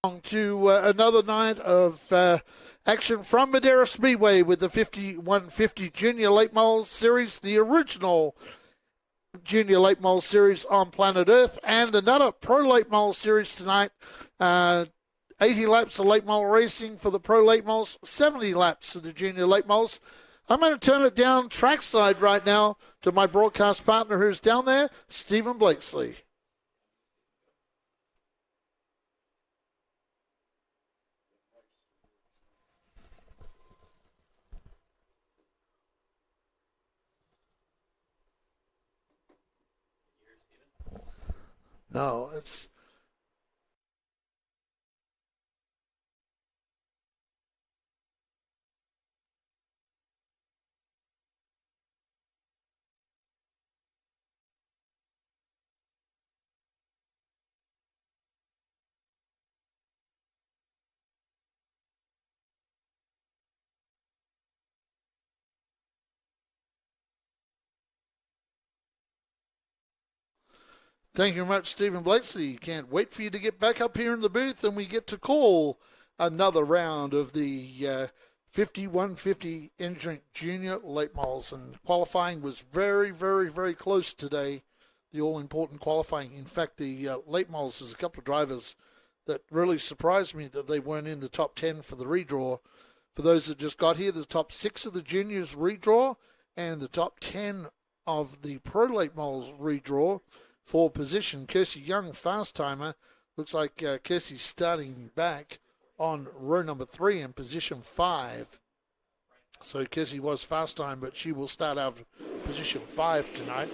To another night of action from Madeira Speedway with the 5150 Junior Late Model Series, the original Junior Late Model Series on planet Earth, and another Pro Late Model Series tonight. 80 laps of late model racing for the Pro Late Models, 70 laps of the Junior Late Models. I'm going to turn it down trackside right now to my broadcast partner who's down there, Stephen Blakesley. No, it's... Thank you very much, Stephen Blakesley. Can't wait for you to get back up here in the booth and we get to call another round of the 5150 Entrant Junior Late Models. And qualifying was very, very, very close today, the all-important qualifying. In fact, the Late Models, there's a couple of drivers that really surprised me that they weren't in the top 10 for the redraw. For those that just got here, the top 6 of the juniors redraw and the top 10 of the Pro Late Models redraw. For position, Kirsty Young, fast timer. Looks like Kirsty's starting back on row number 3 in position 5. So Kirsty was fast time, but she will start out of position 5 tonight.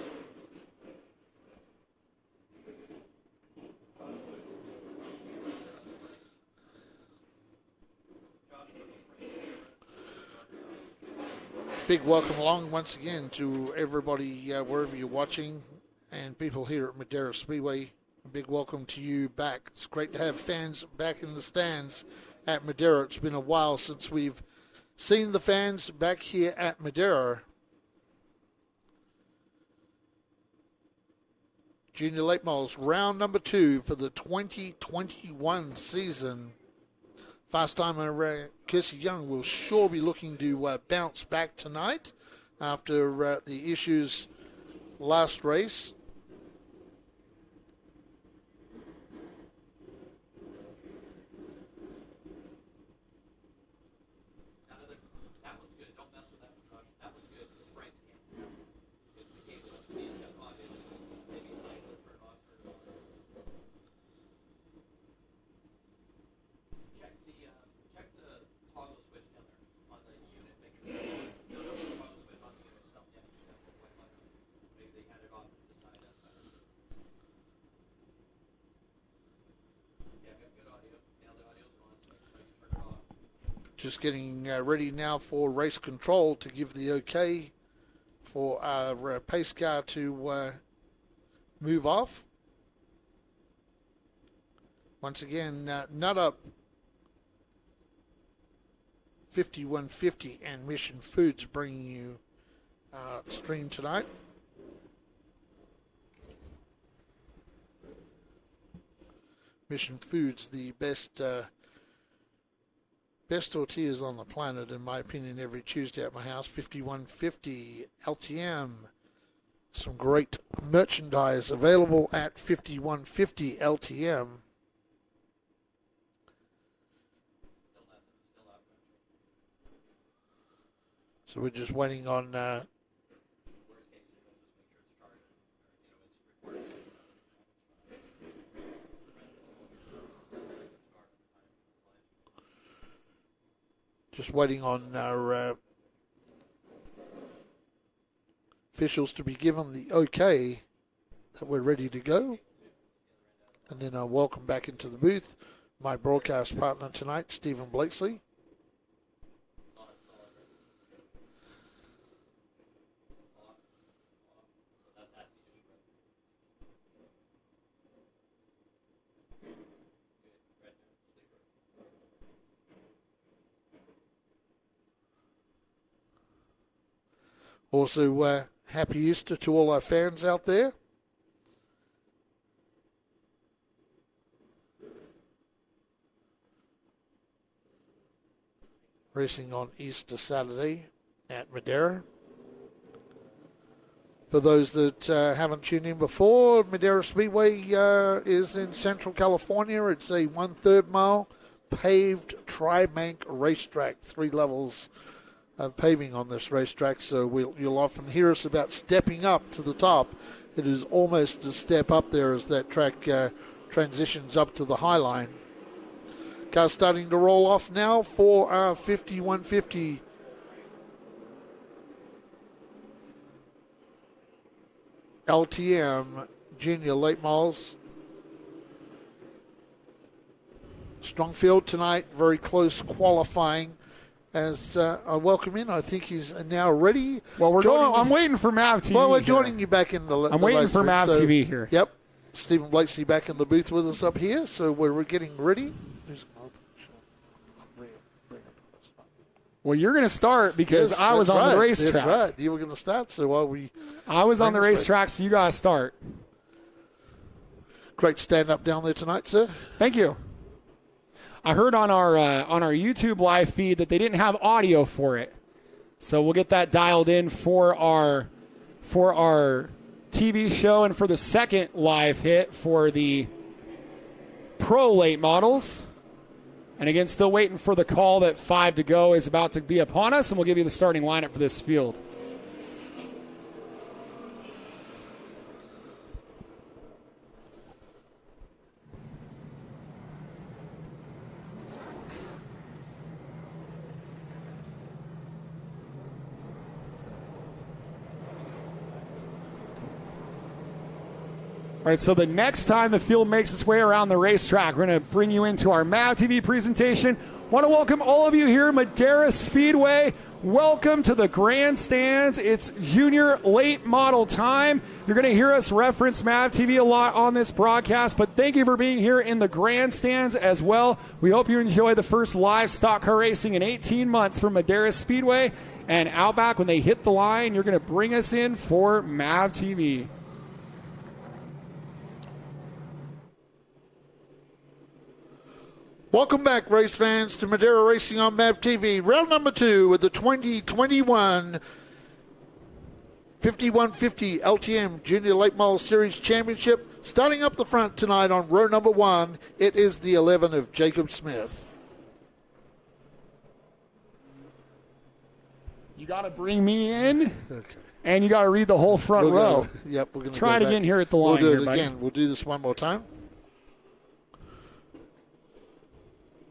Big welcome along once again to everybody wherever you're watching. And people here at Madeira Speedway, a big welcome to you back. It's great to have fans back in the stands at Madeira. It's been a while since we've seen the fans back here at Madeira. Junior Late Models, round number 2 for the 2021 season. Fast timer Kirsty Young will sure be looking to bounce back tonight after the issues last race. Just getting ready now for race control to give the okay for our pace car to move off. Once again, Nut Up 5150 and Mission Foods bringing you stream tonight. Mission Foods, the best tortillas on the planet, in my opinion, every Tuesday at my house. 5150 LTM. Some great merchandise available at 5150 LTM. So we're just waiting on our officials to be given the okay that we're ready to go. And then I'll welcome back into the booth my broadcast partner tonight, Stephen Blakesley. Also, happy Easter to all our fans out there. racing on Easter Saturday at Madera. For those that haven't tuned in before, Madera Speedway is in Central California. It's a 1/3 mile paved tri-bank racetrack, 3 levels of paving on this racetrack. So you'll often hear us about stepping up to the top. It is almost a step up there as that track transitions up to the High Line. Cars starting to roll off now for our 5150 LTM Junior Late Models. Strong field tonight, very close qualifying. As I welcome in, I think he's now ready. Well, I'm waiting for MAVTV. Well, we're joining you back in the. I'm waiting for MAVTV here. Yep, Stephen Blakeslee back in the booth with us up here, so we're getting ready. Well, you're going to start because I was on the racetrack. That's right. You were going to start, so while I was on the racetrack, so you got to start. Great stand up down there tonight, sir. Thank you. I heard on our YouTube live feed that they didn't have audio for it, so we'll get that dialed in for our TV show and for the second live hit for the Pro Late Models. And again, still waiting for the call that 5 to go is about to be upon us, and we'll give you the starting lineup for this field. All right, so the next time the field makes its way around the racetrack, we're going to bring you into our MAVTV presentation. Want to welcome all of you here at Madera Speedway. Welcome to the grandstands. It's junior late model time. You're going to hear us reference MAVTV a lot on this broadcast, but thank you for being here in the grandstands as well. We hope you enjoy the first live stock car racing in 18 months from Madera Speedway. And out back, when they hit the line, you're going to bring us in for MAVTV. Welcome back, race fans, to Madera Racing on MAVTV. Round number 2 with the 2021 5150 LTM Junior Late Model Series Championship. Starting up the front tonight on row number 1, it is the 11 of Jacob Smith. You got to bring me in, okay. And you got to read the whole front row. Yep, we're going to try it again here at the line. We'll do it again. We'll do this one more time.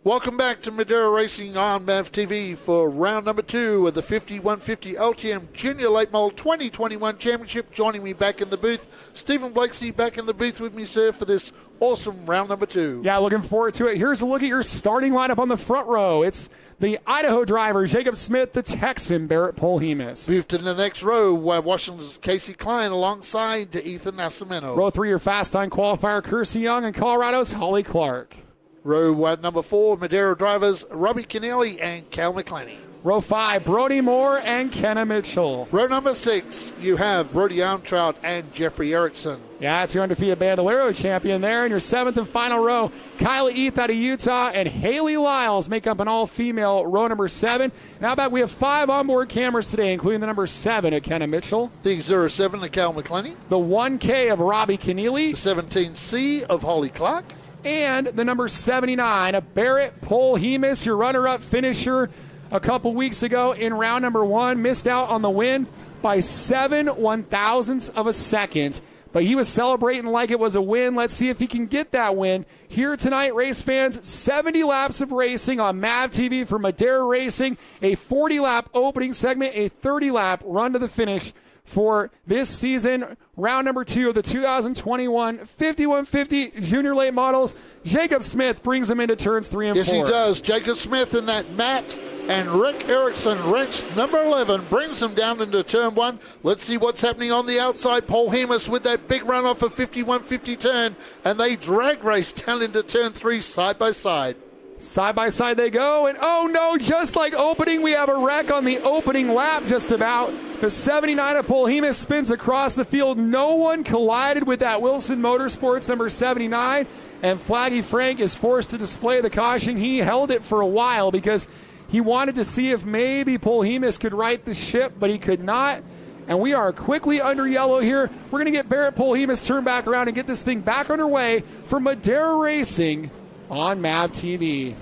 Welcome back to Madera Racing on MAVTV for round number 2 of the 5150 LTM Junior Late Model 2021 Championship. Joining me back in the booth, Stephen Blakeslee back in the booth with me, sir, for this awesome round number 2. Yeah, looking forward to it. Here's a look at your starting lineup on the front row. It's the Idaho driver, Jacob Smith, the Texan, Barrett Polhemus. Move to the next row, Washington's Casey Klein alongside Ethan Nascimento. Row 3, your fast time qualifier, Kersey Young, and Colorado's Holly Clark. Row number 4, Madera drivers Robbie Keneally and Cal McClaney. Row 5, Brody Moore and Kenna Mitchell. Row number 6, you have Brody Armtrout and Jeffrey Erickson. Yeah, it's your undefeated bandolero champion there. In your 7th and final row, Kyla Eath out of Utah and Haley Lyles make up an all-female row number 7. Now back, we have 5 onboard cameras today, including the number 7 of Kenna Mitchell. The 07 of Cal McClaney. The 1K of Robbie Keneally. The 17C of Holly Clark. And the number 79 of Barrett Polhemus, your runner-up finisher a couple weeks ago in round number 1. Missed out on the win by 7 1/1000ths of a second. But he was celebrating like it was a win. Let's see if he can get that win. Here tonight, race fans, 70 laps of racing on MAVTV for Madera Racing. A 40-lap opening segment, a 30-lap run to the finish for this season, round number 2 of the 2021 5150 Junior Late Models. Jacob Smith brings them into turns 3 and 4. Yes, he does. Jacob Smith in that Matt and Rick Erickson wrench number 11 brings them down into turn 1. Let's see what's happening on the outside. Polhemus with that big run off of 5150 turn, and they drag race down into turn 3 side by side. Side by side they go, and oh no, just like opening, we have a wreck on the opening lap just about. The 79 of Polhemus spins across the field. No one collided with that Wilson Motorsports number 79, and Flaggy Frank is forced to display the caution. He held it for a while because He wanted to see if maybe Polhemus could right the ship, but he could not. And we are quickly under yellow here. We're going to get Barrett Polhemus turn back around and get this thing back underway for Madera Racing on MAVTV.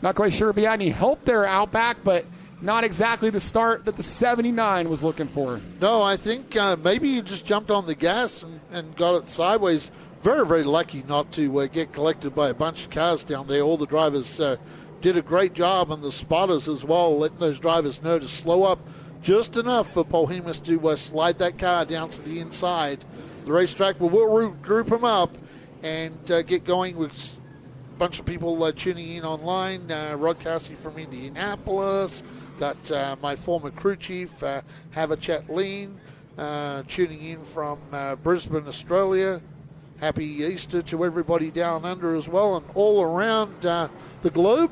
Not quite sure if he had any help there out back, but not exactly the start that the 79 was looking for. No, I think maybe he just jumped on the gas and got it sideways. Very, very lucky not to get collected by a bunch of cars down there. All the drivers did a great job, and the spotters as well, letting those drivers know to slow up just enough for Polhemus to slide that car down to the inside. The racetrack will group him up and get going with a bunch of people tuning in online. Rod Cassidy from Indianapolis. Got my former crew chief, Have a Chat Lean, tuning in from Brisbane, Australia. Happy Easter to everybody down under as well, and all around the globe,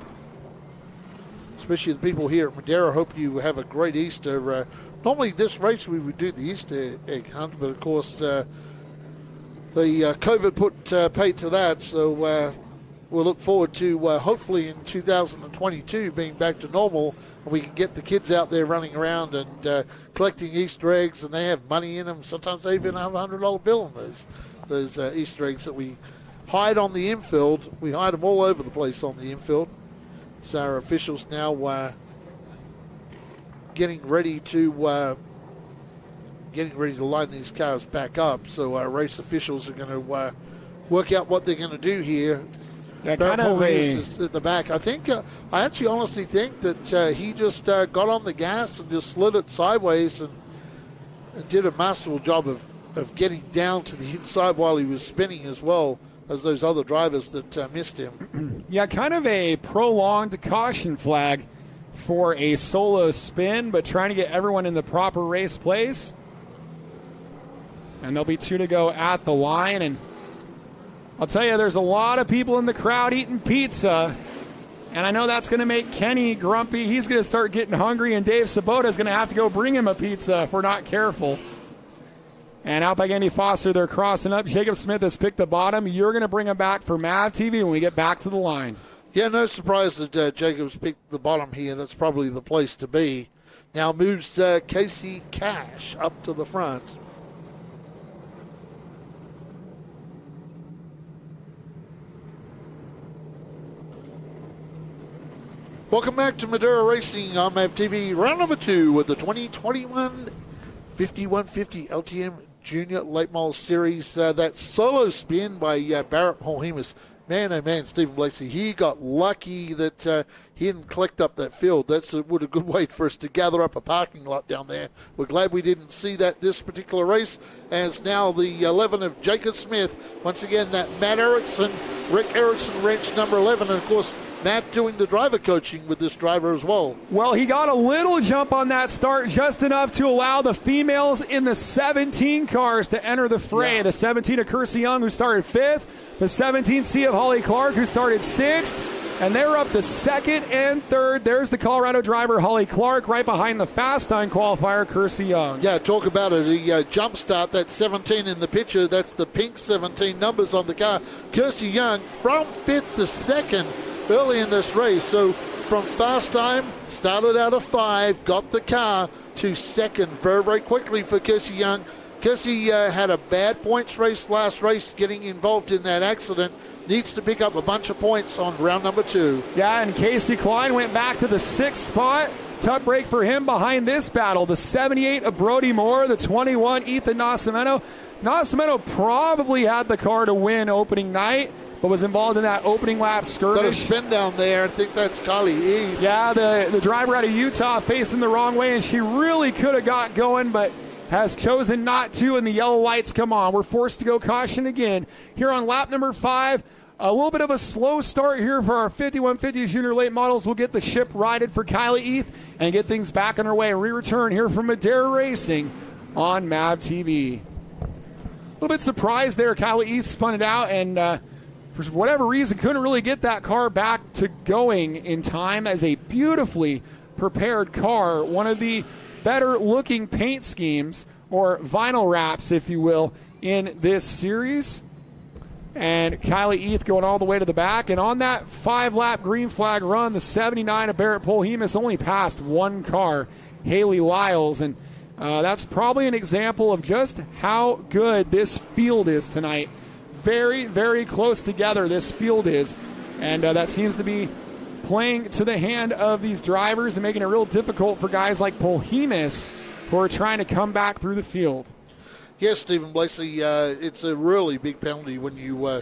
especially the people here at Madeira. Hope you have a great Easter. Normally this race we would do the Easter egg hunt, but of course the COVID put paid to that, so we'll look forward to hopefully in 2022 being back to normal, and we can get the kids out there running around and collecting Easter eggs, and they have money in them. Sometimes they even have a $100 bill in those Easter eggs that we hide on the infield. We hide them all over the place on the infield. So our officials now getting ready to line these cars back up. So our race officials are going to work out what they're going to do here. Yeah, kind of is at the back. I think I actually honestly think that he just got on the gas and just slid it sideways and did a masterful job of getting down to the inside while he was spinning as well as those other drivers that missed him. Yeah, kind of a prolonged caution flag for a solo spin, but trying to get everyone in the proper race place. And there'll be 2 to go at the line. And I'll tell you, there's a lot of people in the crowd eating pizza. And I know that's going to make Kenny grumpy. He's going to start getting hungry, and Dave Sabota is going to have to go bring him a pizza if we're not careful. And out by Andy Foster, they're crossing up. Jacob Smith has picked the bottom. You're going to bring him back for MAVTV when we get back to the line. Yeah, no surprise that Jacob's picked the bottom here. That's probably the place to be. Now moves Casey Cash up to the front. Welcome back to Madeira Racing on MAVTV. Round number 2 with the 2021 5150 LTM Junior Late Model Series. That solo spin by Barrett Polhemus. Man, oh man, Stephen Blakeslee, he got lucky that he didn't collect up that field. That's a good way for us to gather up a parking lot down there. We're glad we didn't see that this particular race, as now the 11 of Jacob Smith. Once again, that Matt Erickson, Rick Erickson wrench number 11, and of course, Matt doing the driver coaching with this driver as well. Well, he got a little jump on that start, just enough to allow the females in the 17 cars to enter the fray. Yeah. The 17 of Kersey Young, who started 5th. The 17C of Holly Clark, who started 6th. And they're up to 2nd and 3rd. There's the Colorado driver, Holly Clark, right behind the fast time qualifier, Kersey Young. Yeah, talk about it. A jump start, that 17 in the picture. That's the pink 17 numbers on the car. Kersey Young from 5th to 2nd. Early in this race, so from fast time, started out of 5, got the car to 2nd very, very quickly for Kersey Young. Kersey had a bad points race last race, getting involved in that accident. Needs to pick up a bunch of points on round number 2. Yeah, and Casey Klein went back to the 6th spot. Tough break for him behind this battle. The 78 of Brody Moore, the 21 Ethan Nascimento. Nascimento probably had the car to win opening night, but was involved in that opening lap skirmish. Got a spin down there. I think that's Carly Eve. Yeah, the driver out of Utah facing the wrong way, and she really could have got going, but has chosen not to, and the yellow lights come on. We're forced to go caution again. Here on lap number 5, a little bit of a slow start here for our 5150 Junior Late Models. We'll get the ship righted for Kylie Eath and get things back on our way. We return here from Madeira Racing on MAVTV. A little bit surprised there. Kylie Eath spun it out, and for whatever reason, couldn't really get that car back to going in time as a beautifully prepared car. One of the better looking paint schemes, or vinyl wraps, if you will, in this series. and Kylie Eath going all the way to the back. And on that 5-lap green flag run, the 79 of Barrett Polhemus only passed one car, Haley Lyles. And that's probably an example of just how good this field is tonight. Very, very close together this field is. And that seems to be playing to the hand of these drivers and making it real difficult for guys like Polhemus who are trying to come back through the field. Yes, Stephen Blakeslee, it's a really big penalty when you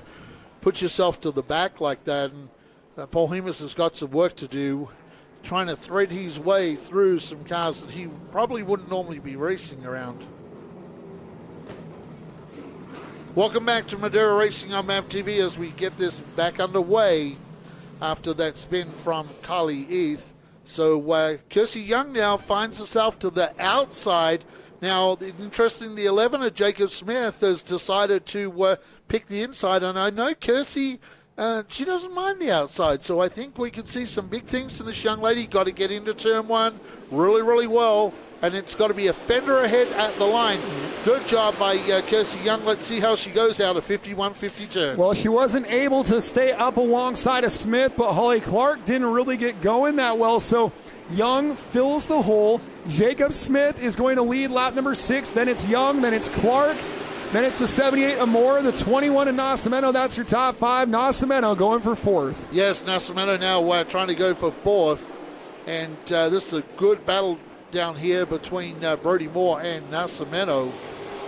put yourself to the back like that. And Polhemus has got some work to do, trying to thread his way through some cars that he probably wouldn't normally be racing around. Welcome back to Madeira Racing on MAVTV as we get this back underway after that spin from Kylie Eath. So Kirsty Young now finds herself to the outside. Now, interesting, the 11 of Jacob Smith has decided to pick the inside, and I know Kirsty, she doesn't mind the outside, so I think we can see some big things from this young lady. Got to get into turn one really, really well, and it's got to be a fender ahead at the line. Good job by Kirsty Young. Let's see how she goes out of 51-50 turn. Well, she wasn't able to stay up alongside of Smith, but Holly Clark didn't really get going that well, so Young fills the hole. Jacob Smith is going to lead lap number 6. Then it's Young. Then it's Clark. Then it's the 78 Amora, the 21 of Nascimento. That's your top 5. Nascimento going for 4th. Yes, Nascimento now trying to go for 4th. And this is a good battle down here between Brody Moore and Nascimento.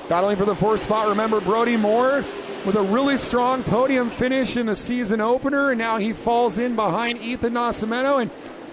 Battling for the 4th spot. Remember, Brody Moore with a really strong podium finish in the season opener. And now he falls in behind Ethan Nascimento.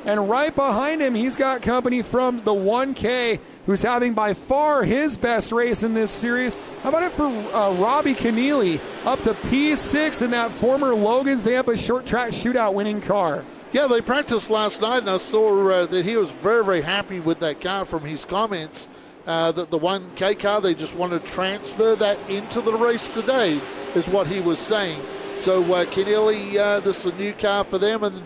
And right behind him, he's got company from the 1K, who's having by far his best race in this series. How about it for Robbie Keneally, up to P6 in that former Logan Zampa short track shootout winning car. Yeah, they practiced last night, and I saw that he was very, very happy with that car from his comments. That the 1K car, they just want to transfer that into the race today, is what he was saying. So Keneally, this is a new car for them, and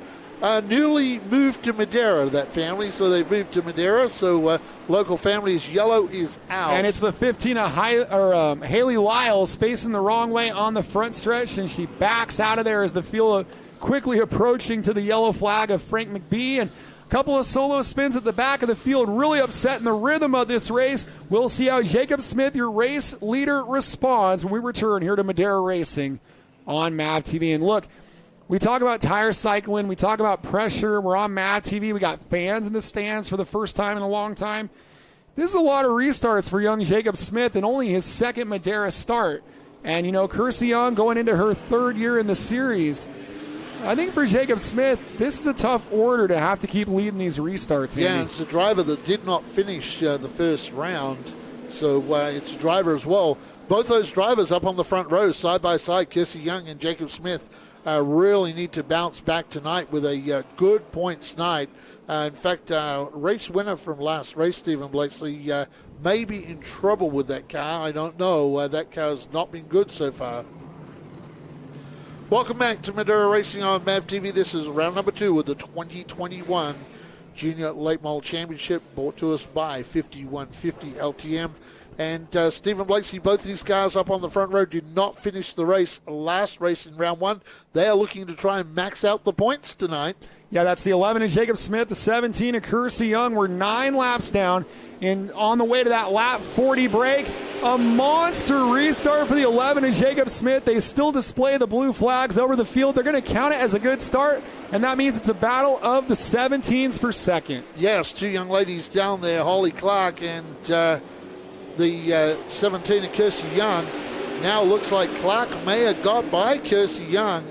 newly moved to Madeira, that family, so they've moved to Madeira. So local families, yellow is out. And it's the 15 of Haley Lyles facing the wrong way on the front stretch, and she backs out of there as the field quickly approaching to the yellow flag of Frank McBee. And a couple of solo spins at the back of the field, really upsetting the rhythm of this race. We'll see how Jacob Smith, your race leader, responds when we return here to Madeira Racing on MAVTV. And look, we talk about tire cycling. We talk about pressure. We're on MAVTV. We got fans in the stands for the first time in a long time. This is a lot of restarts for young Jacob Smith and only his second Madeira start. And, you know, Kirsty Young going into her 3rd year in the series. I think for Jacob Smith, this is a tough order to have to keep leading these restarts. Andy. Yeah, it's a driver that did not finish the first round. So it's a driver as well. Both those drivers up on the front row, side by side, Kirsty Young and Jacob Smith, really need to bounce back tonight with a good points night. In fact, race winner from last race, Stephen Blakeslee, may be in trouble with that car. I don't know. That car has not been good so far. Welcome back to Madeira Racing on MAVTV. This is round number 2 of the 2021 Junior Late Model Championship, brought to us by 5150 LTM. And Stephen Blakeslee, both these cars up on the front row did not finish the race last race in round 1. They are looking to try and max out the points tonight. Yeah, that's the 11 of Jacob Smith, the 17 of Kirsty Young. We're 9 laps down and on the way to that lap 40 break. A monster restart for the 11 of Jacob Smith. They still display the blue flags over the field. They're going to count it as a good start, and that means it's a battle of the 17s for second. Yes, 2 young ladies down there, Holly Clark and the 17 of Kirsty Young. Now looks like Clark may have got by Kirsty Young.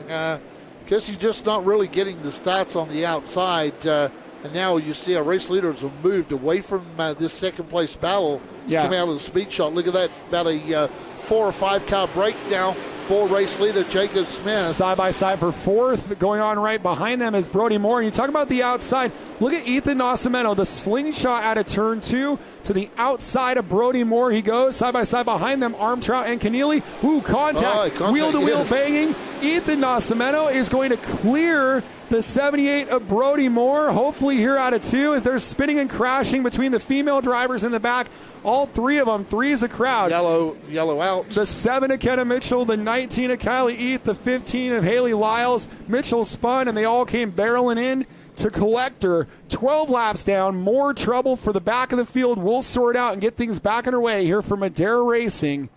Kirsty just not really getting the starts on the outside. And now you see our race leaders have moved away from this second place battle. Come out of the speed shot. Look at that, about a 4 or 5 car break now for race leader Jacob Smith. Side by side for 4th. Going on right behind them is Brody Moore. And you talk about the outside. Look at Ethan Nascimento, the slingshot out of turn 2 to the outside of Brody Moore. He goes side by side behind them, Armtrout and Keneally. Ooh, contact wheel to wheel banging. Ethan Nascimento is going to clear The 78 of Brody Moore, hopefully here out of 2 as they're spinning and crashing between the female drivers in the back. All 3 of them, 3's a crowd. Yellow out. The 7 of Kenna Mitchell, the 19 of Kylie Eath, the 15 of Haley Lyles. Mitchell spun, and they all came barreling in to Collector. 12 laps down, more trouble for the back of the field. We'll sort out and get things back underway here for Madera Racing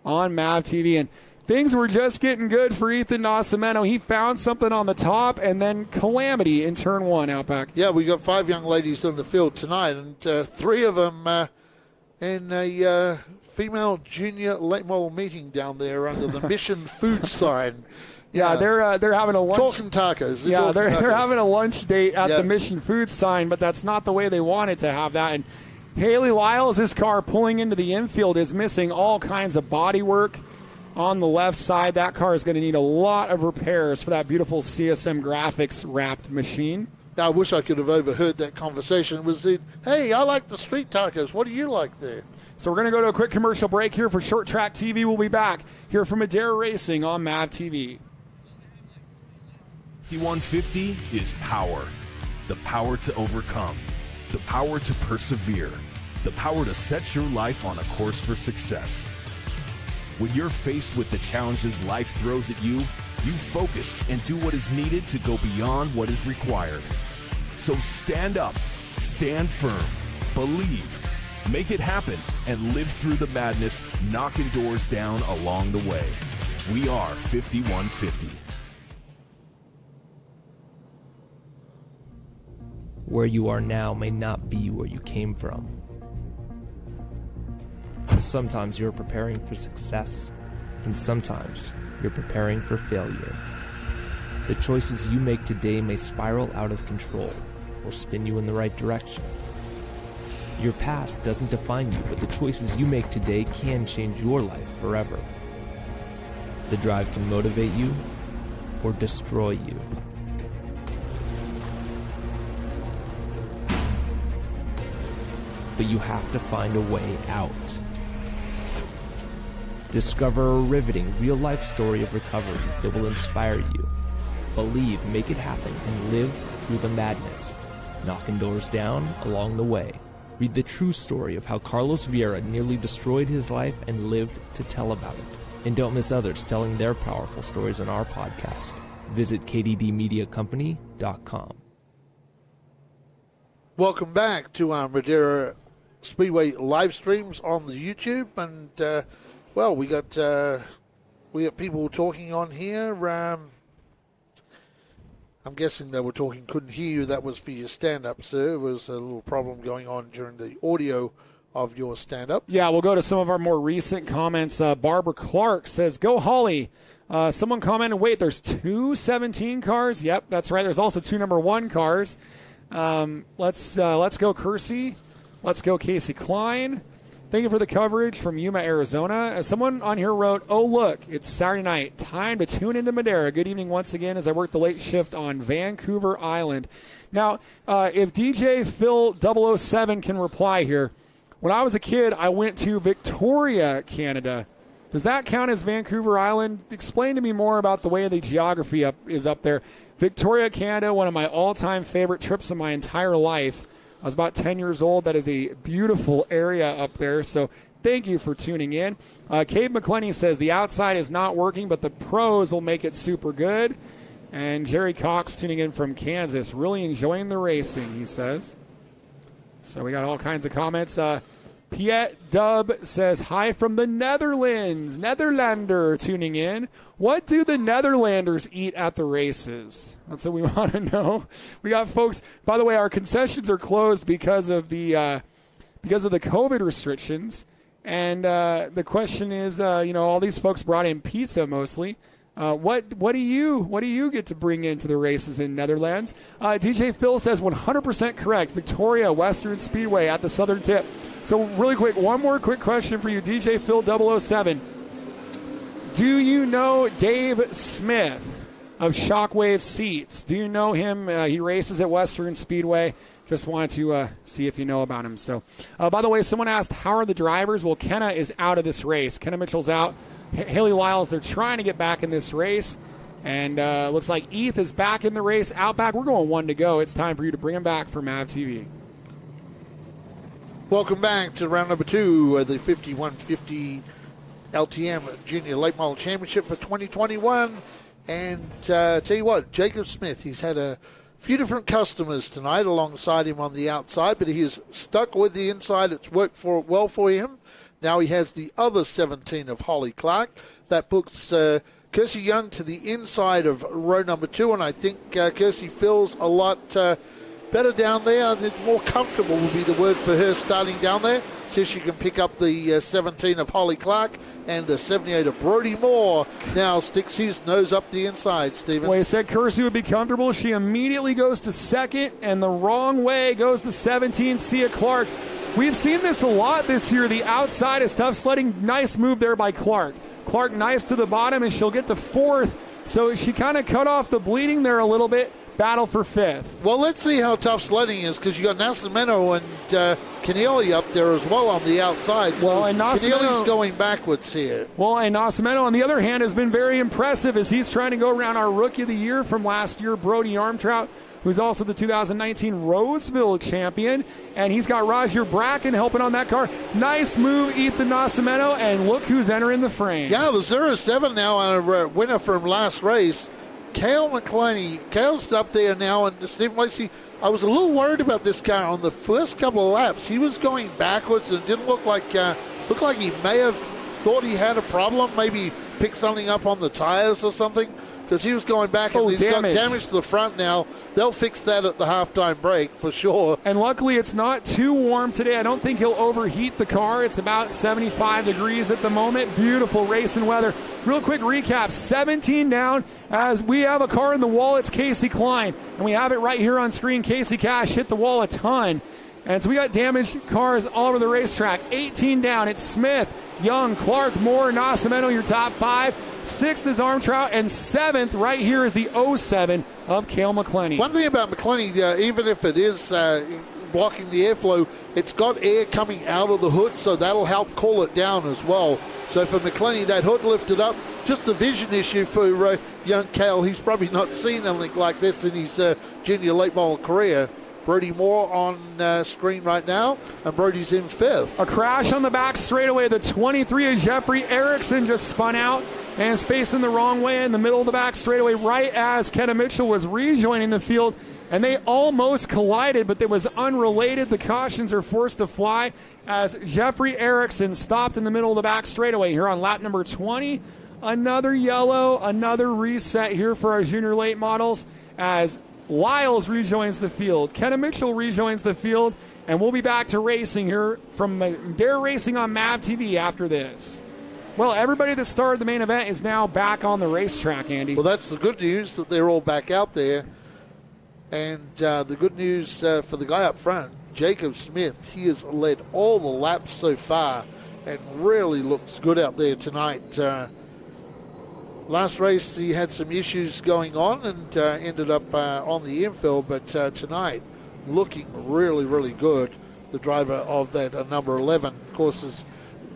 on MAVTV. And things were just getting good for Ethan Nascimento. He found something on the top, and then Calamity in turn 1, Outback. Yeah, we got 5 young ladies in the field tonight, and 3 of them in a female junior late model meeting down there under the Mission Food sign. Yeah, they're having a lunch. Talking tacos. They're having a lunch date at the Mission Food sign, but that's not the way they wanted to have that. And Haley Lyles' car pulling into the infield is missing all kinds of body work on the left side. That car is going to need a lot of repairs for that beautiful CSM graphics wrapped machine. I wish I could have overheard that conversation. It was, hey, I like the street tacos. What do you like there? So we're going to go to a quick commercial break here for Short Track TV. We'll be back here from Madera Racing on MAVTV. 5150 is power. The power to overcome. The power to persevere. The power to set your life on a course for success. When you're faced with the challenges life throws at you, you focus and do what is needed to go beyond what is required. So stand up, stand firm, believe, make it happen, and live through the madness, knocking doors down along the way. We are 5150. Where you are now may not be where you came from. Sometimes you're preparing for success, and sometimes you're preparing for failure. The choices you make today may spiral out of control or spin you in the right direction. Your past doesn't define you, but the choices you make today can change your life forever. The drive can motivate you or destroy you. But you have to find a way out. Discover a riveting, real-life story of recovery that will inspire you. Believe, make it happen, and live through the madness, knocking doors down along the way. Read the true story of how Carlos Vieira nearly destroyed his life and lived to tell about it. And don't miss others telling their powerful stories on our podcast. Visit kddmediacompany.com. Welcome back to our Madera Speedway live streams on the YouTube, and we got people talking on here. I'm guessing they were talking, couldn't hear you. That was for your stand-up, sir. There was a little problem going on during the audio of your stand-up. Yeah, we'll go to some of our more recent comments. Barbara Clark says, "Go Holly." Someone commented, "Wait, there's 2 17 cars?" Yep, that's right. There's also 2 number 1 cars. Let's go Kersey. Let's go Casey Klein. Thank you for the coverage from Yuma, Arizona. Someone on here wrote, "Oh, look, it's Saturday night. Time to tune into Madera. Good evening once again as I work the late shift on Vancouver Island." Now, if DJ Phil 007 can reply here, when I was a kid, I went to Victoria, Canada. Does that count as Vancouver Island? Explain to me more about the way the geography is up there. Victoria, Canada, one of my all-time favorite trips of my entire life. I was about 10 years old. That is a beautiful area up there. So thank you for tuning in. Cave McClenny says the outside is not working, but the pros will make it super good. And Jerry Cox tuning in from Kansas. Really enjoying the racing, he says. So we got all kinds of comments. Piet Dub says, "Hi from the Netherlands." Netherlander tuning in. What do the Netherlanders eat at the races? That's what we want to know. We got folks, by the way, our concessions are closed because of the COVID restrictions. And the question is, all these folks brought in pizza mostly. What do you get to bring into the races in Netherlands? DJ Phil says 100% correct. Victoria Western Speedway at the southern tip. So really quick, one more quick question for you, DJ Phil 007. Do you know Dave Smith of Shockwave Seats? Do you know him? He races at Western Speedway. Just wanted to see if you know about him. So, by the way, someone asked, how are the drivers? Well, Kenna is out of this race. Kenna Mitchell's out. Haley Lyles, they're trying to get back in this race. And looks like Eth is back in the race. Outback, we're going 1 to go. It's time for you to bring him back for MAVTV. Welcome back to round number 2 of the 5150 LTM Junior Late Model Championship for 2021. And tell you what, Jacob Smith, he's had a few different customers tonight alongside him on the outside, but he is stuck with the inside. It's worked well for him. Now he has the other 17 of Holly Clark. That puts Kirsty Young to the inside of row number 2, and I think Kirsty feels a lot better down there. I think more comfortable would be the word for her starting down there. See if she can pick up the 17 of Holly Clark, and the 78 of Brody Moore now sticks his nose up the inside, Stephen. Well, you said Kirsty would be comfortable. She immediately goes to second, and the wrong way goes the 17, Sia Clark. We've seen this a lot this year. The outside is tough sledding. Nice move there by Clark. Clark nice to the bottom, and she'll get to 4th. So she kind of cut off the bleeding there a little bit. Battle for 5th. Well, let's see how tough sledding is, because you got Nascimento and Keneally up there as well on the outside. So well, and Keneally's going backwards here. Well, and Nascimento, on the other hand, has been very impressive as he's trying to go around our Rookie of the Year from last year, Brody Armtrout, who's also the 2019 Roseville champion. And he's got Roger Bracken helping on that car. Nice move, Ethan Nascimento, and look who's entering the frame. Yeah, the 07 now, a winner from last race. Cale McClaney. Cale's up there now, and Stephen Lacey, I was a little worried about this car on the first couple of laps. He was going backwards, and it didn't look like he may have thought he had a problem, maybe picked something up on the tires or something, because he was going back, and he's got damage to the front now. They'll fix that at the halftime break for sure. And luckily it's not too warm today. I don't think he'll overheat the car. It's about 75 degrees at the moment. Beautiful racing weather. Real quick recap, 17 down as we have a car in the wall. It's Casey Klein, and we have it right here on screen. Casey Cash hit the wall a ton. And so we got damaged cars all over the racetrack. 18 down, it's Smith, Young, Clark, Moore, Nascimento, your top 5. 6th is Armtrout, and 7th right here is the 07 of Cale McClenny. One thing about McClenny, even if it is blocking the airflow, it's got air coming out of the hood, so that'll help cool it down as well. So for McClenny, that hood lifted up, just the vision issue for young Cale. He's probably not seen anything like this in his junior late model career. Brody Moore on screen right now, and Brody's in 5th. A crash on the back straightaway. The 23 of Jeffrey Erickson just spun out and is facing the wrong way in the middle of the back straightaway right as Kenna Mitchell was rejoining the field, and they almost collided, but it was unrelated. The cautions are forced to fly as Jeffrey Erickson stopped in the middle of the back straightaway here on lap number 20. Another yellow, another reset here for our junior late models as Lyles rejoins the field. Kenna Mitchell rejoins the field, and we'll be back to racing here from Dare Racing on MAVTV after this. Well, everybody that started the main event is now back on the racetrack, Andy. Well, that's the good news, that they're all back out there. And the good news for the guy up front, Jacob Smith, he has led all the laps so far and really looks good out there tonight. Last race, he had some issues going on and ended up on the infield, but tonight, looking really, really good. The driver of that number 11, of course, has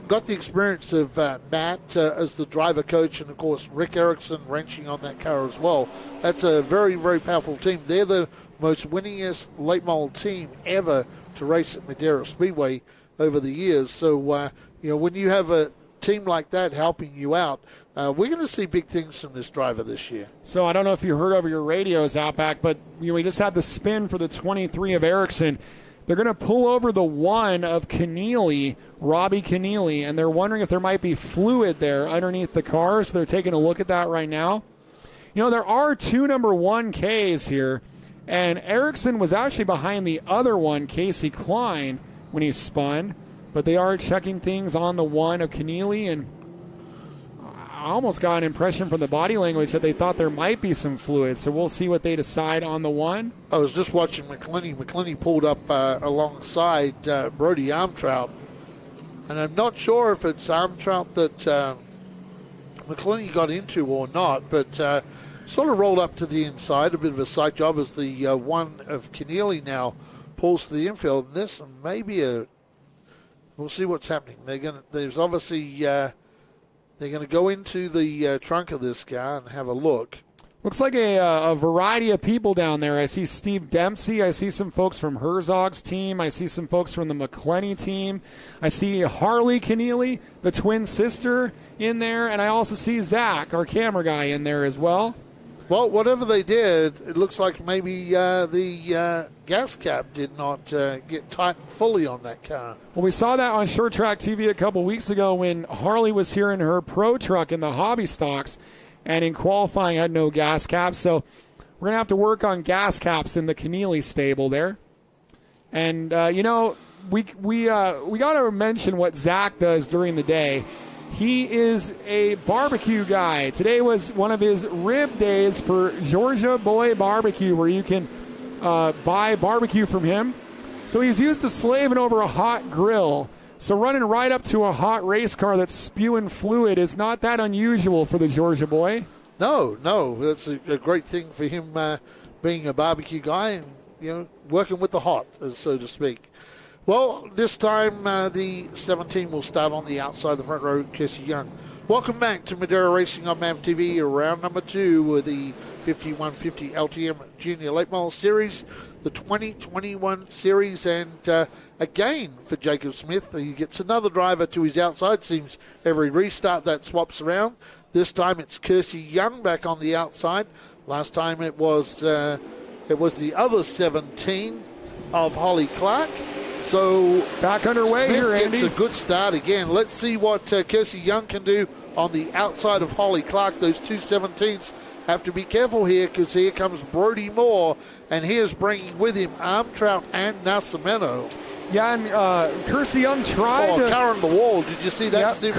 got the experience of Matt as the driver coach, and, of course, Rick Erickson wrenching on that car as well. That's a very, very powerful team. They're the most winningest late model team ever to race at Madera Speedway over the years. So, when you have a team like that helping you out, we're going to see big things from this driver this year. So I don't know if you heard over your radios, Outback, but we just had the spin for the 23 of Erickson. They're going to pull over the 1 of Keneally, Robbie Keneally, and they're wondering if there might be fluid there underneath the car, so they're taking a look at that right now. There are 2 number 1Ks here, and Erickson was actually behind the other one, Casey Klein, when he spun, but they are checking things on the 1 of Keneally, and I almost got an impression from the body language that they thought there might be some fluid, so we'll see what they decide on the 1. I was just watching McClenny. McClenny pulled up alongside Brody Armtrout, and I'm not sure if it's Armtrout that McClenny got into or not, but sort of rolled up to the inside, a bit of a sight job as the 1 of Keneally now pulls to the infield. And this may be we'll see what's happening. There's obviously... they're going to go into the trunk of this car and have a look. Looks like a variety of people down there. I see Steve Dempsey. I see some folks from Herzog's team. I see some folks from the McClenny team. I see Harley Keneally, the twin sister, in there. And I also see Zach, our camera guy, in there as well. Well, whatever they did, it looks like maybe the gas cap did not get tightened fully on that car. Well, we saw that on Short Track TV a couple weeks ago when Harley was here in her pro truck in the hobby stocks, and in qualifying had no gas caps. So we're going to have to work on gas caps in the Keneally stable there. And, we got to mention what Zach does during the day. He is a barbecue guy. Today was one of his rib days for Georgia Boy Barbecue, where you can buy barbecue from him. So he's used to slaving over a hot grill. So running right up to a hot race car that's spewing fluid is not that unusual for the Georgia Boy. No, that's a great thing for him being a barbecue guy and working with the hot, so to speak. Well, this time the 17 will start on the outside of the front row, Casey Young. Welcome back to Madeira Racing on MAVTV, round number 2 with the 5150 LTM Junior Late Model Series, the 2021 Series, and again for Jacob Smith, he gets another driver to his outside. Seems every restart that swaps around. This time it's Kirsty Young back on the outside. Last time it was the other 17 of Holly Clark. So back underway Smith here, Andy. gets a good start again. Let's see what Kirsty Young can do on the outside of Holly Clark. Those two 17s have to be careful here because here comes Brody Moore, and he is bringing with him Armtrout and Nascimento. Yeah, and Kirsty Young tried. Car on the wall. Did you see that, yeah, Steve?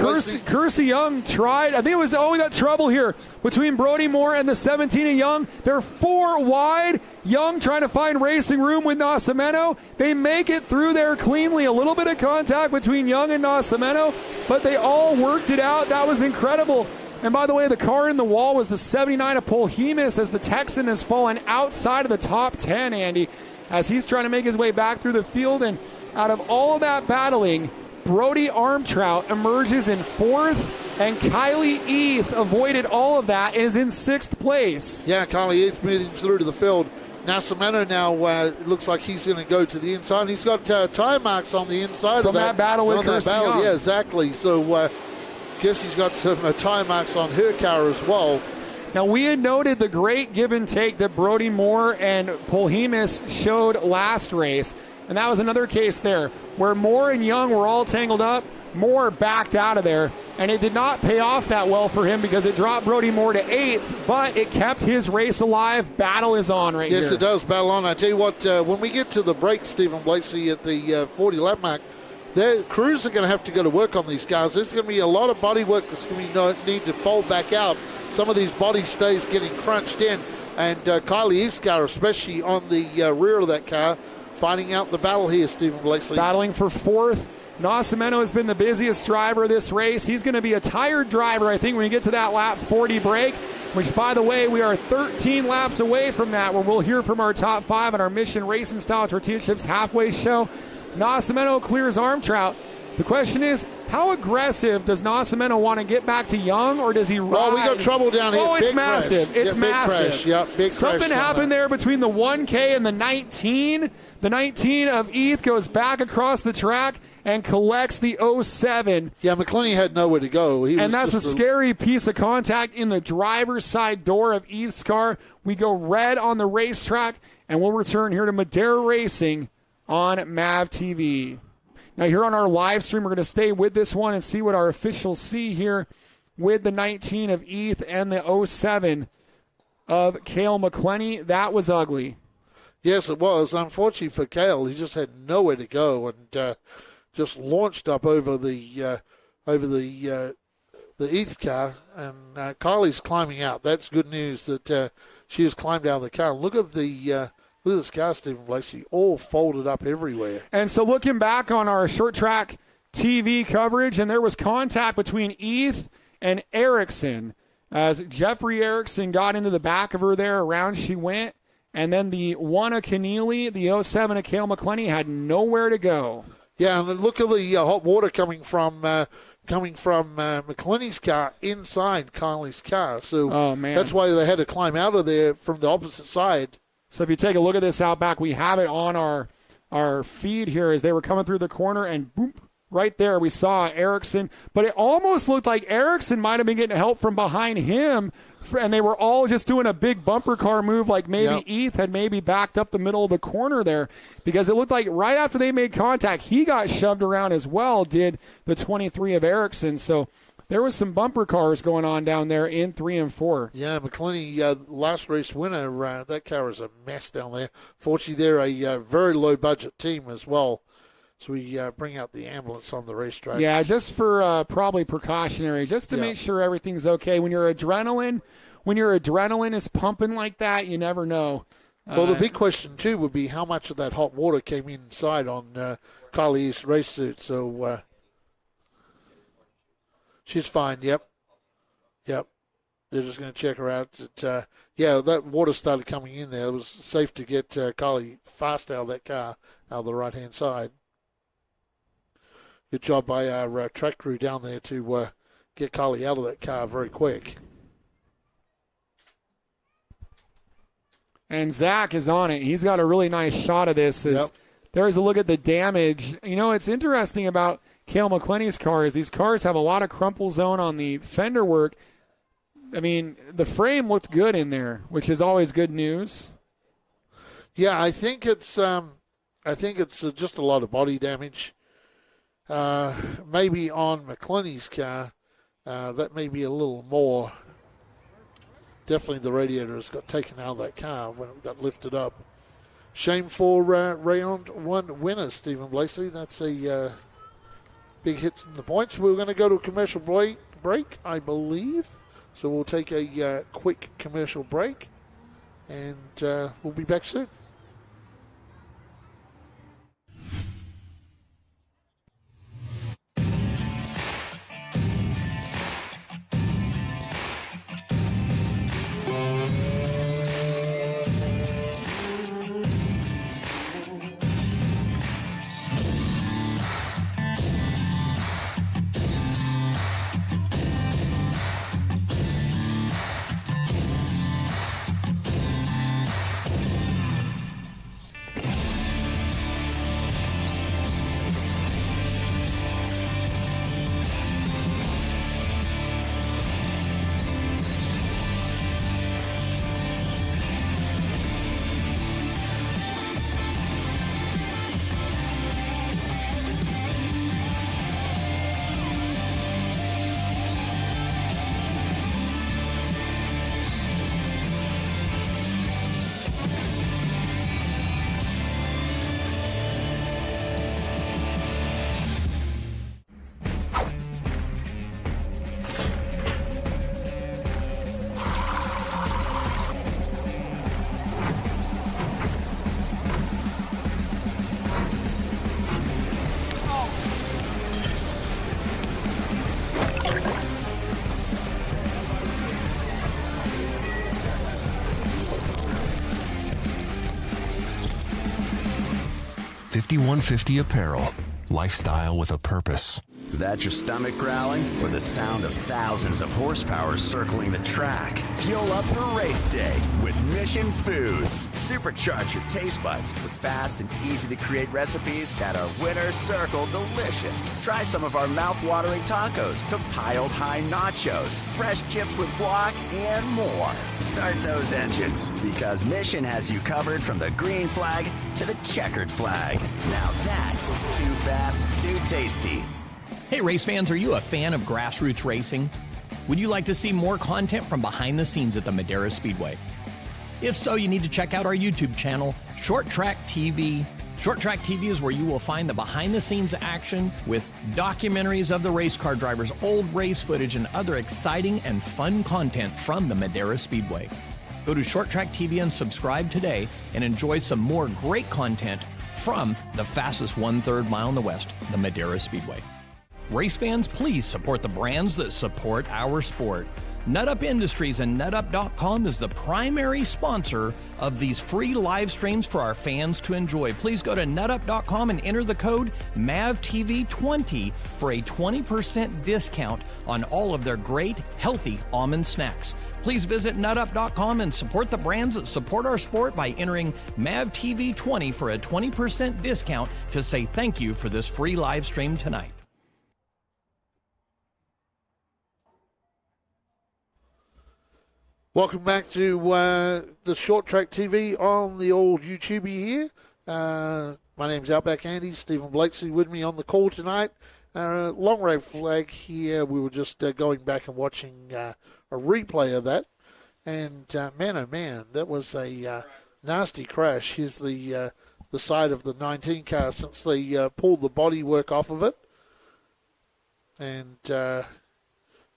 Kirsty Young tried. I think it was, we got trouble here between Brody Moore and the 17 of Young. They're 4 wide. Young trying to find racing room with Nascimento. They make it through there cleanly. A little bit of contact between Young and Nascimento, but they all worked it out. That was incredible. And by the way, the car in the wall was the 79 of Polhemus, as the Texan has fallen outside of the top 10, Andy, as he's trying to make his way back through the field. And out of all of that battling, Brody Armtrout emerges in 4th, and Kylie Eath avoided all of that and is in 6th place. Yeah, Kylie Eath moving through to the field. Nascimento now it looks like he's going to go to the inside. He's got tire marks on the inside from of that battle with Kirsty Young. Yeah, exactly. So Kirsty's got some tire marks on her car as well. Now, we had noted the great give and take that Brody Moore and Polhemus showed last race, and that was another case there where Moore and Young were all tangled up. Moore backed out of there, and it did not pay off that well for him because it dropped Brody Moore to 8th, but it kept his race alive. Battle is on right here. Yes, it does. Battle on. I tell you what, when we get to the break, Stephen Blakeslee, at the 40 lap mark, their crews are going to have to go to work on these cars. There's going to be a lot of body work that's going to need to fold back out. Some of these body stays getting crunched in, and Kylie East's car, especially on the rear of that car, fighting out the battle here, Stephen Blakeslee. Battling for 4th. Nascimento has been the busiest driver of this race. He's going to be a tired driver, I think, when we get to that lap 40 break, which, by the way, we are 13 laps away from that, where we'll hear from our top 5 on our Mission Racing Style Tortilla Chips halfway show. Nascimento clears Armtrout. The question is, how aggressive does Nascimento want to get back to Young, or does he ride? Well, we got trouble down here. Oh, it's big massive. Crash. It's massive. Big crash. Yep, big Something crash happened there between the 1K and the 19. The 19 of Eath goes back across the track and collects the 07. Yeah, McClenny had nowhere to go. And that's a scary piece of contact in the driver's side door of Eath's car. We go red on the racetrack, and we'll return here to Madeira Racing on MAVTV. Now, here on our live stream, we're going to stay with this one and see what our officials see here with the 19 of Eath and the 07 of Cale McClenny. That was ugly. Yes, it was. Unfortunately for Cale, he just had nowhere to go and just launched up over the Eath car. And Kylie's climbing out. That's good news that she has climbed out of the car. Look at this car, Stephen Blakeslee, all folded up everywhere. And so looking back on our short track TV coverage, and there was contact between Eath and Erickson as Jeffrey Erickson got into the back of her there. Around she went. And then the 1 of Keneally, the 07 of Cale McClenny, had nowhere to go. Yeah, and look at the hot water coming from coming from McClenny's car inside Kylie's car. So man. That's why they had to climb out of there from the opposite side. So if you take a look at this out back, we have it on our feed here as they were coming through the corner, and boom, right there we saw Erickson. But it almost looked like Erickson might have been getting help from behind him, and they were all just doing a big bumper car move, like maybe Eth had maybe backed up the middle of the corner there, because it looked like right after they made contact, he got shoved around as well, did the 23 of Erickson. So there was some bumper cars going on down there in 3 and 4. Yeah, McClenny, last race winner, that car is a mess down there. Fortunately, they're a very low-budget team as well. So we bring out the ambulance on the racetrack. Yeah, just for probably precautionary, just to make sure everything's okay. When your adrenaline is pumping like that, you never know. Well, the big question, too, would be how much of that hot water came inside on Kylie's race suit. So she's fine, yep. They're just going to check her out. That water started coming in there. It was safe to get Kylie fast out of that car, out of the right-hand side. Good job by our track crew down there to get Kylie out of that car very quick. And Zach is on it. He's got a really nice shot of this. There's a look at the damage. You know, it's interesting about Cale McClenny's car is these cars have a lot of crumple zone on the fender work. I mean, the frame looked good in there, which is always good news. Yeah, I think it's just a lot of body damage. Maybe on McClenny's car, that may be a little more. Definitely the radiators got taken out of that car when it got lifted up. Shame for round one winner, Stephen Blakeslee. That's a big hit in the points. We're going to go to a commercial break, I believe. So we'll take a quick commercial break, and we'll be back soon. .5150 Apparel. Lifestyle with a purpose. Is that your stomach growling or the sound of thousands of horsepower circling the track? Fuel up for race day with Mission Foods. Supercharge your taste buds with fast and easy to create recipes that are winner circle delicious. Try some of our mouth-watering tacos to piled high nachos, fresh chips with guac, and more. Start those engines because Mission has you covered from the green flag to the checkered flag. Now that's too fast, too tasty. Hey race fans, are you a fan of grassroots racing? Would you like to see more content from behind the scenes at the Madera Speedway? If so, you need to check out our YouTube channel, Short Track TV. Short Track TV is where you will find the behind the scenes action with documentaries of the race car drivers, old race footage, and other exciting and fun content from the Madera Speedway. Go to Short Track TV and subscribe today and enjoy some more great content from the fastest 1/3 mile in the West, the Madera Speedway. Race fans, please support the brands that support our sport. NutUp Industries and NutUp.com is the primary sponsor of these free live streams for our fans to enjoy. Please go to NutUp.com and enter the code MAVTV20 for a 20% discount on all of their great, healthy almond snacks. Please visit NutUp.com and support the brands that support our sport by entering MAVTV20 for a 20% discount to say thank you for this free live stream tonight. Welcome back to the Short Track TV on the old YouTube here. My name's Outback Andy. Stephen Blakesley with me on the call tonight. Long red flag here. We were just going back and watching a replay of that. And man, oh man, that was a nasty crash. Here's the side of the 19 car since they pulled the bodywork off of it. And yeah,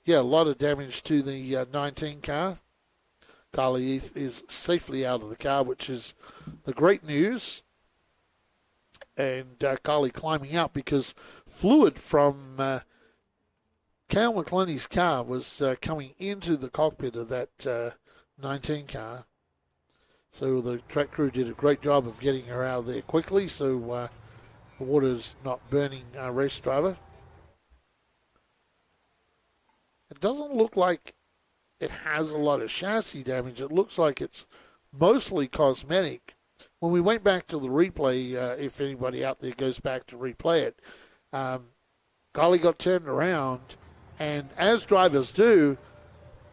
a lot of damage to the 19 car. Carly is safely out of the car, which is the great news. And Carly climbing out because fluid from Cal McClenny's car was coming into the cockpit of that 19 car. So the track crew did a great job of getting her out of there quickly so the water's not burning our race driver. It doesn't look like it has a lot of chassis damage. It looks like it's mostly cosmetic. When we went back to the replay, if anybody out there goes back to replay it, Carly got turned around, and as drivers do,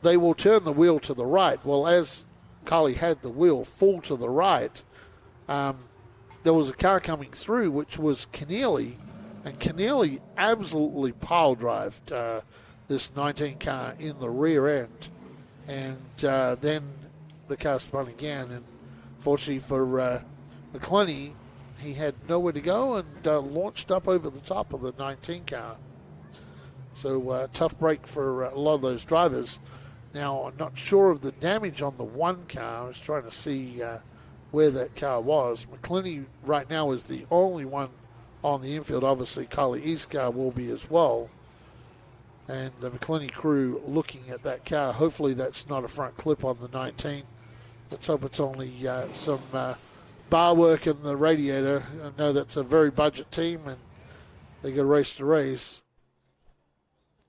they will turn the wheel to the right. Well, as Carly had the wheel full to the right, there was a car coming through, which was Keneally, and Keneally absolutely pile-drived this 19 car in the rear end. And then the car spun again, and fortunately for McClenny, he had nowhere to go and launched up over the top of the 19 car. So tough break for a lot of those drivers. Now, I'm not sure of the damage on the one car. I was trying to see where that car was. McClenny right now is the only one on the infield. Obviously, Carly East's car will be as well. And the McClenny crew looking at that car. Hopefully that's not a front clip on the 19. Let's hope it's only some bar work in the radiator. I know that's a very budget team, and they go race to race.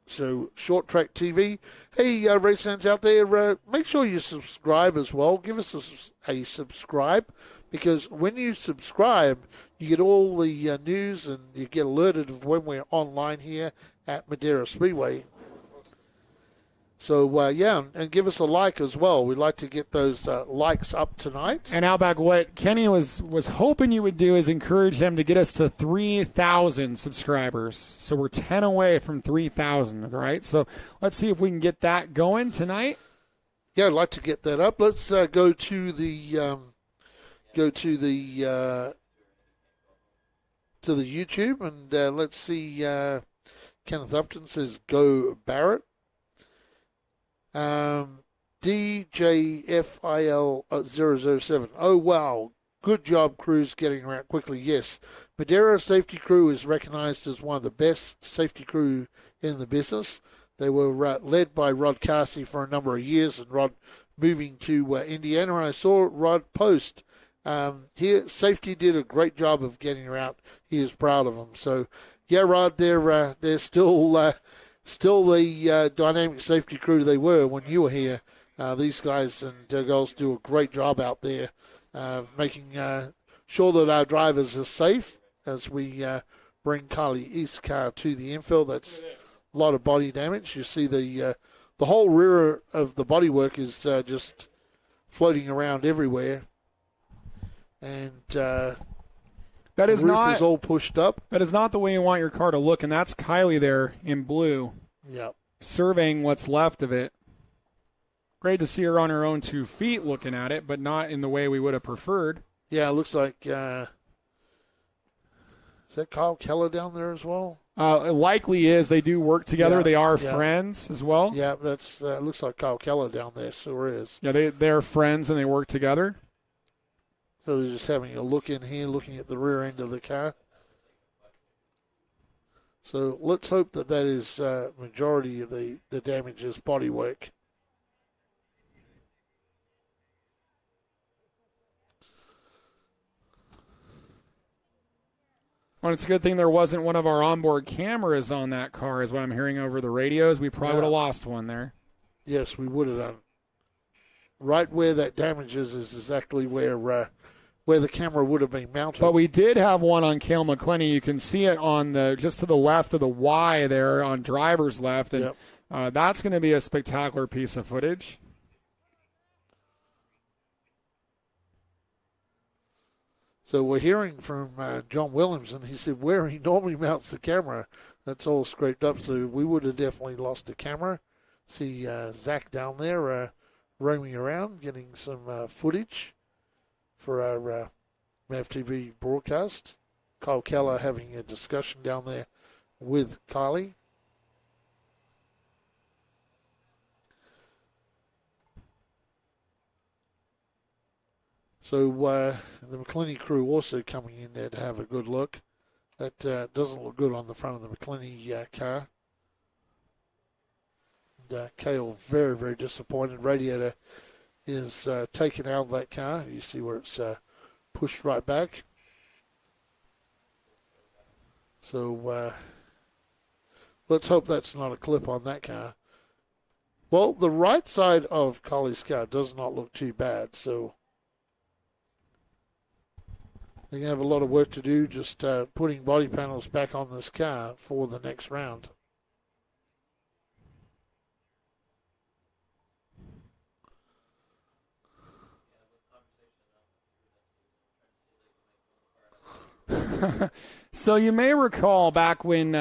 So, Short Track TV. Hey, race fans out there, make sure you subscribe as well. Give us a subscribe, because when you subscribe, you get all the news and you get alerted of when we're online here at Madeira Speedway. So, yeah, and give us a like as well. We'd like to get those likes up tonight. And Outback, what Kenny was hoping you would do is encourage them to get us to 3,000 subscribers. So we're 10 away from 3,000, right? So let's see if we can get that going tonight. Yeah, I'd like to get that up. Let's go to the YouTube, and let's see. Kenneth Upton says, go Barrett. DJFIL007. Oh, wow. Good job, crews, getting around quickly. Yes, Madeira Safety Crew is recognized as one of the best safety crew in the business. They were led by Rod Carsey for a number of years, and Rod moving to Indiana. And I saw Rod post here. Safety did a great job of getting her out. He is proud of them. So, yeah, Rod, they're still the dynamic safety crew they were when you were here. These guys and girls do a great job out there, making sure that our drivers are safe as we bring Carly East's car to the infield. That's a lot of body damage. You see the whole rear of the bodywork is just floating around everywhere, and that is the roof not is all pushed up. That is not the way you want your car to look, and that's Kylie there in blue. Yep. Surveying what's left of it. Great to see her on her own 2 feet looking at it, but not in the way we would have preferred. Yeah, it looks like, is that Kyle Keller down there as well? It likely is. They do work together. Yeah, they are friends as well. Yeah, that's looks like Kyle Keller down there, sure is. Yeah, they're friends and they work together. So they're just having a look in here, looking at the rear end of the car. So let's hope that is majority of the damage is bodywork. Well, it's a good thing there wasn't one of our onboard cameras on that car, is what I'm hearing over the radios. We probably would have lost one there. Yes, we would have done. Right where that damage is exactly where the camera would have been mounted. But we did have one on Cale McClenny. You can see it on just to the left of the Y there on driver's left, and that's going to be a spectacular piece of footage. So we're hearing from John Williamson. He said where he normally mounts the camera, that's all scraped up. So we would have definitely lost the camera. See Zach down there roaming around, getting some footage for our MAVTV broadcast. Kyle Keller having a discussion down there with Kylie. So the McClenny crew also coming in there to have a good look. That doesn't look good on the front of the McClenny car. And, Cale very, very disappointed. Radiator is taken out of that car. You see where it's pushed right back. So let's hope that's not a clip on that car. Well, the right side of Colley's car does not look too bad, so they're going to have a lot of work to do just putting body panels back on this car for the next round. So you may recall back when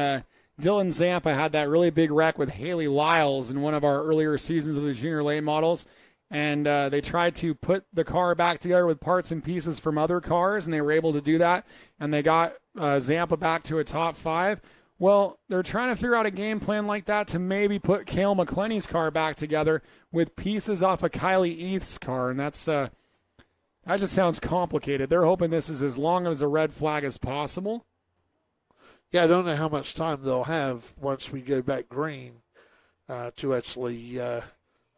Dylan Zampa had that really big wreck with Haley Lyles in one of our earlier seasons of the junior late models, and they tried to put the car back together with parts and pieces from other cars, and they were able to do that, and they got Zampa back to a top 5. Well, they're trying to figure out a game plan like that to maybe put Cale McClenny's car back together with pieces off of Kylie Eath's car, and that's that just sounds complicated. They're hoping this is as long as a red flag as possible. Yeah, I don't know how much time they'll have once we go back green to actually.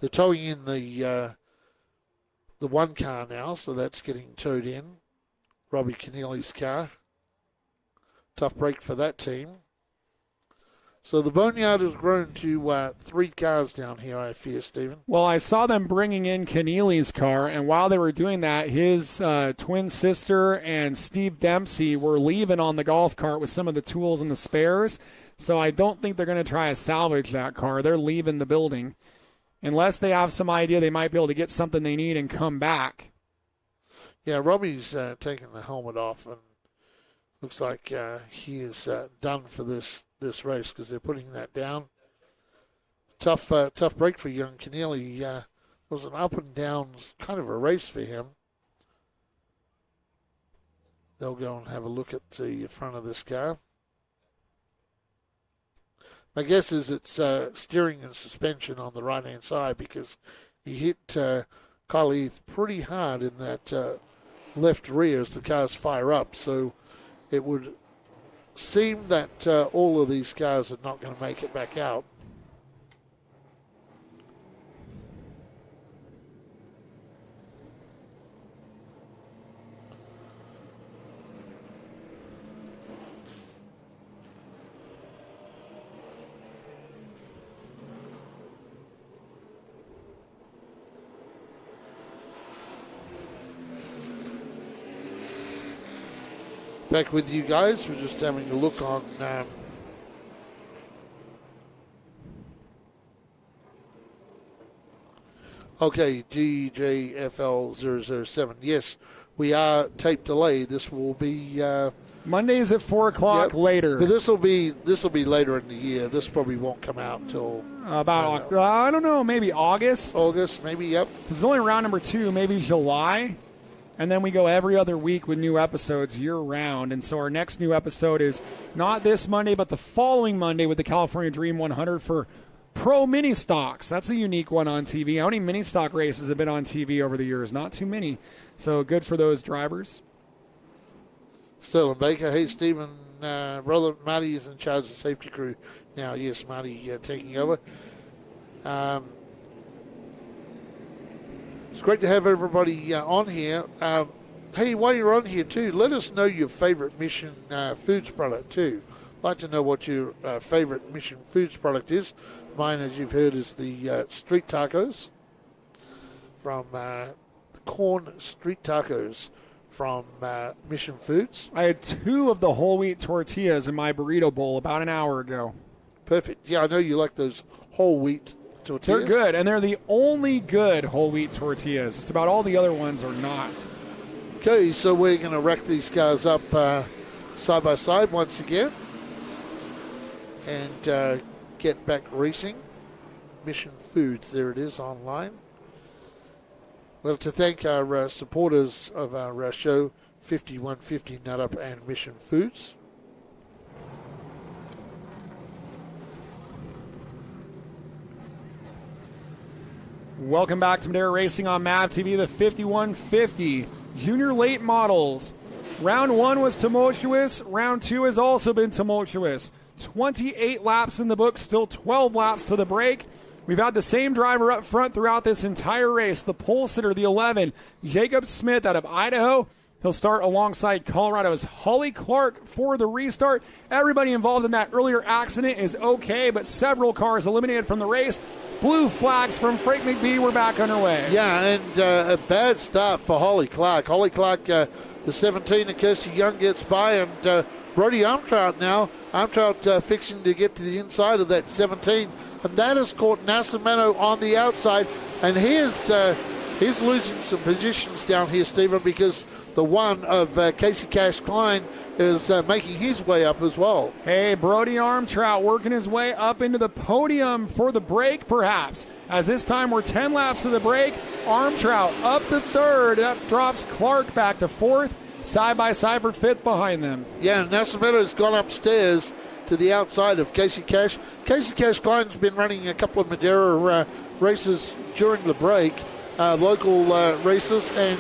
They're towing in the one car now, so that's getting towed in. Robbie Keneally's car. Tough break for that team. So the boneyard has grown to 3 cars down here, I fear, Stephen. Well, I saw them bringing in Keneally's car, and while they were doing that, his twin sister and Steve Dempsey were leaving on the golf cart with some of the tools and the spares. So I don't think they're going to try to salvage that car. They're leaving the building. Unless they have some idea they might be able to get something they need and come back. Yeah, Robbie's taking the helmet off, and looks like he is done for this race because they're putting that down. Tough break for young Keneally. It was an up and down kind of a race for him. They'll go and have a look at the front of this car. My guess is it's steering and suspension on the right-hand side because he hit Kyle Heath pretty hard in that left rear as the cars fire up. So it would seem that all of these cars are not going to make it back out. Back with you guys. We're just having a look on okay, GJFL007. Yes, we are tape delayed. This will be Mondays at 4 o'clock later. But this will be later in the year. This probably won't come out until about I don't know, maybe August. August, maybe. Yep. It's only round number 2, maybe July. And then we go every other week with new episodes year-round. And so our next new episode is not this Monday, but the following Monday with the California Dream 100 for Pro Mini Stocks. That's a unique one on TV. How many mini stock races have been on TV over the years? Not too many. So good for those drivers. Sterling Baker. Hey, Stephen. Brother Marty is in charge of the safety crew now. Yes, Marty taking over. It's great to have everybody on here. Hey, while you're on here, too, let us know your favorite Mission Foods product, too. I'd like to know what your favorite Mission Foods product is. Mine, as you've heard, is the street tacos from the corn street tacos from Mission Foods. I had 2 of the whole wheat tortillas in my burrito bowl about an hour ago. Perfect. Yeah, I know you like those whole wheat tortillas. They're good, and they're the only good whole wheat tortillas. Just about all the other ones are not. Okay, so we're going to rack these cars up side by side once again and get back racing. Mission Foods, there it is online. Well, to thank our supporters of our show, 5150 Nut Up and Mission Foods. Welcome back to Madera Racing on MAVTV, the 5150 Junior Late Models. Round 1 was tumultuous. Round 2 has also been tumultuous. 28 laps in the book, still 12 laps to the break. We've had the same driver up front throughout this entire race, the pole sitter, the 11, Jacob Smith out of Idaho. He'll start alongside Colorado's Holly Clark for the restart. Everybody involved in that earlier accident is okay, but several cars eliminated from the race. Blue flags from Frank McBee. We're back underway. Yeah, and a bad start for Holly Clark. Holly Clark, the 17, and Kirsty Young gets by, and Brody Armtrout now. Armtrout fixing to get to the inside of that 17, and that has caught Nascimento on the outside, and he's losing some positions down here, Stephen, because the one of Casey Cash Klein is making his way up as well. Hey, Brody Armtrout working his way up into the podium for the break, perhaps. As this time we're 10 laps to the break. Armtrout up to 3rd. That drops Clark back to 4th. Side by side for 5th behind them. Yeah, Nascimento's gone upstairs to the outside of Casey Cash. Casey Cash Klein's been running a couple of Madera races during the break, local races, and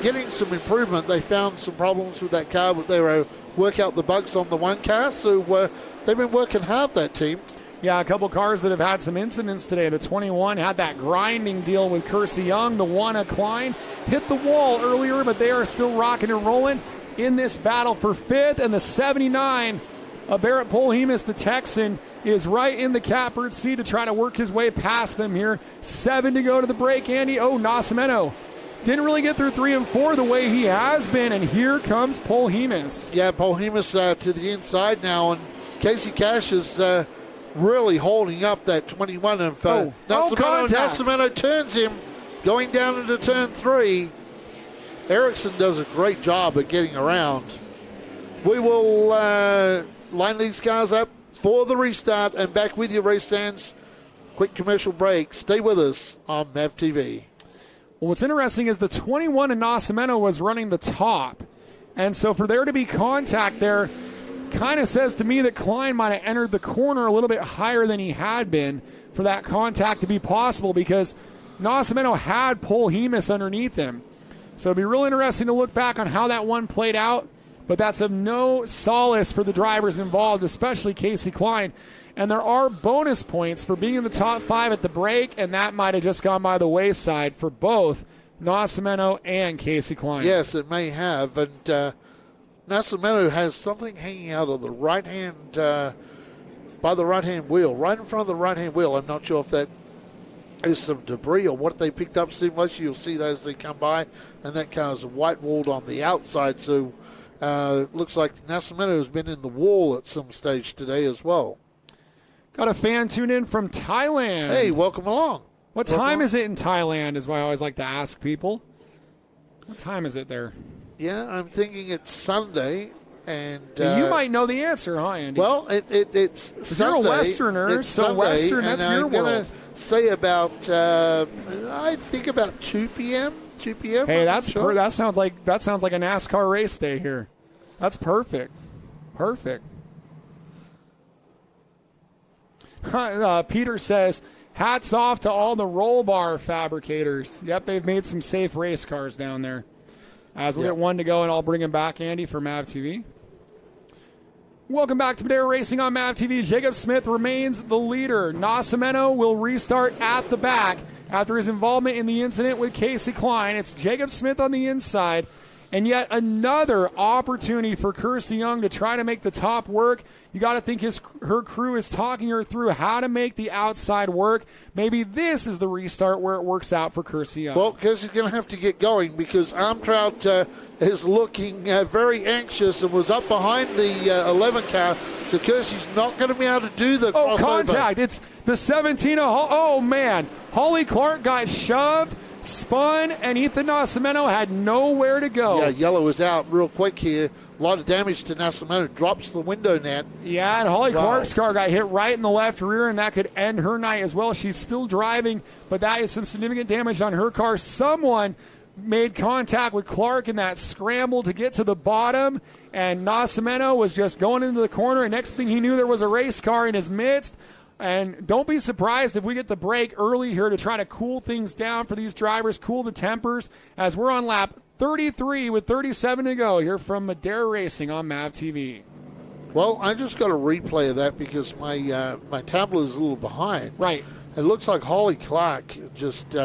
getting some improvement. They found some problems with that car, but they were work out the bugs on the one car, so they've been working hard, that team. Yeah, a couple cars that have had some incidents today. The 21 had that grinding deal with Kirsty Young. The 1, a Klein, hit the wall earlier, but they are still rocking and rolling in this battle for 5th. And the 79, Barrett Polhemus, the Texan, is right in the catbird seat to try to work his way past them here. 7 to go to the break, Andy. Oh, Nascimento didn't really get through 3 and 4 the way he has been, and here comes Polhemus. Yeah, Polhemus to the inside now, and Casey Cash is really holding up that 21 of Nascimento turns him going down into turn 3. Erickson does a great job at getting around. We will line these cars up for the restart and back with you, race fans. Quick commercial break. Stay with us on MAVTV. Well, what's interesting is the 21 in Nascimento was running the top, and so for there to be contact there kind of says to me that Klein might have entered the corner a little bit higher than he had been for that contact to be possible, because Nascimento had Polhemus underneath him. So it'll be real interesting to look back on how that one played out, but that's of no solace for the drivers involved, especially Casey Klein. And there are bonus points for being in the top 5 at the break, and that might have just gone by the wayside for both Nascimento and Casey Klein. Yes, it may have, and Nascimento has something hanging out of the right-hand, by the right-hand wheel, right in front of the right-hand wheel. I'm not sure if that is some debris or what they picked up. You'll see those as they come by, and that car is white-walled on the outside, so looks like Nascimento has been in the wall at some stage today as well. Got a fan tuned in from Thailand. Hey, welcome along. What time is it in Thailand is what I always like to ask people. What time is it there? Yeah, I'm thinking it's Sunday, and you might know the answer, huh, Andy? Well, it's Sunday. You're a Westerner, so Sunday, Western, that's your world. I'm going to say about, I think about 2 p.m. 2 p.m. Hey, that sounds like a NASCAR race day here. That's perfect. Perfect. Peter says, hats off to all the roll bar fabricators. Yep, they've made some safe race cars down there. As we get 1 to go, and I'll bring him back, Andy, for MAVTV. Welcome back to Madera Racing on MAVTV. Jacob Smith remains the leader. Nascimento will restart at the back after his involvement in the incident with Casey Klein. It's Jacob Smith on the inside, And yet another opportunity for Kersey Young to try to make the top work. You got to think her crew is talking her through how to make the outside work. Maybe this is the restart where it works out for Kersey Young. Well, Kersey's going to have to get going because Armtrout is looking very anxious and was up behind the 11 car. So Kersey's not going to be able to do the crossover. Contact. It's the 17 of oh, man. Holly Clark got shoved, spun, and Ethan Nascimento had nowhere to go. Yeah, yellow is out real quick here. A lot of damage to Nascimento. Drops the window net. Yeah, and Holly Clark's car got hit right in the left rear, and that could end her night as well. She's still driving, but that is some significant damage on her car. Someone made contact with Clark in that scramble to get to the bottom, and Nascimento was just going into the corner, and next thing he knew, there was a race car in his midst. And don't be surprised if we get the break early here to try to cool things down for these drivers, cool the tempers, as we're on lap 33 with 37 to go here from Madera Racing on MAVTV. Well, I just got a replay of that because my tablet is a little behind. Right. It looks like Holly Clark just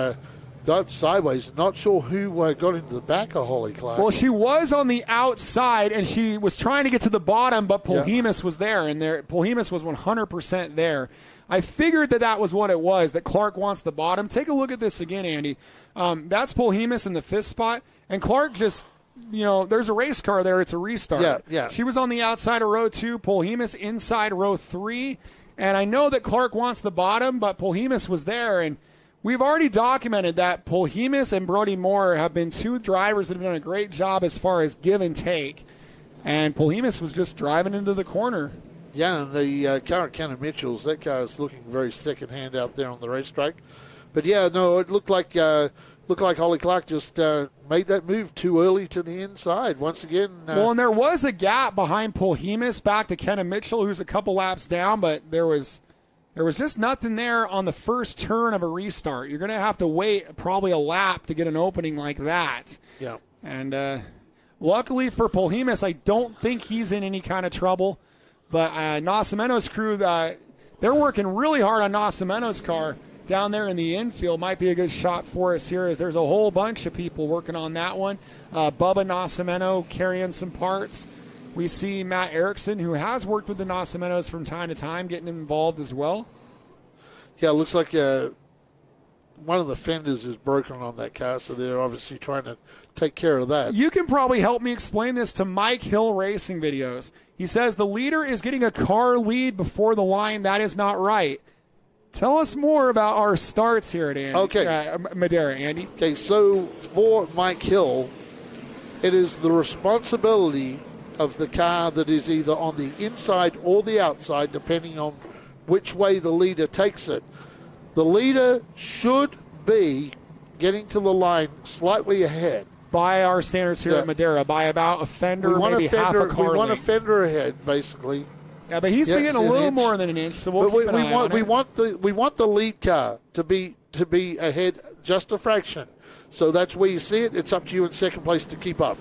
got sideways. Not sure who got into the back of Holly Clark. Well, she was on the outside, and she was trying to get to the bottom, but Polhemus was there, and Polhemus was 100% there. I figured that was what it was, that Clark wants the bottom. Take a look at this again, Andy. That's Polhemus in the fifth spot, and Clark just, there's a race car there. It's a restart. Yeah. She was on the outside of row 2, Polhemus inside row 3, and I know that Clark wants the bottom, but Polhemus was there, and we've already documented that Polhemus and Brody Moore have been two drivers that have done a great job as far as give and take. And Polhemus was just driving into the corner. Yeah, and the car at Kenna Mitchell's, that car is looking very second-hand out there on the racetrack. But, yeah, no, it looked like Holly Clark just made that move too early to the inside. Once again. Well, and there was a gap behind Polhemus back to Kenna Mitchell, who's a couple laps down, but there was just nothing there on the first turn of a restart. You're going to have to wait probably a lap to get an opening like that. Yeah. And luckily for Polhemus, I don't think he's in any kind of trouble. But Nascimento's crew, they're working really hard on Nascimento's car down there in the infield. Might be a good shot for us here as there's a whole bunch of people working on that one. Bubba Nascimento carrying some parts. We see Matt Erickson, who has worked with the Nascimentos from time to time, getting involved as well. Yeah, it looks like one of the fenders is broken on that car, so they're obviously trying to take care of that. You can probably help me explain this to Mike Hill Racing Videos. He says the leader is getting a car lead before the line. That is not right. Tell us more about our starts here at Madera, Andy. Okay, so for Mike Hill, it is the responsibility of the car that is either on the inside or the outside, depending on which way the leader takes it. The leader should be getting to the line slightly ahead. By our standards here at Madera, by about a fender, maybe half a car. We want a fender ahead, basically. Yeah, but he's been getting a little more than an inch, so we'll keep an eye on it. We want the lead car to be ahead just a fraction. So that's where you see it. It's up to you in second place to keep up.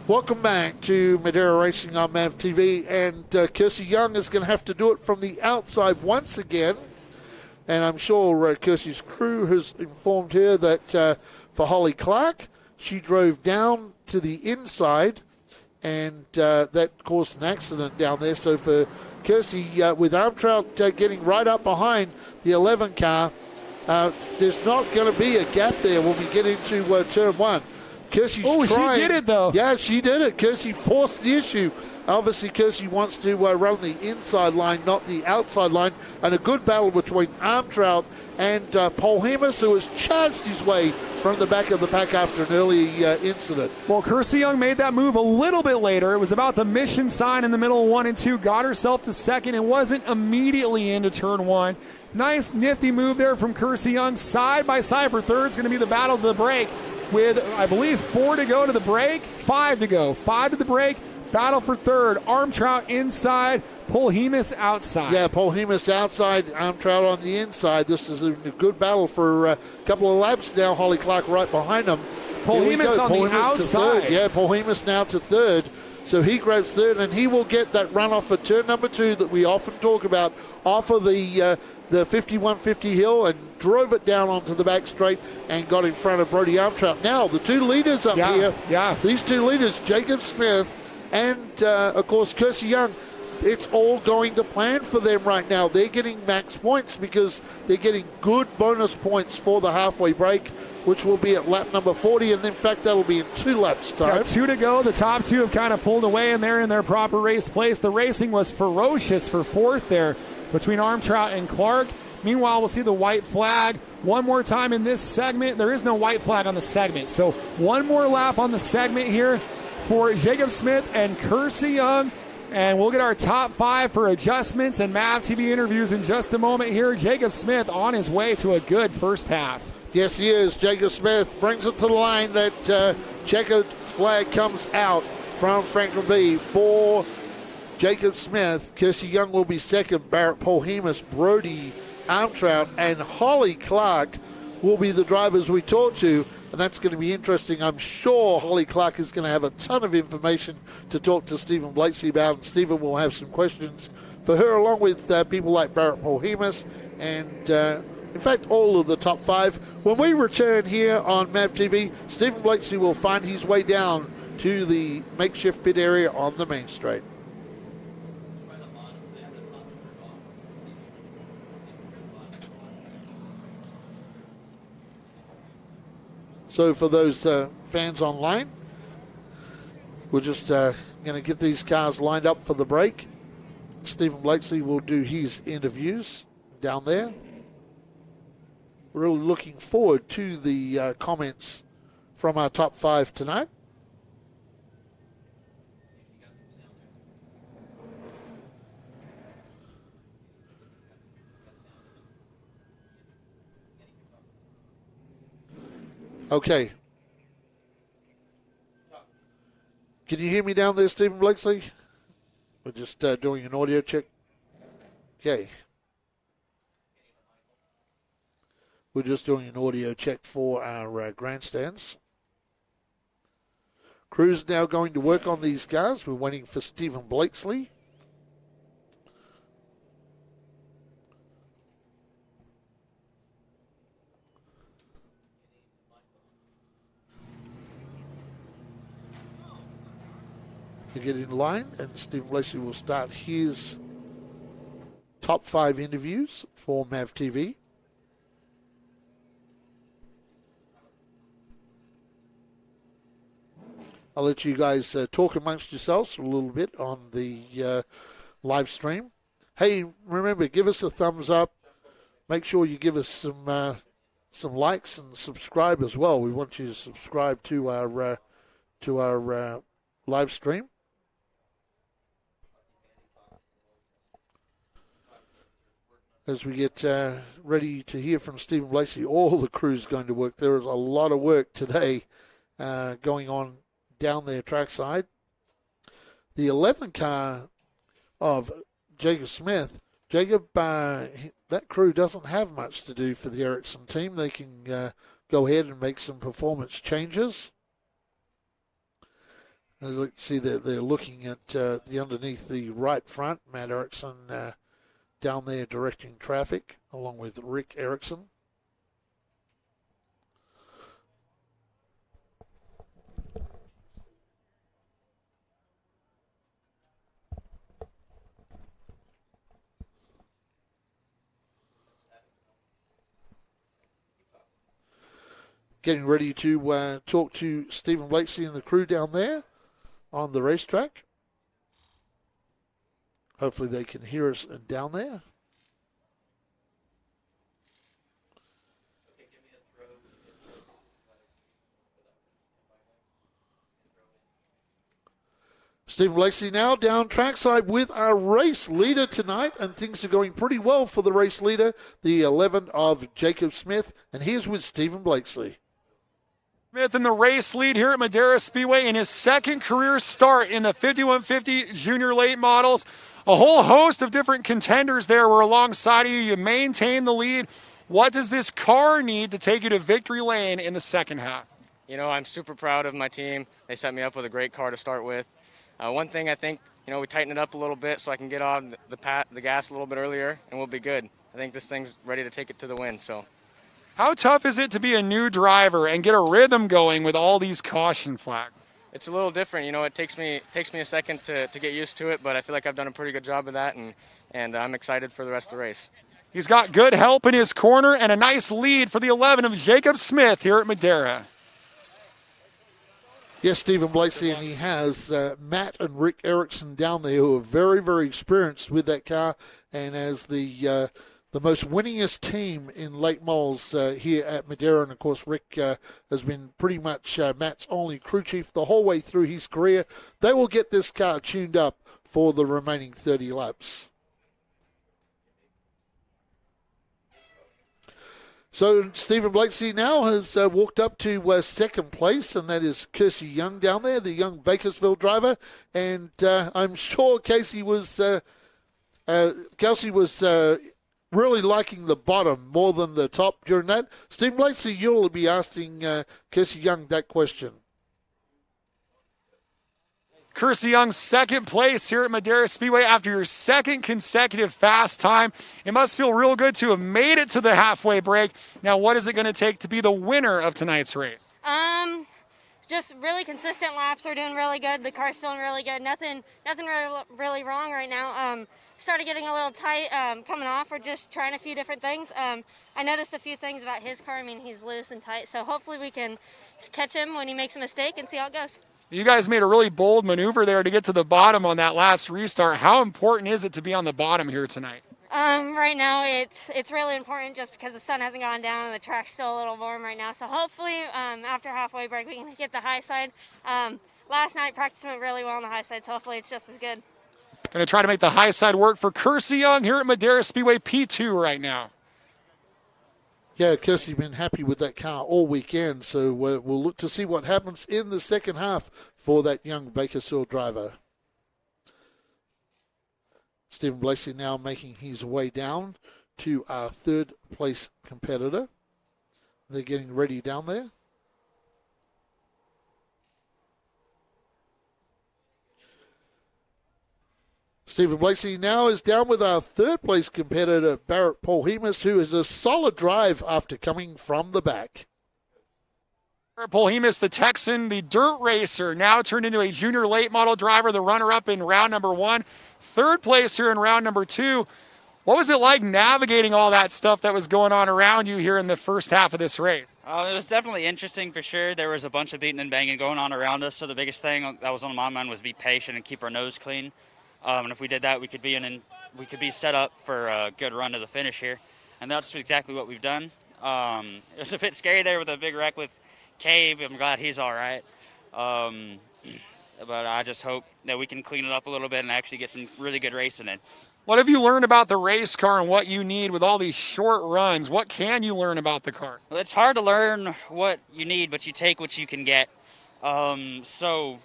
Welcome back to Madera Racing on MAVTV, and Kersey Young is going to have to do it from the outside once again. And I'm sure Kersey's crew has informed her that for Holly Clark, she drove down to the inside, and that caused an accident down there. So for Kersey, with Armtrout getting right up behind the 11 car, there's not going to be a gap there when we get into turn 1. Kersey's trying. She did it, though. Yeah, she did it. Kersey forced the issue. Obviously, Kersey wants to run the inside line, not the outside line. And a good battle between Armtrout and Polhemus, who has charged his way from the back of the pack after an early incident. Well, Kersey Young made that move a little bit later. It was about the mission sign in the middle of 1 and 2. Got herself to second and wasn't immediately into turn 1. Nice, nifty move there from Kersey Young. Side by side for third. It's going to be the battle to the break with, I believe, 4 to go to the break. 5 to go. 5 to the break. Battle for third. Armtrout inside. Polhemus outside. Yeah, Polhemus outside. Armtrout on the inside. This is a good battle for a couple of laps now. Holly Clark right behind him. Polhemus on the outside. Yeah, Polhemus now to third. So he grabs third, and he will get that runoff for turn number 2 that we often talk about off of the 5150 hill, and drove it down onto the back straight and got in front of Brody Armtrout. Now, the 2 leaders up here, these 2 leaders, Jacob Smith and, of course, Kersey Young, it's all going to plan for them right now. They're getting max points because they're getting good bonus points for the halfway break, which will be at lap number 40, and in fact, that'll be in 2 laps' time. Got 2 to go. The top 2 have kind of pulled away, and they're in their proper race place. The racing was ferocious for 4th there between Armtrout and Clark. Meanwhile, we'll see the white flag one more time in this segment. There is no white flag on the segment, so one more lap on the segment here for Jacob Smith and Kersey Young. And we'll get our top 5 for adjustments and MAVTV interviews in just a moment here. Jacob Smith on his way to a good first half. Yes, he is. Jacob Smith brings it to the line. That checkered flag comes out from Franklin B for Jacob Smith. Kersey Young will be second. Barrett Polhemus, Brody Armtrout, and Holly Clark will be the drivers we talk to. And that's going to be interesting. I'm sure Holly Clark is going to have a ton of information to talk to Stephen Blakeslee about. And Stephen will have some questions for her, along with people like Barrett Polhemus and in fact, all of the top 5. When we return here on MAVTV, Stephen Blakeslee will find his way down to the makeshift pit area on the main straight. So for those fans online, we're just going to get these cars lined up for the break. Stephen Blakeslee will do his interviews down there. Really looking forward to the comments from our top 5 tonight. Okay. Can you hear me down there, Stephen Blakeslee? We're just doing an audio check. Okay. We're just doing an audio check for our grandstands. Crew's now going to work on these cars. We're waiting for Stephen Blakeslee. To get in line, and Stephen Blakeslee will start his top 5 interviews for MAVTV. I'll let you guys talk amongst yourselves a little bit on the live stream. Hey, remember, give us a thumbs up. Make sure you give us some likes and subscribe as well. We want you to subscribe to our live stream. As we get ready to hear from Stephen Blakeslee, all the crew's going to work. There is a lot of work today going on down there trackside. The 11 car of Jacob Smith, that crew doesn't have much to do for the Ericsson team. They can go ahead and make some performance changes. As you can see that they're looking at the underneath the right front. Matt Erickson down there directing traffic along with Rick Erickson. Getting ready to talk to Stephen Blakeslee and the crew down there on the racetrack. Hopefully they can hear us down there. Stephen Blakeslee now down trackside with our race leader tonight, and things are going pretty well for the race leader, the 11 of Jacob Smith, and here's with Stephen Blakeslee. Smith in the race lead here at Madera Speedway in his second career start in the 5150 Junior Late Models. A whole host of different contenders there were alongside of you. You maintain the lead. What does this car need to take you to victory lane in the second half? You know, I'm super proud of my team. They set me up with a great car to start with. One thing I think, we tighten it up a little bit so I can get on the gas a little bit earlier, and we'll be good. I think this thing's ready to take it to the win. So, how tough is it to be a new driver and get a rhythm going with all these caution flags? It's a little different. It takes me a second to get used to it, but I feel like I've done a pretty good job of that, and I'm excited for the rest of the race. He's got good help in his corner and a nice lead for the 11 of Jacob Smith here at Madera. Yes, Stephen Blakeslee, and he has Matt and Rick Erickson down there who are very, very experienced with that car, and as the most winningest team in late models here at Madera. And, of course, Rick has been pretty much Matt's only crew chief the whole way through his career. They will get this car tuned up for the remaining 30 laps. So Stephen Blakeslee now has walked up to second place, and that is Kersey Young down there, the young Bakersville driver. And I'm sure Kelsey was really liking the bottom more than the top during that. Stephen Blakeslee, you'll be asking Kersey Young that question. Kersey Young, second place here at Madera Speedway after your second consecutive fast time. It must feel real good to have made it to the halfway break. Now, what is it going to take to be the winner of tonight's race? Just really consistent laps. We're doing really good. The car's feeling really good. Nothing really wrong right now. Started getting a little tight coming off. We're just trying a few different things. I noticed a few things about his car. I mean, he's loose and tight. So hopefully we can catch him when he makes a mistake and see how it goes. You guys made a really bold maneuver there to get to the bottom on that last restart. How important is it to be on the bottom here tonight? Right now it's really important just because the sun hasn't gone down and the track's still a little warm right now. So hopefully after halfway break we can get the high side. Last night practice went really well on the high side, so hopefully it's just as good. Going to try to make the high side work for Kersey Young here at Madera Speedway P2 right now. Yeah, Kirsty's been happy with that car all weekend, so we'll look to see what happens in the second half for that young Bakersfield driver. Stephen Blakeslee now making his way down to our third place competitor. They're getting ready down there. Stephen Blakeslee now is down with our third place competitor, Barrett Paul Hemus, who is a solid drive after coming from the back. Barrett Paul Hemus, the Texan, the dirt racer, now turned into a junior late model driver, the runner-up in round number 1. Third place here in round number 2. What was it like navigating all that stuff that was going on around you here in the first half of this race? It was definitely interesting for sure. There was a bunch of beating and banging going on around us, so the biggest thing that was on my mind was be patient and keep our nose clean. And if we did that, we could be set up for a good run to the finish here, and that's exactly what we've done. It was a bit scary there with a big wreck with Cave. I'm glad he's all right, but I just hope that we can clean it up a little bit and actually get some really good racing in. What have you learned about the race car and what you need with all these short runs? What can you learn about the car? Well, it's hard to learn what you need, but you take what you can get. So.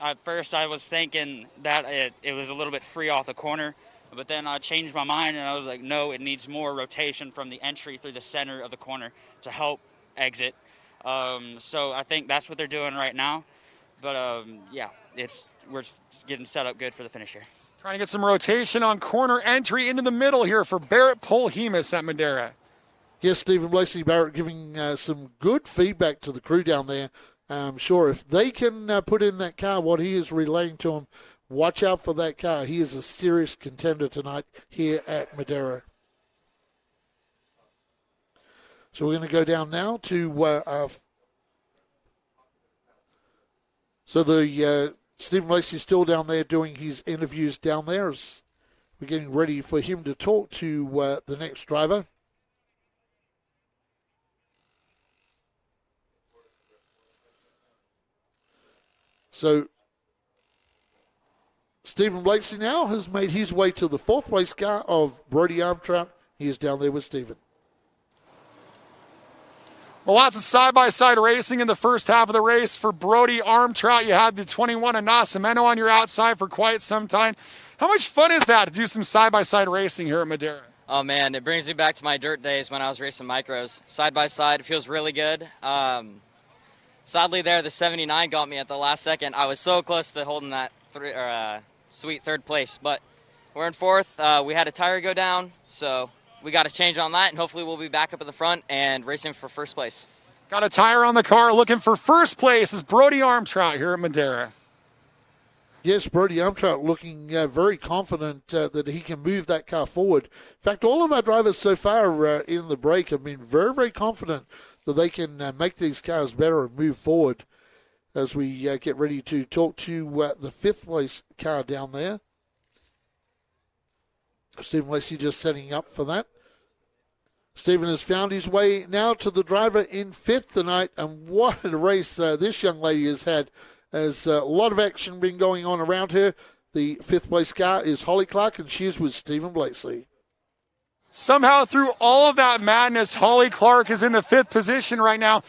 At first, I was thinking that it was a little bit free off the corner, but then I changed my mind, and I was like, no, it needs more rotation from the entry through the center of the corner to help exit. So I think that's what they're doing right now. But, yeah, we're getting set up good for the finish here. Trying to get some rotation on corner entry into the middle here for Barrett Paul Hemus at Madera. Yes, Stephen Blakeslee, Barrett giving some good feedback to the crew down there. I'm sure if they can put in that car what he is relaying to them, watch out for that car. He is a serious contender tonight here at Madera. So we're going to go down now to Stephen Blakeslee's still down there doing his interviews down there as we're getting ready for him to talk to the next driver. So Stephen Blakeslee now has made his way to the fourth place car of Brody Armtrout. He is down there with Stephen. Well, lots of side-by-side racing in the first half of the race for Brody Armtrout. You had the 21 Anasameno on your outside for quite some time. How much fun is that to do some side-by-side racing here at Madera? Oh, man, it brings me back to my dirt days when I was racing micros. Side-by-side, it feels really good. Sadly there, the 79 got me at the last second. I was so close to holding that sweet third place, but we're in fourth. We had a tire go down, so we got to change on that, and hopefully we'll be back up at the front and racing for first place. Got a tire on the car, looking for first place is Brody Armstrong here at Madera. Yes, Brody Armstrong looking very confident that he can move that car forward. In fact, all of our drivers so far in the break have been very, very confident that they can make these cars better and move forward as we get ready to talk to the fifth place car down there. Stephen Lacey just setting up for that. Stephen has found his way now to the driver in fifth tonight, and what a race this young lady has had. There's a lot of action been going on around her. The fifth place car is Holly Clark, and she's with Stephen Blakeslee. Somehow through all of that madness, Holly Clark is in the fifth position right now.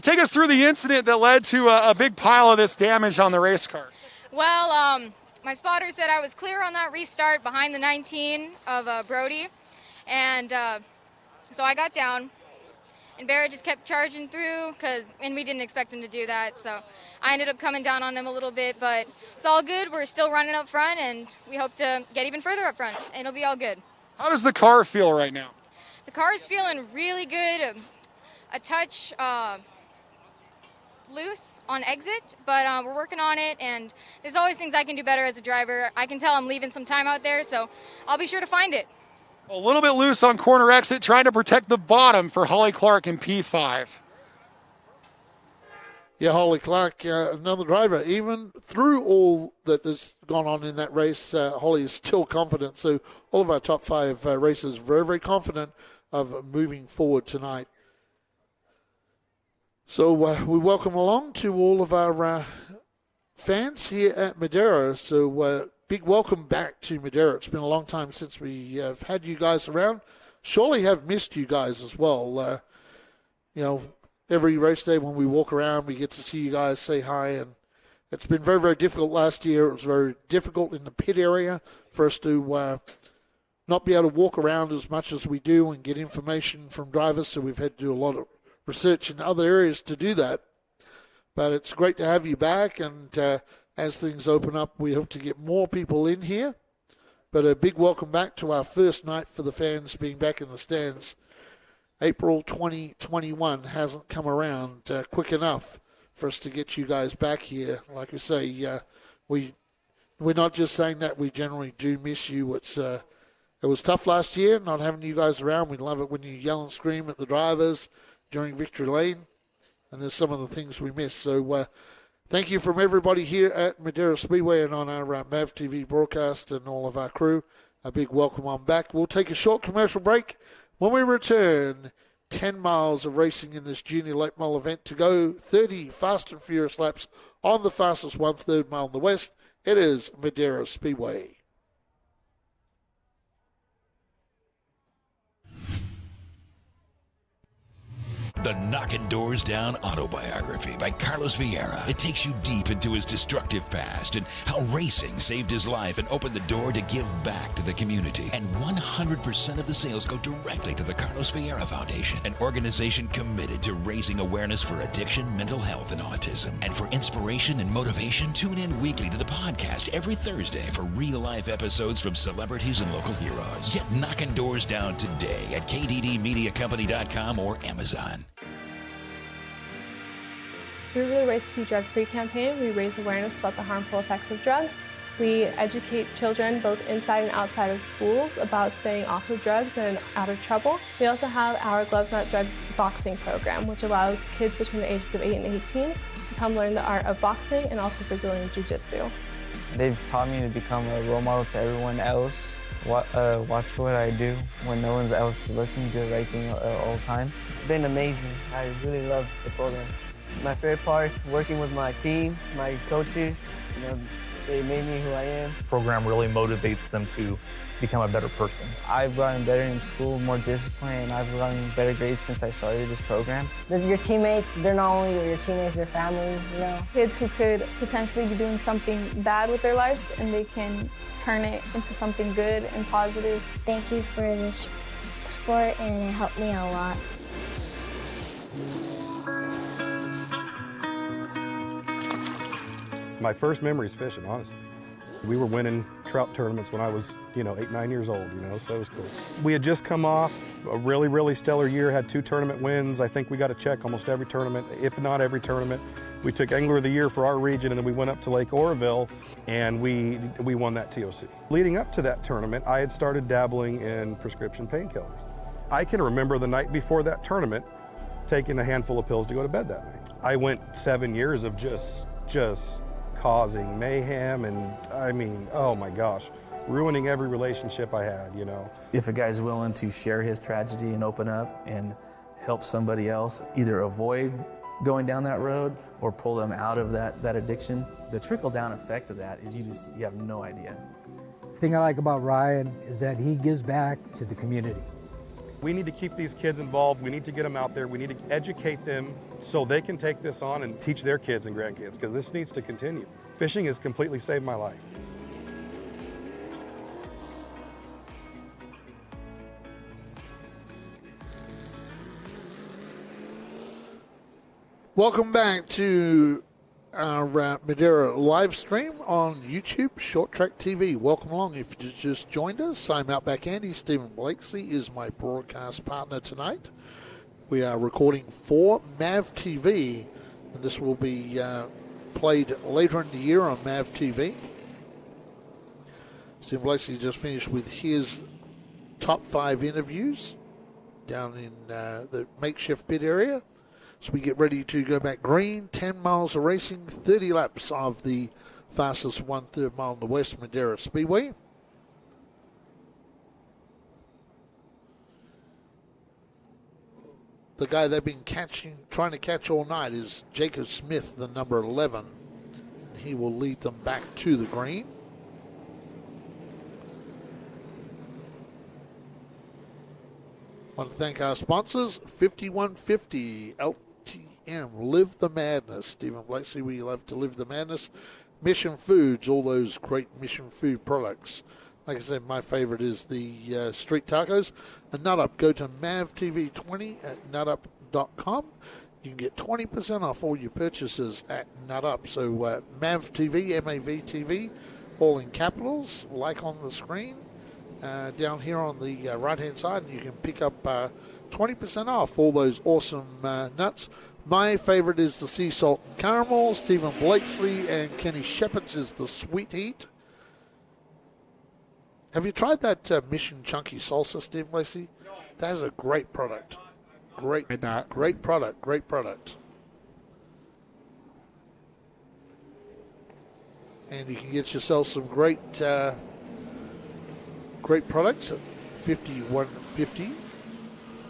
Take us through the incident that led to a big pile of this damage on the race car. Well, my spotter said I was clear on that restart behind the 19 of Brody, and so I got down, and Barrett just kept charging through, and we didn't expect him to do that, so I ended up coming down on him a little bit, but it's all good. We're still running up front, and we hope to get even further up front, and it'll be all good. How does the car feel right now? The car is feeling really good, a touch loose on exit, but we're working on it, and there's always things I can do better as a driver. I can tell I'm leaving some time out there, so I'll be sure to find it. A little bit loose on corner exit, trying to protect the bottom for Holly Clark in P5. Yeah, Holly Clark, another driver. Even through all that has gone on in that race, Holly is still confident. So all of our top five racers very, very confident of moving forward tonight. So we welcome along to all of our fans here at Madera. So big welcome back to Madera. It's been a long time since we have had you guys around. Surely have missed you guys as well. Every race day when we walk around, we get to see you guys, say hi, and it's been very, very difficult last year. It was very difficult in the pit area for us to not be able to walk around as much as we do and get information from drivers, so we've had to do a lot of research in other areas to do that. But it's great to have you back, and as things open up, we hope to get more people in here. But a big welcome back to our first night for the fans being back in the stands. April 2021 hasn't come around quick enough for us to get you guys back here. Like I say, we're not just saying that. We generally do miss you. It was tough last year not having you guys around. We love it when you yell and scream at the drivers during Victory Lane, and there's some of the things we miss. So thank you from everybody here at Madera Speedway and on our MAVTV broadcast and all of our crew. A big welcome on back. We'll take a short commercial break. When we return, 10 miles of racing in this junior late model event to go, 30 fast and furious laps on the fastest 1/3 mile in the west. It is Madera Speedway. The Knockin' Doors Down autobiography by Carlos Vieira. It takes you deep into his destructive past and how racing saved his life and opened the door to give back to the community. And 100% of the sales go directly to the Carlos Vieira Foundation, an organization committed to raising awareness for addiction, mental health, and autism. And for inspiration and motivation, tune in weekly to the podcast every Thursday for real-life episodes from celebrities and local heroes. Get Knockin' Doors Down today at kddmediacompany.com or Amazon. Through the Race to Be Drug-Free campaign, we raise awareness about the harmful effects of drugs. We educate children both inside and outside of schools about staying off of drugs and out of trouble. We also have our Gloves Not Drugs boxing program, which allows kids between the ages of 8 and 18 to come learn the art of boxing and also Brazilian Jiu-Jitsu. They've taught me to become a role model to everyone else. Watch what I do when no one else is looking, do the right thing all the time. It's been amazing. I really love the program. My favorite part is working with my team, my coaches. They made me who I am. The program really motivates them to become a better person. I've gotten better in school, more disciplined. I've gotten better grades since I started this program. Your teammates, they're not only your teammates, your family, Kids who could potentially be doing something bad with their lives, and they can turn it into something good and positive. Thank you for this sport, and it helped me a lot. My first memory is fishing, honestly. We were winning trout tournaments when I was, 8, 9 years old, so it was cool. We had just come off a really, really stellar year, had 2 tournament wins. I think we got a check almost every tournament, if not every tournament. We took Angler of the Year for our region, and then we went up to Lake Oroville, and we won that TOC. Leading up to that tournament, I had started dabbling in prescription painkillers. I can remember the night before that tournament, taking a handful of pills to go to bed that night. I went 7 years of just causing mayhem, and oh my gosh, ruining every relationship I had, If a guy's willing to share his tragedy and open up and help somebody else either avoid going down that road or pull them out of that addiction, the trickle-down effect of that is you have no idea. The thing I like about Ryan is that he gives back to the community. We need to keep these kids involved. We need to get them out there. We need to educate them so they can take this on and teach their kids and grandkids, because this needs to continue. Fishing has completely saved my life. Welcome back to our Madeira live stream on YouTube, Short Track TV. Welcome along. If you just joined us, I'm Outback Andy. Stephen Blakeslee is my broadcast partner tonight. We are recording for MAVTV, and this will be played later in the year on MAVTV. Stephen Blakeslee just finished with his top 5 interviews down in the makeshift pit area. So we get ready to go back green, 10 miles of racing, 30 laps of the fastest 1/3 mile in the West Madeira Speedway. The guy they've been trying to catch all night is Jacob Smith, the number 11. He will lead them back to the green. I want to thank our sponsors, 5150 LTM, Live the Madness. Stephen Blakeslee, we love to live the madness. Mission Foods, all those great Mission Food products. Like I said, my favorite is the street tacos. And Nut Up, go to MAVTV20 at nutup.com. You can get 20% off all your purchases at Nut Up. So MAVTV, MAVTV, all in capitals, like on the screen. Down here on the right-hand side, and you can pick up 20% off all those awesome nuts. My favorite is the sea salt and caramel. Stephen Blakeslee and Kenny Shepard's is the sweet heat. Have you tried that Mission Chunky Salsa, Stephen Blakeslee? That is a great product. Great product. And you can get yourself some great products at 5150.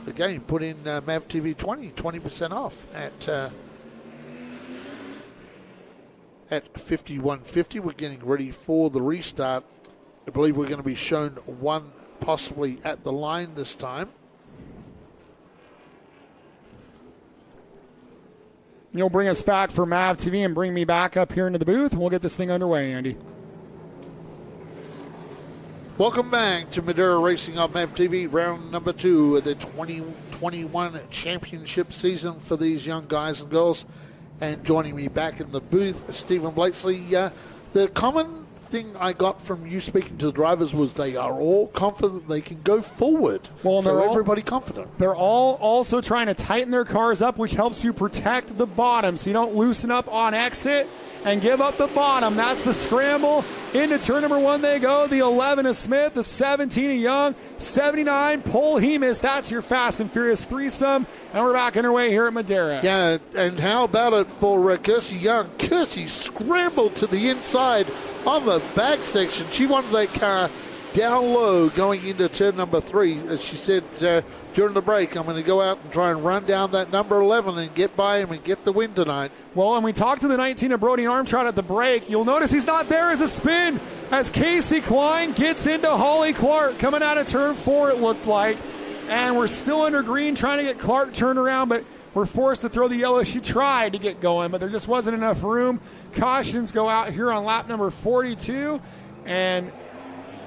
Again, put in MAVTV 20% off at 5150. We're getting ready for the restart. I believe we're going to be shown one possibly at the line this time. You'll bring us back for MAVTV and bring me back up here into the booth, and we'll get this thing underway, Andy. Welcome back to Madeira Racing on MAVTV, round number 2 of the 2021 championship season for these young guys and girls. And joining me back in the booth, Stephen Blakeslee. The common thing I got from you speaking to the drivers was they are all confident they can go forward. Well, so everybody confident. They're all also trying to tighten their cars up, which helps you protect the bottom so you don't loosen up on exit and give up the bottom. That's the scramble. Into turn number 1 they go. The 11 of Smith, the 17 of Young, 79 Paul Hemus. That's your Fast and Furious threesome. And we're back underway here at Madeira. Yeah, and how about it for Kirsty Young? Kirsty scrambled to the inside on the back section. She wanted that car down low going into turn number 3. As she said during the break, I'm going to go out and try and run down that number 11 and get by him and get the win tonight. Well, and we talked to the 19 of Brody Armstrong at the break. You'll notice he's not there as a spin as Casey Klein gets into Holly Clark coming out of turn 4, it looked like. And we're still under green trying to get Clark turned around, but we're forced to throw the yellow. She tried to get going, but there just wasn't enough room. Cautions go out here on lap number 42, and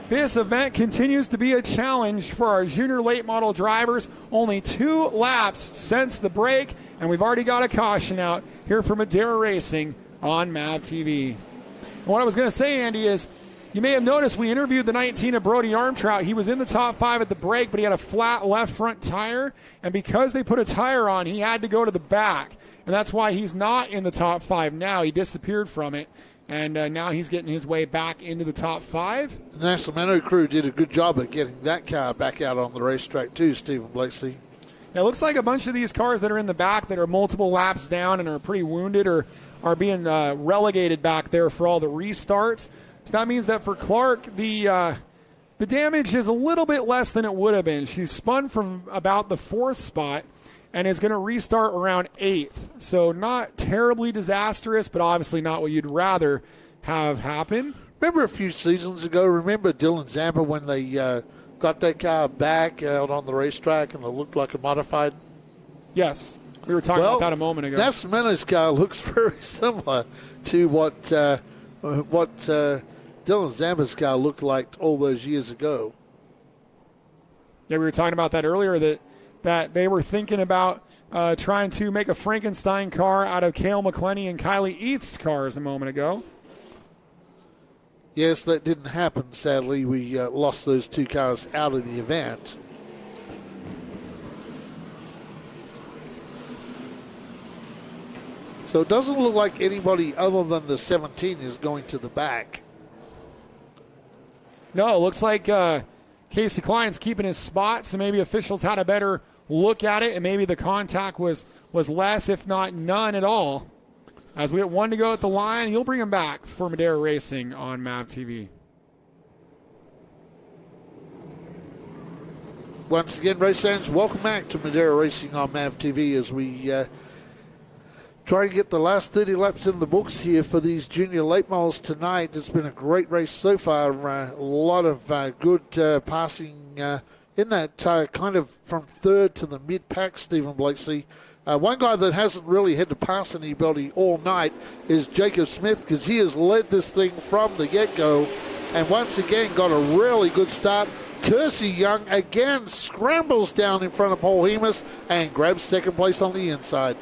this event continues to be a challenge for our junior late model drivers. Only 2 laps since the break, and we've already got a caution out here for Madeira Racing on MAVTV. And what I was going to say, Andy, is You may have noticed we interviewed the 19 of Brody Armtrout. He was in the top 5 at the break, but he had a flat left front tire. And because they put a tire on, he had to go to the back. And that's why he's not in the top 5 now. He disappeared from it. And now he's getting his way back into the top 5. The Nascimento crew did a good job at getting that car back out on the racetrack too, Stephen Blakeslee. It looks like a bunch of these cars that are in the back that are multiple laps down and are pretty wounded or are being relegated back there for all the restarts. So that means that for Clark, the damage is a little bit less than it would have been. She's spun from about the 4th spot and is going to restart around 8th. So not terribly disastrous, but obviously not what you'd rather have happen. Remember a few seasons ago, Dylan Zamba when they got that car back out on the racetrack and it looked like a modified? Yes, we were talking about that a moment ago. Nascimento's car looks very similar to what Dylan Zamba's car looked like all those years ago. Yeah, we were talking about that earlier, that they were thinking about trying to make a Frankenstein car out of Cale McClenny and Kylie Eath's cars a moment ago. Yes, that didn't happen, sadly. We lost those 2 cars out of the event. So it doesn't look like anybody other than the 17 is going to the back. No, it looks like Casey Klein's keeping his spot, so maybe officials had a better look at it, and maybe the contact was less, if not none at all. As we have 1 to go at the line, you'll bring him back for Madera Racing on MAVTV. Once again, race fans, welcome back to Madera Racing on MAVTV as we try to get the last 30 laps in the books here for these junior late models tonight. It's been a great race so far. A lot of good passing in that kind of from 3rd to the mid-pack, Stephen Blakeslee. One guy that hasn't really had to pass anybody all night is Jacob Smith, because he has led this thing from the get-go and once again got a really good start. Kersey Young again scrambles down in front of Paul Hemus and grabs 2nd place on the inside.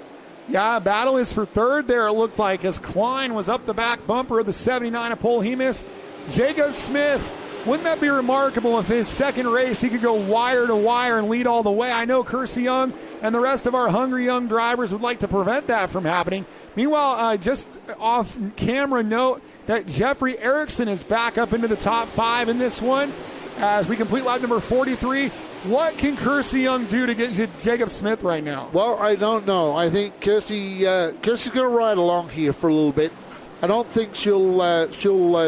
Yeah, battle is for 3rd there, it looked like, as Klein was up the back bumper of the 79 of Paul Hemus. Jacob Smith, wouldn't that be remarkable if his 2nd race he could go wire to wire and lead all the way? I know Kersey Young and the rest of our hungry young drivers would like to prevent that from happening. Meanwhile, just off camera note that Jeffrey Erickson is back up into the top 5 in this one as we complete lap number 43. What can Kersey Young do to get Jacob Smith right now? Well, I don't know. I think Kersey's going to ride along here for a little bit. I don't think she'll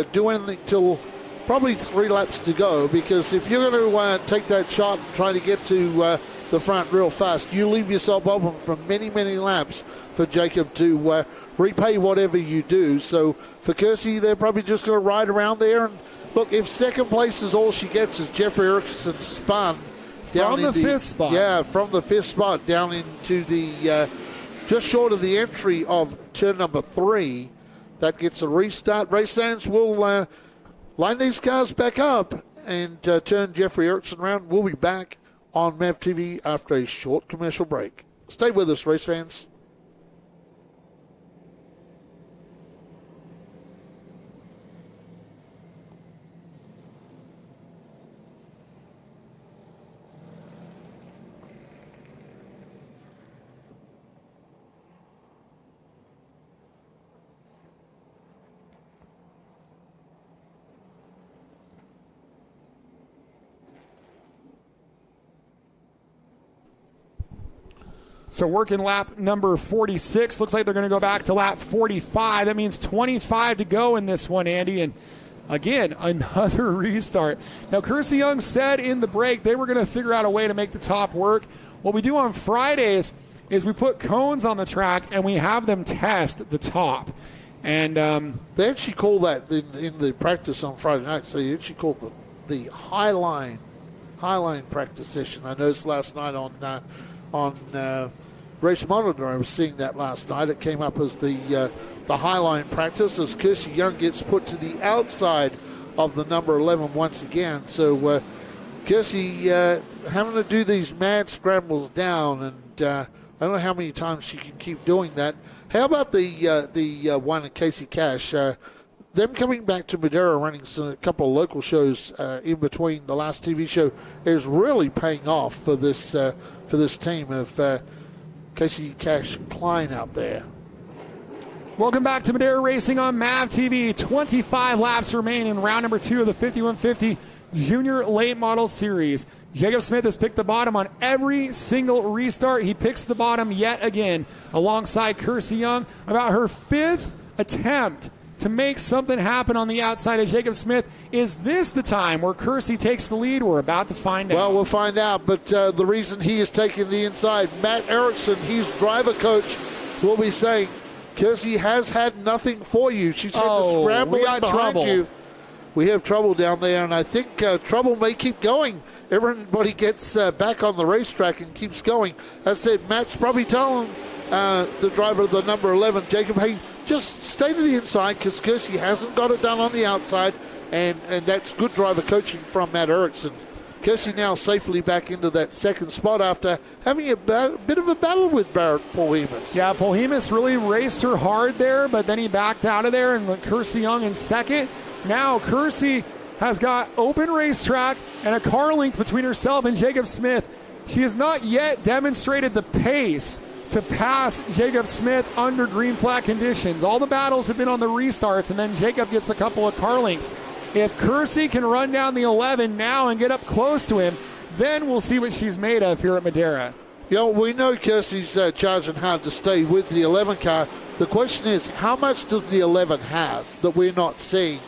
do anything till probably 3 laps to go, because if you're going to take that shot and try to get to the front real fast, you leave yourself open for many, many laps for Jacob to repay whatever you do. So for Kersey, they're probably just going to ride around there. And look, if 2nd place is all she gets, as Jeffrey Erickson spun down from the 5th spot. Yeah, from the 5th spot down into the just short of the entry of turn number 3. That gets a restart. Race fans will line these cars back up and turn Jeffrey Erickson around. We'll be back on MAVTV after a short commercial break. Stay with us, race fans. So working lap number 46. Looks like they're going to go back to lap 45. That means 25 to go in this one, Andy. And again, another restart. Now, Kersey Young said in the break they were going to figure out a way to make the top work. What we do on Fridays is we put cones on the track and we have them test the top. And they actually call that in the practice on Friday nights. They actually call the high line practice session. I noticed last night on Race Monitor, I was seeing that last night. It came up as the high line practice as Kersey Young gets put to the outside of the number 11 once again. So Kersey having to do these mad scrambles down, and I don't know how many times she can keep doing that. How about the one of Casey Cash? them coming back to Madera, running a couple of local shows in between the last TV show, is really paying off for this team of Casey Cash Klein out there. Welcome back to Madera Racing on MAVTV. 25 laps remain in round number 2 of the 5150 Junior Late Model Series. Jacob Smith has picked the bottom on every single restart. He picks the bottom yet again alongside Kersey Young. About her 5th attempt to make something happen on the outside of Jacob Smith. Is this the time where Kersey takes the lead? We're about to find out. Well, we'll find out, but the reason he is taking the inside, Matt Erickson, he's driver coach, will be saying, Kersey has had nothing for you. She's had to scramble behind trouble. You. We have trouble down there, and I think trouble may keep going. Everybody gets back on the racetrack and keeps going. As I said, Matt's probably telling the driver, the number 11, Jacob, hey, just stay to the inside because Kersey hasn't got it done on the outside, and that's good driver coaching from Matt Erickson. Kersey now safely back into that second spot after having a bit of a battle with Barrett Polhemus. Yeah, Polhemus really raced her hard there, but then he backed out of there and went Kersey Young in second. Now Kersey has got open racetrack and a car length between herself and Jacob Smith. She has not yet demonstrated the pace to pass Jacob Smith under green flag conditions. All the battles have been on the restarts, and then Jacob gets a couple of car lengths. If Kersey can run down the 11 now and get up close to him, then we'll see what she's made of here at Madera. We know Kersey's charging hard to stay with the 11 car. The question is, how much does the 11 have that we're not seeing?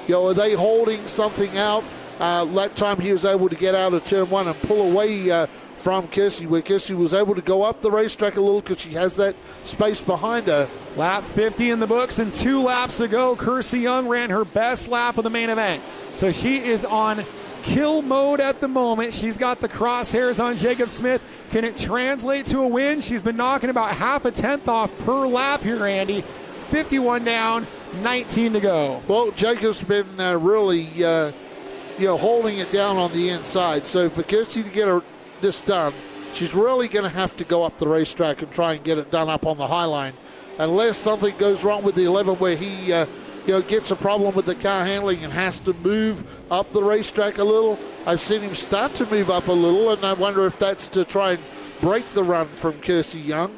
Are they holding something out? That time he was able to get out of turn 1 and pull away from Kersey, where Kersey was able to go up the racetrack a little because she has that space behind her. Lap 50 in the books, and 2 laps ago, Kersey Young ran her best lap of the main event. So she is on kill mode at the moment. She's got the crosshairs on Jacob Smith. Can it translate to a win? She's been knocking about half a tenth off per lap here, Andy. 51 down, 19 to go. Well, Jacob's been really holding it down on the inside. So for Kersey to get this done, she's really going to have to go up the racetrack and try and get it done up on the high line, unless something goes wrong with the 11 where he gets a problem with the car handling and has to move up the racetrack a little. I've seen him start to move up a little, and I wonder if that's to try and break the run from Kersey Young,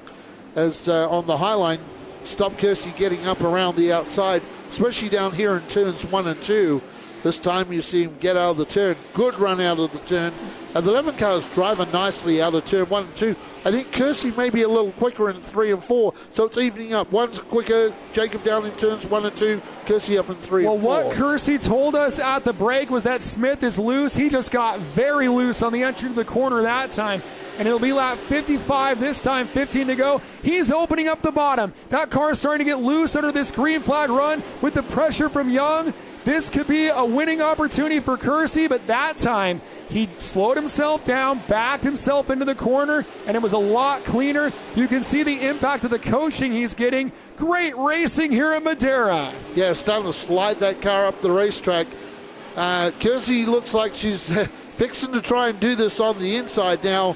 as on the high line, stop Kersey getting up around the outside, especially down here in turns 1 and 2. This time you see him get out of the turn. Good run out of the turn. And the 11 car is driving nicely out of turn 1 and 2. I think Kersey may be a little quicker in 3 and 4, so it's evening up. One's quicker, Jacob down in turns 1 and 2, Kersey up in 3 and 4. Well, what Kersey told us at the break was that Smith is loose. He just got very loose on the entry to the corner that time. And it'll be lap 55 this time, 15 to go. He's opening up the bottom. That car's starting to get loose under this green flag run with the pressure from Young. This could be a winning opportunity for Kersey, but that time he slowed himself down, backed himself into the corner, and it was a lot cleaner. You can see the impact of the coaching he's getting. Great racing here at Madera. Yeah, starting to slide that car up the racetrack. Kersey looks like she's fixing to try and do this on the inside now.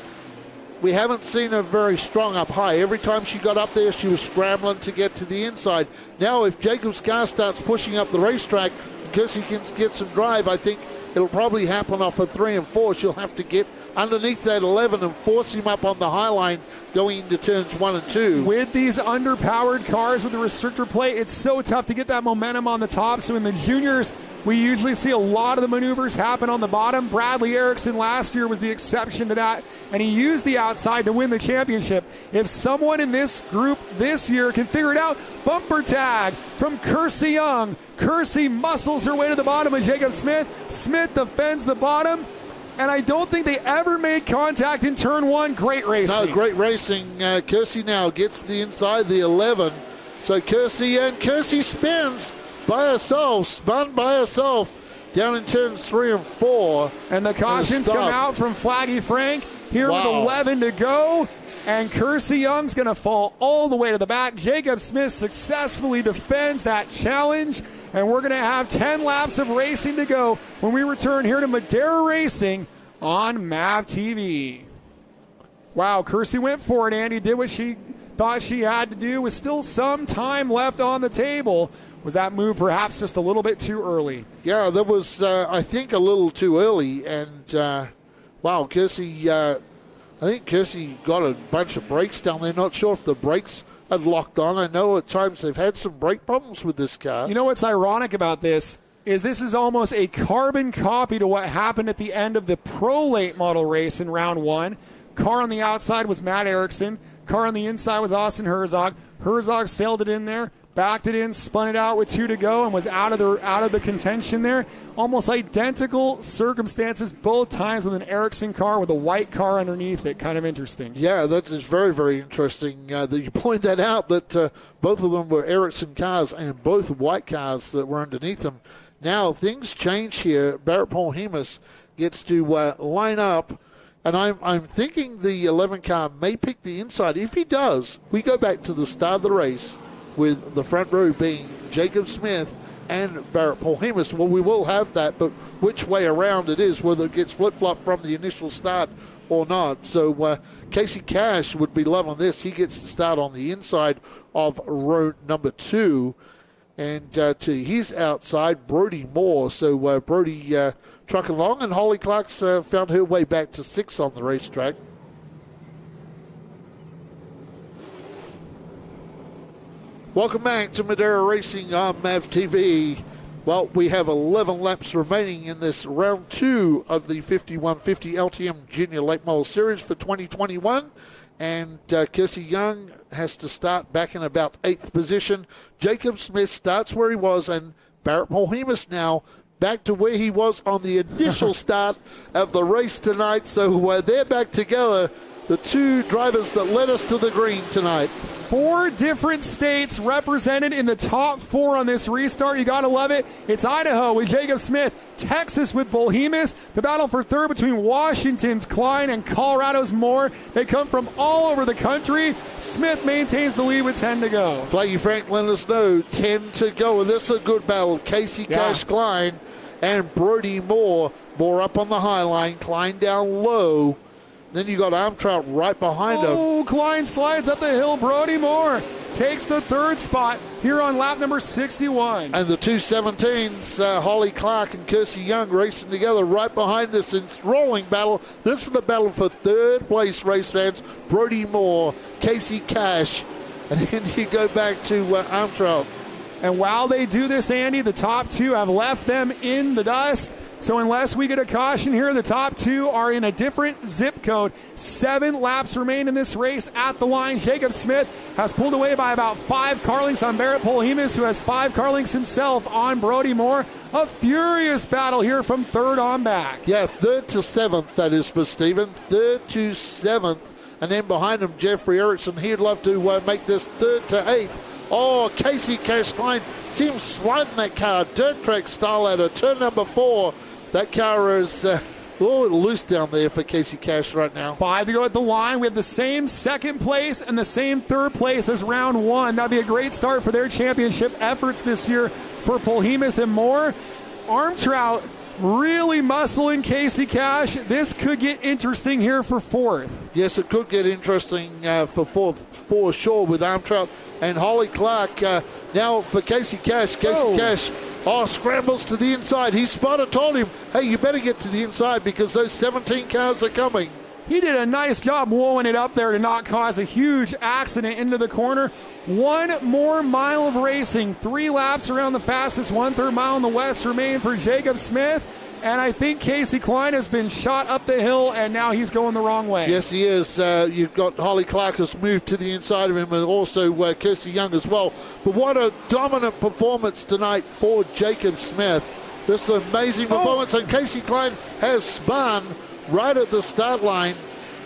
We haven't seen her very strong up high. Every time she got up there, she was scrambling to get to the inside. Now, if Jacob's car starts pushing up the racetrack, Kersey can get some drive, I think it'll probably happen off of 3 and 4. She'll have to get underneath that 11 and force him up on the high line going into turns 1 and 2. With these underpowered cars with the restrictor plate, it's so tough to get that momentum on the top. So in the juniors, we usually see a lot of the maneuvers happen on the bottom. Bradley Erickson last year was the exception to that, and he used the outside to win the championship. If someone in this group this year can figure it out, bumper tag from Kersey Young. Kersey muscles her way to the bottom of Jacob Smith. Smith defends the bottom, and I don't think they ever made contact in turn 1. Great racing. No, great racing. Kersey now gets the inside the 11. So Kersey spins by herself, spun by herself down in turns 3 and 4. And the cautions come out from Flaggy Frank here with 11 to go. And Kersey Young's going to fall all the way to the back. Jacob Smith successfully defends that challenge. And we're going to have 10 laps of racing to go when we return here to Madera Racing on MAVTV. Wow, Kersey went for it, Andy. Did what she thought she had to do with still some time left on the table. Was that move perhaps just a little bit too early? Yeah, that was, I think, a little too early. And, wow, Kersey, I think Kersey got a bunch of brakes down there. Not sure if the brakes had locked on. I know at times they've had some brake problems with this car. You know what's ironic about this is almost a carbon copy to what happened at the end of the Pro Late Model race in round 1. Car on the outside was Matt Erickson. Car on the inside was Austin Herzog. Herzog sailed it in there, backed it in, spun it out with 2 to go, and was out of the contention there. Almost identical circumstances both times with an Ericsson car with a white car underneath it. Kind of interesting. Yeah, that is very, very interesting that you point that out, that both of them were Ericsson cars and both white cars that were underneath them. Now things change here. Barrett Paul-Hemus gets to line up, and I'm thinking the 11 car may pick the inside. If he does, we go back to the start of the race with the front row being Jacob Smith and Barrett Paul-Hemus. Well, we will have that, but which way around it is, whether it gets flip-flopped from the initial start or not. So Casey Cash would be loving this. He gets to start on the inside of row number 2. And to his outside, Brody Moore. So Brody trucking along, and Holly Clark's found her way back to 6 on the racetrack. Welcome back to Madeira Racing on MAVTV. Well, we have 11 laps remaining in this round 2 of the 5150 LTM Junior Late Model Series for 2021. And Kersey Young has to start back in about 8th position. Jacob Smith starts where he was, and Barrett Paul-Hemus now back to where he was on the initial start of the race tonight. So they're back together, the 2 drivers that led us to the green tonight. 4 different states represented in the top 4 on this restart. You got to love it. It's Idaho with Jacob Smith, Texas with Paul-Hemus. The battle for 3rd between Washington's Klein and Colorado's Moore. They come from all over the country. Smith maintains the lead with 10 to go. Flaggy Frank let us know 10 to go, and this is a good battle. Casey Cash Klein and Brody Moore. Moore up on the high line, Klein down low. Then you got Armtrout right behind him. Oh, Klein slides up the hill. Brody Moore takes the 3rd spot here on lap number 61. And the 217s, Holly Clark and Kersey Young racing together right behind this enthralling battle. This is the battle for 3rd place, race fans. Brody Moore, Casey Cash, and then you go back to Armtrout. And while they do this, Andy, the top 2 have left them in the dust. So unless we get a caution here, the top 2 are in a different zip code. 7 laps remain in this race at the line. Jacob Smith has pulled away by about 5 car lengths on Barrett Paul-Hemus, who has 5 car lengths himself on Brody Moore. A furious battle here from 3rd on back. Yeah, 3rd to 7th, that is for Stephen. 3rd to 7th. And then behind him, Jeffrey Erickson. He'd love to make this 3rd to 8th. Oh, Casey Cash Klein seems sliding that car dirt track style out of turn number 4. That car is a little loose down there for Casey Cash right now. 5 to go at the line. We have the same 2nd place and the same 3rd place as round 1. That'd be a great start for their championship efforts this year for Paul-Hemus and Moore. Armtrout really muscling Casey Cash. This could get interesting here for 4th. Yes, it could get interesting for 4th for sure with Armtrout and Holly Clark. Now for Casey Cash. Cash scrambles to the inside. His spotter told him, hey, you better get to the inside because those 17 cars are coming. He did a nice job wooing it up there to not cause a huge accident into the corner. 1 more mile of racing. 3 laps around the fastest 1/3 mile in the west remain for Jacob Smith. And I think Casey Klein has been shot up the hill, and now he's going the wrong way. Yes, he is. You've got Holly Clark has moved to the inside of him, and also Kersey Young as well. But what a dominant performance tonight for Jacob Smith. This is an amazing performance, and Casey Klein has spun right at the start line.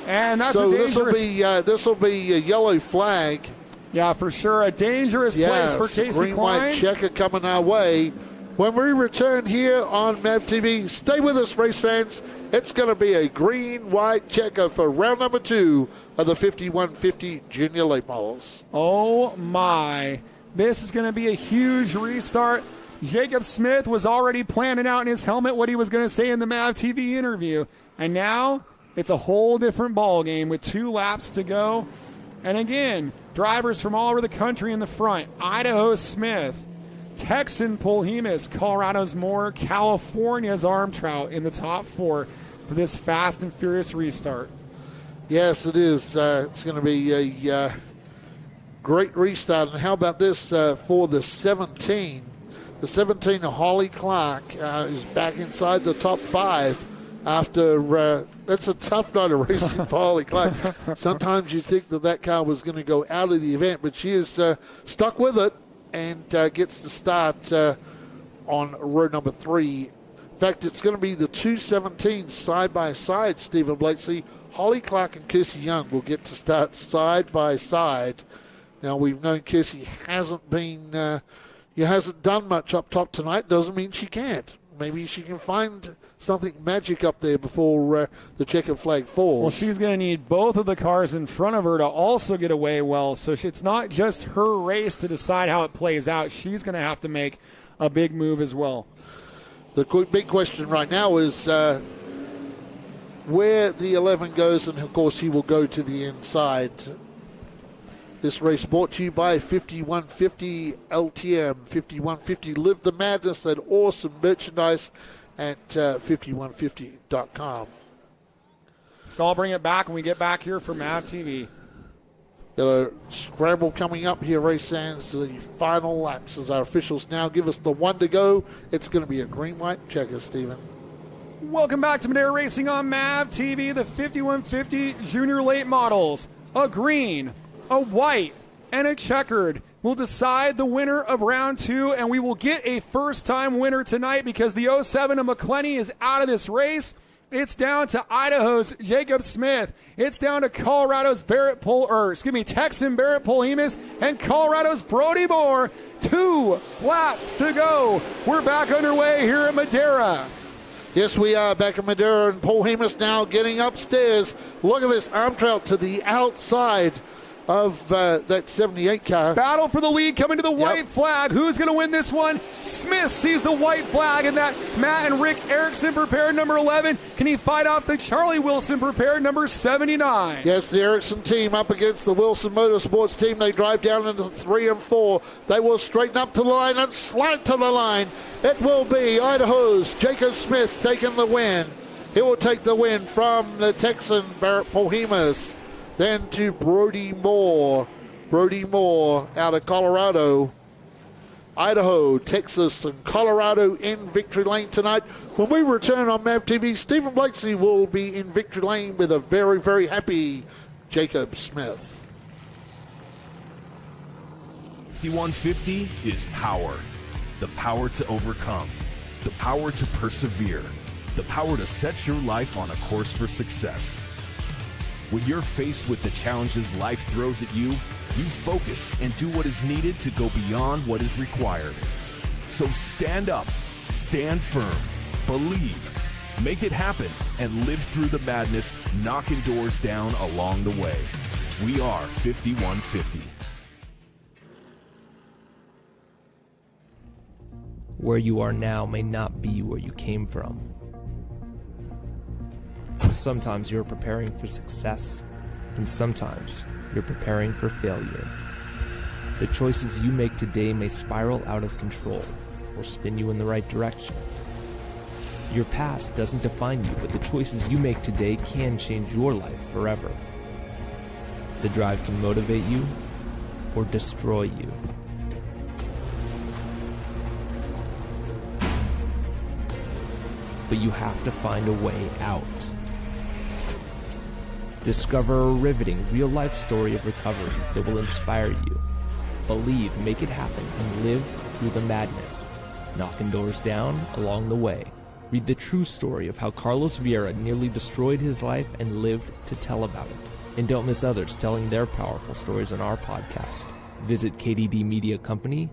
And that's so a dangerous... this will be a yellow flag. Yeah, for sure. A dangerous place for Casey green Klein. White checker coming our way. When we return here on MAVTV, stay with us, race fans. It's going to be a green-white checker for round number 2 of the 5150 Junior Late Models. Oh, my. This is going to be a huge restart. Jacob Smith was already planning out in his helmet what he was going to say in the MAVTV interview. And now it's a whole different ball game with 2 laps to go. And again, Drivers from all over the country in the front. Idaho Smith, Texan Polhemus, Colorado's Moore, California's Armtrout in the top 4 for this fast and furious restart. Yes, it is. It's going to be a great restart. And how about this for the 17? The 17 of Holly Clark is back inside the top 5 after that's a tough night of racing for Holly Clark. Sometimes you think that car was going to go out of the event, but she is stuck with it and gets the start on row number 3. In fact, it's going to be the 217 side by side, Stephen Blakeslee. Holly Clark and Kirsty Young will get to start side by side. Now, we've known Kirsty hasn't done much up top tonight. Doesn't mean she can't. Maybe she can find something magic up there before the checkered flag falls. Well, she's going to need both of the cars in front of her to also get away well. So it's not just her race to decide how it plays out. She's going to have to make a big move as well. The big question right now is where the 11 goes, and of course he will go to the inside. This race brought to you by 5150 LTM. 5150 Live the Madness, that awesome merchandise at 5150.com. So I'll bring it back when we get back here for MAVTV. Got a scramble coming up here, race fans. The final laps as our officials now give us the 1 to go. It's going to be a green, white checker, Stephen. Welcome back to Madera Racing on MAVTV. The 5150 Junior Late Models. A green, a white, and a checkered will decide the winner of round 2, and we will get a first-time winner tonight because the 07 of McClenny is out of this race. It's down to Idaho's Jacob Smith. It's down to Colorado's Texan Barrett Polhemus and Colorado's Brody Moore. 2 laps to go. We're back underway here at Madera. Yes, we are back at Madera, and Polhemus now getting upstairs. Look at this Armtrout to the outside of that 78 car. Battle for the lead coming to the white flag. Who's going to win this one? Smith sees the white flag, and that Matt and Rick Erickson prepared number 11. Can he fight off the Charlie Wilson prepared number 79? Yes, the Erickson team up against the Wilson Motorsports team. They drive down into 3 and 4. They will straighten up to the line and slide to the line. It will be Idaho's Jacob Smith taking the win. He will take the win from the Texan Barrett Polhemus. Then to Brody Moore. Brody Moore out of Colorado. Idaho, Texas, and Colorado in victory lane tonight. When we return on MAVTV, Stephen Blakeslee will be in victory lane with a very, very happy Jacob Smith. 5150 is power. The power to overcome. The power to persevere. The power to set your life on a course for success. When you're faced with the challenges life throws at you, you focus and do what is needed to go beyond what is required. So stand up, stand firm, believe, make it happen, and live through the madness, knocking doors down along the way. We are 5150. Where you are now may not be where you came from. Sometimes you're preparing for success, and sometimes you're preparing for failure. The choices you make today may spiral out of control or spin you in the right direction. Your past doesn't define you, but the choices you make today can change your life forever. The drive can motivate you or destroy you. But you have to find a way out. Discover a riveting, real-life story of recovery that will inspire you. Believe, make it happen, and live through the madness, knocking doors down along the way. Read the true story of how Carlos Vieira nearly destroyed his life and lived to tell about it. And don't miss others telling their powerful stories on our podcast. Visit KDD Media Company.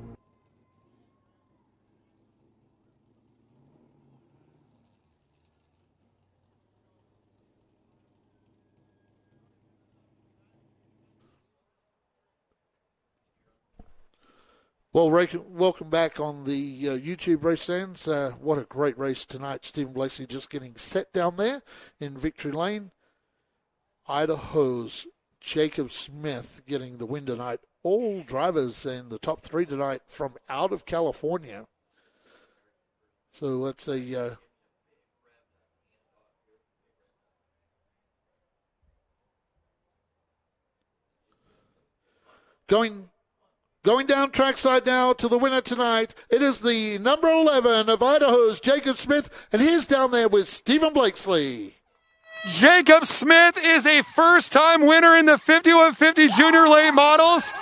Well, welcome back on the YouTube race fans. What a great race tonight. Stephen Blakeslee just getting set down there in victory lane. Idaho's Jacob Smith getting the win tonight. All drivers in the top 3 tonight from out of California. So let's say going down trackside now to the winner tonight. It is the number 11 of Idaho's Jacob Smith, and he's down there with Stephen Blakesley. Jacob Smith is a first-time winner in the 5150 Junior Late Models.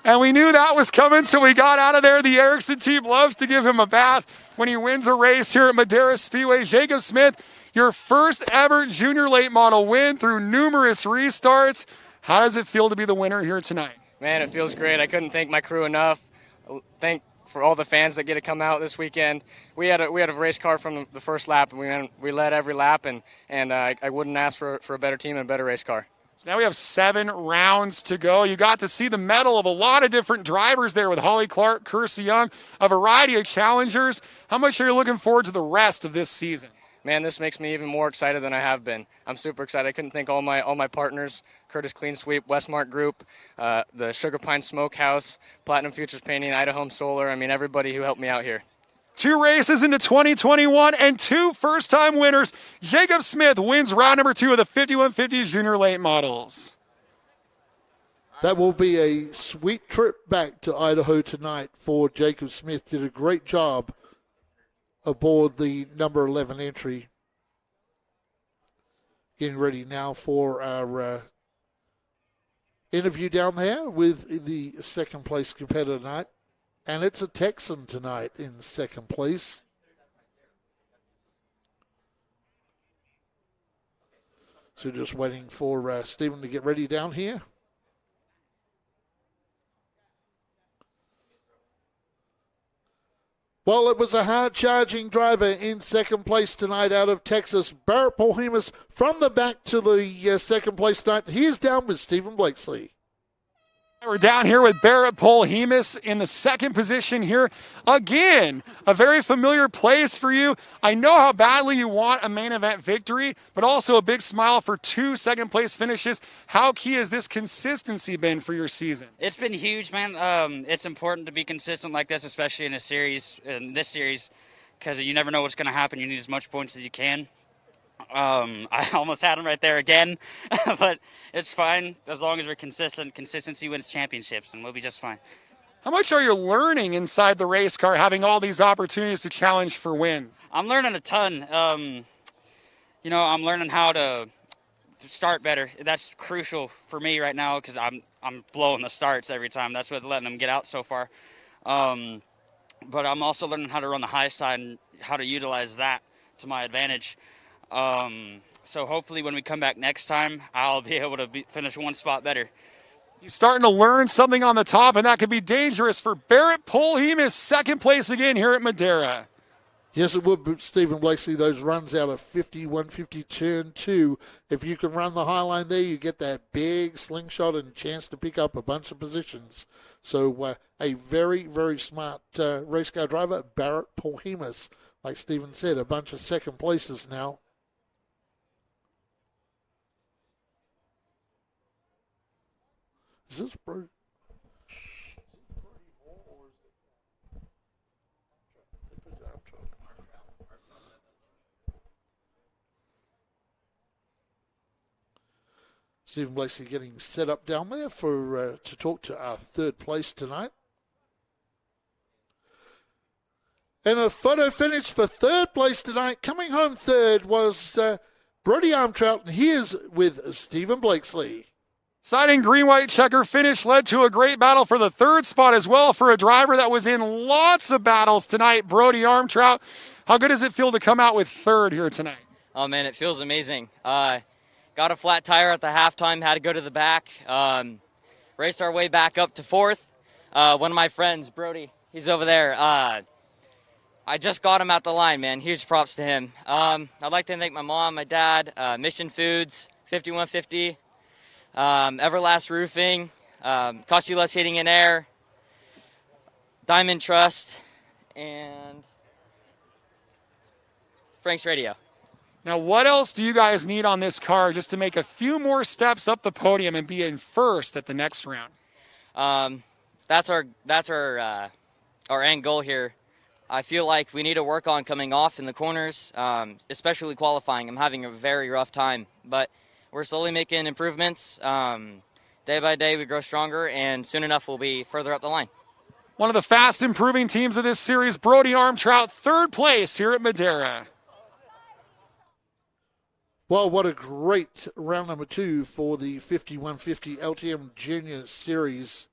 And we knew that was coming, so we got out of there. The Erickson team loves to give him a bath when he wins a race here at Madera Speedway. Jacob Smith, your first ever Junior Late Model win through numerous restarts. How does it feel to be the winner here tonight? Man, it feels great. I couldn't thank my crew enough. Thank for all the fans that get to come out this weekend. We had a race car from the first lap, and we led every lap, and I wouldn't ask for a better team and a better race car. So now we have 7 rounds to go. You got to see the medal of a lot of different drivers there with Holly Clark, Kersey Young, a variety of challengers. How much are you looking forward to the rest of this season? Man, this makes me even more excited than I have been. I'm super excited. I couldn't thank all my partners, Curtis Clean Sweep, Westmark Group, the Sugar Pine Smokehouse, Platinum Futures Painting, Idaho Solar. I mean, everybody who helped me out here. 2 races into 2021 and 2 first-time winners. Jacob Smith wins round number 2 of the 5150 Junior Late Models. That will be a sweet trip back to Idaho tonight for Jacob Smith. Did a great job aboard the number 11 entry. Getting ready now for our interview down there with the second place competitor tonight. And it's a Texan tonight in second place. So just waiting for Stephen to get ready down here. Well, it was a hard-charging driver in second place tonight out of Texas. Barrett Polhemus from the back to the second place tonight. He is down with Stephen Blakesley. We're down here with Barrett Polhemus in the second position here. Again, a very familiar place for you. I know how badly you want a main event victory, but also a big smile for 2 second-place finishes. How key has this consistency been for your season? It's been huge, man. It's important to be consistent like this, especially in this series, because you never know what's going to happen. You need as much points as you can. I almost had him right there again, but it's fine as long as we're consistent. Consistency wins championships, and we'll be just fine. How much are you learning inside the race car, having all these opportunities to challenge for wins? I'm learning a ton. I'm learning how to start better. That's crucial for me right now because I'm blowing the starts every time. That's what's letting them get out so far. But I'm also learning how to run the high side and how to utilize that to my advantage. So hopefully when we come back next time, I'll be able to finish 1 spot better. He's starting to learn something on the top, and that could be dangerous for Barrett Polhemus, second place again here at Madera. Yes, it would, Stephen Blakesley. Those runs out of 5150 turn 2. If you can run the high line there, you get that big slingshot and chance to pick up a bunch of positions. So a very, very smart race car driver, Barrett Polhemus. Like Stephen said, a bunch of second places now. Is this Bruce? Stephen Blakesley getting set up down there for to talk to our third place tonight. And a photo finish for third place tonight. Coming home third was Brody Armtrout, and he is with Stephen Blakesley. Siding green-white checker finish led to a great battle for the third spot as well for a driver that was in lots of battles tonight, Brody Armtrout. How good does it feel to come out with third here tonight? Oh, man, it feels amazing. Got a flat tire at the halftime, had to go to the back. Raced our way back up to fourth. One of my friends, Brody, he's over there. I just got him at the line, man. Huge props to him. I'd like to thank my mom, my dad, Mission Foods, 5150, Everlast Roofing, Cost You Less Heating and Air, Diamond Trust, and Frank's Radio. Now, what else do you guys need on this car just to make a few more steps up the podium and be in first at the next round? That's our end goal here. I feel like we need to work on coming off in the corners, especially qualifying. I'm having a very rough time, but we're slowly making improvements. Day by day, we grow stronger, and soon enough, we'll be further up the line. One of the fast improving teams of this series, Brody Armtrout, third place here at Madera. Well, what a great round number 2 for the 5150 LTM Junior Series.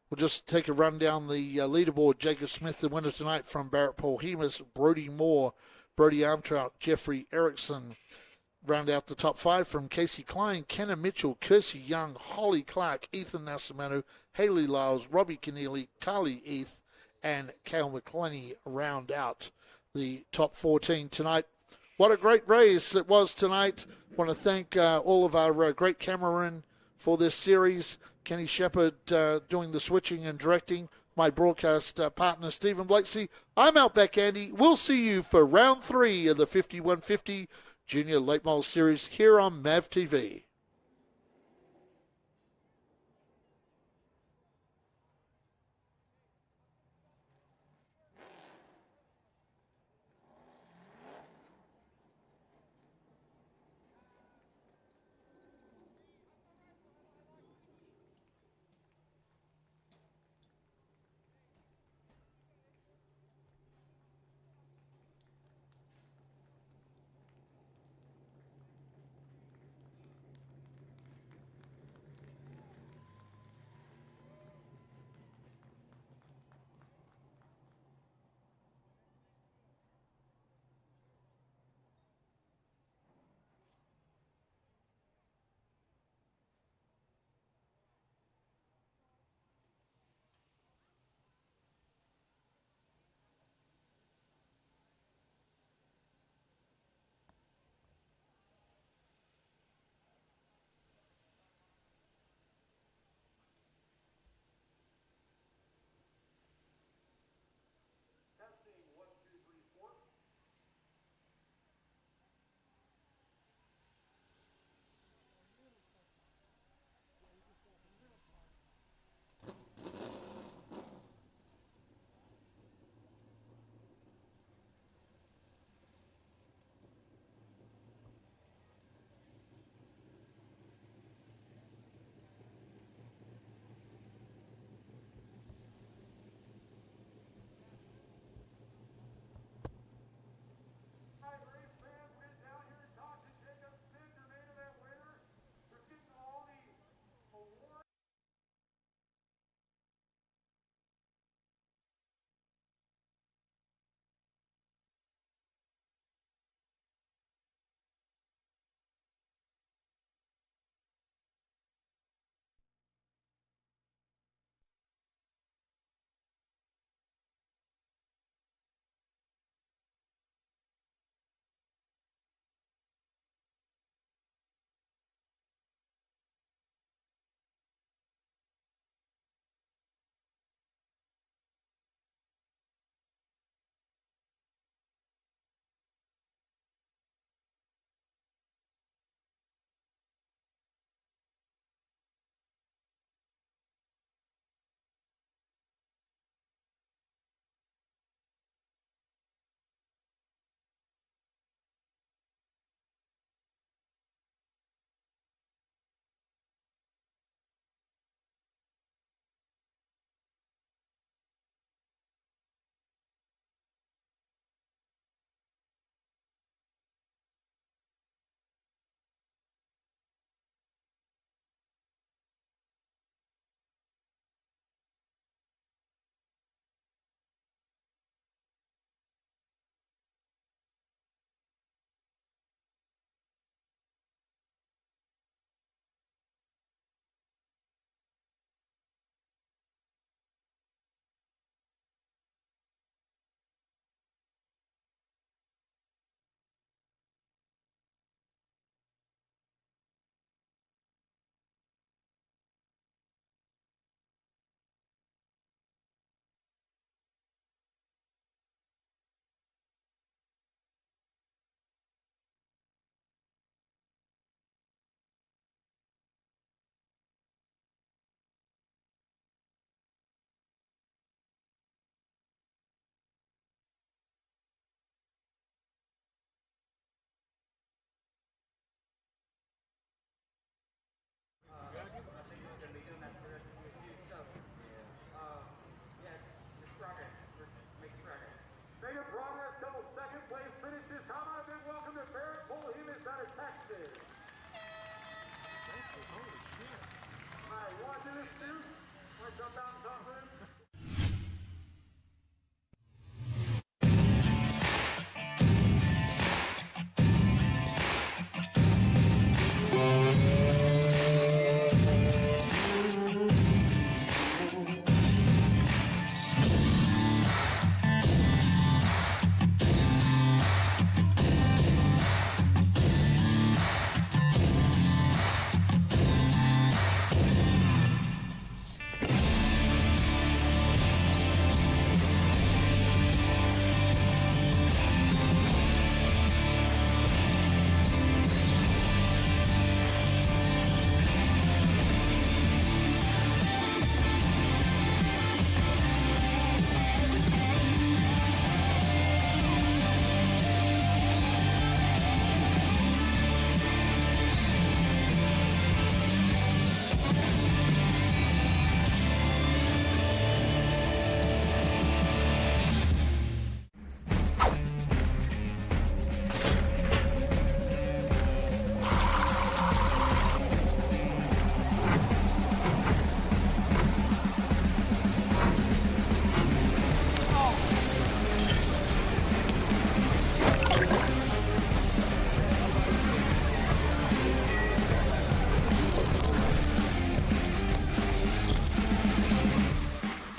We'll just take a run down the leaderboard. Jacob Smith, the winner tonight from Barrett Paul Hemus, Brody Moore, Brody Armtrout, Jeffrey Erickson. Round out the top 5 from Casey Klein, Kenna Mitchell, Kersey Young, Holly Clark, Ethan Nascimento, Haley Lyles, Robbie Keneally, Carly Eath, and Cale McClenny round out the top 14 tonight. What a great race it was tonight. I want to thank all of our great cameramen for this series. Kenny Shepard doing the switching and directing. My broadcast partner, Stephen Blakeslee. I'm Outback Andy. We'll see you for round 3 of the 5150 Junior Late Model Series here on MAVTV.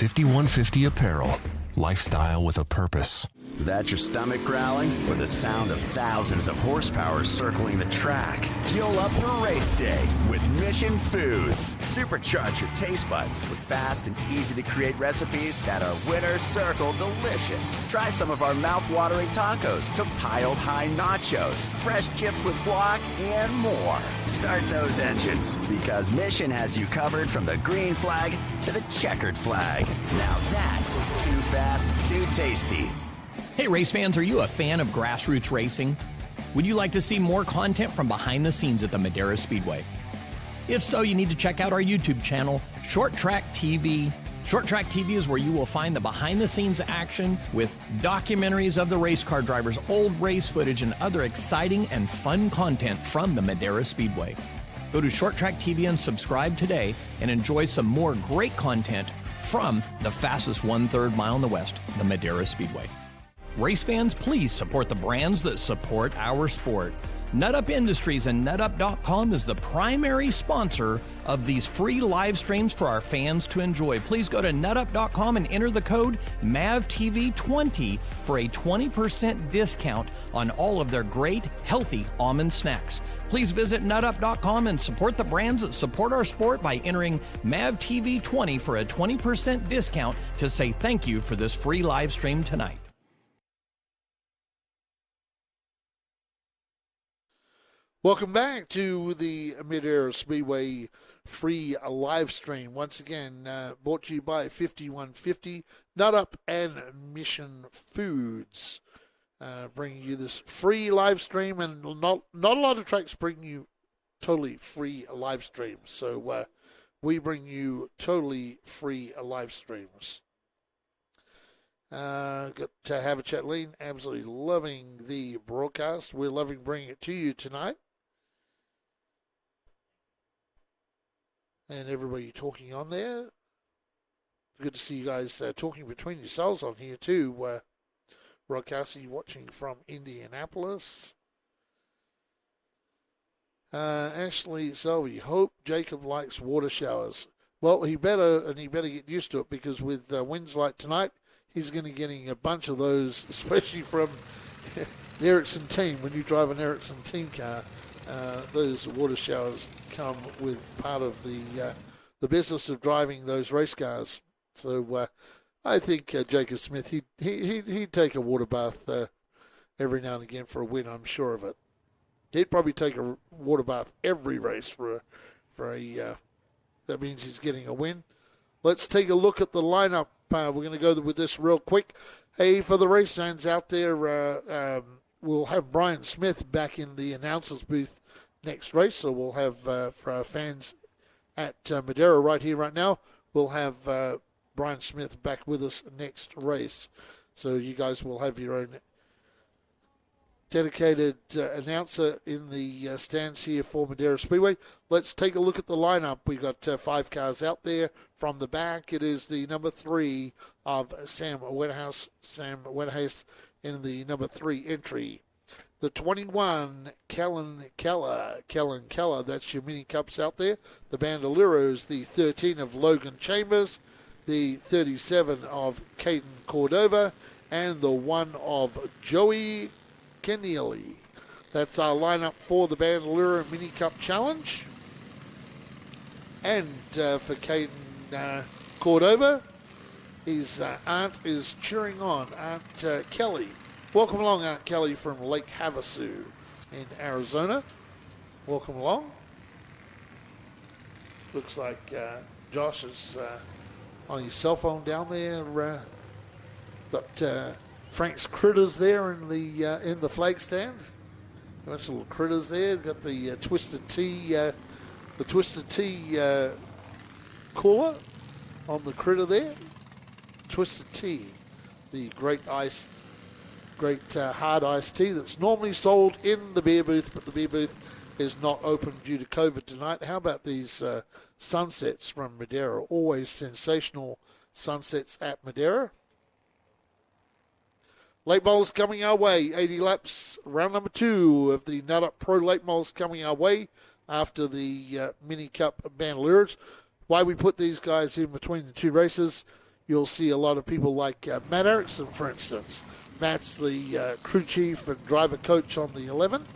5150 Apparel. Lifestyle with a purpose. Is that your stomach growling? Or the sound of thousands of horsepower circling the track? Fuel up for race day with Mission Foods. Supercharge your taste buds with fast and easy to create recipes that are winner circle delicious. Try some of our mouth-watering tacos to piled high nachos, fresh chips with guac, and more. Start those engines because Mission has you covered from the green flag to the checkered flag. Now that's too fast, too tasty. Hey race fans, are you a fan of grassroots racing? Would you like to see more content from behind the scenes at the Madera Speedway? If so, you need to check out our YouTube channel, Short Track TV. Short Track TV is where you will find the behind the scenes action with documentaries of the race car drivers, old race footage, and other exciting and fun content from the Madera Speedway. Go to Short Track TV and subscribe today and enjoy some more great content from the fastest 1/3 mile in the West, the Madera Speedway. Race fans, please support the brands that support our sport. NutUp Industries and NutUp.com is the primary sponsor of these free live streams for our fans to enjoy. Please go to NutUp.com and enter the code MAVTV20 for a 20% discount on all of their great, healthy almond snacks. Please visit NutUp.com and support the brands that support our sport by entering MAVTV20 for a 20% discount to say thank you for this free live stream tonight. Welcome back to the Madera Speedway free live stream. Once again, brought to you by 5150, NutUp, and Mission Foods. Bringing you this free live stream, and not a lot of tracks bring you totally free live streams. So we bring you totally free live streams. Got to have a chat, Lean. Absolutely loving the broadcast. We're loving bringing it to you tonight. And everybody talking on there. Good to see you guys talking between yourselves on here too. Broadcasting, watching from Indianapolis. Ashley Selvey, hope Jacob likes water showers. Well, he better get used to it, because with winds like tonight, he's going to be getting a bunch of those, especially from the Ericsson team. When you drive an Ericsson team car, those water showers come with part of the business of driving those race cars. So I think Jacob Smith, he'd take a water bath every now and again for a win. I'm sure of it. He'd probably take a water bath every race for a that means he's getting a win. Let's take a look at the lineup. We're going to go with this real quick. Hey, for the race fans out there, we'll have Brian Smith back in the announcers booth next race. So we'll have, for our fans at Madera right here, right now, we'll have Brian Smith back with us next race. So you guys will have your own dedicated announcer in the stands here for Madeira Speedway. Let's take a look at the lineup. We've got 5 cars out there. From the back, it is the number 3 of Sam Wethouse in the number 3 entry. The 21, Kellen Keller, that's your mini cups out there. The Bandoleros, the 13 of Logan Chambers, the 37 of Caden Cordova, and the 1 of Joey Keneally. That's our lineup for the Bandolero Mini Cup Challenge. And for Caden Cordova, his aunt is cheering on, Aunt Kelly. Welcome along, Aunt Kelly from Lake Havasu in Arizona. Welcome along. Looks like Josh is on his cell phone down there. Got Frank's Critters there in the flag stand. A bunch of little critters there. Got the Twisted Tea, cooler on the critter there. Twisted Tea, the great hard iced tea that's normally sold in the beer booth, but the beer booth is not open due to COVID tonight. How about these sunsets from Madeira? Always sensational sunsets at Madeira. Late bowls coming our way. 80 laps, round number 2 of the Nut Up Pro late bowls coming our way after the Mini Cup Bandoleros. Why we put these guys in between the 2 races, you'll see a lot of people like Matt Erickson, for instance. Matt's the crew chief and driver coach on the 11,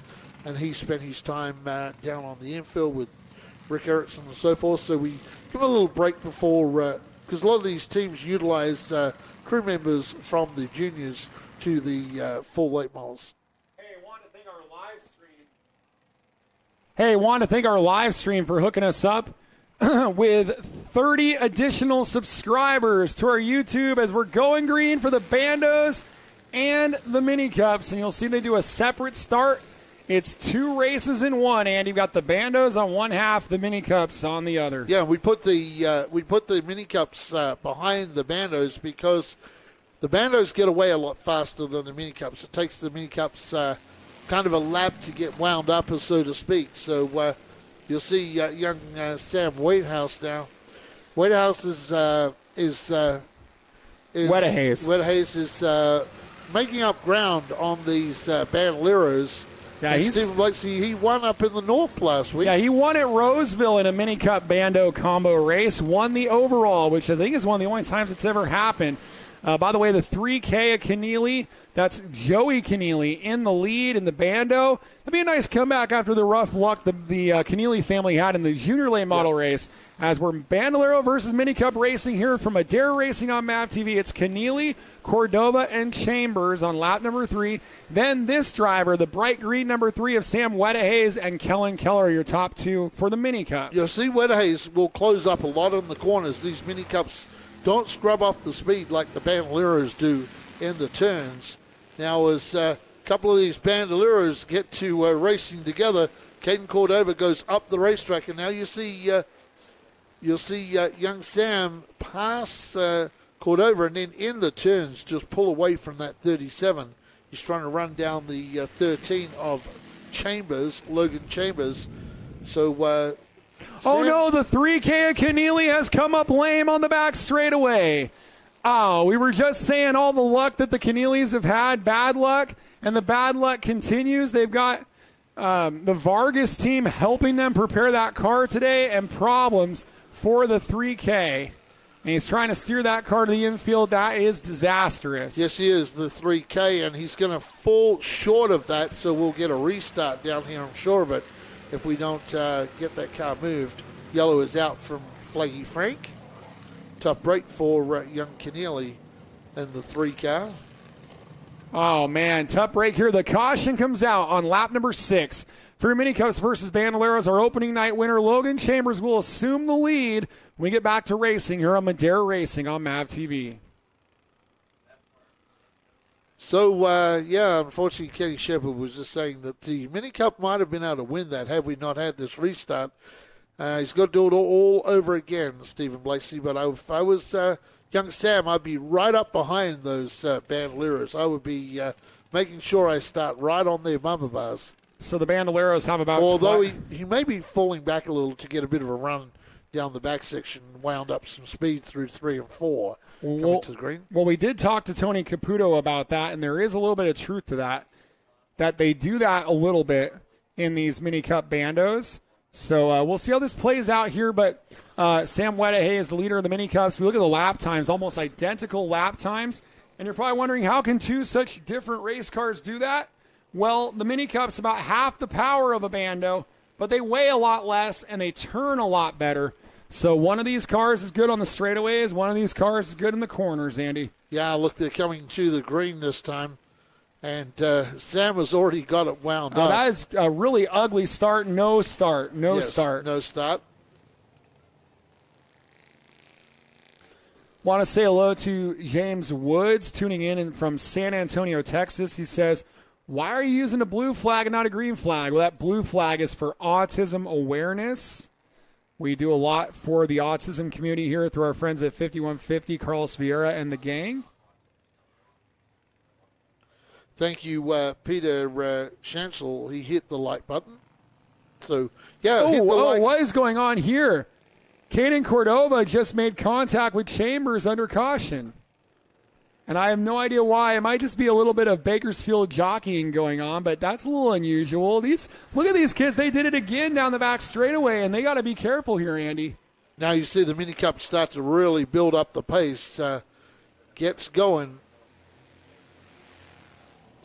and he spent his time down on the infield with Rick Erickson and so forth. So we give him a little break before, because a lot of these teams utilize crew members from the juniors to the full late models. Hey, want to thank our live stream for hooking us up with 30 additional subscribers to our YouTube as we're going green for the Bandos and the Mini Cups. And you'll see they do a separate start. It's 2 races in one, and you've got the Bandos on one half, the Mini Cups on the other. Yeah, we put the Mini Cups behind the Bandos because the Bandos get away a lot faster than the Mini Cups. It takes the Mini Cups kind of a lap to get wound up, so to speak. So you'll see young Sam Waithouse now. Waithouse is Wettahays is making up ground on these Bandoleros. Yeah, Stephen Blakeslee, he won up in the north last week. Yeah, he won at Roseville in a Mini Cup Bando combo race, won the overall, which I think is one of the only times it's ever happened. By the way, the 3K of Keneally, that's Joey Keneally in the lead in the Bando. That'd be a nice comeback after the rough luck the Keneally family had in the junior late model race. As we're Bandolero versus Mini Cup racing here from Madeira Racing on MAVTV. It's Keneally, Cordova, and Chambers on lap number 3. Then this driver, the bright green number 3 of Sam Wettahays and Kellen Keller, your top 2 for the Mini Cups. You'll see Wettahays will close up a lot in the corners. These Mini Cups don't scrub off the speed like the Bandoleros do in the turns. Now, as a couple of these Bandoleros get to racing together, Caden Cordova goes up the racetrack, and now you'll see young Sam pass Cordova, and then in the turns just pull away from that 37. He's trying to run down the 13 of Chambers, Logan Chambers. So. Oh, no, the 3K of Keneally has come up lame on the back straightaway. Oh, we were just saying all the luck that the Keneallys have had, bad luck, and the bad luck continues. They've got the Vargas team helping them prepare that car today, and problems for the 3K. And he's trying to steer that car to the infield. That is disastrous. Yes, he is, the 3K, and he's going to fall short of that, so we'll get a restart down here, I'm sure of it. If we don't get that car moved. Yellow is out from Flaggy Frank. Tough break for young Keneally and the 3 car. Oh, man, tough break here. The caution comes out on lap number 6. For Mini Cups versus Bandoleros, our opening night winner, Logan Chambers, will assume the lead when we get back to racing here on Madeira Racing on MAVTV. So, unfortunately, Kenny Shepard was just saying that the Mini Cup might have been able to win that had we not had this restart. He's got to do it all over again, Stephen Blakeslee. But if I was young Sam, I'd be right up behind those Bandoleros. I would be making sure I start right on their bumper bars. So the Bandoleros have about... Although he may be falling back a little to get a bit of a run down the back section, wound up some speed through 3 and 4 coming to the green. Well, we did talk to Tony Caputo about that, and there is a little bit of truth to that they do that a little bit in these mini cup bandos. So we'll see how this plays out here, but Sam Wedahay is the leader of the mini cups. We look at the lap times, almost identical lap times, and you're probably wondering, how can two such different race cars do that? Well, the mini cup's about half the power of a bando, but they weigh a lot less and they turn a lot better. So one of these cars is good on the straightaways, one of these cars is good in the corners, Andy. Yeah, look, they're coming to the green this time. And Sam has already got it wound up. That is a really ugly start. No start. No start. Want to say hello to James Woods tuning in from San Antonio, Texas. He says, why are you using a blue flag and not a green flag? Well, that blue flag is for autism awareness. We do a lot for the autism community here through our friends at 5150, Carlos Vieira and the gang. Thank you, Peter Chancel. He hit the like button. So, yeah, hit the like. What is going on here? Caden Cordova just made contact with Chambers under caution. And I have no idea why. It might just be a little bit of Bakersfield jockeying going on, but that's a little unusual. Look at these kids. They did it again down the back straightaway, and they got to be careful here, Andy. Now you see the mini cup start to really build up the pace. Gets going.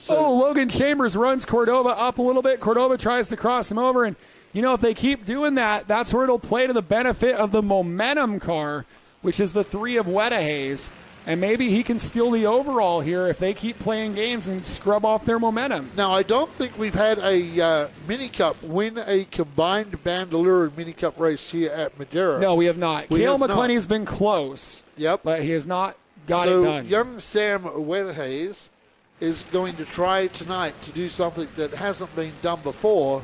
Logan Chambers runs Cordova up a little bit. Cordova tries to cross him over. And, if they keep doing that, that's where it'll play to the benefit of the momentum car, which is the 3 of Wedahay's. And maybe he can steal the overall here if they keep playing games and scrub off their momentum. Now, I don't think we've had a mini cup win a combined bandolero mini cup race here at Madera. No, we have not. Cale McClenny's been close. Yep. But he has not got it done. So young Sam Wedahay's is going to try tonight to do something that hasn't been done before,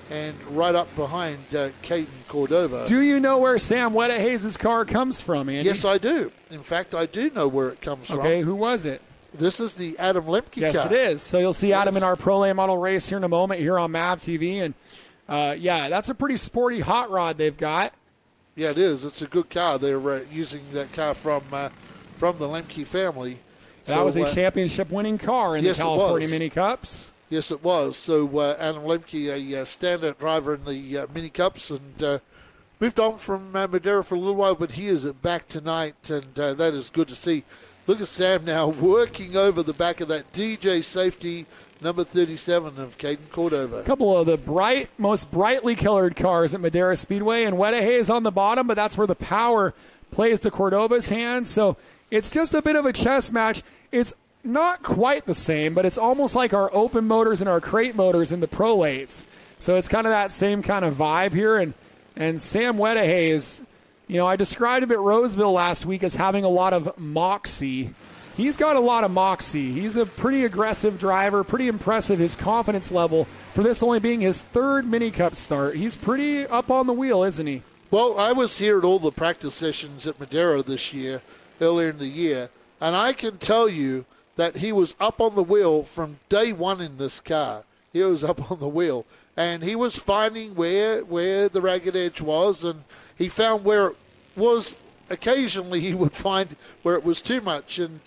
and right up behind Caden Cordova. Do you know where Sam Wedahay's car comes from, Andy? Yes, I do. In fact, I do know where it comes from. Okay, who was it? This is the Adam Lemke car. Yes, it is. So you'll see Adam in our Pro Late Model race here in a moment here on MAVTV. And, that's a pretty sporty hot rod they've got. Yeah, it is. It's a good car. They're using that car from the Lemke family. That was a championship-winning car in the California Mini Cups. Yes, it was. So Adam Lemke, a standout driver in the Mini Cups, and moved on from Madera for a little while, but he is back tonight, and that is good to see. Look at Sam now working over the back of that DJ Safety number 37 of Caden Cordova. A couple of the most brightly colored cars at Madera Speedway, and Wedahay is on the bottom, but that's where the power plays to Cordova's hand. So it's just a bit of a chess match. It's not quite the same, but it's almost like our open motors and our crate motors in the Pro Lates. So it's kind of that same kind of vibe here. And Sam Wedahay is, I described him at Roseville last week as having a lot of moxie. He's got a lot of moxie. He's a pretty aggressive driver, pretty impressive, his confidence level for this only being his 3rd Mini Cup start. He's pretty up on the wheel, isn't he? Well, I was here at all the practice sessions at Madera this year, earlier in the year, and I can tell you that he was up on the wheel from day one in this car. He was up on the wheel, and he was finding where the ragged edge was, and he found where it was. Occasionally he would find where it was too much, and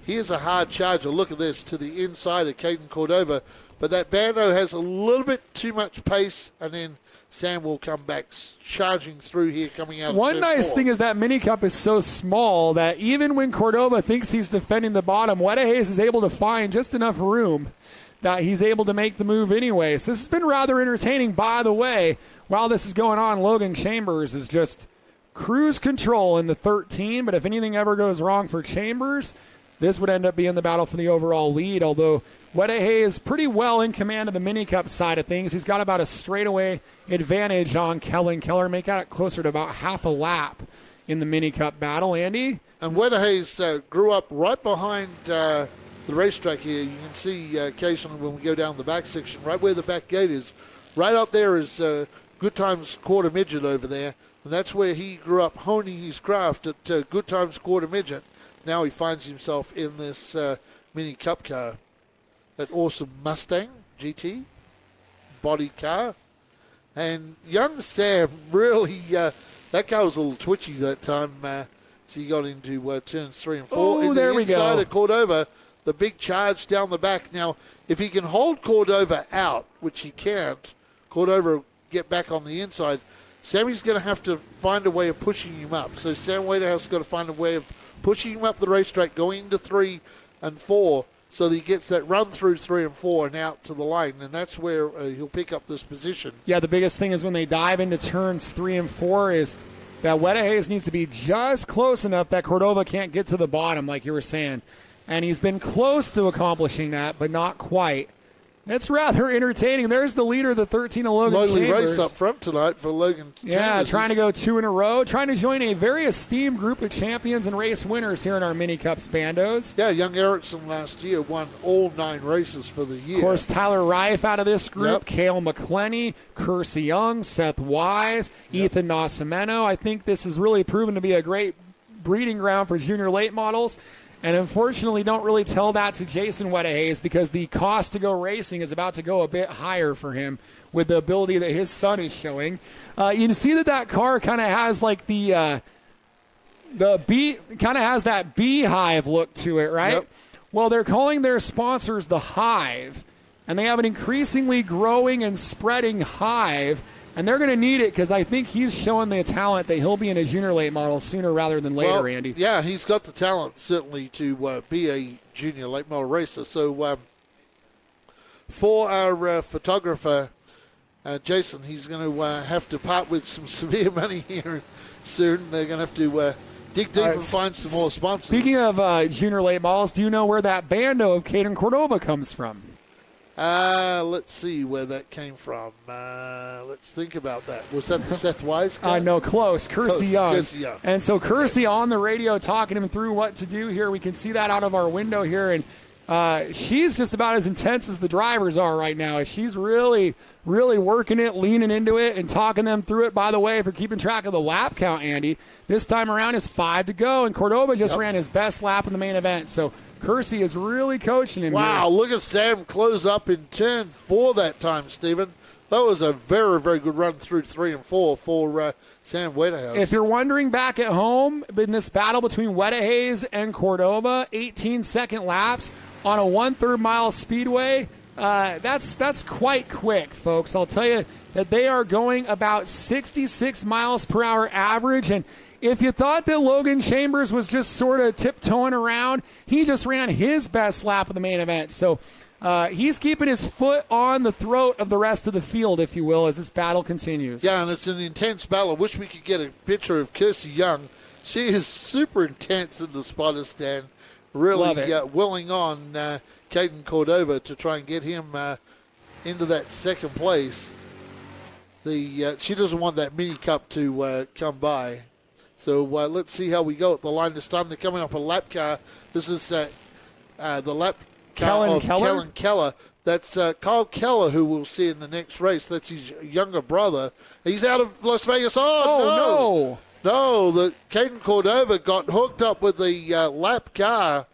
here's a hard charger. Look at this to the inside of Caden Cordova, but that Bando has a little bit too much pace, and then Sam will come back charging through here, coming out. One nice thing is that Mini Cup is so small that even when Cordova thinks he's defending the bottom, Wedahay is able to find just enough room that he's able to make the move anyway. So this has been rather entertaining. By the way, while this is going on, Logan Chambers is just cruise control in the 13, but if anything ever goes wrong for Chambers, this would end up being the battle for the overall lead, although Wedahay is pretty well in command of the Mini Cup side of things. He's got about a straightaway advantage on Kellen Keller, make it closer to about half a lap in the Mini Cup battle. Andy? And Wedahay grew up right behind the racetrack here. You can see occasionally when we go down the back section, right where the back gate is, right up there is Good Times Quarter Midget over there. And that's where he grew up honing his craft at Good Times Quarter Midget. Now he finds himself in this Mini Cup car. that awesome Mustang GT body car. And young Sam really, that car was a little twitchy that time. So he got into turns 3 and 4. Oh, there we go. Inside of Cordova, the big charge down the back. Now, if he can hold Cordova out, which he can't, Cordova will get back on the inside. Sammy's going to have to find a way of pushing him up. So Sam Waterhouse has got to find a way of pushing him up the racetrack, going into 3 and 4, so that he gets that run through 3 and 4 and out to the line, and that's where he'll pick up this position. Yeah, the biggest thing is when they dive into turns 3 and 4 is that Wettahays needs to be just close enough that Cordova can't get to the bottom, like you were saying. And he's been close to accomplishing that, but not quite. It's rather entertaining. There's the leader, the 13 of Logan Lonely Chambers. race up front tonight for Logan Yeah, Chambers. trying to go 2 in a row, trying to join a very esteemed group of champions and race winners here in our Mini Cups Bandos. Yeah, young Erickson last year won all 9 races for the year. Of course, Tyler Reif out of this group, Yep. Cale McClenny, Kersey Young, Seth Wise, Ethan Nascimento. I think this has really proven to be a great breeding ground for junior late models. And unfortunately, don't really tell that to Jason Wettahays because the cost to go racing is about to go a bit higher for him with the ability that his son is showing. You can see that car kind of has like the bee, kind of has that beehive look to it, right? Yep. Well, they're calling their sponsors the Hive, and they have an increasingly growing and spreading hive. And they're going to need it because I think he's showing the talent that he'll be in a junior late model sooner rather than later, Well, Andy. Yeah, he's got the talent, certainly, to be a junior late model racer. So for our photographer, Jason, he's going to have to part with some severe money here soon. They're going to have to dig deep and find some more sponsors. Speaking of junior late models, do you know where that bando of Caden Cordova comes from? Let's see where that came from. Let's think about that. Was that the Seth Wise guy? No, close. Kersey Young. Kersey Young. And so Kersey on the radio talking him through what to do here. We can see that out of our window here. And she's just about as intense as the drivers are right now. She's really, really working it, leaning into it, and talking them through it. By the way, if you're keeping track of the lap count, Andy, this time around is 5 to go. And Cordova just ran his best lap in the main event. So Kersey is really coaching him. Wow, here. look at Sam close up in turn 4 that time, Stephen. That was a very, very good run through 3 and 4 for Sam Wettahays. If you're wondering back at home, in this battle between Wettahays and Cordova, 18-second laps on a 1/3 mile speedway, that's quite quick, folks. I'll tell you that they are going about 66 miles per hour average. And if you thought that Logan Chambers was just sort of tiptoeing around, he just ran his best lap of the main event. So he's keeping his foot on the throat of the rest of the field, if you will, as this battle continues. Yeah, and it's an intense battle. I wish we could get a picture of Kersey Young. She is super intense in the spotter stand, really willing on Caden Cordova to try and get him into that second place. She doesn't want that mini cup to come by. So let's see how we go at the line this time. They're coming up a lap car. This is the lap car of Kellen Keller. That's Kyle Keller, who we'll see in the next race. That's his younger brother. He's out of Las Vegas. Oh, no. The Caden Cordova got hooked up with the lap car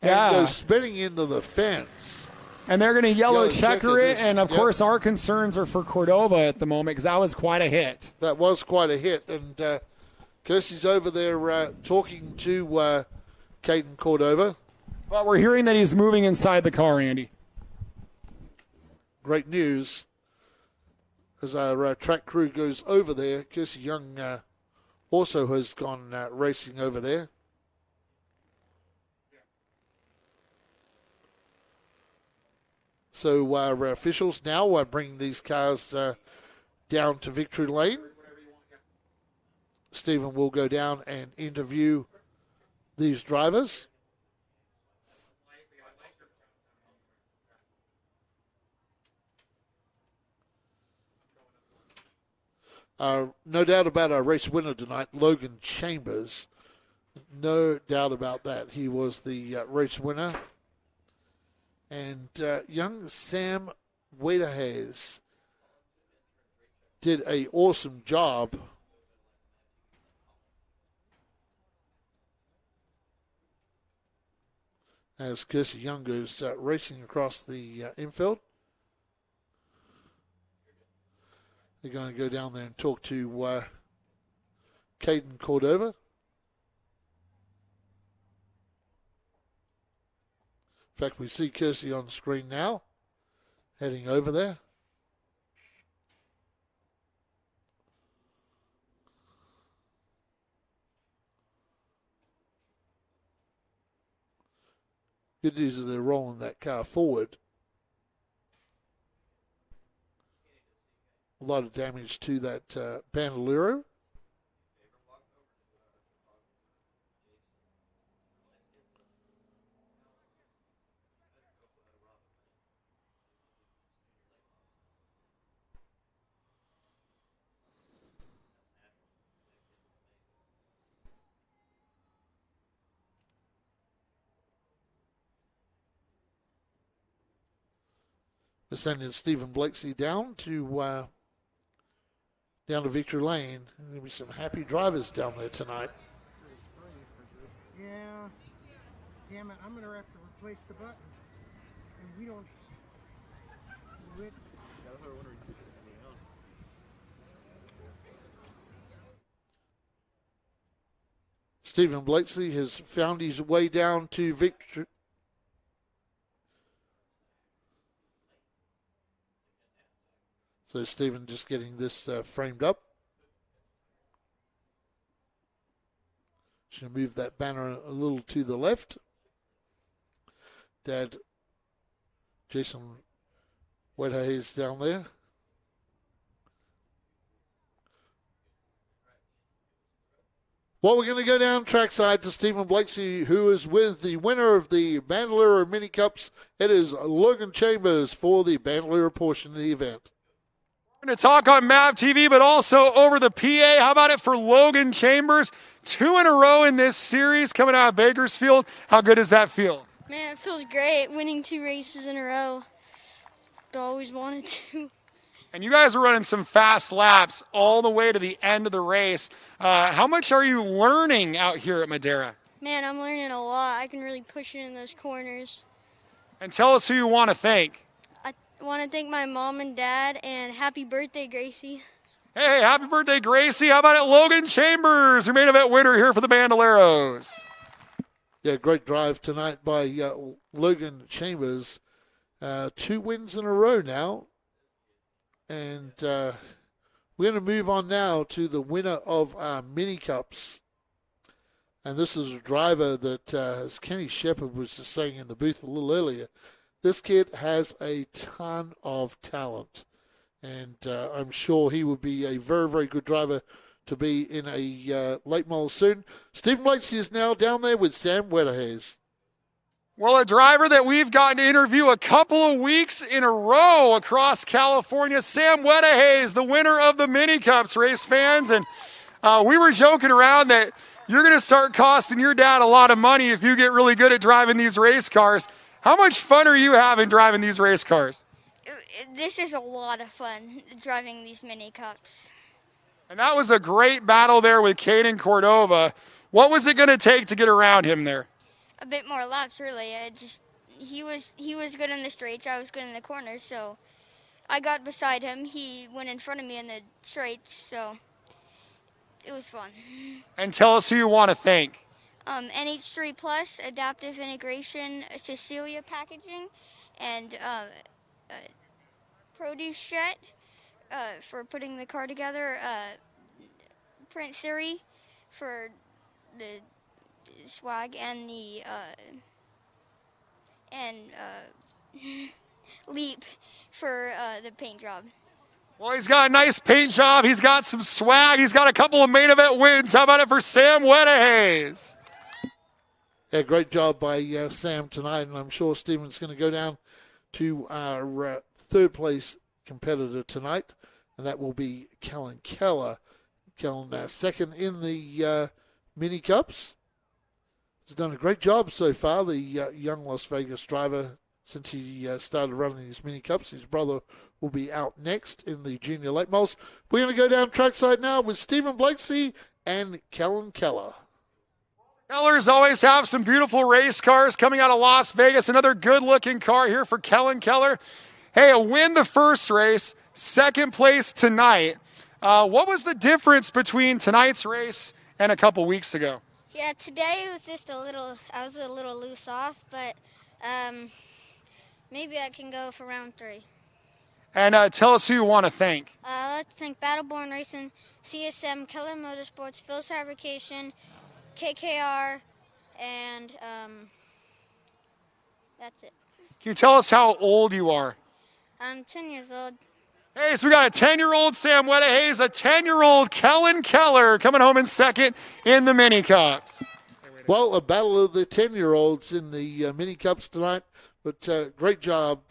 and goes spinning into the fence. And they're going to yellow checker it, and of course our concerns are for Cordova at the moment because that was quite a hit. That was quite a hit, and Kersey's over there talking to Caden Cordova. But we're hearing that he's moving inside the car, Andy. Great news. As our track crew goes over there, Kersey Young also has gone racing over there. So our officials now are bringing these cars down to Victory Lane. Stephen will go down and interview these drivers. No doubt about our race winner tonight, Logan Chambers. No doubt about that. He was the race winner. And young Sam Wettahays did an awesome job. as Kirsty Young goes racing across the infield. They're going to go down there and talk to Caden Cordova. In fact, we see Kirsty on the screen now, heading over there. Good news is they're rolling that car forward. A lot of damage to that bandolero. We're sending Stephen Blakeslee down to Victory Lane. There'll be some happy drivers down there tonight. Yeah. Damn it, I'm going to have to replace the button. And we don't do it. That's what I wondering too. Stephen Blakeslee has found his way down to victory. So Stephen just getting this framed up. Should move that banner a little to the left. Dad, Jason Wedhays down there. Well, we're going to go down trackside to Stephen Blakeslee, who is with the winner of the Bandolero Mini Cups. It is Logan Chambers for the Bandolero portion of the event. We're going to talk on MAVTV, but also over the PA. How about it for Logan Chambers? 2 in a row in this series coming out of Bakersfield. How good does that feel? Man, it feels great winning 2 races in a row. I always wanted to. And you guys are running some fast laps all the way to the end of the race. How much are you learning out here at Madera? Man, I'm learning a lot. I can really push it in those corners. And tell us who you want to thank. I want to thank my mom and dad, and happy birthday, Gracie. Hey, happy birthday, Gracie. How about it, Logan Chambers, your main event winner here for the Bandoleros. Yeah, great drive tonight by Logan Chambers. 2 wins in a row now. And we're going to move on now to the winner of our Mini Cups. And this is a driver that, as Kenny Shepard was just saying in the booth a little earlier, this kid has a ton of talent. And I'm sure he will be a very, very good driver to be in a late model soon. Stephen Blakeslee is now down there with Sam Wedderhays. Well, a driver that we've gotten to interview a couple of weeks in a row across California, Sam Wedderhays, the winner of the Mini Cups, race fans. And we were joking around that you're going to start costing your dad a lot of money if you get really good at driving these race cars. How much fun are you having driving these race cars? This is a lot of fun, driving these Mini Cups. And that was a great battle there with Caden Cordova. What was it going to take to get around him there? A bit more laps, really. He was good in the straights. I was good in the corners, so I got beside him. He went in front of me in the straights, so it was fun. And tell us who you want to thank. NH3 Plus, Adaptive Integration, Cecilia Packaging, and Produce Shed for putting the car together. Print Theory for the swag, and the Leap for the paint job. Well, he's got a nice paint job. He's got some swag. He's got a couple of main event wins. How about it for Sam Wedderhays? Yeah, great job by Sam tonight, and I'm sure Stephen's going to go down to our third place competitor tonight, and that will be Kellen Keller. Kellen second in the Mini Cups. He's done a great job so far, the young Las Vegas driver, since he started running these Mini Cups. His brother will be out next in the Junior Late Models. We're going to go down trackside now with Stephen Blakeslee and Kellen Keller. Kellers always have some beautiful race cars coming out of Las Vegas. Another good-looking car here for Kellen Keller. Hey, a win the first race, second place tonight. What was the difference between tonight's race and a couple weeks ago? Yeah, today it was just I was a little loose off, but maybe I can go for round 3. And tell us who you want to thank. I'd like to thank Battleborn Racing, CSM, Keller Motorsports, Phil's Fabrication, KKR, and that's it. Can you tell us how old you are? I'm 10 years old. Hey, so we got a 10-year-old Sam Weddahayes, a 10-year-old Kellen Keller coming home in second in the Mini Cups. Well, a battle of the 10-year-olds in the Mini Cups tonight. But great job,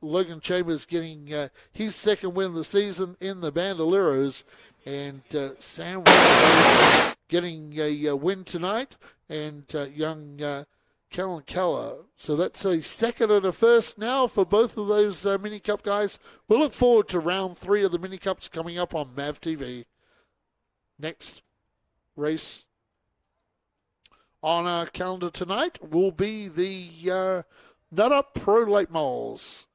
Logan Chambers getting his second win of the season in the Bandoleros. And Sam Weddahayes getting a win tonight. And young Kellen Keller. So that's a second and a first now for both of those Mini Cup guys. We'll look forward to round 3 of the Mini Cups coming up on MAVTV. Next race on our calendar tonight will be the Nut Up Pro Late Models.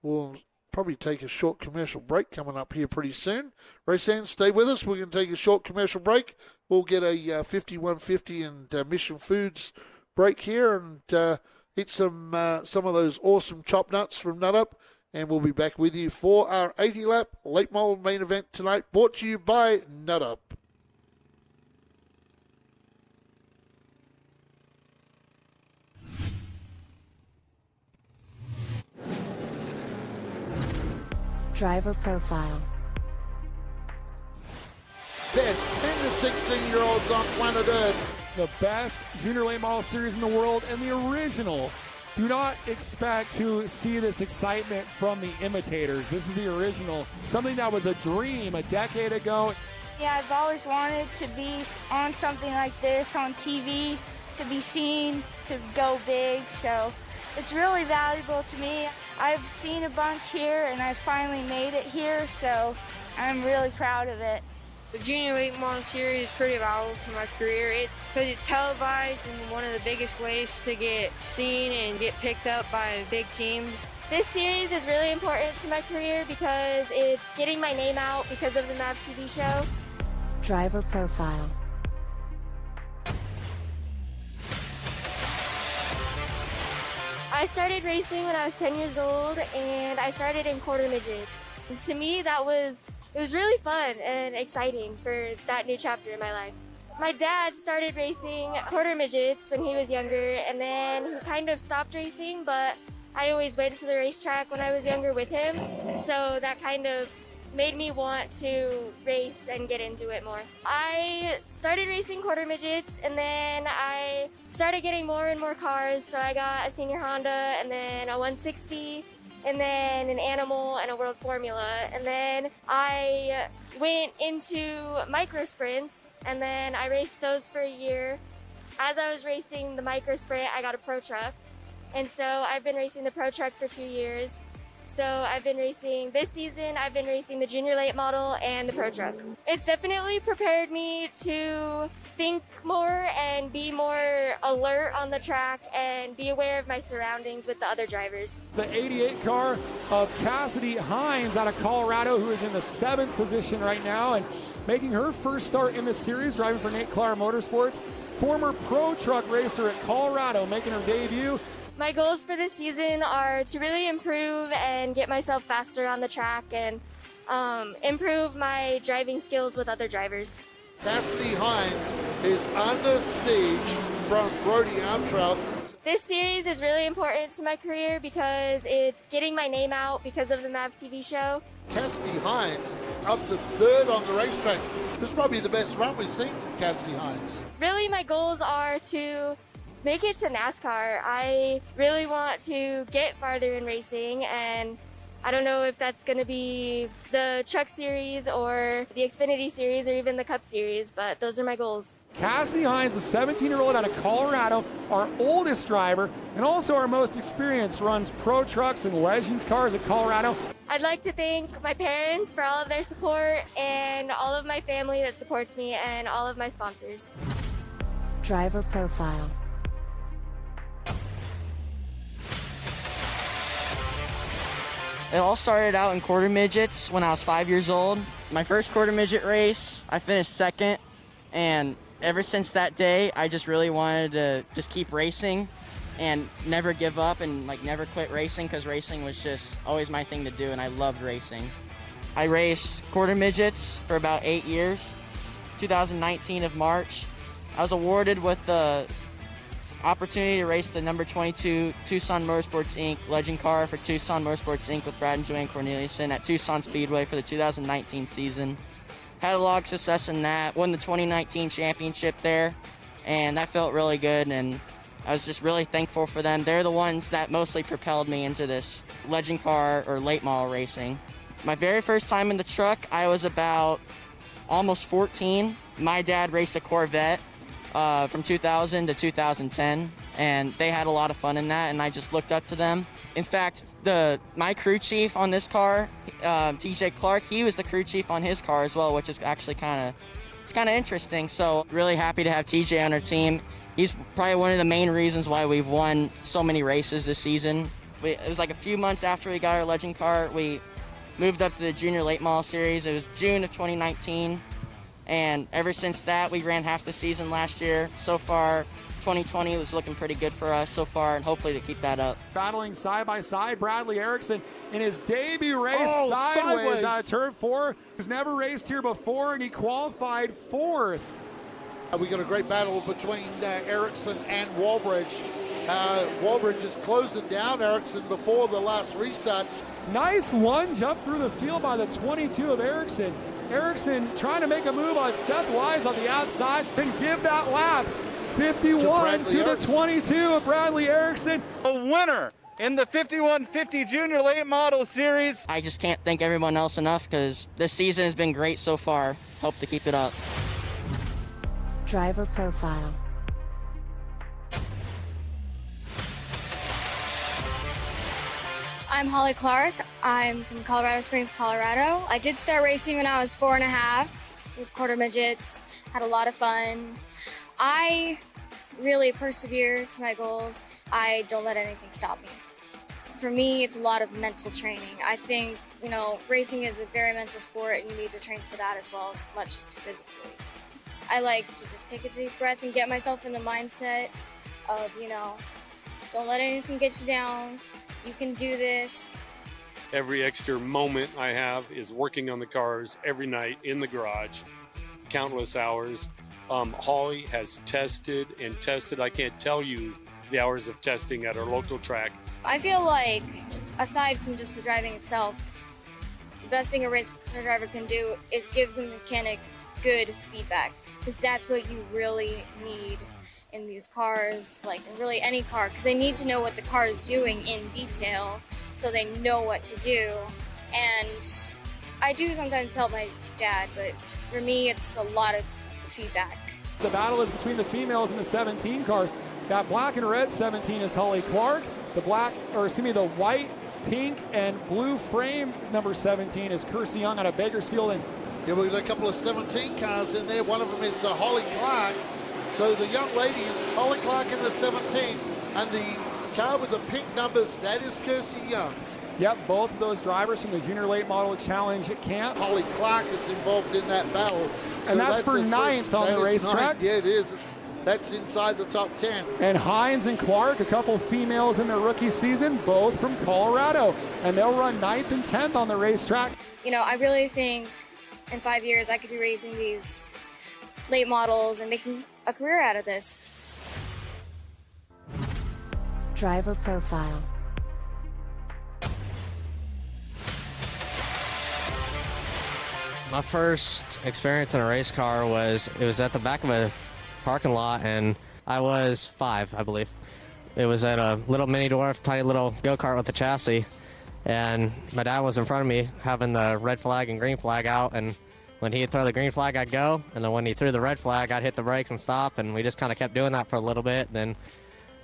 We'll probably take a short commercial break coming up here pretty soon. Race fans, stay with us. We're going to take a short commercial break. We'll get a 5150 and Mission Foods break here and eat some of those awesome chopped nuts from Nut Up. And we'll be back with you for our 80-lap late model main event tonight, brought to you by Nut Up. Driver profile. Best 10 to 16-year-olds on planet Earth. The best junior late model series in the world and the original. Do not expect to see this excitement from the imitators. This is the original, something that was a dream a decade ago. Yeah, I've always wanted to be on something like this on TV, to be seen, to go big, so it's really valuable to me. I've seen a bunch here and I finally made it here, so I'm really proud of it. The Junior Late Model Series is pretty valuable for my career because it's televised and one of the biggest ways to get seen and get picked up by big teams. This series is really important to my career because it's getting my name out because of the MAVTV show. Driver profile. I started racing when I was 10 years old and I started in quarter midgets. And to me, it was really fun and exciting for that new chapter in my life. My dad started racing quarter midgets when he was younger, and then he kind of stopped racing, but I always went to the racetrack when I was younger with him, so that kind of made me want to race and get into it more. I started racing quarter midgets, and then I started getting more and more cars, so I got a senior Honda, and then a 160, and then an Animal and a World Formula. And then I went into micro sprints, and then I raced those for a year. As I was racing the micro sprint, I got a Pro Truck. And so I've been racing the Pro Truck for 2 years. So I've been racing this season, I've been racing the Junior Late Model and the Pro Truck. It's definitely prepared me to think more and be more alert on the track and be aware of my surroundings with the other drivers. The 88 car of Cassidy Hines out of Colorado, who is in the 7th position right now and making her first start in the series, driving for Nate Clark Motorsports. Former Pro Truck racer at Colorado, making her debut. My goals for this season are to really improve and get myself faster on the track and improve my driving skills with other drivers. Cassidy Hines is on the stage from Brody Amtrout. This series is really important to my career because it's getting my name out because of the MAVTV show. Cassidy Hines up to 3rd on the racetrack. This is probably the best run we've seen from Cassidy Hines. Really, my goals are to make it to NASCAR. I really want to get farther in racing, and I don't know if that's going to be the Truck Series or the Xfinity Series or even the Cup Series, but those are my goals. Cassidy Hines, the 17-year-old out of Colorado, our oldest driver, and also our most experienced, runs Pro Trucks and Legends cars at Colorado. I'd like to thank my parents for all of their support and all of my family that supports me and all of my sponsors. Driver profile. It all started out in quarter midgets when I was 5 years old. My first quarter midget race, I finished second, and ever since that day, I just really wanted to just keep racing and never give up and like never quit racing, because racing was just always my thing to do, and I loved racing. I raced quarter midgets for about 8 years. 2019 of March, I was awarded with the opportunity to race the number 22 Tucson Motorsports Inc. Legend car for Tucson Motorsports Inc. with Brad and Joanne Corneliuson at Tucson Speedway for the 2019 season. Had a lot of success in that, won the 2019 championship there, and that felt really good, and I was just really thankful for them. They're the ones that mostly propelled me into this legend car or late model racing. My very first time in the truck, I was about almost 14. My dad raced a Corvette from 2000 to 2010, and they had a lot of fun in that, and I just looked up to them. In fact, my crew chief on this car, TJ Clark, he was the crew chief on his car as well, which is actually kind of interesting. So really happy to have TJ on our team. He's probably one of the main reasons why we've won so many races this season. It was like a few months after we got our legend car, we moved up to the Junior Late Model Series. It was June of 2019, and ever since that, we ran half the season last year. So far, 2020 was looking pretty good for us so far, and hopefully to keep that up. Battling side by side, Bradley Erickson in his debut race sideways out of turn 4. Who's never raced here before, and he qualified 4th. We got a great battle between Erickson and Walbridge. Walbridge is closing down Erickson before the last restart. Nice lunge up through the field by the 22 of Erickson. Erickson trying to make a move on Seth Wise on the outside and give that lap. 51 to the 22 of Bradley Erickson. A winner in the 5150 Junior Late Model Series. I just can't thank everyone else enough, because this season has been great so far. Hope to keep it up. Driver profile. I'm Holly Clark. I'm from Colorado Springs, Colorado. I did start racing when I was 4.5 with quarter midgets. Had a lot of fun. I really persevere to my goals. I don't let anything stop me. For me, it's a lot of mental training. I think, racing is a very mental sport, and you need to train for that as well as much as physically. I like to just take a deep breath and get myself in the mindset of, don't let anything get you down. You can do this. Every extra moment I have is working on the cars every night in the garage, countless hours. Holly has tested and tested. I can't tell you the hours of testing at our local track. I feel like, aside from just the driving itself, the best thing a race car driver can do is give the mechanic good feedback, because that's what you really need in these cars, like in really any car, because they need to know what the car is doing in detail so they know what to do. And I do sometimes help my dad, but for me it's a lot of the feedback. The battle is between the females and the 17 cars. That black and red 17 is Holly Clark. The white, pink, and blue frame number 17 is Kersey Young out of Bakersfield. And yeah, we've got a couple of 17 cars in there. One of them is Holly Clark. So the young ladies, Holly Clark in the 17, and the car with the pink numbers, that is Kersey Young. Yep, both of those drivers from the Junior Late Model Challenge camp. Holly Clark is involved in that battle. And that's for 9th on the racetrack. Yeah, it is. That's inside the top 10. And Hines and Clark, a couple females in their rookie season, both from Colorado. And they'll run 9th and 10th on the racetrack. I really think in 5 years I could be racing these late models and making a career out of this. Driver profile. My first experience in a race car was at the back of a parking lot, and I was 5, I believe. It was at a little mini dwarf, tiny little go-kart with a chassis, and my dad was in front of me having the red flag and green flag out, and when he'd throw the green flag, I'd go, and then when he threw the red flag, I'd hit the brakes and stop, and we just kind of kept doing that for a little bit. Then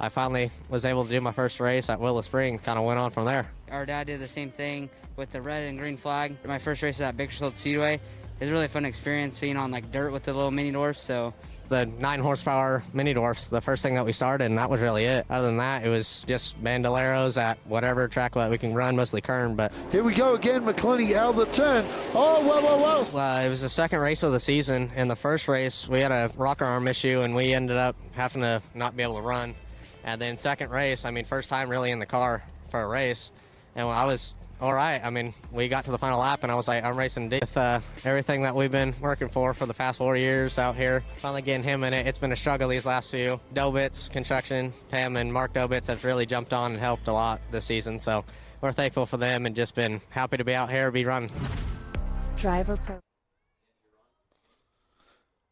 I finally was able to do my first race at Willow Springs, kind of went on from there. Our dad did the same thing with the red and green flag. My first race at Bakersfield Speedway, it was a really fun experience, on dirt with the little mini dwarfs, so the 9 horsepower mini dwarfs, the first thing that we started, and that was really it. Other than that, it was just bandoleros at whatever track that we can run, mostly Kern. But here we go again, McClenny out of the turn. Oh, whoa. It was the second race of the season. In the first race, we had a rocker arm issue, and we ended up having to not be able to run. And then second race, first time really in the car for a race, and I was all right. We got to the final lap, and I was like, I'm racing with everything that we've been working for the past 4 years out here. Finally getting him in it. It's been a struggle these last few. Dobitz Construction, Pam and Mark Dobitz have really jumped on and helped a lot this season, so we're thankful for them and just been happy to be out here, be running. Driver Pro.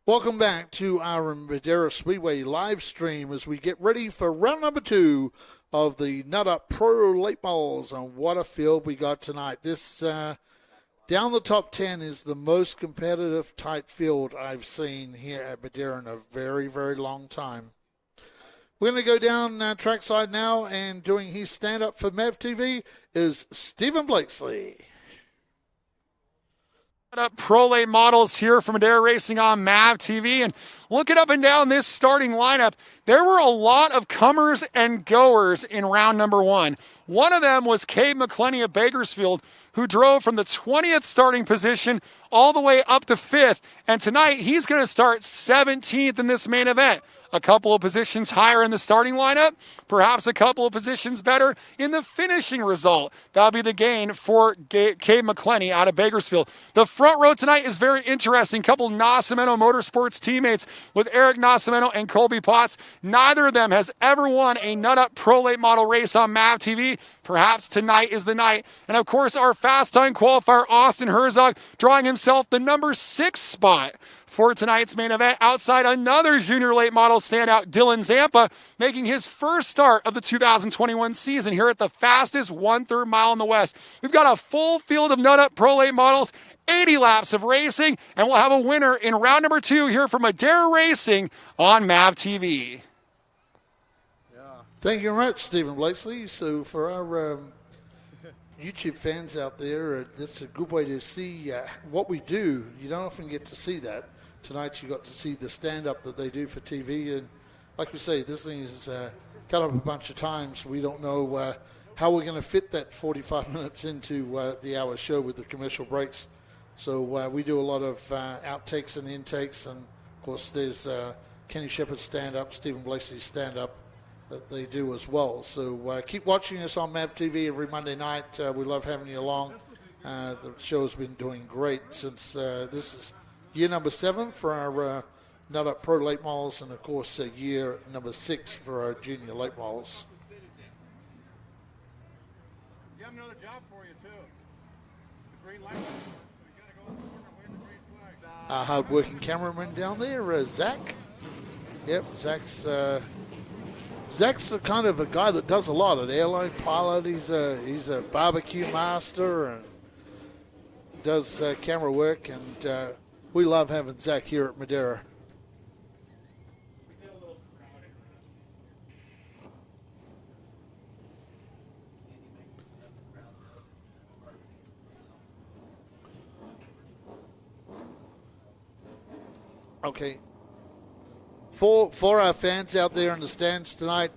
Welcome back to our Madera Speedway live stream as we get ready for round number 2 of the Nut Up Pro Late Models. And what a field we got tonight. This down the top 10 is the most competitive tight field I've seen here at Madera in a very, very long time. We're going to go down trackside now, and doing his stand-up for MAVTV is Stephen Blakesley. Pro Late Models here from Madera Racing on MAVTV, and looking up and down this starting lineup, there were a lot of comers and goers in round number 1. One of them was Cade McClenny of Bakersfield, who drove from the 20th starting position all the way up to 5th, and tonight he's going to start 17th in this main event. A couple of positions higher in the starting lineup, perhaps a couple of positions better in the finishing result. That'll be the gain for Cade McClenny out of Bakersfield. The front row tonight is very interesting. Couple Nascimento Motorsports teammates with Eric Nascimento and Colby Potts. Neither of them has ever won a Nut Up Pro Late Model race on MAVTV. Perhaps tonight is the night. And of course, our fast time qualifier, Austin Herzog, drawing himself the number 6 spot for tonight's main event, outside another junior late model standout, Dylan Zampa, making his first start of the 2021 season here at the fastest 1/3 mile in the West. We've got a full field of Nut Up Pro Late Models, 80 laps of racing, and we'll have a winner in round number 2 here from Madera Racing on MAVTV. Thank you very much, Stephen Blakesley. So for our YouTube fans out there, that's a good way to see what we do. You don't often get to see that. Tonight you got to see the stand-up that they do for TV. And like we say, this thing is cut up a bunch of times. We don't know how we're going to fit that 45 minutes into the hour show with the commercial breaks. So we do a lot of outtakes and intakes. And, of course, there's Kenny Shepard's stand-up, Stephen Blakesley's stand-up that they do as well. So keep watching us on MAVTV every Monday night. We love having you along. The show has been doing great since this is year number 7 for our Nut Up Pro Late Models, and of course year number 6 for our junior late models. You have another job for you too. The green light. You gotta go in the corner, wave the green flag. Our hard-working cameraman down there, Zach. Yep, Zach's the kind of a guy that does a lot. An airline pilot. He's a barbecue master and does camera work, and we love having Zach here at Madera. Okay. For our fans out there in the stands tonight,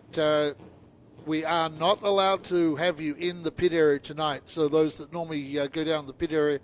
we are not allowed to have you in the pit area tonight. So those that normally go down the pit area,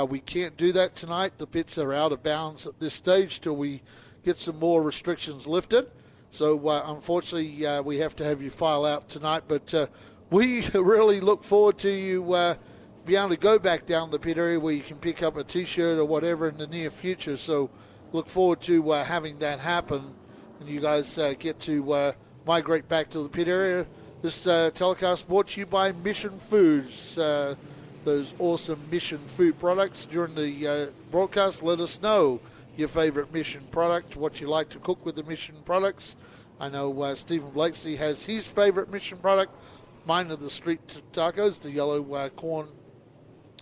we can't do that tonight. The pits are out of bounds at this stage till we get some more restrictions lifted. So unfortunately, we have to have you file out tonight. But we really look forward to you being able to go back down the pit area where you can pick up a T-shirt or whatever in the near future. So look forward to having that happen, and you guys get to migrate back to the pit area. This telecast brought to you by Mission Foods. Those awesome Mission food products. During the broadcast, let us know your favorite Mission product, what you like to cook with the Mission products. I know Stephen Blakesley has his favorite Mission product. Mine are the street tacos, the yellow corn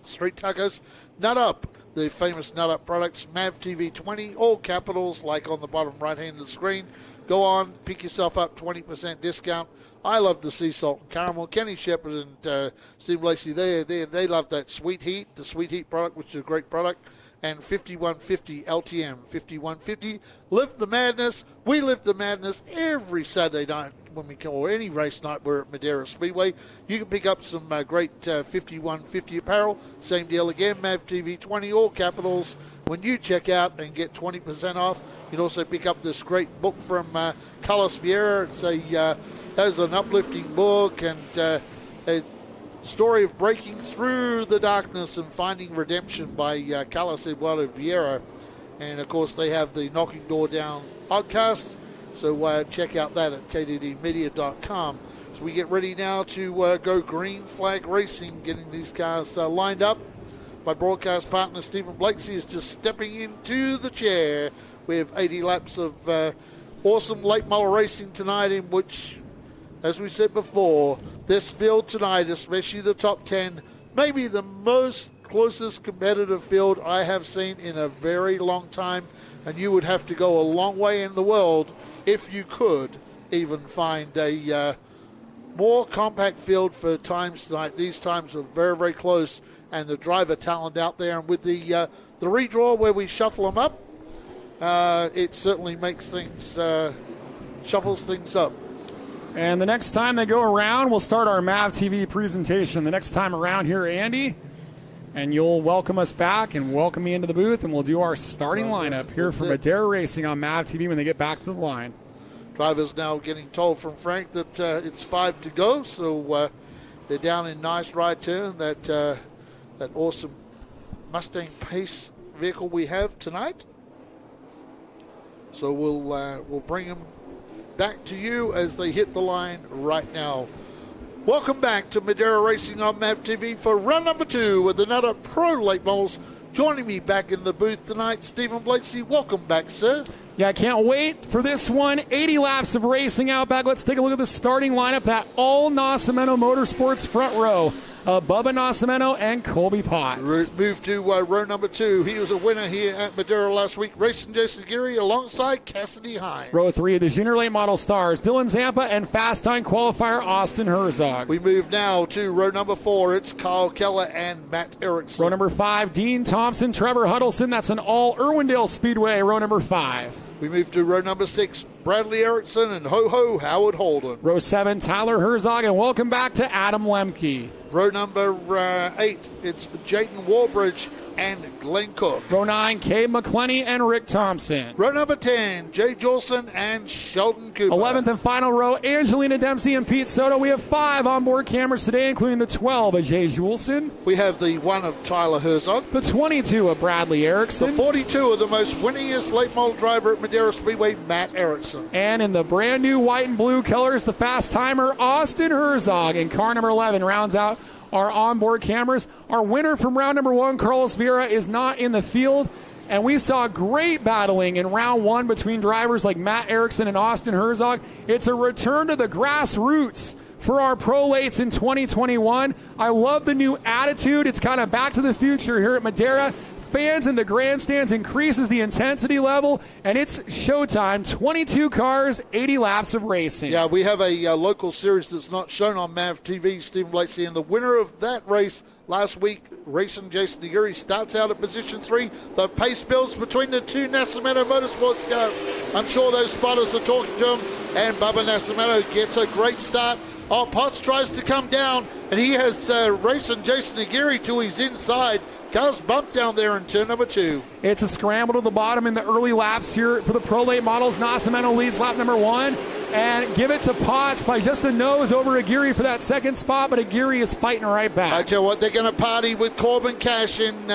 street tacos. Nut Up, the famous Nut Up products, MAVTV 20, all capitals like on the bottom right hand of the screen. Go on, pick yourself up, 20% discount. I love the sea salt and caramel. Kenny Shepard and Steve Lacey, they love that Sweet Heat, the Sweet Heat product, which is a great product. and 5150 LTM. 5150, live the madness. We live the madness every Saturday night when we call any race night. We're at Madeira Speedway. You can pick up some great 5150 apparel. Same deal again, MAVTV 20, all capitals. When you check out and get 20% off, you can also pick up this great book from Carlos Vieira. It's that's an uplifting book and a story of breaking through the darkness and finding redemption by Carlos Eduardo Vieira. And, of course, they have the Knocking Door Down podcast. So check out that at kddmedia.com. So we get ready now to go green flag racing, getting these cars lined up. My broadcast partner, Stephen Blakesy, is just stepping into the chair. We have 80 laps of awesome late model racing tonight, in which, as we said before, this field tonight, especially the top 10, may be the most closest competitive field I have seen in a very long time. And you would have to go a long way in the world if you could even find a more compact field for times tonight. These times are very, very close, and the driver talent out there. And with the redraw where we shuffle them up, it certainly makes things, shuffles things up. And the next time they go around, we'll start our MAVTV presentation the next time around here, Andy. And you'll welcome us back and welcome me into the booth, and we'll do our starting lineup here for Madeira Racing on MAVTV when they get back to the line. Drivers now getting told from Frank that it's 5 to go, so they're down in nice right turn, that awesome Mustang Pace vehicle we have tonight. So we'll bring them back to you as they hit the line right now. Welcome back to Madeira Racing on MAVTV for run number 2 with another Pro Late Models. Joining me back in the booth tonight, Stephen Blakesy. Welcome back, sir. Yeah, I can't wait for this one. 80 laps of racing out back. Let's take a look at the starting lineup. That all Nascimento Motorsports front row. Bubba Nascimento and Colby Potts. Move to row number 2. He was a winner here at Madeira last week, racing Jason Geary alongside Cassidy Hines. Row 3, the Junior Late Model stars, Dylan Zampa and Fast Time qualifier Austin Herzog. We move now to row number 4. It's Kyle Keller and Matt Erickson. Row number 5, Dean Thompson, Trevor Huddleston. That's an all Irwindale Speedway, row number 5. We move to row number 6, Bradley Erickson and Ho-Ho Howard Holden. Row 7, Tyler Herzog, and welcome back to Adam Lemke. Row number 8, it's Jayden Warbridge and Glenn Cook. Row 9, Cade McClenny and Rick Thompson. Row number 10, Jay Jolson and Sheldon Cooper. 11th and final row, Angelina Dempsey and Pete Soto. We have 5 onboard cameras today, including the 12 of Jay Julson. We have the 1 of Tyler Herzog. The 22 of Bradley Erickson. The 42 of the most winningest late model driver at Madeira Speedway, Matt Erickson. And in the brand new white and blue colors, the fast timer, Austin Herzog. And car number 11 rounds out our onboard cameras. Our winner from round number 1, Carlos Vieira, is not in the field. And we saw great battling in round 1 between drivers like Matt Erickson and Austin Herzog. It's a return to the grassroots for our pro lates in 2021. I love the new attitude. It's kind of back to the future here at Madeira. Fans in the grandstands increases the intensity level, and it's showtime. 22 cars, 80 laps of racing. Yeah, we have a local series that's not shown on MAVTV, Stephen Blakesy, and the winner of that race last week, racing Jason DeGury, starts out at position 3. The pace builds between the 2 Nascimento Motorsports cars. I'm sure those spotters are talking to him, and Bubba Nascimento gets a great start. Oh, Potts tries to come down, and he has racing Jason DeGury to his inside. Cars bumped down there in turn number 2. It's a scramble to the bottom in the early laps here for the Pro Late Models. Nascimento leads lap number 1, and give it to Potts by just a nose over Aguirre for that second spot, but Aguirre is fighting right back. I tell you what, they're going to party with Corbin Cash in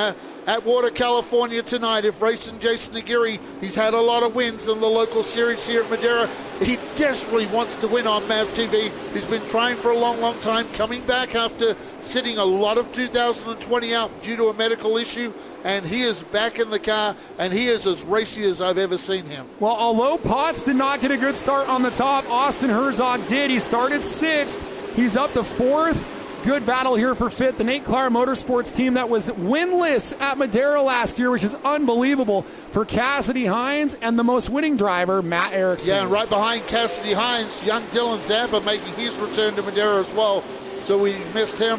Atwater, California tonight. If racing Jason Aguirre, he's had a lot of wins in the local series here at Madeira. He desperately wants to win on MAVTV. He's been trying for a long, long time, coming back after sitting a lot of 2020 out due to a medical issue, and he is back in the car, and he is as racy as I've ever seen him. Well, although Potts did not get a good start on the top, Austin Herzog did. He started 6th. He's up to 4th. Good battle here for 5th. The Nate Clark Motorsports team that was winless at Madeira last year, which is unbelievable for Cassidy Hines, and the most winning driver, Matt Erickson. Yeah, and right behind Cassidy Hines, young Dylan Zampa making his return to Madeira as well. So we missed him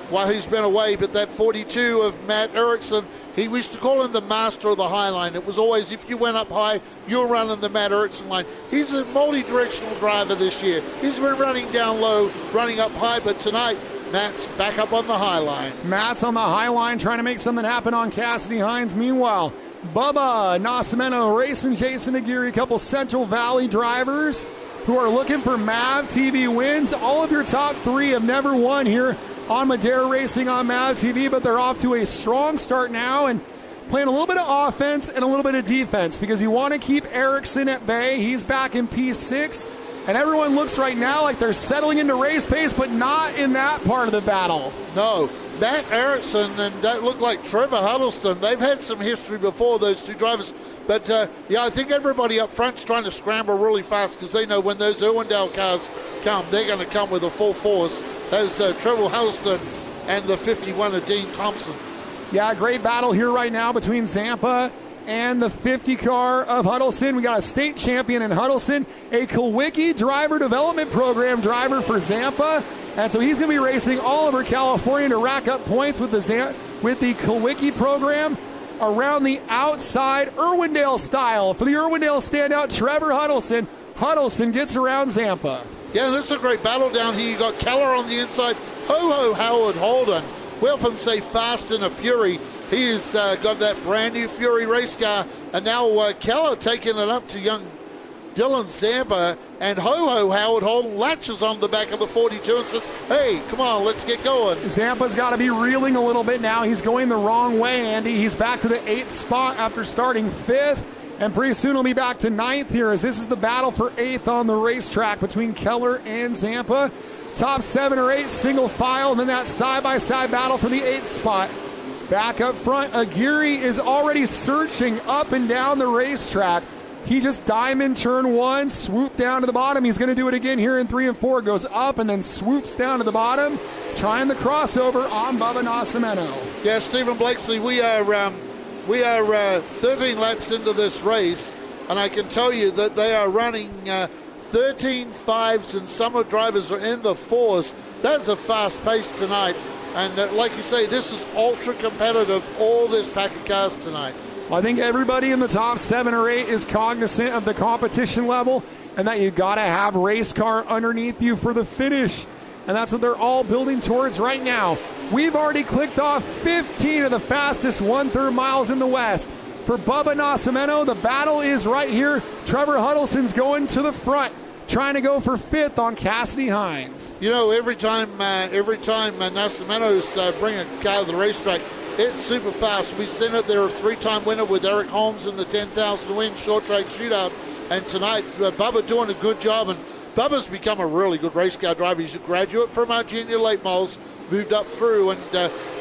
while he's been away. But that 42 of Matt Erickson, we used to call him the master of the high line. It was always, if you went up high, you were running the Matt Erickson line. He's a multi-directional driver this year. He's been running down low, running up high, but tonight, Matt's back up on the high line. Matt's on the high line trying to make something happen on Cassidy Hines. Meanwhile, Bubba Nascimento racing Jason Aguirre, a couple Central Valley drivers who are looking for MAVTV wins. All of your top three have never won here on Madera Racing on MAVTV, but they're off to a strong start now and playing a little bit of offense and a little bit of defense because you want to keep Erickson at bay. He's back in P6. And everyone looks right now like they're settling into race pace, but not in that part of the battle. No, Matt Erickson and that looked like Trevor Huddleston. They've had some history before, those two drivers. But, I think everybody up front's trying to scramble really fast because they know when those Irwindale cars come, they're going to come with a full force. There's Trevor Huddleston and the 51 of Dean Thompson. Yeah, great battle here right now between Zampa and the 50 car of Huddleston. We got a state champion in Huddleston, a Kawicki driver development program driver for Zampa. And so he's going to be racing all over California to rack up points with the Kawicki program around the outside Irwindale style. For the Irwindale standout, Trevor Huddleston. Huddleston gets around Zampa. Yeah, this is a great battle down here. You got Keller on the inside, Ho-Ho Howard Holden. We often say fast in a Fury. He's got that brand new Fury race car, and now Keller taking it up to young Dylan Zampa, and Ho-Ho Howard Holden latches on the back of the 42 and says, hey, come on, let's get going. Zampa's got to be reeling a little bit now. He's going the wrong way, Andy. He's back to the 8th spot after starting 5th, and pretty soon he'll be back to 9th here as this is the battle for 8th on the racetrack between Keller and Zampa. Top 7 or 8 single file, and then that side-by-side battle for the 8th spot. Back up front, Aguirre is already searching up and down the racetrack. He just diamond turn 1, swoop down to the bottom. He's going to do it again here in 3 and 4. Goes up and then swoops down to the bottom, trying the crossover on Bubba Nascimento. Yeah, Stephen Blakesley, we are 13 laps into this race, and I can tell you that they are running 13 5s, and some of the drivers are in the 4s. That's a fast pace tonight. And like you say, this is ultra competitive, all this pack of cars tonight. Well, I think everybody in the top 7 or 8 is cognizant of the competition level and that you got to have race car underneath you for the finish. And that's what they're all building towards right now. We've already clicked off 15 of the fastest 1/3 miles in the West. For Bubba Nascimento, the battle is right here. Trevor Huddleston's going to the front, trying to go for 5th on Cassidy Hines. You know, every time Nascimento's bring a car to the racetrack, it's super fast. We've seen it. They're a 3-time winner with Eric Holmes in the 10,000 win short track shootout. And tonight, Bubba doing a good job. And Bubba's become a really good race car driver. He's a graduate from our junior late models, moved up through. And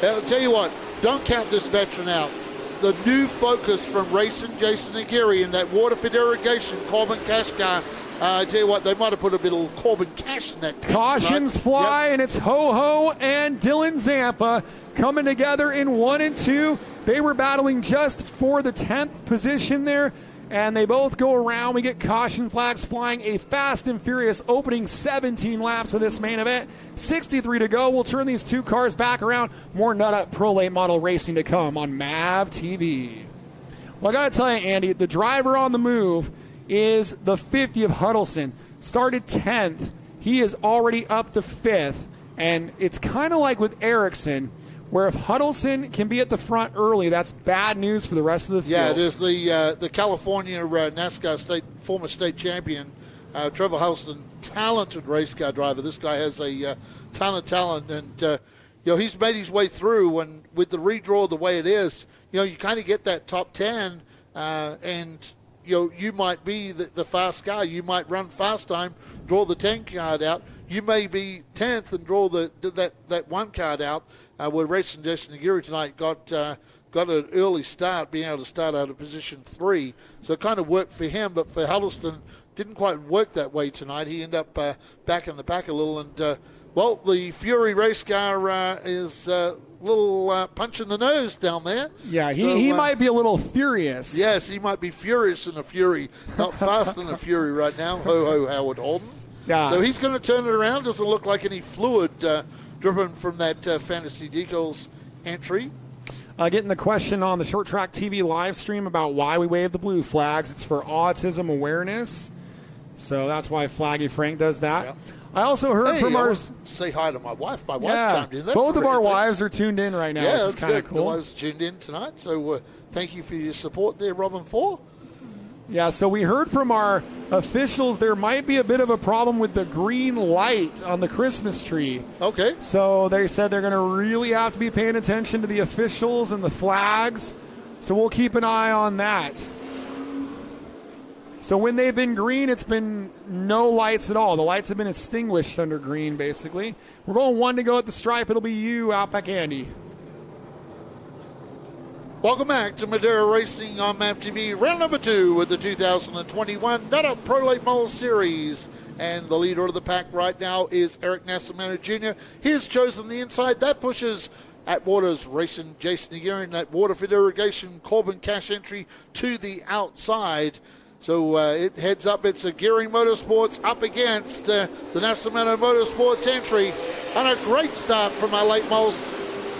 I'll tell you what, don't count this veteran out. The new focus from racing Jason Aguirre in that Waterford Irrigation Corbin Cash car. I tell you what, they might have put a bit of Corbin Cash in that. Cautions fly, and it's Ho-Ho and Dylan Zampa coming together in 1 and 2. They were battling just for the 10th position there, and they both go around. We get caution flags flying. A fast and furious opening 17 laps of this main event. 63 to go. We'll turn these two cars back around. More Nut Up Pro Late Model racing to come on MAVTV. Well, I got to tell you, Andy, the driver on the move is the 50 of Huddleston. Started 10th. He is already up to 5th. And it's kind of like with Erickson, where if Huddleston can be at the front early, that's bad news for the rest of the field. Yeah, it is the California NASCAR former state champion, Trevor Huddleston, talented race car driver. This guy has a ton of talent, and he's made his way through. And with the redraw the way it is, you kind of get that top 10, and you might be the fast guy. You might run fast time, draw the 10 card out. You may be 10th and draw that 1 card out. Where racing Jason Aguirre tonight got an early start, being able to start out of position 3. So it kind of worked for him, but for Huddleston, didn't quite work that way tonight. He ended up back in the pack a little. And, the Fury race car is a little punch in the nose down there. Yeah, he might be a little furious. Yes, he might be furious in a Fury, not fast in a Fury right now. Ho-Ho Howard Holden. Yeah. So he's going to turn it around. Doesn't look like any fluid driven from that Fantasy Decals entry. Getting the question on the Short Track TV live stream about why we wave the blue flags. It's for autism awareness. So that's why Flaggy Frank does that. Yep. I also heard from our... Say hi to my wife. My wife chimed in. That's both of our really wives are tuned in right now. Yeah, it's that's kind good. of cool. The wives tuned in tonight. So thank you for your support there, Robin 4. Yeah, so we heard from our officials there might be a bit of a problem with the green light on the Christmas tree. Okay. So they said they're going to really have to be paying attention to the officials and the flags. So we'll keep an eye on that. So when they've been green, it's been no lights at all. The lights have been extinguished under green, basically. We're going 1 to go at the stripe. It'll be you, Outback Andy. Welcome back to Madeira Racing on MAVTV, round number 2 with the 2021 Nutter Pro Late Model Series. And the leader of the pack right now is Eric Nascimento Jr. He's chosen the inside. That pushes Atwater's racing Jason Aguirre in that Waterford Irrigation Corbin Cash entry to the outside. So it heads up. It's Aguirre Motorsports up against the Nascimento Motorsports entry. And a great start from our late models.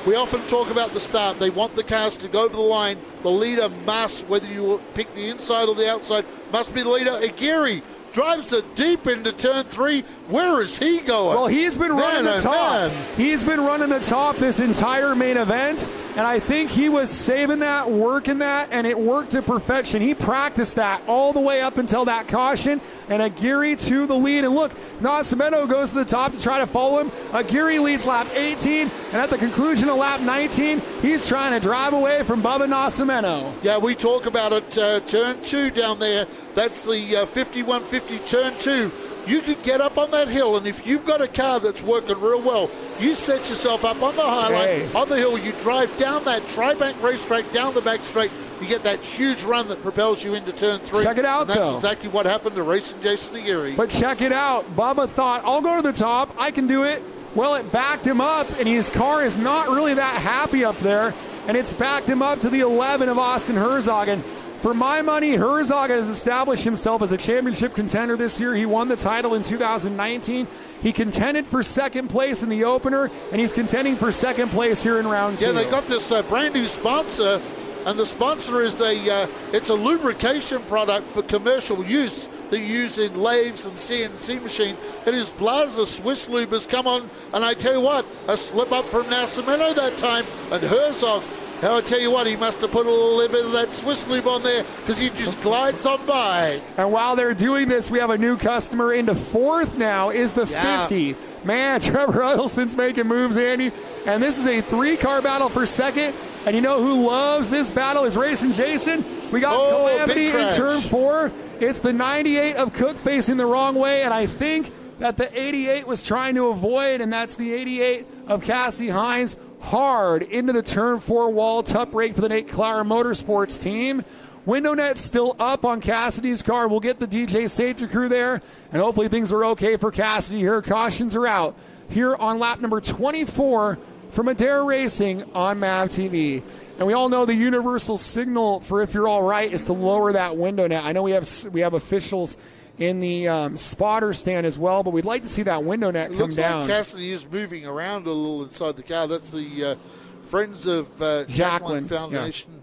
We often talk about the start. They want the cars to go over the line. The leader must, whether you pick the inside or the outside, must be the leader. Aguirre drives it deep into turn 3. Where is he going? Well, he's been running the top. He's been running the top this entire main event, and I think he was saving that, working that, and it worked to perfection. He practiced that all the way up until that caution, and Aguirre to the lead. And look, Nascimento goes to the top to try to follow him. Aguirre leads lap 18, and at the conclusion of lap 19, he's trying to drive away from Bubba Nascimento. Yeah, we talk about it. Turn 2 down there. That's the 5150 turn 2. You could get up on that hill, and if you've got a car that's working real well, you set yourself up on the highline, on the hill, you drive down that tri-bank racetrack, down the back straight, you get that huge run that propels you into turn 3. Check it out, and that's though. exactly what happened to racing Jason Aguirre. But check it out. Bubba thought, I'll go to the top. I can do it. Well, it backed him up, and his car is not really that happy up there, and it's backed him up to the 11 of Austin Herzog. And for my money, Herzog has established himself as a championship contender this year. He won the title in 2019. He contended for second place in the opener, and he's contending for second place here in round 2. Yeah, they got this brand new sponsor, and the sponsor is it's a lubrication product for commercial use that you use in lathes and CNC machine. It is Blaser Swiss Lube has come on, and I tell you what, a slip up from Nascimento that time, and Herzog, I tell you what, he must have put a little bit of that Swiss Lube on there because he just glides on by. And while they're doing this, we have a new customer into 4th now is the 50. Man, Trevor Huddleston's making moves, Andy. And this is a 3-car battle for second. And you know who loves this battle is Racing Jason. We got Calamity in turn 4. It's the 98 of Cook facing the wrong way. And I think that the 88 was trying to avoid, and that's the 88 of Cassidy Hines. Hard into the turn 4 wall. Tough break for the Nate Clara Motorsports team. Window net still up on Cassidy's car. We'll get the DJ safety crew there, and hopefully things are okay for Cassidy here. Cautions are out here on lap number 24 for Madeira Racing on MAVTV. And we all know the universal signal for if you're all right is to lower that window net. I know we have officials in the spotter stand as well, but we'd like to see that window net come down. Like Cassidy is moving around a little inside the car. That's the Friends of Jacqueline Foundation.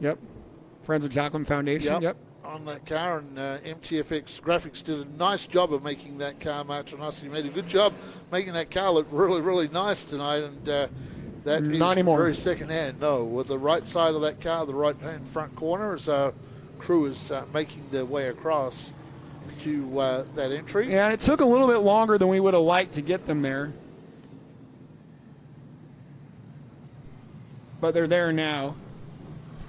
Yeah. Yep. Friends of Jacqueline Foundation. Yep. On that car, and MTFX Graphics did a nice job of making that car match on us. He made a good job making that car look really, really nice tonight, and that Not is anymore. very second-hand. No, with the right side of that car, the right-hand front corner, as our crew is making their way across to that entry. Yeah, and it took a little bit longer than we would have liked to get them there. But they're there now.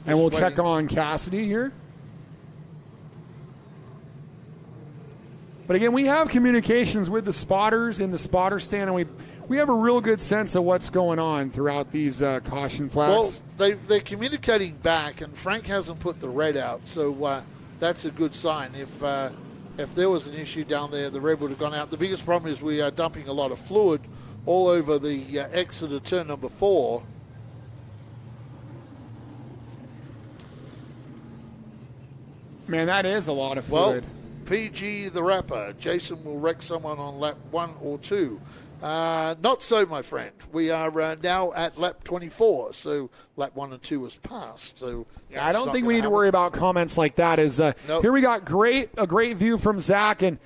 And we'll check on Cassidy here. But again, we have communications with the spotters in the spotter stand, and we have a real good sense of what's going on throughout these caution flags. Well, they're communicating back, and Frank hasn't put the red out, so that's a good sign. If there was an issue down there, the red would have gone out. The biggest problem is we are dumping a lot of fluid all over the exit of turn number 4. Man, that is a lot of fluid. Well, PG the Rapper. Jason will wreck someone on lap 1 or 2. Not so, my friend. We are now at lap 24, so lap 1 and 2 was passed. So yeah, I don't think we need to worry about comments like that. Nope. Here we got a great view from Zach, and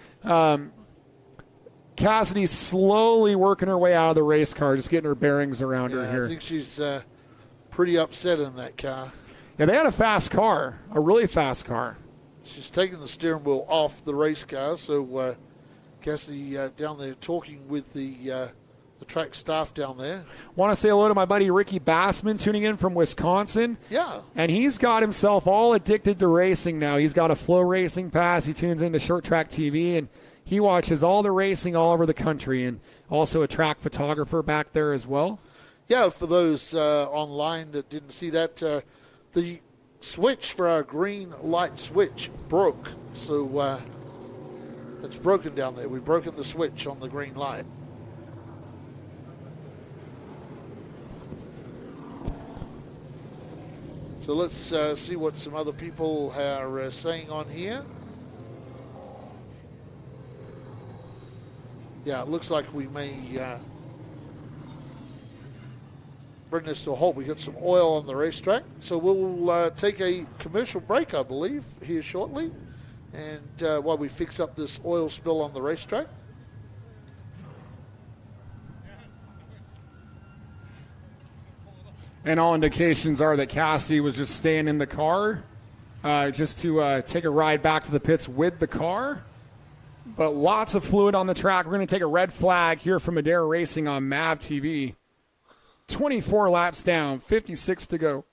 Cassidy slowly working her way out of the race car, just getting her bearings around her here. I think she's pretty upset in that car. Yeah, they had a fast car, a really fast car. She's taking the steering wheel off the race car, so Cassidy down there talking with the track staff down there. Want to say hello to my buddy Ricky Bassman tuning in from Wisconsin. Yeah. And he's got himself all addicted to racing now. He's got a Flow Racing Pass. He tunes into Short Track TV, and he watches all the racing all over the country, and also a track photographer back there as well. Yeah, for those online that didn't see that, the switch for our green light switch broke. So it's broken down there. We've broken the switch on the green light. So let's see what some other people are saying on here. Yeah, it looks like we may bring this to a halt. We got some oil on the racetrack. So we'll take a commercial break, I believe, here shortly. And while we fix up this oil spill on the racetrack. And all indications are that Cassidy was just staying in the car just to take a ride back to the pits with the car. But lots of fluid on the track. We're going to take a red flag here from Madera Racing on MAVTV. 24 laps down, 56 to go.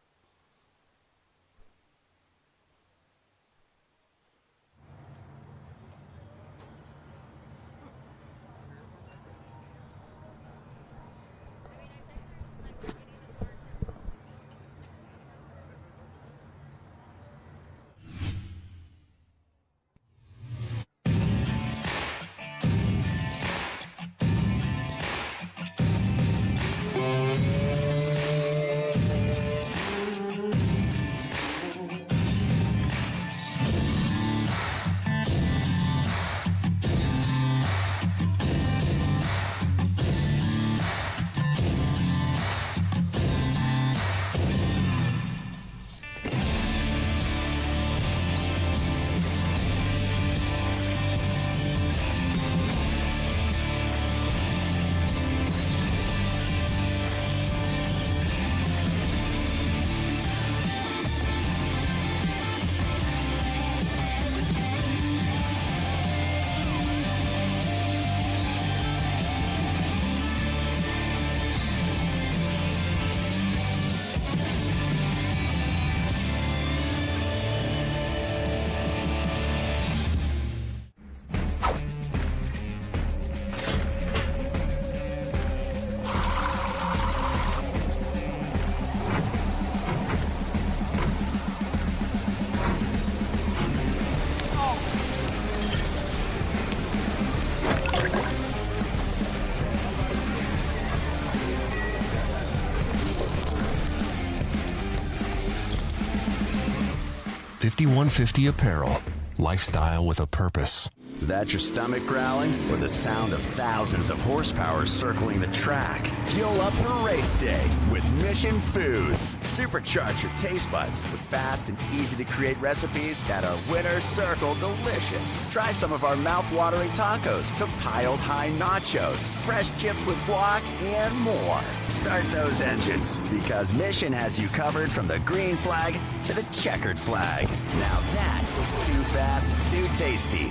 .5150 Apparel. Lifestyle with a purpose. Is that your stomach growling? Or the sound of thousands of horsepower circling the track? Fuel up for race day with Mission Foods. Supercharge your taste buds with fast and easy to create recipes that are winner circle delicious. Try some of our mouth-watering tacos to piled high nachos, fresh chips with guac, and more. Start those engines because Mission has you covered from the green flag to the checkered flag. Now that's too fast, too tasty.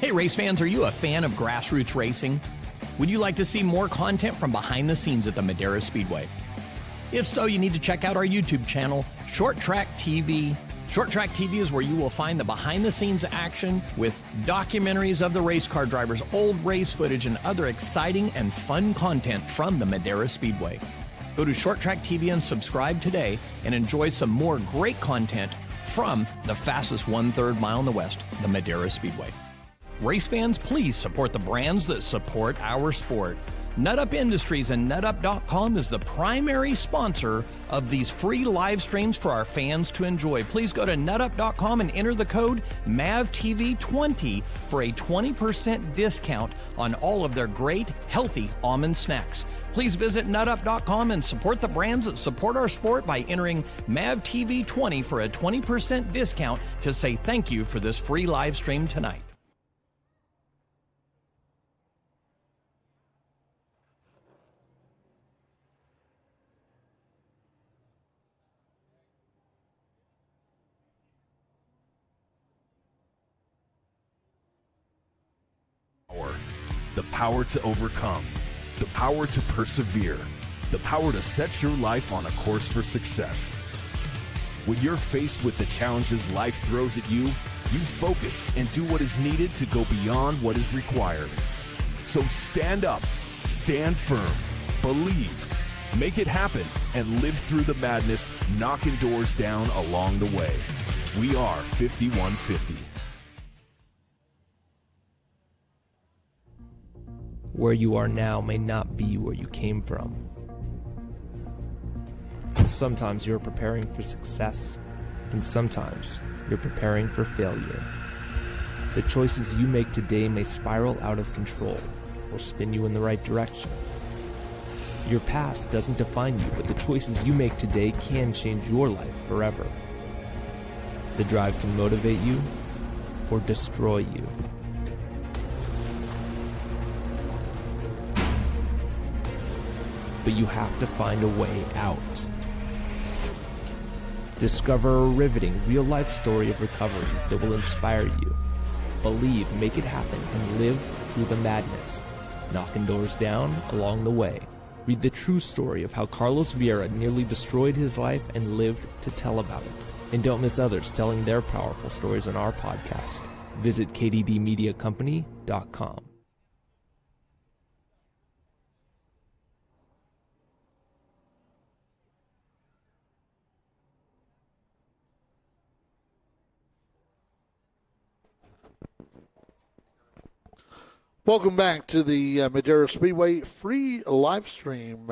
Hey race fans, are you a fan of grassroots racing? Would you like to see more content from behind the scenes at the Madera Speedway? If so, you need to check out our YouTube channel, Short Track TV. Short Track TV is where you will find the behind the scenes action with documentaries of the race car drivers, old race footage, and other exciting and fun content from the Madera Speedway. Go to Short Track TV and subscribe today and enjoy some more great content from the fastest 1/3 mile in the West, the Madera Speedway. Race fans, please support the brands that support our sport. NutUp Industries and NutUp.com is the primary sponsor of these free live streams for our fans to enjoy. Please go to NutUp.com and enter the code MAVTV20 for a 20% discount on all of their great, healthy almond snacks. Please visit NutUp.com and support the brands that support our sport by entering MAVTV20 for a 20% discount to say thank you for this free live stream tonight. The power to overcome, the power to persevere, the power to set your life on a course for success. When you're faced with the challenges life throws at you, you focus and do what is needed to go beyond what is required. So stand up, stand firm, believe, make it happen, and live through the madness, knocking doors down along the way. We are 5150. Where you are now may not be where you came from. Sometimes you're preparing for success, and sometimes you're preparing for failure. The choices you make today may spiral out of control or spin you in the right direction. Your past doesn't define you, but the choices you make today can change your life forever. The drive can motivate you or destroy you. But you have to find a way out. Discover a riveting, real-life story of recovery that will inspire you. Believe, make it happen, and live through the madness, knocking doors down along the way. Read the true story of how Carlos Vieira nearly destroyed his life and lived to tell about it. And don't miss others telling their powerful stories on our podcast. Visit kddmediacompany.com. Welcome back to the Madera Speedway free live stream.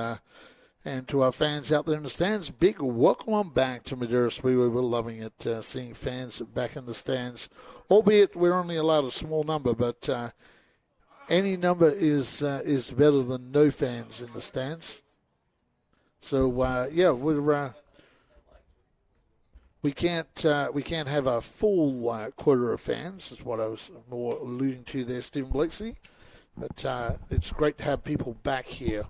And to our fans out there in the stands, big welcome on back to Madera Speedway. We're loving it, seeing fans back in the stands. Albeit we're only allowed a small number, but any number is better than no fans in the stands. So, we can't have a full quota of fans, is what I was more alluding to there, Stephen Blakeslee. But it's great to have people back here.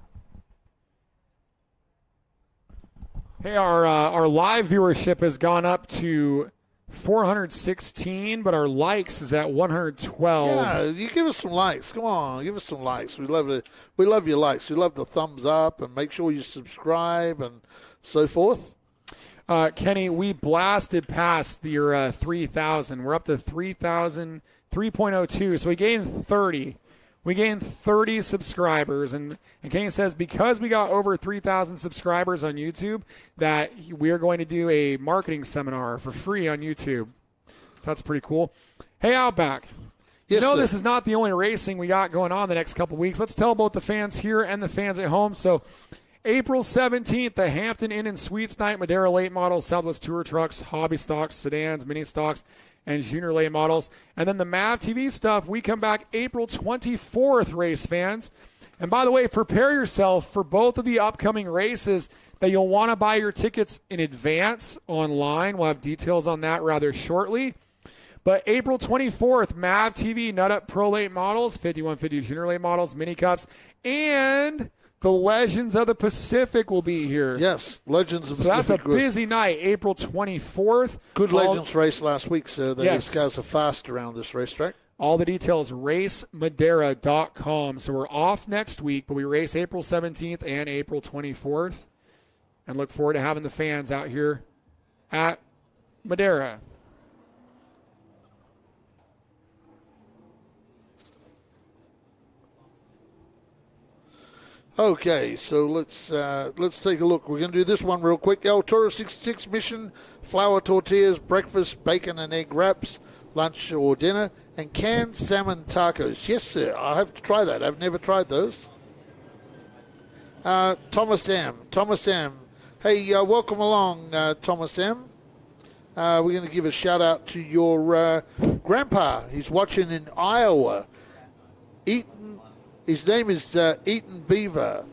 Hey, our live viewership has gone up to 416, but our likes is at 112. Yeah, you give us some likes. Come on, give us some likes. We love it. We love your likes. We love the thumbs up, and make sure you subscribe and so forth. Kenny, we blasted past your 3,000. We're up to 3,000, 3.02. So we gained 30. We gained 30 subscribers. And Kenny says because we got over 3,000 subscribers on YouTube, that we are going to do a marketing seminar for free on YouTube. So that's pretty cool. Hey, Outback. Yes, sir. This is not the only racing we got going on the next couple weeks. Let's tell both the fans here and the fans at home. So April 17th, the Hampton Inn and Suites Night, Madera late models, Southwest Tour trucks, hobby stocks, sedans, mini stocks, and junior late models. And then the MAVTV stuff, we come back April 24th, race fans. And by the way, prepare yourself for both of the upcoming races that you'll want to buy your tickets in advance online. We'll have details on that rather shortly. But April 24th, MAVTV NutUp Pro Late Models, 5150 Junior Late Models, Mini Cups, and the Legends of the Pacific will be here. Yes, Legends of the Pacific. So that's a busy night, April 24th. Good Legends race last week, so yes. These guys are fast around this racetrack. All the details, racemadera.com. So we're off next week, but we race April 17th and April 24th. And look forward to having the fans out here at Madera. Okay, so let's take a look. We're going to do this one real quick. El Toro 66 Mission, flour tortillas, breakfast, bacon and egg wraps, lunch or dinner, and canned salmon tacos. Yes, sir. I have to try that. I've never tried those. Thomas M. Thomas M. Hey, welcome along, Thomas M. We're going to give a shout out to your grandpa. He's watching in Iowa. Eaton. His name is Eaton Beaver.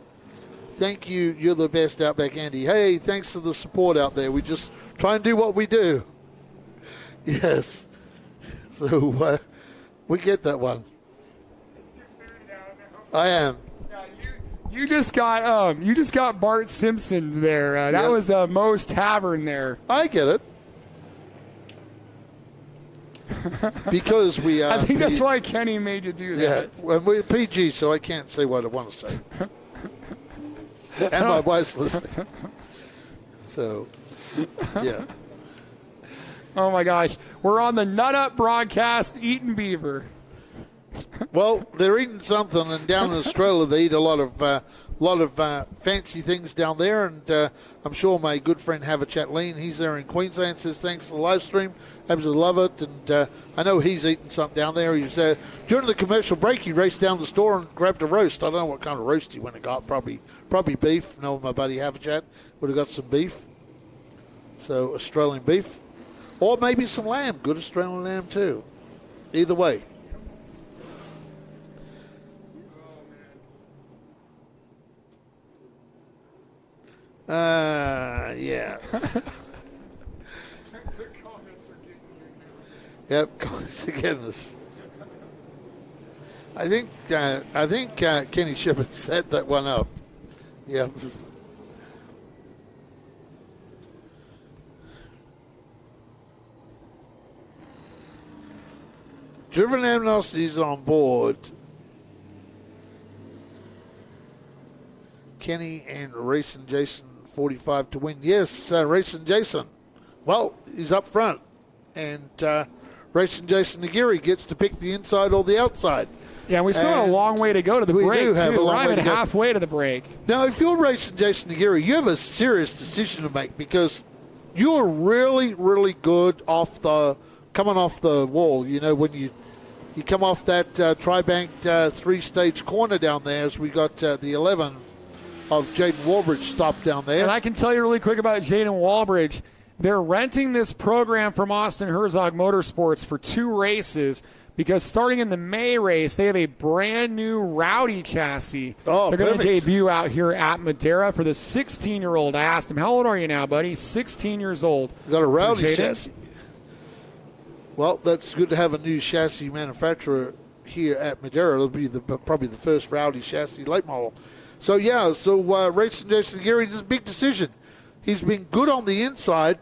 Thank you. You're the best, Outback Andy. Hey, thanks for the support out there. We just try and do what we do. Yes. So we get that one. I am. You just got Bart Simpson there. That was Moe's Tavern there. I get it. Because we are. I think that's why Kenny made you do that. Yeah, well, we're PG, so I can't say what I want to say. And my wife's listening. So, yeah. Oh, my gosh. We're on the Nut Up broadcast, Eaton Beaver. Well, they're eating something, and down in Australia they eat a lot of fancy things down there, and I'm sure my good friend Have a Chat Lean, he's there in Queensland, says thanks for the live stream, absolutely love it, and I know he's eating something down there. He was during the commercial break, he raced down the store and grabbed a roast. I don't know what kind of roast he went and got, probably beef. No, my buddy Have a Chat would have got some beef, so Australian beef, or maybe some lamb, good Australian lamb too. Either way. Yeah. Yep, comments are getting us. I think Kenny Shepard set that one up. Yep. Driven Amnesty is on board. Kenny and Racing Jason 45 to win. Yes, Racing Jason. Well, he's up front. And Racing Jason Nagiri gets to pick the inside or the outside. Yeah, we still have a long way to go to the break, do have too. a long We're not way even to go. halfway to the break. Now, if you're Racing Jason Nagiri, you have a serious decision to make because you are really, really good coming off the wall. You know, when you come off that tri-banked three-stage corner down there, as we got the 11 of Jaden Walbridge stopped down there. And I can tell you really quick about Jaden Walbridge. They're renting this program from Austin Herzog Motorsports for 2 races because starting in the May race, they have a brand new Rowdy chassis. Oh, they're going to perfect. debut out here at Madera for the 16-year-old. I asked him, how old are you now, buddy? 16 years old. Got a Rowdy Jaden. chassis. Well, that's good to have a new chassis manufacturer here at Madera. It'll be probably the first Rowdy chassis late model. So, Racing Jason Gary, this is a big decision. He's been good on the inside,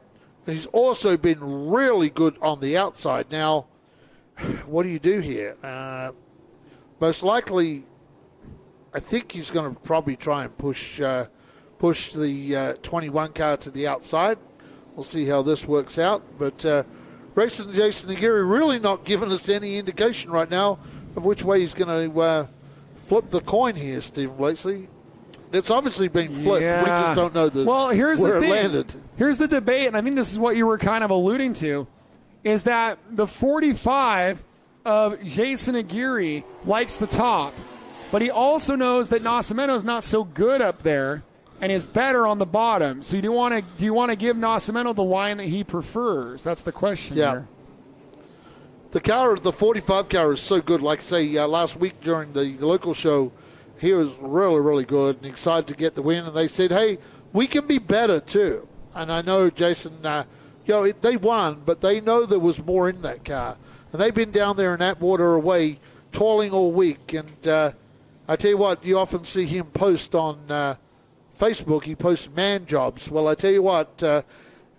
and he's also been really good on the outside. Now, what do you do here? Most likely, I think he's going to probably try and push the 21 car to the outside. We'll see how this works out. But Racing Jason Nagiri really not giving us any indication right now of which way he's going to flip the coin here, Stephen Blakeslee. It's obviously been flipped. Yeah. We just don't know here's where the thing. it landed. Here's the debate, and I think this is what you were kind of alluding to, is that the 45 of Jason Aguirre likes the top, but he also knows that Nascimento is not so good up there and is better on the bottom. So do you want to give Nascimento the line that he prefers? That's the question here. The 45 car is so good. Like, say, last week during the local show, he was really, really good and excited to get the win. And they said, hey, we can be better too. And I know Jason, they won, but they know there was more in that car. And they've been down there in Atwater away, toiling all week. And I tell you what, you often see him post on Facebook. He posts man jobs. Well, I tell you what, it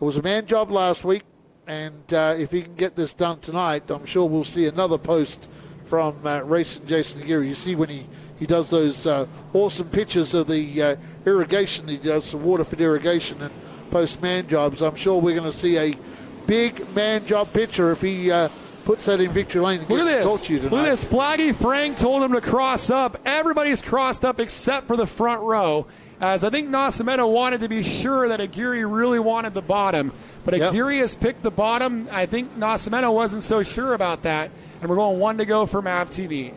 was a man job last week. And if he can get this done tonight, I'm sure we'll see another post from Racing Jason Aguirre. You see when he does those awesome pictures of the irrigation, he does the Waterford irrigation and posts man jobs. I'm sure we're going to see a big man job picture if he puts that in Victory Lane and gets to talk to you tonight. Look at this. Flaggy Frank told him to cross up. Everybody's crossed up except for the front row, as I think Nascimento wanted to be sure that Aguirre really wanted the bottom. But Aguirre has picked the bottom. I think Nascimento wasn't so sure about that. And we're going 1 to go for MAVTV.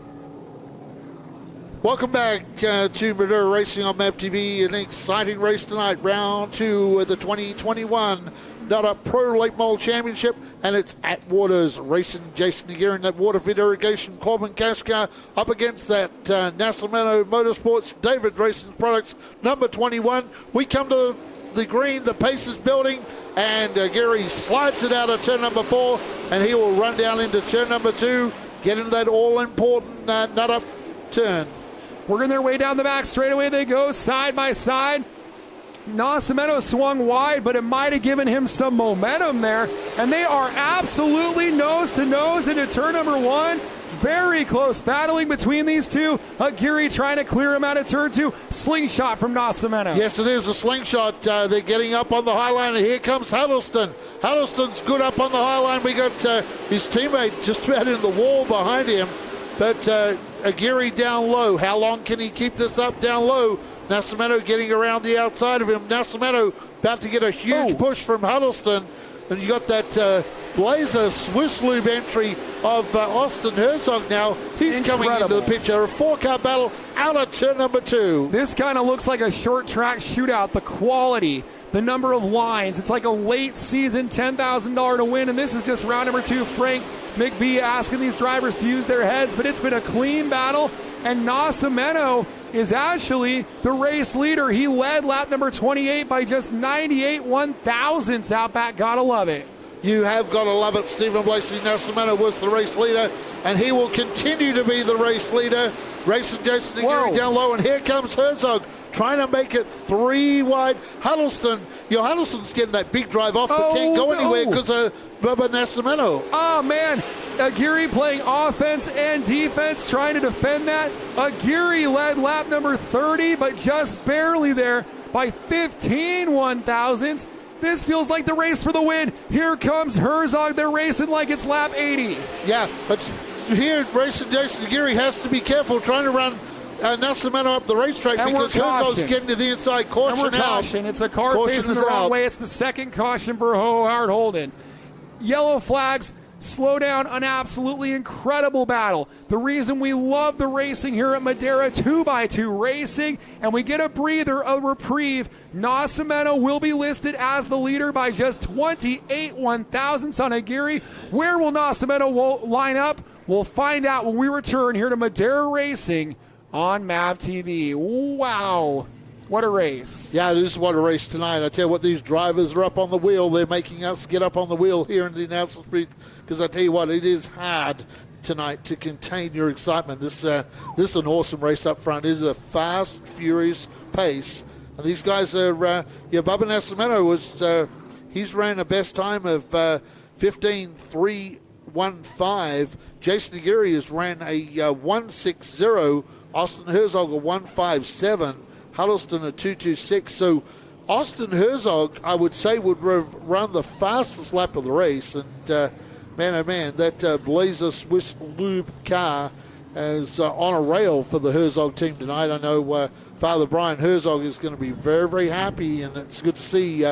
Welcome back to Madera Racing on MAVTV. An exciting race tonight. Round 2 of the 2021 Nutter Pro Late Model Championship, and it's at Waters racing Jason Aguirre in that Waterford Irrigation Corbin Cash car up against that Nascimento Motorsports David Racing Products number 21. We come to the green, the pace is building, and Aguirre slides it out of turn number 4, and he will run down into turn number 2, get into that all-important Nutter turn. Working their way down the back straightaway, they go side by side. Nascimento swung wide, but it might have given him some momentum there. And they are absolutely nose to nose into turn number 1. Very close battling between these two. Aguirre trying to clear him out of turn 2. Slingshot from Nascimento. Yes, it is a slingshot. They're getting up on the high line, and here comes Huddleston. Huddleston's good up on the high line. We got his teammate just about in the wall behind him. But Aguirre down low. How long can he keep this up down low? Nascimento getting around the outside of him. Nascimento about to get a huge push from Huddleston. And you got that Blazer Swiss Lube entry of Austin Herzog now. He's coming into the picture. A 4-car battle out of turn number 2. This kind of looks like a short track shootout. The quality, the number of lines. It's like a late season $10,000 to win. And this is just round number 2. Frank McBee asking these drivers to use their heads, but it's been a clean battle, and Nascimento is actually the race leader. He led lap number 28 by just 98 1/1000ths out back. Gotta love it. You have got to love it. Stephen Blasey Nascimento was the race leader, and he will continue to be the race leader. Racing Jason Aguirre down low, and here comes Herzog trying to make it 3 wide. Huddleston's getting that big drive off, but can't go anywhere because of Bubba Nascimento. Oh, man. Aguirre playing offense and defense, trying to defend that. Aguirre led lap number 30, but just barely there by 15 1/1000ths. This feels like the race for the win. Here comes Herzog. They're racing like it's lap 80. Yeah, but here racing Jason Aguirre has to be careful trying to run Nascimento up the racetrack, and because Herzog's getting to the inside. Caution out. Caution. It's a car facing the wrong way. It's the second caution for Howard Holden. Yellow flags. Slow down, an absolutely incredible battle. The reason we love the racing here at Madera, 2x2 racing, and we get a breather, a reprieve. Nascimento will be listed as the leader by just 28 1/1000ths on Aguirre. Where will Nascimento line up? We'll find out when we return here to Madera Racing on MAVTV. Wow. What a race. Yeah, it is what a race tonight. I tell you what, these drivers are up on the wheel. They're making us get up on the wheel here in the announcement booth, because I tell you what, it is hard tonight to contain your excitement. This is an awesome race up front. It is a fast, furious pace. And these guys are, Bubba Nascimento he's ran a best time of 15.315. Jason Aguirre has ran a 1.60. Austin Herzog a 1.57. Huddleston a 2.26. So Austin Herzog, I would say, would run the fastest lap of the race. And man, oh man, that Blazer Swiss Lube car is on a rail for the Herzog team tonight. I know Father Brian Herzog is going to be very, very happy, and it's good to see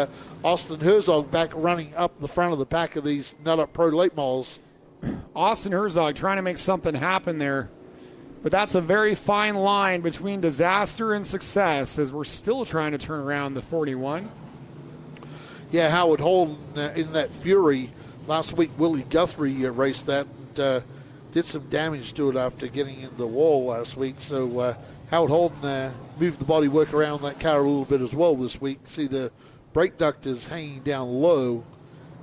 Austin Herzog back running up the front of the pack of these Nut Up Pro Late Models. Austin Herzog trying to make something happen there. But that's a very fine line between disaster and success, as we're still trying to turn around the 41. Yeah, Howard Holden in that Fury last week. Willie Guthrie raced that and did some damage to it after getting in the wall last week. So Howard Holden moved the bodywork around that car a little bit as well this week. See, the brake duct is hanging down low.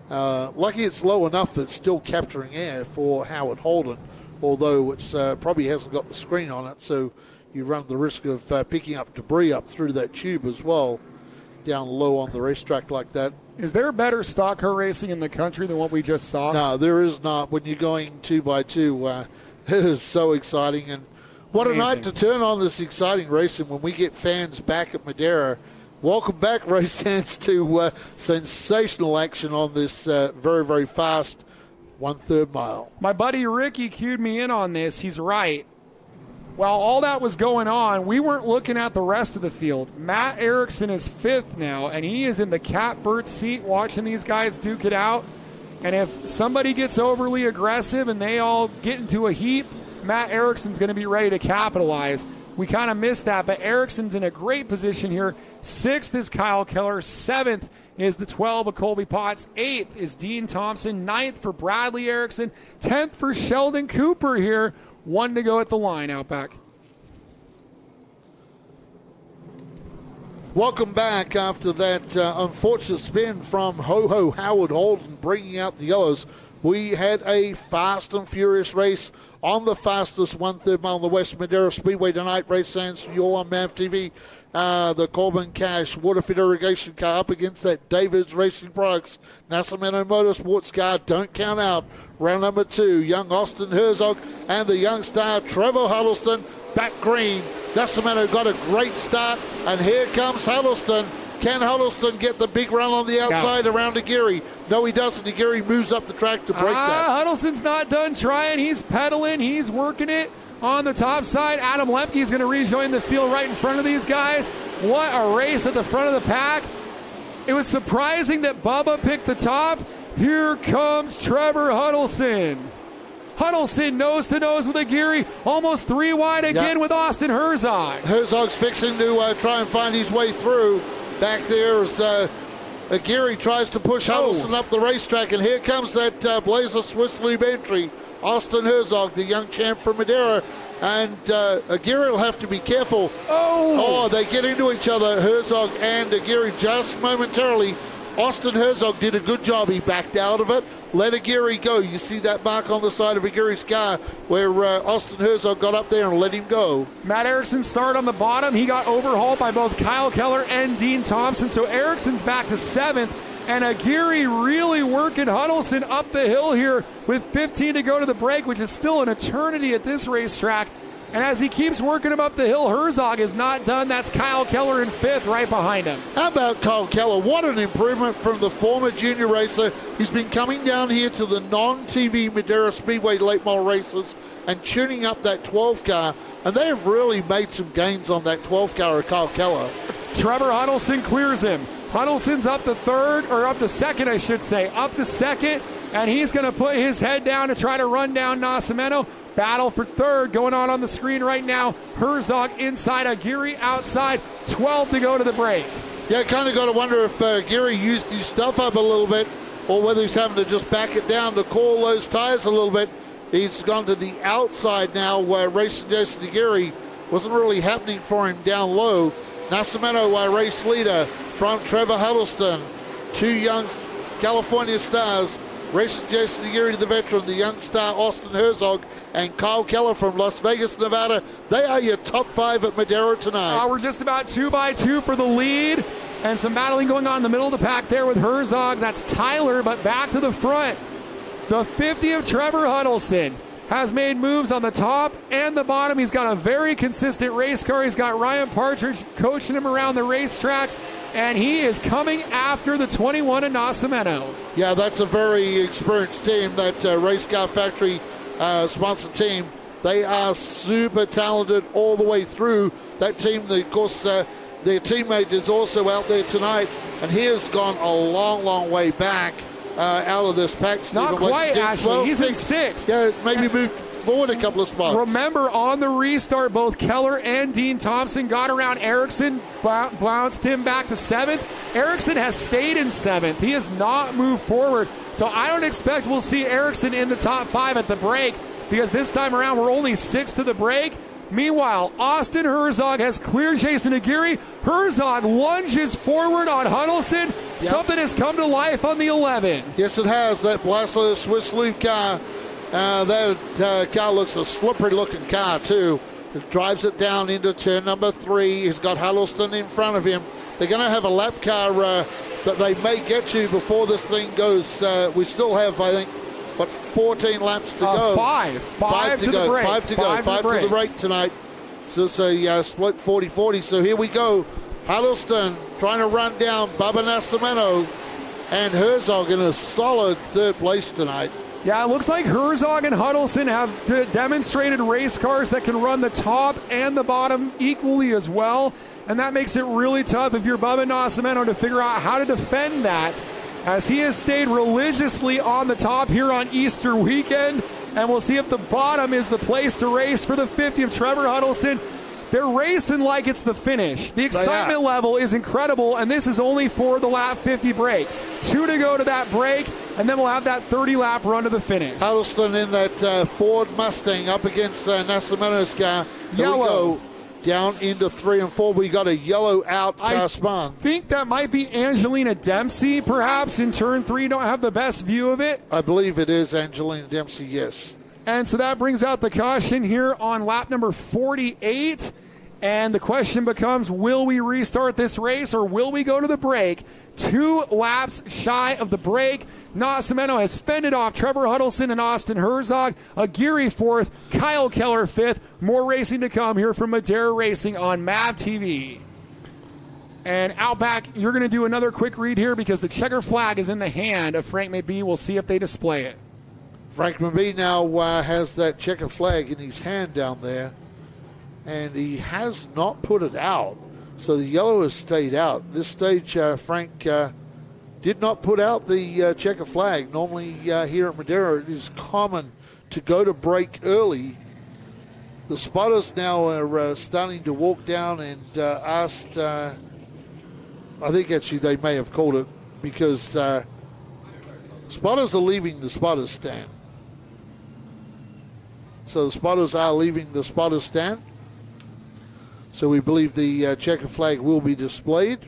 Lucky it's low enough that it's still capturing air for Howard Holden, although it's probably hasn't got the screen on it, so you run the risk of picking up debris up through that tube as well, down low on the racetrack like that. Is there better stock car racing in the country than what we just saw? No, there is not. When you're going 2x2, it is so exciting. And what a night to turn on this exciting racing when we get fans back at Madera. Welcome back, race fans, to sensational action on this very, very fast 1/3 mile. My buddy Ricky cued me in on this. He's right. While all that was going on, we weren't looking at the rest of the field. Matt Erickson is 5th now, and he is in the catbird seat watching these guys duke it out. And if somebody gets overly aggressive and they all get into a heap, Matt Erickson's going to be ready to capitalize. we kind of missed that, but Erickson's in a great position here. 6th is Kyle Keller. 7th is the 12 of Colby Potts. 8th is Dean Thompson. 9th for Bradley Erickson. 10th for Sheldon Cooper here. 1 to go at the line, Outback. Welcome back after that unfortunate spin from Ho-Ho Howard Holden bringing out the yellows. We had a fast and furious race on the fastest 1/3 mile on the West Madera Speedway tonight. Race fans for you all on MAVTV. The Corbin Cash Waterfit Irrigation car up against that David's Racing Products Nascimento Motorsports car. Don't count out. Round number 2, young Austin Herzog and the young star Trevor Huddleston back green. Nascimento got a great start, and here comes Huddleston. Can Huddleston get the big run on the outside around Aguirre? No, he doesn't. Aguirre moves up the track to break that. Huddleston's not done trying. He's pedaling. He's working it on the top side. Adam Lemke is going to rejoin the field right in front of these guys. What a race at the front of the pack. It was surprising that Bubba picked the top. Here comes Trevor Huddleston. Huddleston nose to nose with Aguirre, almost 3 wide again with Austin Herzog. Herzog's fixing to try and find his way through. Back there as Aguirre tries to push Huddleston up the racetrack, and here comes that Blazer Swiss Lube entry. Austin Herzog, the young champ from Madera, and Aguirre will have to be careful. Oh, they get into each other, Herzog and Aguirre, just momentarily. Austin Herzog did a good job. He backed out of it, let Aguirre go. You see that mark on the side of Aguirre's car where Austin Herzog got up there and let him go. Matt Erickson started on the bottom. He got overhauled by both Kyle Keller and Dean Thompson. So Erickson's back to 7th. And Aguirre really working Huddleston up the hill here with 15 to go to the break, which is still an eternity at this racetrack. And as he keeps working him up the hill, Herzog is not done. That's Kyle Keller in 5th right behind him. How about Kyle Keller? What an improvement from the former junior racer. He's been coming down here to the non-TV Madera Speedway late model races and tuning up that 12 car. And they have really made some gains on that 12 car of Kyle Keller. Trevor Huddleston clears him. Huddleston's up to 3rd, or up to 2nd, I should say. Up to 2nd, and he's going to put his head down to try to run down Nascimento. Battle for 3rd going on the screen right now. Herzog inside, Aguirre outside. 12 to go to the break. Yeah, kind of got to wonder if Aguirre used his stuff up a little bit or whether he's having to just back it down to call those tires a little bit. He's gone to the outside now where racing Jason Aguirre wasn't really happening for him down low. Nascimento, race leader from Trevor Huddleston. 2 young California stars. Racing Jason Aguirre, the veteran, the young star Austin Herzog, and Kyle Keller from Las Vegas, Nevada. They are your top 5 at Madera tonight. We're just about 2 by 2 for the lead, and some battling going on in the middle of the pack there with Herzog. That's Tyler, but back to the front. The 50 of Trevor Huddleston has made moves on the top and the bottom. He's got a very consistent race car. He's got Ryan Partridge coaching him around the racetrack. And he is coming after the 21 of Nascimento. Yeah, that's a very experienced team, that Race Car Factory sponsor team. They are super talented all the way through. That team, of course, their teammate is also out there tonight, and he has gone a long, long way back out of this pack. Not quite, Ashley. He's in 6th. Yeah, maybe moved forward a couple of spots. Remember, on the restart, both Keller and Dean Thompson got around Erickson, bounced him back to 7th. Erickson has stayed in 7th. He has not moved forward. So I don't expect we'll see Erickson in the top 5 at the break, because this time around we're only 6 to the break. Meanwhile, Austin Herzog has cleared Jason Aguirre. Herzog lunges forward on Huddleston. Yep. Something has come to life on the 11. Yes, it has. That Blaster Swiss Lube car. That car looks a slippery-looking car, too. It drives it down into turn number 3. He's got Huddleston in front of him. They're going to have a lap car that they may get to before this thing goes. We still have, I think, 14 laps to go? 5 to the break. 5 to go. 5 to the break tonight. So it's a split 40-40. So here we go. Huddleston trying to run down Bubba Nascimento, and Herzog in a solid 3rd place tonight. Yeah, it looks like Herzog and Huddleston have demonstrated race cars that can run the top and the bottom equally as well, and that makes it really tough if you're Bubba Nascimento to figure out how to defend that, as he has stayed religiously on the top here on Easter weekend, and we'll see if the bottom is the place to race for the 50 of Trevor Huddleston. They're racing like it's the finish. The excitement level is incredible, and this is only for the lap 50 break. 2 to go to that break, and then we'll have that 30-lap run to the finish. Huddleston in that Ford Mustang up against Nascimento's car. Yellow. We go down into 3 and 4. We got a yellow out spun. I think that might be Angelina Dempsey, perhaps, in turn 3. Don't have the best view of it. I believe it is Angelina Dempsey, yes. And so that brings out the caution here on lap number 48. And the question becomes, will we restart this race or will we go to the break? 2 laps shy of the break. Nascimento has fended off Trevor Huddleston and Austin Herzog. Aguirre 4th, Kyle Keller 5th. More racing to come here from Madera Racing on MAVTV. And Outback, you're going to do another quick read here because the checker flag is in the hand of Frank McBee. We'll see if they display it. Frank McBee now has that checker flag in his hand down there, and he has not put it out. So the yellow has stayed out. This stage, Frank did not put out the checker flag. Normally here at Madera, it is common to go to break early. The spotters now are starting to walk down and asked, I think actually they may have called it because spotters are leaving the spotters stand. So the spotters are leaving the spotters stand. So we believe the checker flag will be displayed.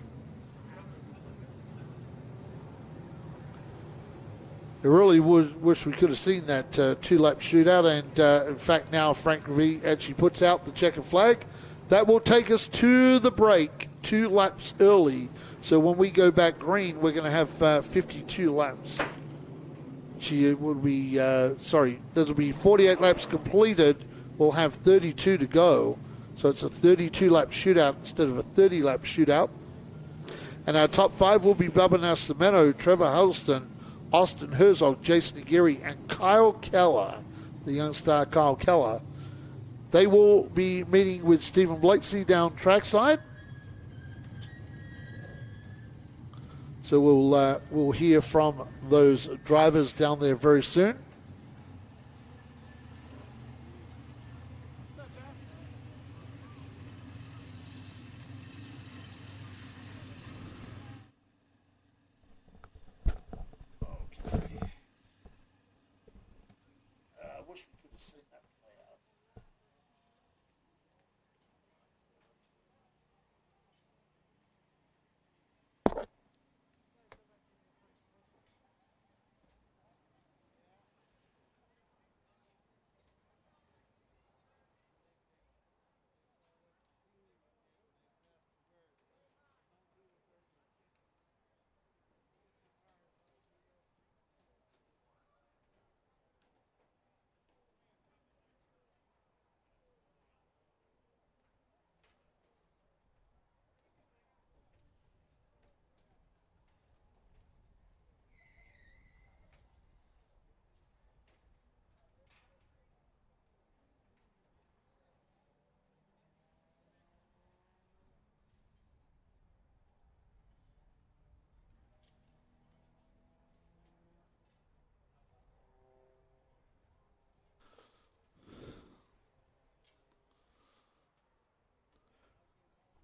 I really wish we could have seen that 2-lap shootout. And in fact, now Frank McBee actually puts out the checker flag. That will take us to the break 2 laps early. So when we go back green, we're going to have 52 laps. That'll be 48 laps completed. We'll have 32 to go. So it's a 32-lap shootout instead of a 30-lap shootout. And our top 5 will be Bubba Nascimento, Trevor Huddleston, Austin Herzog, Jason Aguirre, and Kyle Keller, the young star Kyle Keller. They will be meeting with Stephen Blakeslee down trackside. So we'll hear from those drivers down there very soon.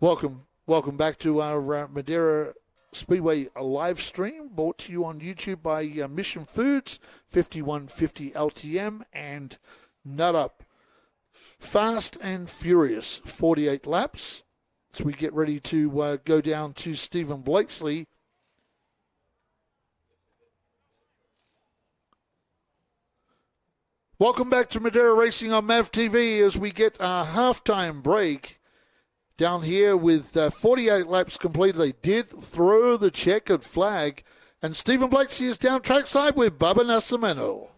Welcome back to our Madera Speedway live stream, brought to you on YouTube by Mission Foods, 5150 LTM, and Nut Up. Fast and Furious, 48 laps. So we get ready to go down to Stephen Blakeslee. Welcome back to Madera Racing on MAVTV as we get a halftime break. Down here with 48 laps completed, they did throw the checkered flag. And Stephen Blakeslee is down trackside with Bubba Nascimento.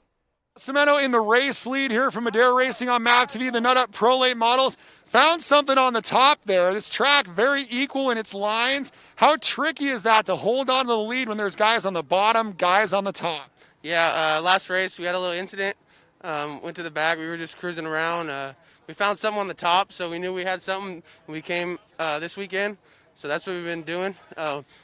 Nascimento in the race lead here from Madera Racing on MAVTV. The Nut Up Pro Late models found something on the top there. This track very equal in its lines. How tricky is that to hold on to the lead when there's guys on the bottom, guys on the top? Yeah, last race we had a little incident. Went to the back. We were just cruising around. We found something on the top, so we knew we had something when we came this weekend. So that's what we've been doing,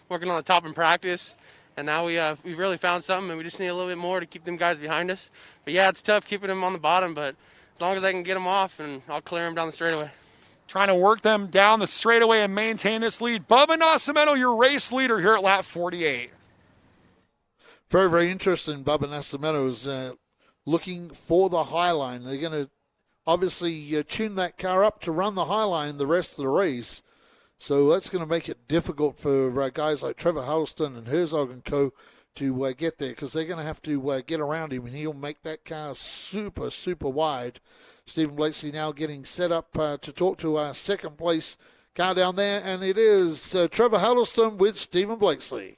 working on the top in practice. And now we really found something, and we just need a little bit more to keep them guys behind us. But, yeah, it's tough keeping them on the bottom, but as long as I can get them off, and I'll clear them down the straightaway. trying to work them down the straightaway and maintain this lead. Bubba Nascimento, your race leader here at lap 48. Very, very interesting. Bubba Nascimento is looking for the high line. They're going to obviously tune that car up to run the high line the rest of the race. So that's going to make it difficult for guys like Trevor Huddleston and Herzog and co. to get there, because they're going to have to get around him, and he'll make that car super, super wide. Stephen Blakeslee now getting set up to talk to our second place car down there, and it is Trevor Huddleston with Stephen Blakeslee.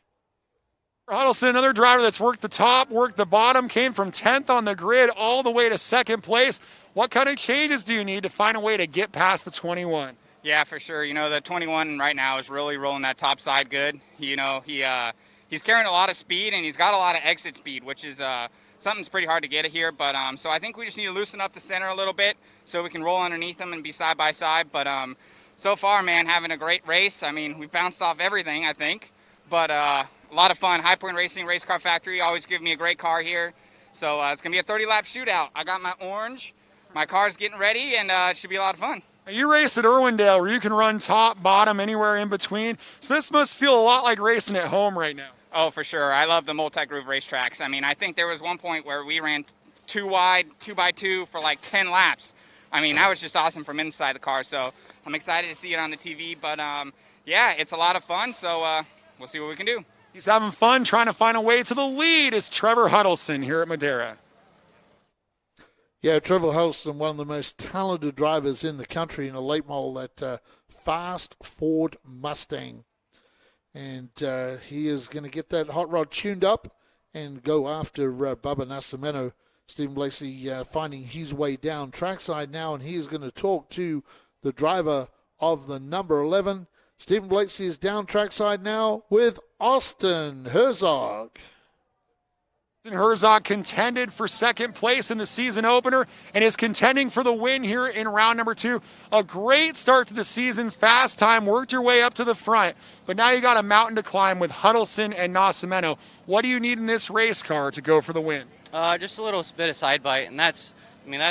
Huddleston, another driver that's worked the top, worked the bottom, came from 10th on the grid all the way to second place. What kind of changes do you need to find a way to get past the 21? Yeah, for sure. You know, the 21 right now is really rolling that top side good. You know, he's carrying a lot of speed, and he's got a lot of exit speed, which is something's pretty hard to get here. But so I think we just need to loosen up the center a little bit so we can roll underneath him and be side by side. But so far, man, having a great race. I mean, we bounced off everything, I think. But a lot of fun. High Point Racing, Race Car Factory, always give me a great car here. So it's going to be a 30-lap shootout. I got my orange. My car's getting ready, and it should be a lot of fun. You race at Irwindale, where you can run top, bottom, anywhere in between. So this must feel a lot like racing at home right now. Oh, for sure. I love the multi-groove racetracks. I mean, I think there was one point where we ran 2 wide, 2x2 for like 10 laps. I mean, that was just awesome from inside the car. So I'm excited to see it on the TV. But, yeah, it's a lot of fun. So we'll see what we can do. He's having fun trying to find a way to the lead is Trevor Huddleston here at Madera. Yeah, Trevor Huddleston, one of the most talented drivers in the country in a late model, that fast Ford Mustang. And he is going to get that hot rod tuned up and go after Bubba Nascimento. Stephen Blakeslee finding his way down trackside now, and he is going to talk to the driver of the number 11. Stephen Blakeslee is down trackside now with Austin Herzog. Herzog contended for second place in the season opener and is contending for the win here in round number 2. A great start to the season, fast time, worked your way up to the front, but now you got a mountain to climb with Huddleston and Nascimento. What do you need in this race car to go for the win? Just a little bit of side bite, and that's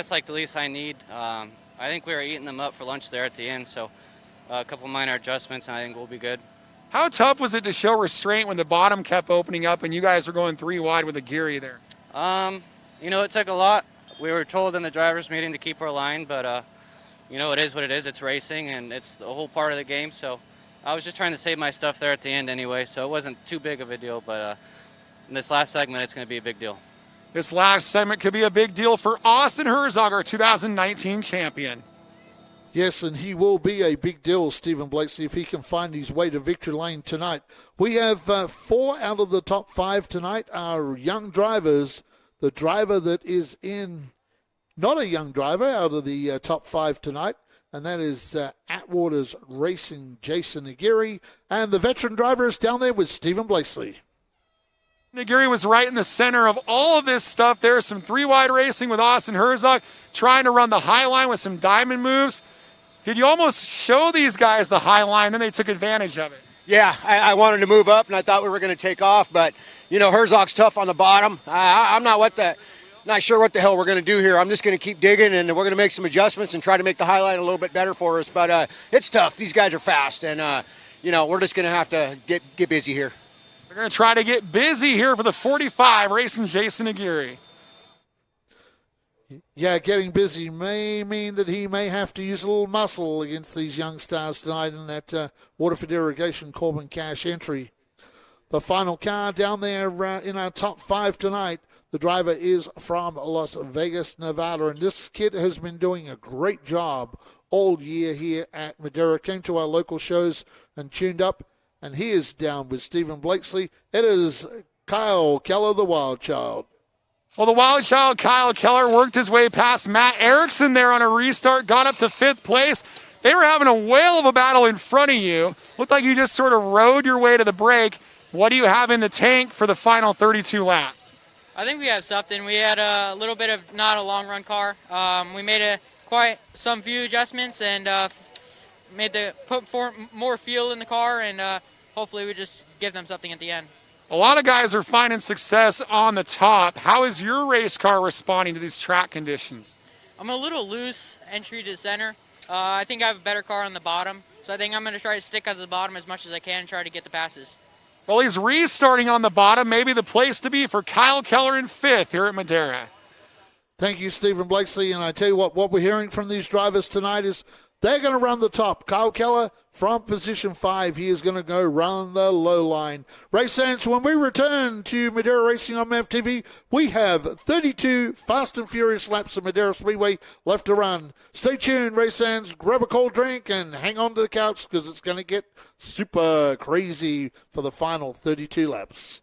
like the least I need. I think we were eating them up for lunch there at the end, so a couple minor adjustments, and I think we'll be good. How tough was it to show restraint when the bottom kept opening up and you guys were going 3 wide with a Geary there? You know, it took a lot. We were told in the driver's meeting to keep our line, but, you know, it is what it is. It's racing, and it's the whole part of the game. So I was just trying to save my stuff there at the end anyway, so it wasn't too big of a deal. But in this last segment, it's going to be a big deal. This last segment could be a big deal for Austin Herzog, our 2019 champion. Yes, and he will be a big deal, Stephen Blakeslee, if he can find his way to victory lane tonight. We have 4 out of the top 5 tonight are young drivers. The driver that is not a young driver out of the top 5 tonight, and that is Atwater's Racing Jason Aguirre. And the veteran driver is down there with Stephen Blakeslee. Aguirre was right in the center of all of this stuff. There's some 3-wide racing with Austin Herzog, trying to run the high line with some diamond moves. Did you almost show these guys the high line, then they took advantage of it? Yeah, I wanted to move up, and I thought we were going to take off, but, you know, Herzog's tough on the bottom. I'm not sure what the hell we're going to do here. I'm just going to keep digging, and we're going to make some adjustments and try to make the high line a little bit better for us. But it's tough. These guys are fast, and, you know, we're just going to have to get busy here. We're going to try to get busy here for the 45, racing Jason Aguirre. Yeah, getting busy may mean that he may have to use a little muscle against these young stars tonight in that Waterford Irrigation Corbin Cash entry. The final car down there in our top 5 tonight, the driver is from Las Vegas, Nevada, and this kid has been doing a great job all year here at Madera. Came to our local shows and tuned up, and he is down with Stephen Blakeslee. It is Kyle Keller, the Wild Child. Well, the Wild Child, Kyle Keller, worked his way past Matt Erickson there on a restart, got up to 5th place. They were having a whale of a battle in front of you. Looked like you just sort of rode your way to the break. What do you have in the tank for the final 32 laps? I think we have something. We had a little bit of not a long run car. We made quite some few adjustments and put more fuel in the car, and hopefully we just give them something at the end. A lot of guys are finding success on the top. How is your race car responding to these track conditions? I'm a little loose entry to center. I think I have a better car on the bottom, so I think I'm going to try to stick at the bottom as much as I can and try to get the passes. Well, he's restarting on the bottom. Maybe the place to be for Kyle Keller in 5th here at Madera. Thank you, Stephen Blakesley. And I tell you what we're hearing from these drivers tonight is they're going to run the top. Kyle Keller from position 5. He is going to go run the low line. Race fans, when we return to Madera Racing on MAVTV, we have 32 fast and furious laps of Madera Speedway left to run. Stay tuned, race fans. Grab a cold drink and hang on to the couch because it's going to get super crazy for the final 32 laps.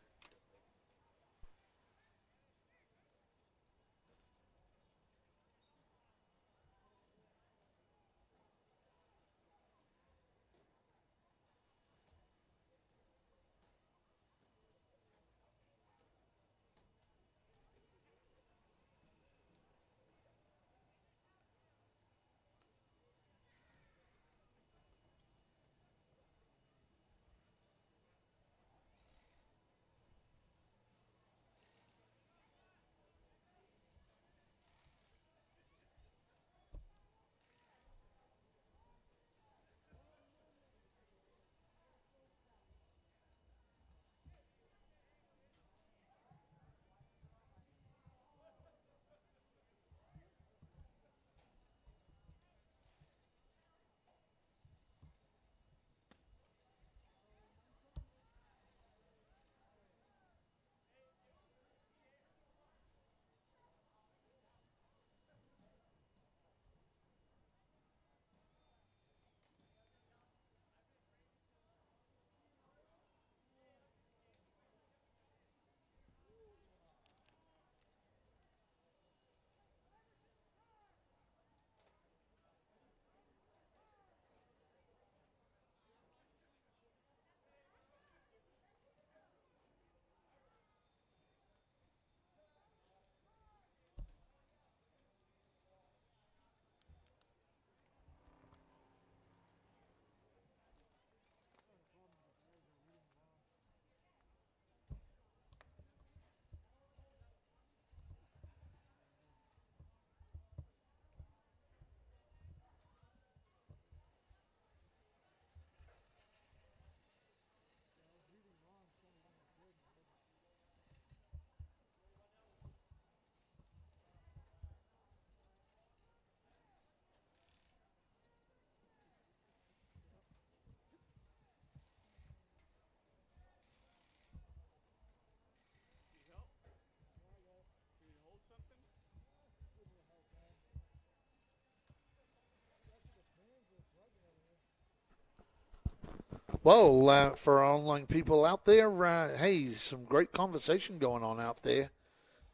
Well, for our online people out there, hey, some great conversation going on out there.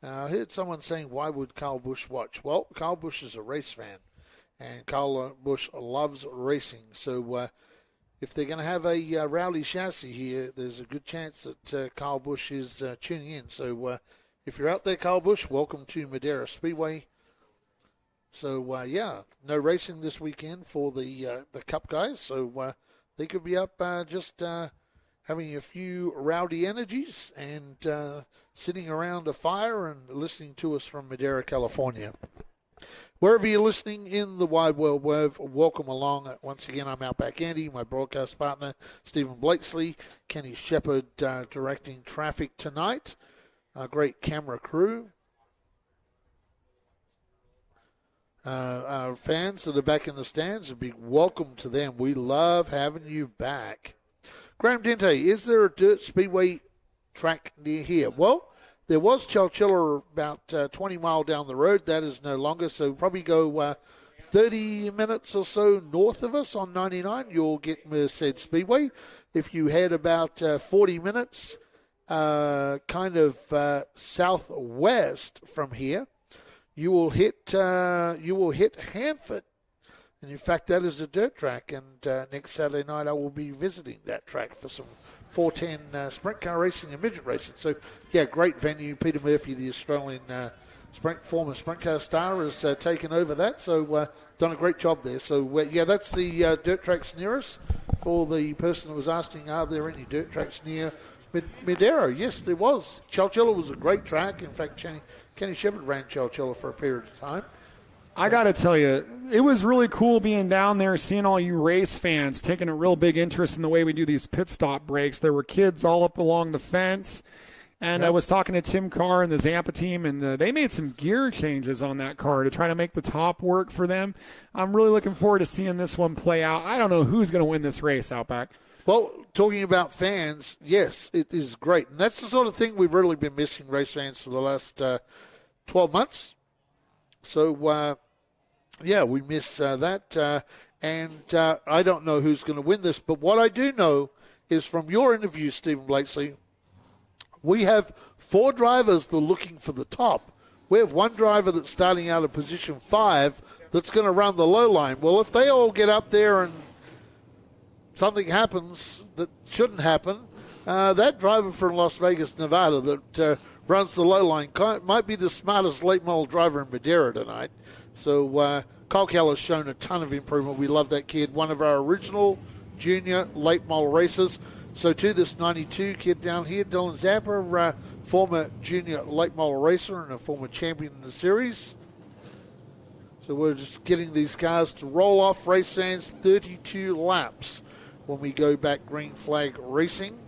I heard someone saying, why would Kyle Busch watch? Well, Kyle Busch is a race fan, and Kyle Busch loves racing. So if they're going to have a rowdy chassis here, there's a good chance that Kyle Busch is tuning in. So if you're out there, Kyle Busch, welcome to Madera Speedway. So, yeah, no racing this weekend for the Cup guys. So they could be up just having a few rowdy energies and sitting around a fire and listening to us from Madera, California. Wherever you're listening in the wide world web, welcome along. Once again, I'm Outback Andy, my broadcast partner, Stephen Blakesley, Kenny Shepard directing traffic tonight. Our great camera crew. Our fans that are back in the stands, a big welcome to them. We love having you back. Graham Dente, is there a dirt speedway track near here? Well, there was Chowchilla about 20 miles down the road. That is no longer, so probably go 30 minutes or so north of us on 99. You'll get Merced Speedway. If you head about 40 minutes kind of southwest from here, you will hit Hanford, and in fact that is a dirt track. And next Saturday night I will be visiting that track for some 410 sprint car racing and midget racing. So yeah, great venue. Peter Murphy, the Australian former sprint car star, has taken over that. So done a great job there. So yeah, that's the dirt tracks near us. For the person who was asking, are there any dirt tracks near Madera? Yes, there was. Chowchilla was a great track. In fact, Kenny Shepard ran Chowchilla for a period of time. I got to tell you, it was really cool being down there, seeing all you race fans taking a real big interest in the way we do these pit stop breaks. There were kids all up along the fence, and I was talking to Tim Carr and the Zampa team, and they made some gear changes on that car to try to make the top work for them. I'm really looking forward to seeing this one play out. I don't know who's going to win this race, Outback. Well, talking about fans, yes, it is great. And that's the sort of thing we've really been missing, race fans, for the last 12 months. So, yeah, we miss that. And I don't know who's going to win this. But what I do know is from your interview, Stephen Blakesley, we have 4 drivers that are looking for the top. We have 1 driver that's starting out of position 5 that's going to run the low line. Well, if they all get up there and something happens that shouldn't happen, that driver from Las Vegas, Nevada that runs the low line might be the smartest late model driver in Madeira tonight. So Kyle Keller's shown a ton of improvement. We love that kid, one of our original junior late model racers. So to this 92 kid down here, Dylan Zappa, former junior late model racer and a former champion in the series. So we're just getting these cars to roll off. Race fans, 32 laps when we go back green flag racing.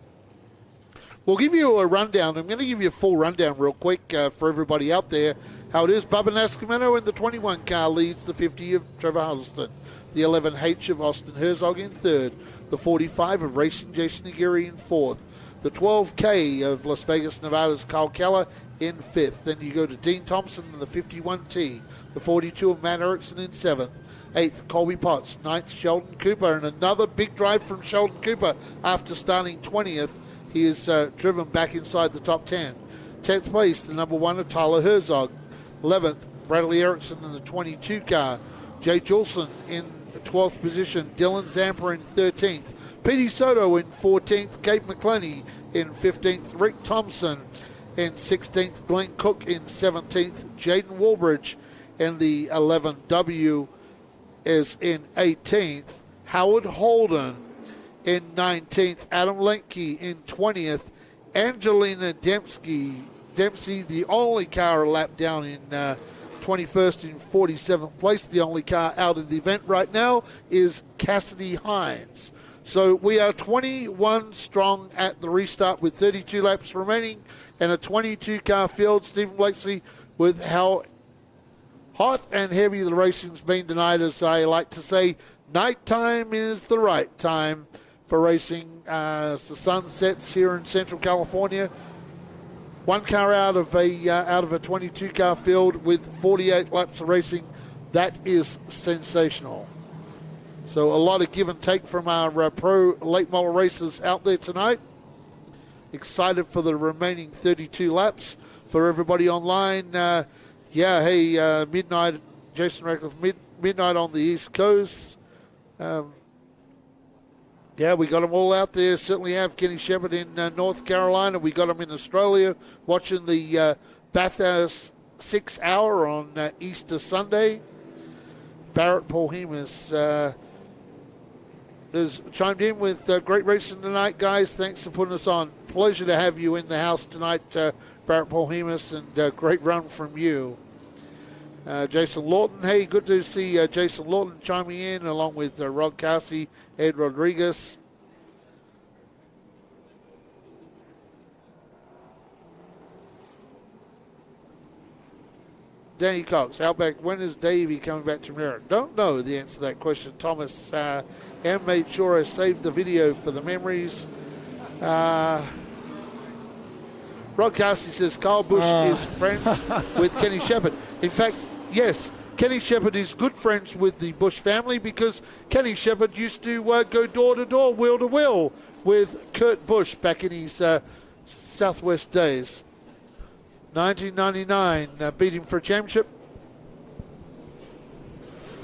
We'll give you a rundown. I'm going to give you a full rundown real quick for everybody out there. How it is. Bubba Nascimento in the 21 car leads the 50 of Trevor Huddleston. The 11H of Austin Herzog in third. The 45 of Racing Jason Aguirre in fourth. The 12K of Las Vegas, Nevada's Kyle Keller in fifth. Then you go to Dean Thompson in the 51T. The 42 of Matt Erickson in seventh. 8th, Colby Potts. 9th, Sheldon Cooper. And another big drive from Sheldon Cooper after starting 20th. He is driven back inside the top 10. 10th place, the number 1 of Tyler Herzog. 11th, Bradley Erickson in the 22 car. Jay Jolson in 12th position. Dylan Zampa in 13th. Petey Soto in 14th. Kate McClenny in 15th. Rick Thompson in 16th. Glenn Cook in 17th. Jaden Walbridge in the 11W is in 18th. Howard Holden in 19th. Adam Lenke in 20th. Angelina Dempsey, the only car a lap down in 21st and 47th place. The only car out in the event right now is Cassidy Hines. So we are 21 strong at the restart with 32 laps remaining and a 22-car field. Stephen Blakesley, with how hot and heavy the racing's been tonight, as I like to say, nighttime is the right time for racing. As the sun sets here in Central California, 1 car out of a 22-car field with 48 laps of racing. That is sensational. So a lot of give and take from our pro late model racers out there tonight. Excited for the remaining 32 laps. For everybody online, midnight, Jason Radcliffe, midnight on the East Coast. We got them all out there. Certainly have Kenny Shepard in North Carolina. We got them in Australia watching the Bathurst 6 hour on Easter Sunday. Barrett Paul Hemus has chimed in with great racing tonight, guys. Thanks for putting us on. Pleasure to have you in the house tonight, Barrett Paul Hemus, and great run from you. Jason Lawton, hey, good to see Jason Lawton chiming in along with Rod Carsey, Ed Rodriguez. Danny Cox, Outback, when is Davey coming back to Merritt? Don't know the answer to that question, Thomas. And made sure I saved the video for the memories. Rod Carsey says Kyle Busch is friends with Kenny Shepard. In fact, yes, Kenny Shepard is good friends with the Busch family because Kenny Shepard used to go door to door, wheel to wheel with Kurt Busch back in his Southwest days. 1999, beat him for a championship.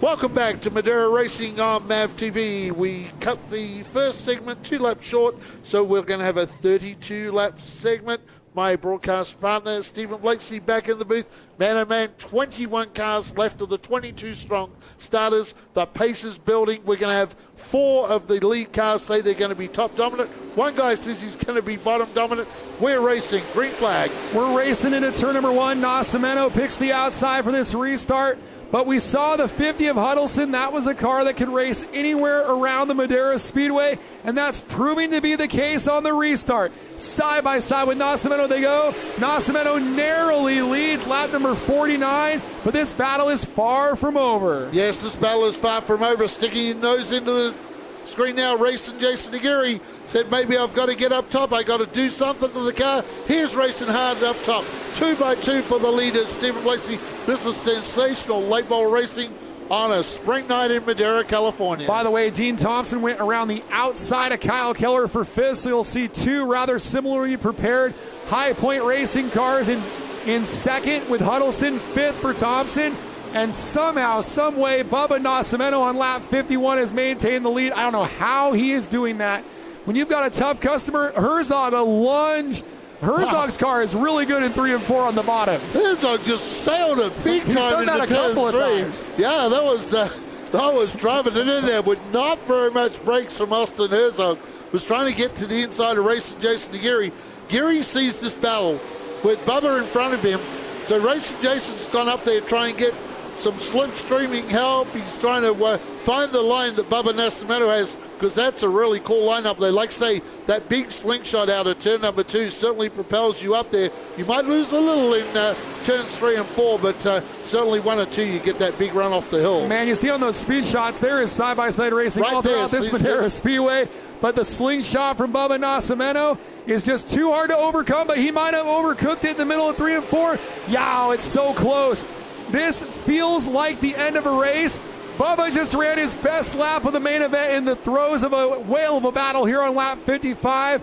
Welcome back to Madeira Racing on MAVTV. We cut the first segment 2 laps short, so we're going to have a 32-lap segment. My broadcast partner, Stephen Blakesley, back in the booth. Man, 21 cars left of the 22-strong starters. The pace is building. We're going to have 4 of the lead cars say they're going to be top dominant. One guy says he's going to be bottom dominant. We're racing. Green flag. We're racing into turn number 1. Nascimento picks the outside for this restart. But we saw the 50 of Huddleston. That was a car that could race anywhere around the Madera Speedway, and that's proving to be the case on the restart. Side by side with Nascimento they go. Nascimento narrowly leads lap number 49, but this battle is far from over. Yes, this battle is far from over. Sticking your nose into the screen now, racing Jason Aguirre said, maybe I've got to get up top. I got to do something to the car. Here's racing hard up top. 2 by 2 for the leader, Stephen Blasey. This is sensational late model racing on a spring night in Madera, California. By the way, Dean Thompson went around the outside of Kyle Keller for 5th, so you'll see 2 rather similarly prepared High Point Racing cars in second with Huddleston, 5th for Thompson. And somehow, some way, Bubba Nascimento on lap 51 has maintained the lead. I don't know how he is doing that. When you've got a tough customer, Herzog, a lunge. Herzog's car is really good in 3 and 4 on the bottom. Herzog just sailed it big He's time done that into a couple of 10-3. times. Yeah, that was driving it in there with not very much brakes from Austin Herzog. Was trying to get to the inside of racing Jason Aguirre. Aguirre sees this battle with Bubba in front of him. So racing Jason's gone up there to try and get some slipstreaming help. He's trying to find the line that Bubba Nascimento has, because that's a really cool lineup there. Like say, that big slingshot out of turn number 2 certainly propels you up there. You might lose a little in turns 3 and 4, but certainly 1 or 2 you get that big run off the hill. Man, you see on those speed shots, there is side-by-side racing right all throughout this Madera Speedway, but the slingshot from Bubba Nascimento is just too hard to overcome, but he might have overcooked it in the middle of 3 and 4. Yow, it's so close. This feels like the end of a race. Bubba just ran his best lap of the main event in the throes of a whale of a battle here on lap 55.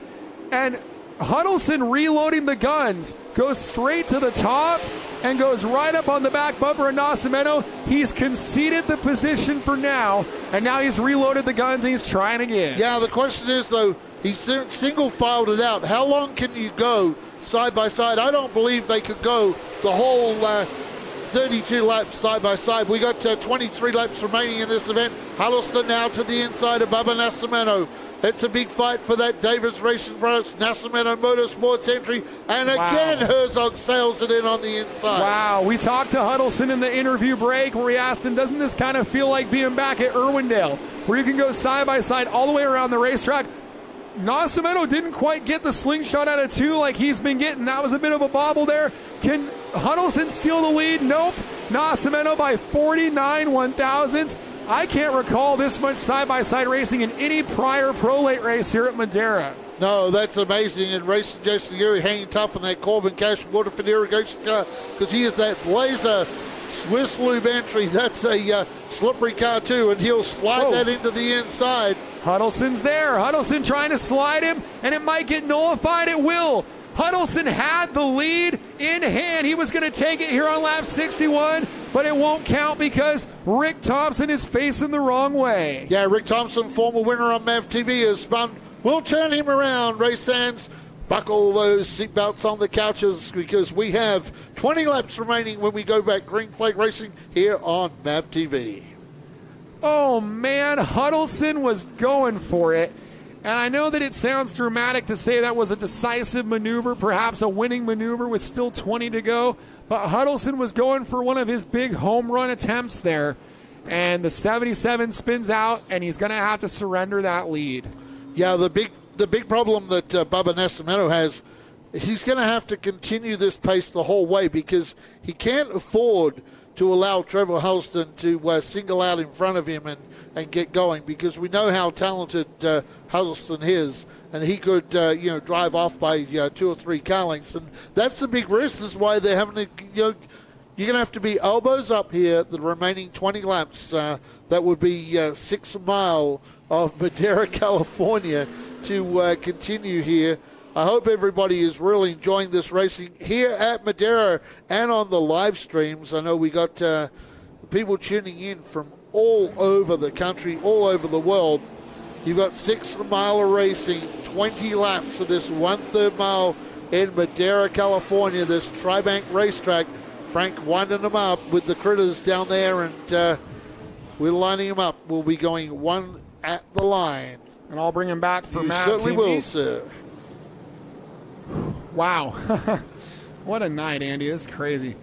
And Huddleston reloading the guns goes straight to the top and goes right up on the back bumper of Nascimento. He's conceded the position for now, and now he's reloaded the guns and he's trying again. Yeah, the question is, though, he single filed it out. How long can you go side by side? I don't believe they could go the whole 32 laps side by side. We got 23 laps remaining in this event. Huddleston now to the inside of Bubba Nascimento. It's a big fight for that David's Racing Products Nascimento Motorsports entry. And again, Herzog sails it in on the inside. Wow, we talked to Huddleston in the interview break where we asked him, doesn't this kind of feel like being back at Irwindale, where you can go side by side all the way around the racetrack? Nascimento didn't quite get the slingshot out of 2 like he's been getting. That was a bit of a bobble there. Can Huddleston steal the lead? Nope. Nascimento by 49 one-thousandths. I can't recall this much side-by-side racing in any prior Pro Late race here at Madera. No, that's amazing. And racing Jason Aguirre hanging tough on that Corbin Cash Waterford irrigation car, because he is that Blazer Swiss Lube entry. That's a slippery car too, and he'll slide that into the inside. Huddleston's there. Huddleston trying to slide him, and it might get nullified. It will. Huddleston had the lead in hand. He was going to take it here on lap 61, but it won't count because Rick Thompson is facing the wrong way. Yeah, Rick Thompson, former winner on MAVTV, has spun. We'll turn him around, race fans. Buckle those seatbelts on the couches, because we have 20 laps remaining when we go back Green Flag Racing here on MAVTV. Oh, man, Huddleston was going for it. And I know that it sounds dramatic to say that was a decisive maneuver, perhaps a winning maneuver with still 20 to go. But Huddleston was going for one of his big home run attempts there. And the 77 spins out, and he's going to have to surrender that lead. Yeah, the big problem that Bubba Nascimento has, he's going to have to continue this pace the whole way, because he can't afford to allow Trevor Huddleston to single out in front of him and get going, because we know how talented Huddleston is, and he could drive off by 2 or 3 car lengths, and that's the big risk. This is why they're having to, you're going to have to be elbows up here the remaining 20 laps. That would be 6 mile of Madera, California, to continue here. I hope everybody is really enjoying this racing here at Madera and on the live streams. I know we got people tuning in from all over the country, all over the world. You've got 6 mile of racing, 20 laps of this 1/3 mile in Madera, California, this Tribank racetrack. Frank winding them up with the critters down there, and we're lining them up. We'll be going one at the line. And I'll bring him back for You MAVTV. certainly will, sir. Wow. What a night, Andy. It's crazy.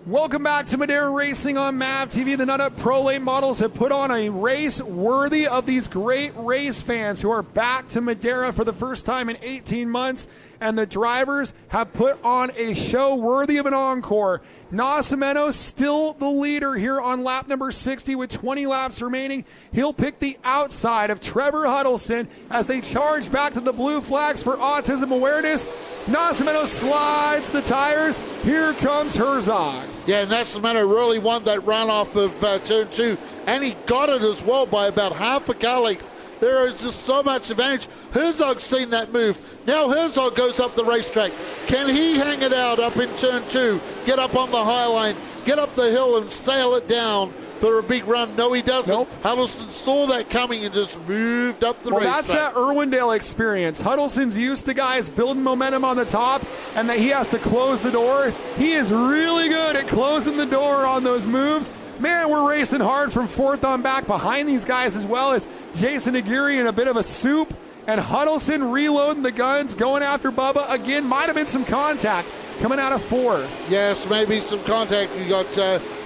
Welcome back to Madera Racing on MAVTV. The Nut Up Pro Late Models have put on a race worthy of these great race fans who are back to Madera for the first time in 18 months. And the drivers have put on a show worthy of an encore. Nascimento still the leader here on lap number 60 with 20 laps remaining. He'll pick the outside of Trevor Huddleston as they charge back to the blue flags for autism awareness. Nascimento slides the tires. Here comes Herzog. Yeah, Nascimento really won that run off of turn 2, and he got it as well by about half a car length. There is just so much advantage. Herzog's seen that move. Now Herzog goes up the racetrack. Can he hang it out up in turn 2, get up on the high line, get up the hill and sail it down for a big run? No, he doesn't. Nope. Huddleston saw that coming and just moved up the racetrack. That's that Irwindale experience. Huddleston's used to guys building momentum on the top and that he has to close the door. He is really good at closing the door on those moves. Man, we're racing hard from fourth on back behind these guys as well as Jason Aguirre in a bit of a soup. And Huddleston reloading the guns, going after Bubba. Again, might have been some contact coming out of 4. Yes, maybe some contact. You got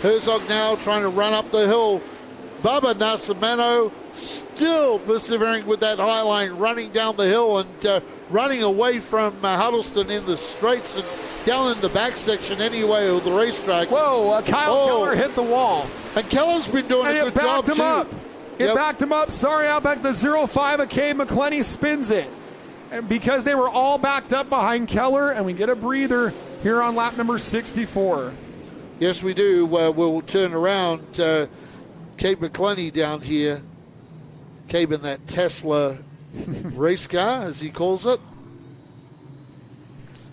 Herzog now trying to run up the hill. Bubba Nascimento still persevering with that high line, running down the hill and running away from Huddleston in the straights and down in the back section anyway of the racetrack. Whoa, Kyle Keller hit the wall. And Keller's been doing a good job, too. It backed him up. Sorry, out back the 05 of Cade McClenny spins it. And because they were all backed up behind Keller, and we get a breather here on lap number 64. Yes, we do. We'll turn around. Cade McClenny down here. Cade in that Tesla race car, as he calls it.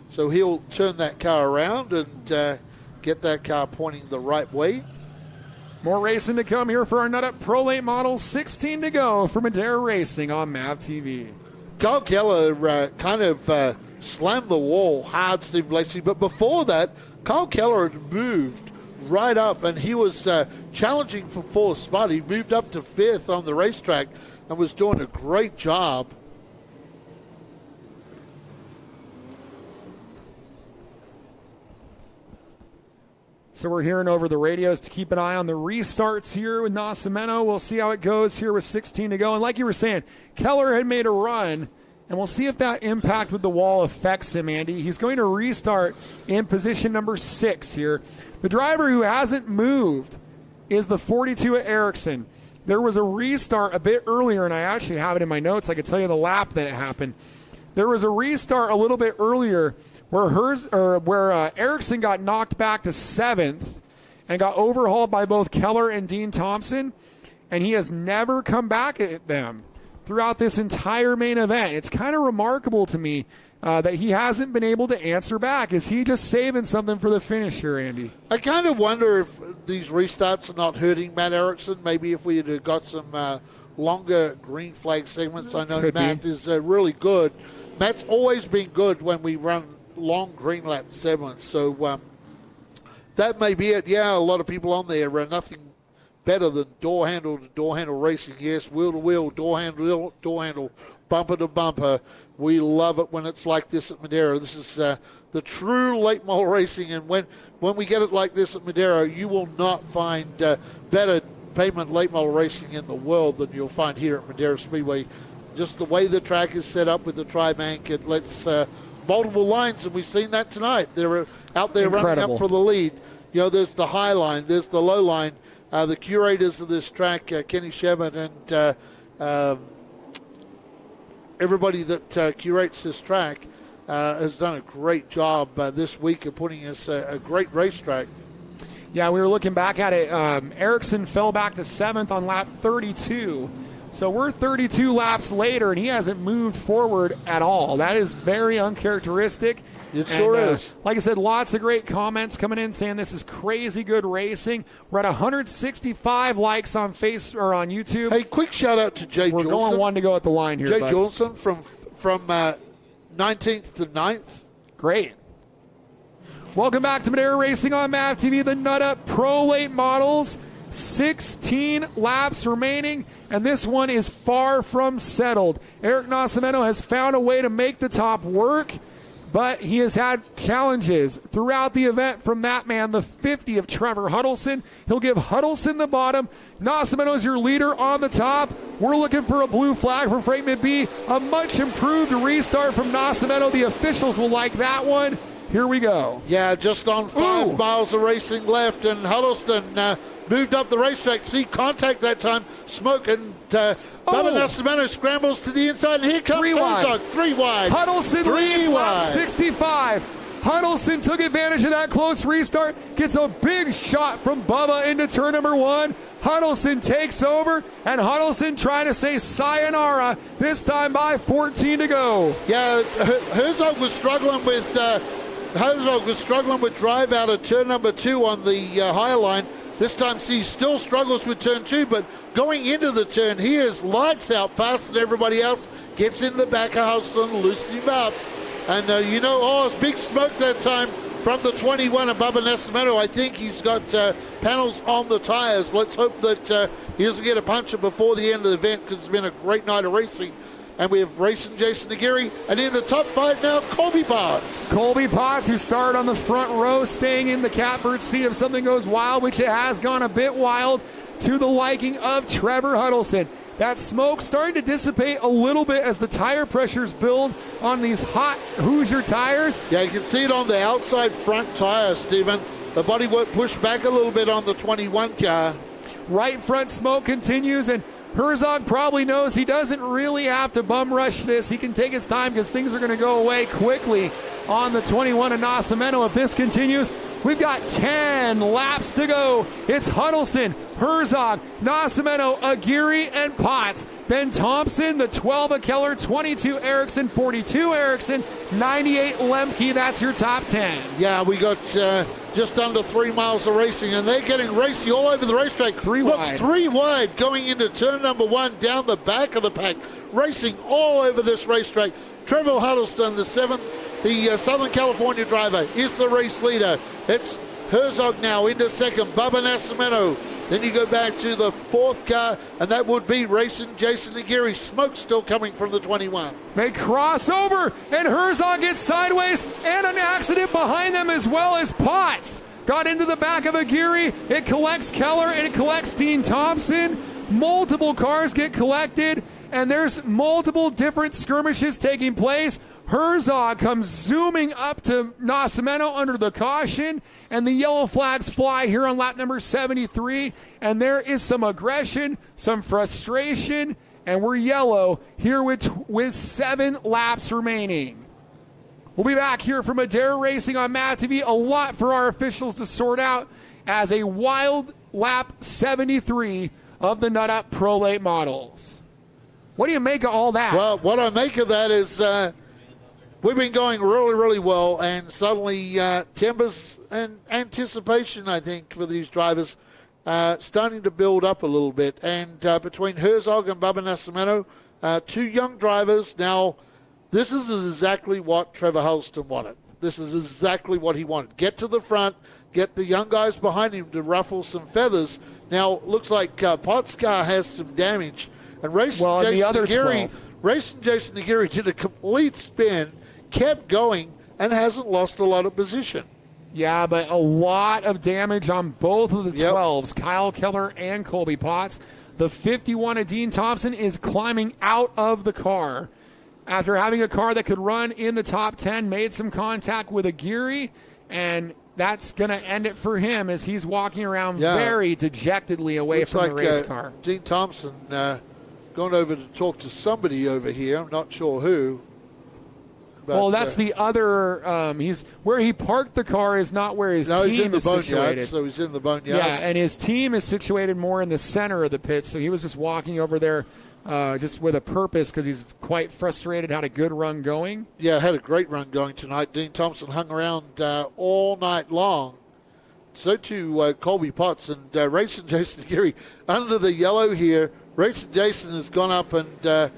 So he'll turn that car around and get that car pointing the right way. More racing to come here for our Nut Up Pro Late Model. 16 to go for Madera Racing on MAVTV. Kyle Keller kind of slammed the wall hard, Steve Blasey. But before that, Kyle Keller had moved right up, and he was challenging for 4th spot. He moved up to 5th on the racetrack and was doing a great job. So we're hearing over the radios to keep an eye on the restarts here with Nascimento. We'll see how it goes here with 16 to go. And like you were saying, Keller had made a run, and we'll see if that impact with the wall affects him, Andy. He's going to restart in position number 6 here. The driver who hasn't moved is the 42 at Ericsson. There was a restart a bit earlier, and I actually have it in my notes. I could tell you the lap that it happened. There was a restart a little bit earlier where Ericsson got knocked back to 7th and got overhauled by both Keller and Dean Thompson, and he has never come back at them throughout this entire main event. It's kind of remarkable to me that he hasn't been able to answer back. Is he just saving something for the finish here, Andy? I kind of wonder if these restarts are not hurting Matt Erickson. Maybe if we had got some longer green flag segments. I know Matt is really good. Matt's always been good when we run long green lap segments. So that may be it. Yeah, a lot of people on there are nothing better than door handle to door handle racing. Yes, wheel to wheel, door handle, bumper to bumper. We love it when it's like this at Madera. This is the true late model racing, and when we get it like this at Madera, you will not find better pavement late model racing in the world than you'll find here at Madera Speedway. Just the way the track is set up with the tri-bank, it lets multiple lines, and we've seen that tonight. They're out there running up for the lead. You know, there's the high line, there's the low line. The curators of this track, Kenny Shevin, and everybody that curates this track has done a great job this week of putting us a great racetrack. Yeah, we were looking back at it. Ericsson fell back to 7th on lap 32. So we're 32 laps later, and he hasn't moved forward at all. That is very uncharacteristic. It sure is. Like I said, lots of great comments coming in saying this is crazy good racing. We're at 165 likes on on YouTube. Hey, quick shout out to Jay Johnson. We're going 1 to go at the line here. Jay Johnson from 19th to 9th. Great. Welcome back to Madera Racing on MAVTV, the Nut Up Pro Late Models. 16 laps remaining, and this one is far from settled. Eric Nascimento has found a way to make the top work. but he has had challenges throughout the event from that man, the 50 of Trevor Huddleston. He'll give Huddleston the bottom. Nascimento is your leader on the top. We're looking for a blue flag from Freight Mid B. A much improved restart from Nascimento. The officials will like that one. Here we go. Yeah, just on 5 miles of racing left, and Huddleston moved up the racetrack. See contact that time. Smoke and Bubba Nascimento scrambles to the inside, and here comes Herzog. 3 wide. Huddleston leads lap 65. Huddleston took advantage of that close restart, gets a big shot from Bubba into turn number 1. Huddleston takes over, and Huddleston trying to say sayonara, this time by 14 to go. Yeah, Herzog was struggling with drive out of turn number 2 on the higher line. This time he still struggles with turn 2, but going into the turn, he is lights out faster than everybody else. Gets in the back of Huddleston, loosens him up. And it's big smoke that time from the 21 of Bubba Nascimento. I think he's got panels on the tires. Let's hope that he doesn't get a puncture before the end of the event, because it's been a great night of racing. And we have racing Jason Aguirre. And in the top 5 now, Colby Potts. Colby Potts, who started on the front row, staying in the catbird seat if something goes wild, which it has gone a bit wild, to the liking of Trevor Huddleston. That smoke starting to dissipate a little bit as the tire pressures build on these hot Hoosier tires. Yeah, you can see it on the outside front tire, Stephen. The bodywork pushed back a little bit on the 21 car. Right front smoke continues, and Herzog probably knows he doesn't really have to bum rush this. He can take his time because things are going to go away quickly on the 21 of Nascimento. If this continues, we've got 10 laps to go. It's Huddleston, Herzog, Nascimento, Aguirre, and Potts. Then Thompson, the 12 of Keller, 22 Erickson, 42 Erickson, 98 Lemke. That's your top 10. Yeah, we got just under 3 miles of racing, and they're getting racy all over the racetrack. 3 wide. 3 wide going into turn number 1 down the back of the pack. Racing all over this racetrack. Trevor Huddleston, the Southern California driver, is the race leader. It's Herzog now into second. Bubba Nascimento. Then you go back to the 4th car, and that would be racing Jason Aguirre. Smoke still coming from the 21. They cross over, and Herzog gets sideways, and an accident behind them as well as Potts got into the back of Aguirre. It collects Keller, and it collects Dean Thompson. Multiple cars get collected, and there's multiple different skirmishes taking place. Herzog comes zooming up to Nascimento under the caution, and the yellow flags fly here on lap number 73, and there is some aggression, some frustration, and we're yellow here with 7 laps remaining. We'll be back here from Madera Racing on MAVTV. A lot for our officials to sort out as a wild lap 73 of the Nut Up Pro Late Models. What do you make of all that? Well, what I make of that is we've been going really, really well, and suddenly timbers and anticipation, I think, for these drivers starting to build up a little bit. And between Herzog and Bubba Nascimento, 2 young drivers. Now, this is exactly what Trevor Huddleston wanted. This is exactly what he wanted. Get to the front, get the young guys behind him to ruffle some feathers. Now, looks like Potts' car has some damage. And racing Jason Aguirre did a complete spin, kept going, and hasn't lost a lot of position. Yeah, but a lot of damage on both of the 12s, Kyle Keller and Colby Potts. The 51 of Dean Thompson is climbing out of the car after having a car that could run in the top 10, made some contact with Aguirre, and that's going to end it for him as he's walking around very dejectedly away from the race car. Dean Thompson going over to talk to somebody over here. I'm not sure who. But, well, that's the other. He's where he parked the car is not where his team is situated. So he's in the boneyard. Yeah, and his team is situated more in the center of the pit. So he was just walking over there, just with a purpose because he's quite frustrated. Had a good run going. Yeah, had a great run going tonight. Dean Thompson hung around all night long. So too Colby Potts and racing Jason Aguirre under the yellow here. Racing Jason has gone up, and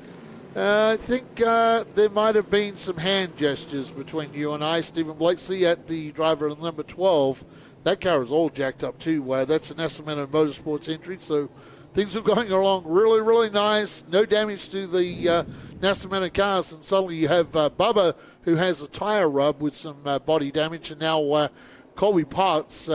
I think there might have been some hand gestures between you and I. Stephen Blakeslee at the driver of number 12. That car is all jacked up too. That's an Nascimento Motorsports entry, so things are going along really, really nice. No damage to the Nascimento cars, and suddenly you have Bubba, who has a tire rub with some body damage, and now Colby Potts.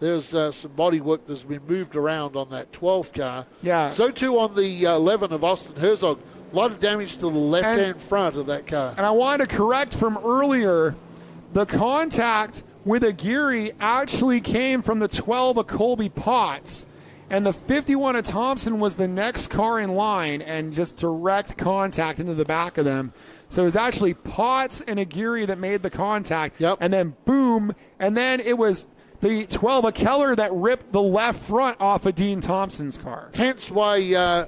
There's some body work that's been moved around on that 12 car. Yeah. So too on the 11 of Austin Herzog. A lot of damage to the left-hand front of that car. And I wanted to correct from earlier, the contact with Aguirre actually came from the 12 of Colby Potts, and the 51 of Thompson was the next car in line, and just direct contact into the back of them. So it was actually Potts and Aguirre that made the contact, and then boom, and then it was the 12 of Keller that ripped the left front off of Dean Thompson's car. Hence why,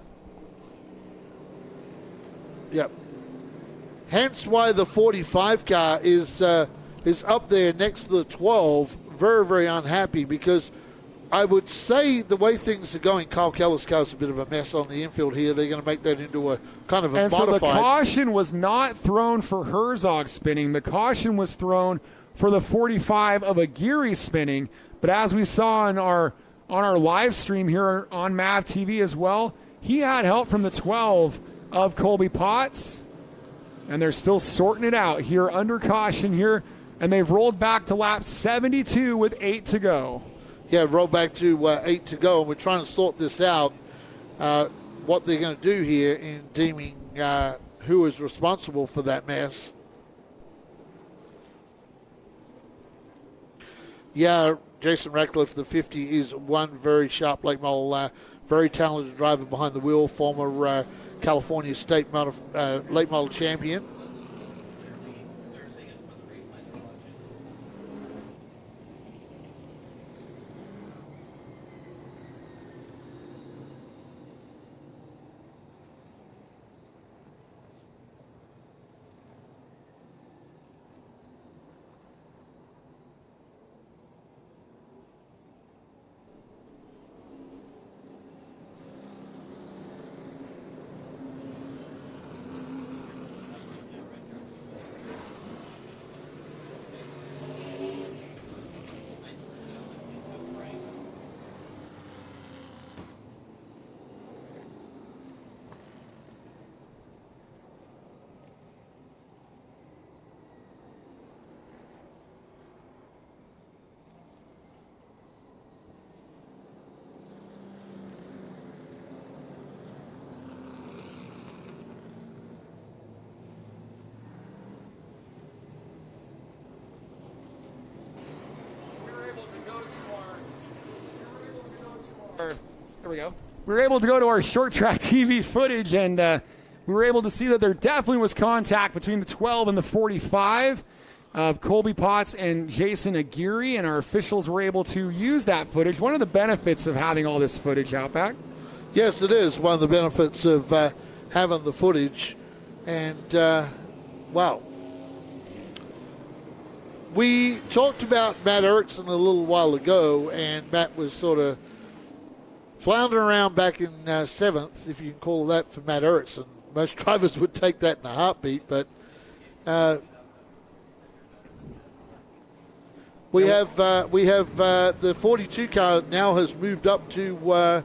hence why the 45 car is up there next to the 12. Very, very unhappy, because I would say the way things are going, Kyle Keller's car's a bit of a mess on the infield here. They're going to make that into a kind of a and modified. So the caution was not thrown for Herzog spinning. The caution was thrown for the 45 of Aguirre spinning. But as we saw on our live stream here on MAVTV as well, he had help from the 12 of Colby Potts. And they're still sorting it out here under caution here. And they've rolled back to lap 72 with 8 to go. Yeah, rolled back to 8 to go. And we're trying to sort this out, what they're going to do here in deeming who is responsible for that mess. Yeah, Jason Ratcliffe, the 50, is one very sharp late model, very talented driver behind the wheel, former California State late model champion. There we go. We were able to go to our short track TV footage, and we were able to see that there definitely was contact between the 12 and the 45 of Colby Potts and Jason Aguirre, and our officials were able to use that footage. One of the benefits of having all this footage out back. Yes, it is one of the benefits of having the footage. And, wow. We talked about Matt Erickson a little while ago, and Matt was sort of floundering around back in 7th, if you can call that, for Matt Erickson. Most drivers would take that in a heartbeat, but we have the 42 car now has moved up to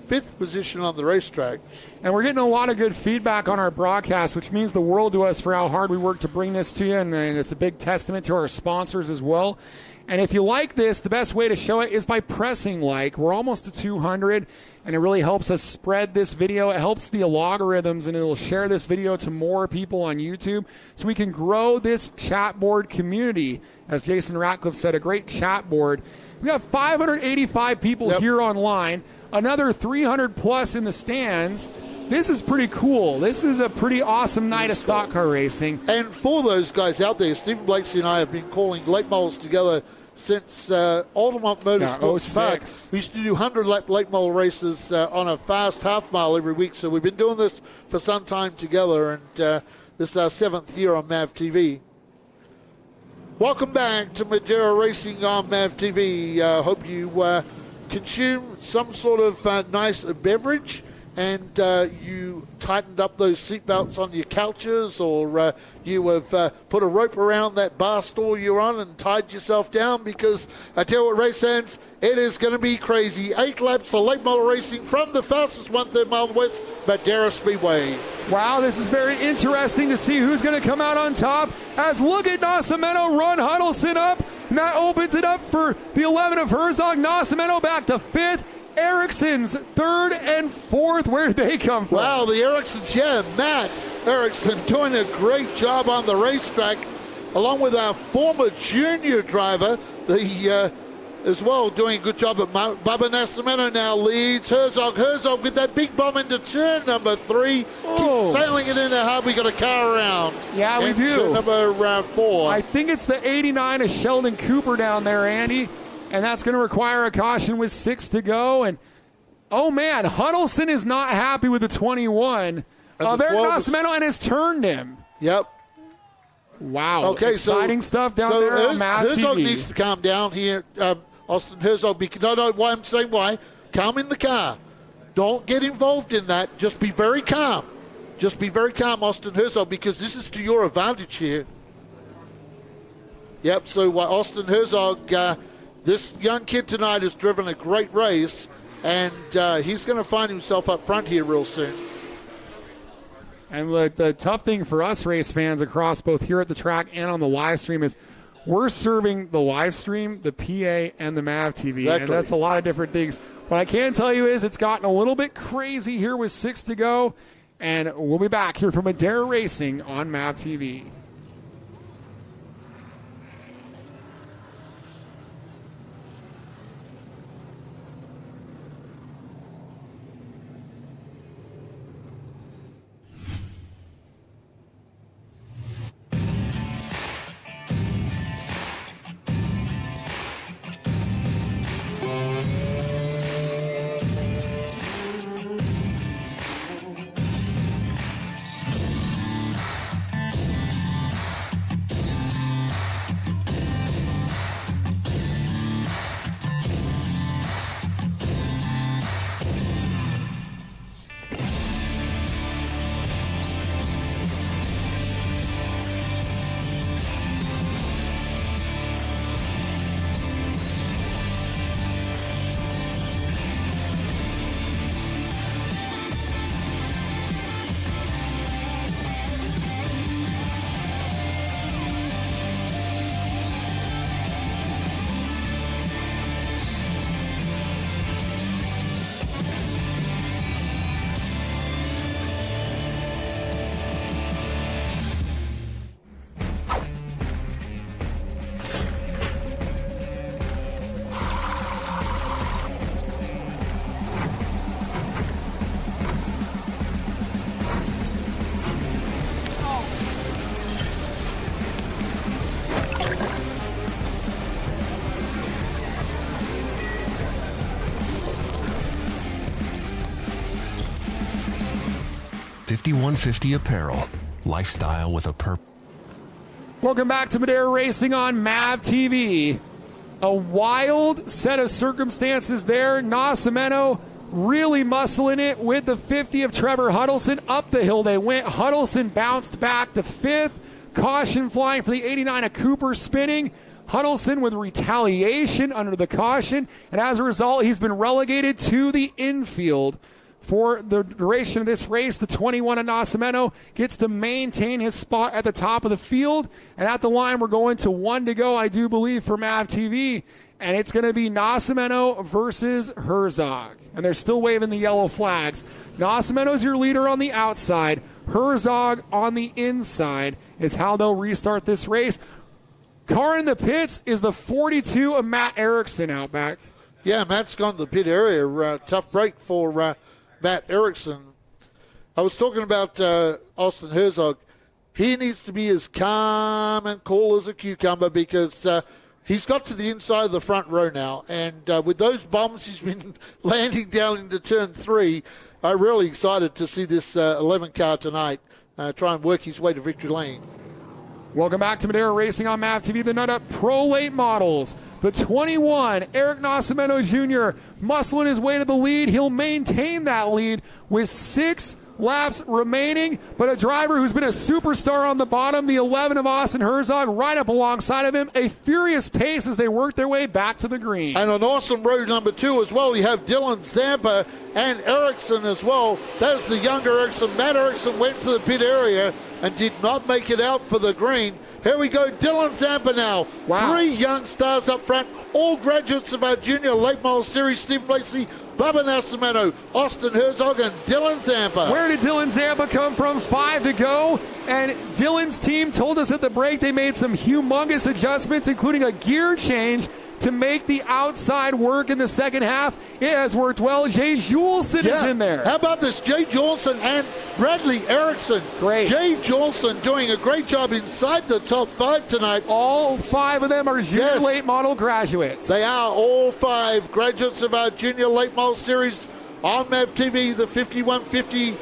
5th position on the racetrack. And we're getting a lot of good feedback on our broadcast, which means the world to us for how hard we work to bring this to you, and it's a big testament to our sponsors as well. And if you like this, the best way to show it is by pressing like. We're almost to 200, and it really helps us spread this video. It helps the algorithms, and it'll share this video to more people on YouTube so we can grow this chat board community. As Jason Ratcliffe said, a great chat board. We have 585 people here online, another 300 plus in the stands. This is pretty cool. This is a pretty awesome night of stock car racing. And for those guys out there, Stephen Blakeslee and I have been calling late models together since Altamont Motorsports Park. We used to do 100-lap late model races on a fast half mile every week. So we've been doing this for some time together, and this is our 7th year on MAVTV. Welcome back to Madeira Racing on MAVTV. Hope you consume some sort of nice beverage and you tightened up those seatbelts on your couches, or you have put a rope around that bar stool you're on and tied yourself down, because I tell you what, race fans, it is going to be crazy. 8 laps of late model racing from the fastest 1/3 mile west, Madera Speedway. Wow, this is very interesting to see who's going to come out on top, as look at Nascimento run Huddleston up, and that opens it up for the 11 of Herzog. Nascimento back to 5th. Ericsson's 3rd and 4th. Where did they come from? Wow, the Ericssons, yeah. Matt Ericsson doing a great job on the racetrack, along with our former junior driver, as well, doing a good job at Bubba Nascimento now leads Herzog. Herzog with that big bomb into turn number 3. Keeps sailing it in there hard. We got a car around. Yeah, we do. Turn number 4. I think it's the 89 of Sheldon Cooper down there, Andy. And that's going to require a caution with 6 to go. And, oh, man, Huddleston is not happy with the 21 of Eric Nascimento and has turned him. Yep. Wow. Okay, exciting stuff down there on MAVTV. Herzog needs to calm down here. Austin Herzog, why I'm saying why. Calm in the car. Don't get involved in that. Just be very calm. Just be very calm, Austin Herzog, because this is to your advantage here. Yep, so Austin Herzog, this young kid tonight has driven a great race, and he's going to find himself up front here real soon. And look, the tough thing for us race fans across both here at the track and on the live stream is we're serving the live stream, the PA, and the MAVTV. Exactly. And that's a lot of different things. What I can tell you is it's gotten a little bit crazy here with 6 to go. And we'll be back here from Madera Racing on MAVTV. .5150 apparel. Lifestyle with a purpose. Welcome back to Madera Racing on MAVTV. A wild set of circumstances there. Nascimento really muscling it with the 50 of Trevor Huddleston. Up the hill they went. Huddleston bounced back to 5th. Caution flying for the 89 of Cooper spinning. Huddleston with retaliation under the caution. And as a result, he's been relegated to the infield. For the duration of this race, the 21 of Nascimento gets to maintain his spot at the top of the field. And at the line, we're going to 1 to go, I do believe, for MAVTV. And it's going to be Nascimento versus Herzog. And they're still waving the yellow flags. Nascimento's your leader on the outside. Herzog on the inside is how they'll restart this race. Car in the pits is the 42 of Matt Erickson out back. Yeah, Matt's gone to the pit area. Tough break for Matt Erickson. I was talking about Austin Herzog. He needs to be as calm and cool as a cucumber, because he's got to the inside of the front row now. And with those bombs he's been landing down into turn 3, I'm really excited to see this 11 car tonight try and work his way to victory lane. Welcome back to Madera Racing on MAVTV, the Nut Up Pro Late Models. The 21, Eric Nascimento Jr., muscling his way to the lead. He'll maintain that lead with 6 laps remaining, but a driver who's been a superstar on the bottom, the 11 of Austin Herzog, right up alongside of him. A furious pace as they work their way back to the green. And on awesome road number 2 as well, you have Dylan Zampa and Erickson as well. That's the younger Erickson. Matt Erickson went to the pit area and did not make it out for the green. Here we go, Dylan Zampa now. Wow. 3 young stars up front, all graduates of our junior late model series. Stephen Blakeslee, Bubba Nascimento, Austin Herzog, and Dylan Zampa. Where did Dylan Zampa come from? 5 to go. And Dylan's team told us at the break they made some humongous adjustments, including a gear change to make the outside work in the second half. It has worked well. Jay Juleson is in there. How about this? Jay Juleson and Bradley Erickson. Great. Jay Juleson doing a great job inside the top 5 tonight. All 5 of them are junior late model graduates. They are all 5 graduates of our junior late model series on MAVTV, the 5150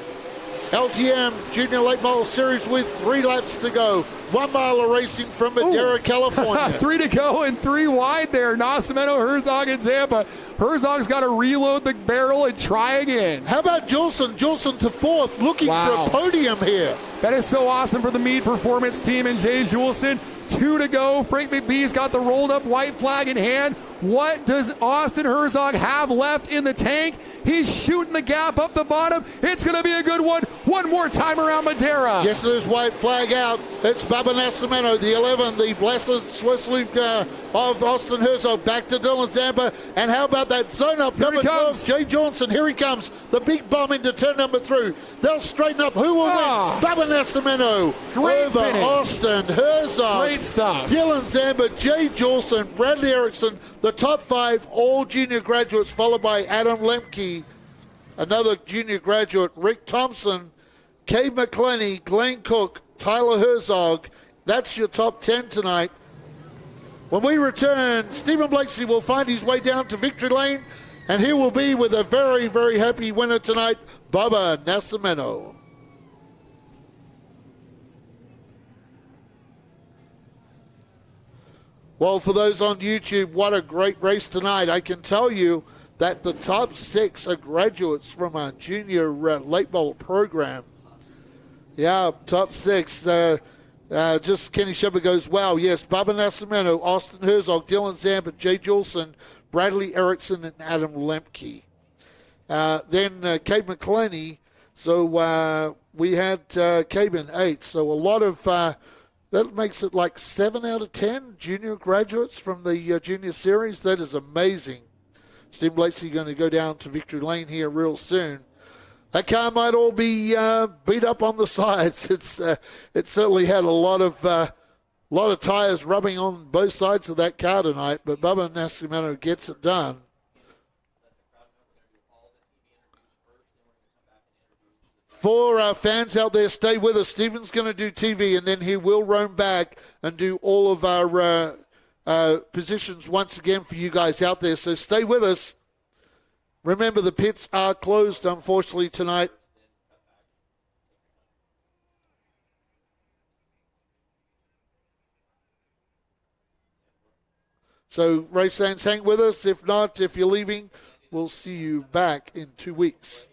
LGM Junior Late Model Series with 3 laps to go. 1 mile of racing from Madera, California. 3 to go and 3 wide there. Nascimento, Herzog, and Zampa. Herzog's got to reload the barrel and try again. How about Juleson? Juleson to 4th, looking for a podium here. That is so awesome for the Meade Performance team and Jay Juleson. 2 to go. Frank McBee's got the rolled up white flag in hand. What does Austin Herzog have left in the tank? He's shooting the gap up the bottom. It's going to be a good one. One more time around Madera. Yes, there's white flag out. It's Bubba Nascimento, the 11, the blessed Swiss loop of Austin Herzog. Back to Dylan Zampa. And how about that zone up number 12, Jay Johnson. Here he comes. The big bomb into turn number 3. They'll straighten up. Who will win? Bubba Nascimento over finish. Austin Herzog. Great stuff. Dylan Zampa, Jay Juleson, Bradley Erickson, the top 5, all junior graduates, followed by Adam Lemke, another junior graduate, Rick Thompson, Kay McClenny, Glenn Cook, Tyler Herzog. That's your top 10 tonight. When we return, Stephen Blakeslee will find his way down to victory lane, and he will be with a very, very happy winner tonight, Bubba Nascimento. Well, for those on YouTube, what a great race tonight. I can tell you that the top 6 are graduates from our junior late model program. Yeah, top 6. Just Kenny Shepard goes, wow, yes, Bubba Nascimento, Austin Herzog, Dylan Zampa, Jay Juleson, Bradley Erickson, and Adam Lemke. Then Kate McClenny. So we had Cabe in 8th. So a lot of... that makes it like 7 out of 10 junior graduates from the junior series. That is amazing. Steve Blakeslee going to go down to victory lane here real soon. That car might all be beat up on the sides. It certainly had a lot of tires rubbing on both sides of that car tonight. But Bubba Nascimento gets it done. For our fans out there, stay with us. Stephen's going to do TV, and then he will roam back and do all of our positions once again for you guys out there. So stay with us. Remember, the pits are closed, unfortunately, tonight. So, race fans, hang with us. If not, if you're leaving, we'll see you back in 2 weeks.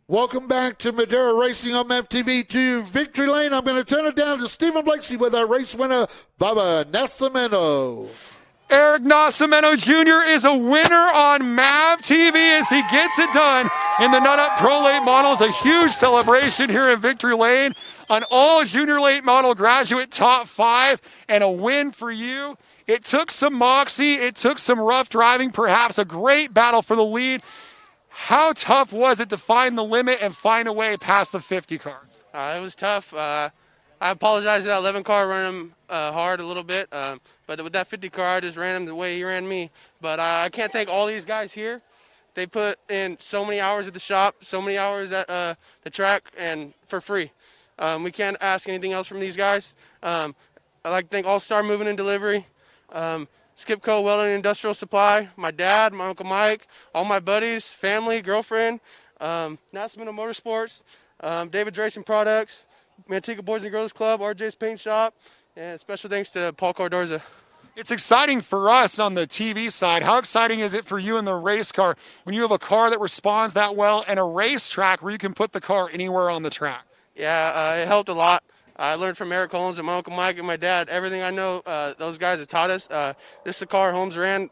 Welcome back to Madera Racing on MAVTV to Victory Lane. I'm going to turn it down to Stephen Blakeslee with our race winner, Bubba Nascimento. Eric Nascimento Jr. is a winner on MAVTV as he gets it done in the Nut Up Pro Late Models. A huge celebration here in Victory Lane. An all junior late model graduate top 5 and a win for you. It took some moxie. It took some rough driving, perhaps a great battle for the lead. How tough was it to find the limit and find a way past the 50 car? It was tough. I apologize to that 11 car, running him hard a little bit. But with that 50 car, I just ran him the way he ran me. But I can't thank all these guys here. They put in so many hours at the shop, so many hours at the track, and for free. We can't ask anything else from these guys. I'd like to thank All-Star Moving and Delivery, Skipco Welding and Industrial Supply, my dad, my Uncle Mike, all my buddies, family, girlfriend, Nascimento Motorsports, David Racing Products, Manteca Boys and Girls Club, RJ's Paint Shop, and special thanks to Paul Cordorza. It's exciting for us on the TV side. How exciting is it for you in the race car when you have a car that responds that well and a racetrack where you can put the car anywhere on the track? Yeah, it helped a lot. I learned from Eric Holmes and my Uncle Mike and my dad. Everything I know, those guys have taught us. This is the car Holmes ran,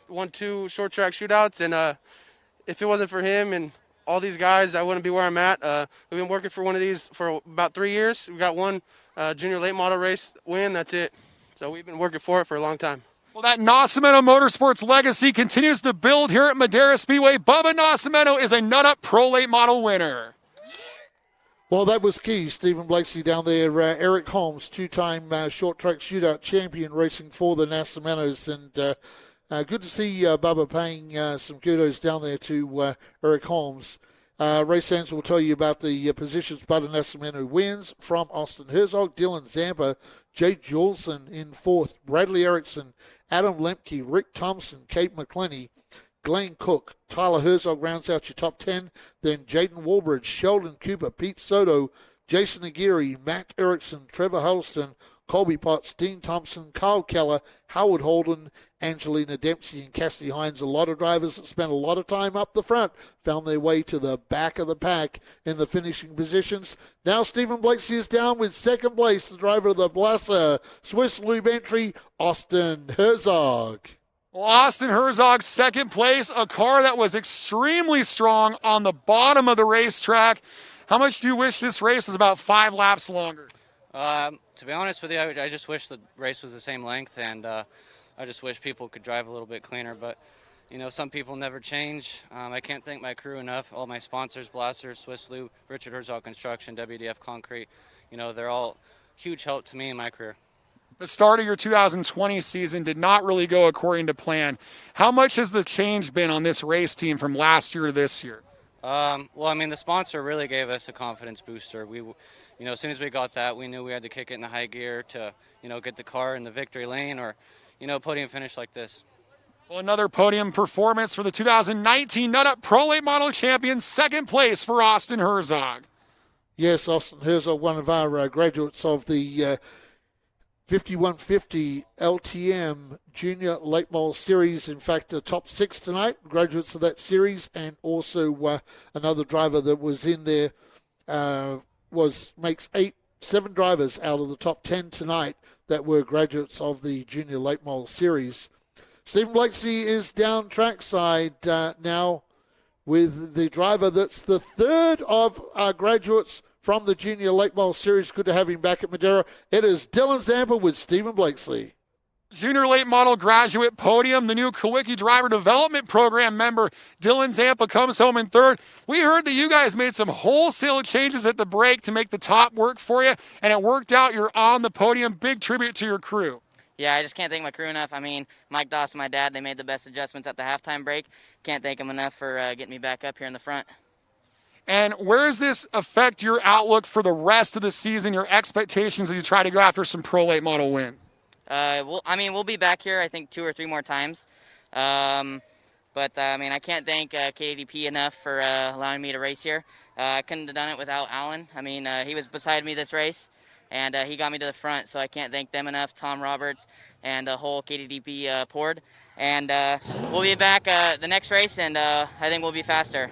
won 2 short track shootouts, and if it wasn't for him and all these guys, I wouldn't be where I'm at. We've been working for one of these for about 3 years. We got one junior late model race win, that's it. So we've been working for it for a long time. Well, that Nascimento Motorsports legacy continues to build here at Madera Speedway. Bubba Nascimento is a nut-up pro late model winner. Well, that was key. Stephen Blakeslee down there. Eric Holmes, 2-time short track shootout champion, racing for the Nascimentos. And good to see Bubba paying some kudos down there to Eric Holmes. Ray Sands will tell you about the positions Bubba Nascimento wins from Austin Herzog, Dylan Zampa, Jay Jolson in 4th, Bradley Erickson, Adam Lemke, Rick Thompson, Kate McClenny, Glenn Cook, Tyler Herzog rounds out your top 10. Then Jaden Walbridge, Sheldon Cooper, Pete Soto, Jason Aguirre, Matt Erickson, Trevor Huddleston, Colby Potts, Dean Thompson, Kyle Keller, Howard Holden, Angelina Dempsey, and Cassidy Hines. A lot of drivers that spent a lot of time up the front found their way to the back of the pack in the finishing positions. Now Stephen Blakeslee is down with second place, the driver of the Blasser Swiss Lube entry, Austin Herzog. Well, Austin Herzog, second place, a car that was extremely strong on the bottom of the racetrack. How much do you wish this race was about 5 laps longer? To be honest with you, I just wish the race was the same length, and I just wish people could drive a little bit cleaner. But, you know, some people never change. I can't thank my crew enough. All my sponsors, Blaster, Swiss Lube, Richard Herzog Construction, WDF Concrete, you know, they're all huge help to me in my career. The start of your 2020 season did not really go according to plan. How much has the change been on this race team from last year to this year? Well, I mean, the sponsor really gave us a confidence booster. We, you know, as soon as we got that, we knew we had to kick it in the high gear to, you know, get the car in the victory lane or, you know, podium finish like this. Well, another podium performance for the 2019 Nut Up Pro Late Model Champion, second place for Austin Herzog. Yes, Austin Herzog, one of our graduates of the 5150 LTM Junior Late Model Series. In fact, the top 6 tonight, graduates of that series, and also another driver that was in there makes 7 drivers out of the top 10 tonight that were graduates of the Junior Late Model Series. Stephen Blakeslee is down trackside now with the driver that's the third of our graduates from the Junior Late Model Series. Good to have him back at Madera. It is Dylan Zampa with Stephen Blakeslee. Junior Late Model graduate podium, the new Kawicki Driver Development Program member, Dylan Zampa, comes home in third. We heard that you guys made some wholesale changes at the break to make the top work for you, and it worked out. You're on the podium. Big tribute to your crew. Yeah, I just can't thank my crew enough. I mean, Mike Doss and my dad, they made the best adjustments at the halftime break. Can't thank them enough for getting me back up here in the front. And where does this affect your outlook for the rest of the season, your expectations as you try to go after some pro late model wins? We'll be back here, I think, 2 or 3 more times. I can't thank KDP enough for allowing me to race here. I couldn't have done it without Alan. I mean, he was beside me this race, and he got me to the front, so I can't thank them enough, Tom Roberts and the whole KDP Pord. And we'll be back the next race, and I think we'll be faster.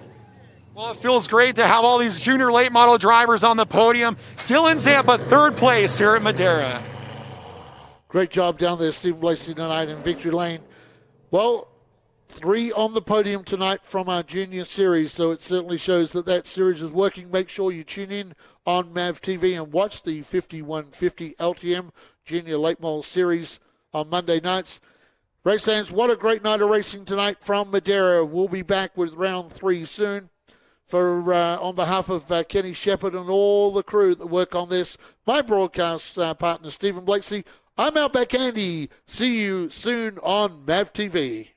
Well, it feels great to have all these junior late model drivers on the podium. Dylan Zampa, third place here at Madera. Great job down there, Stephen Blakeslee, tonight in Victory Lane. Well, 3 on the podium tonight from our junior series, so it certainly shows that series is working. Make sure you tune in on MAVTV and watch the 5150 LTM Junior Late Model Series on Monday nights. Race fans, what a great night of racing tonight from Madeira. We'll be back with round 3 soon. For on behalf of Kenny Shepherd and all the crew that work on this, my broadcast partner, Stephen Blakeslee, I'm Outback Andy. See you soon on MAVTV.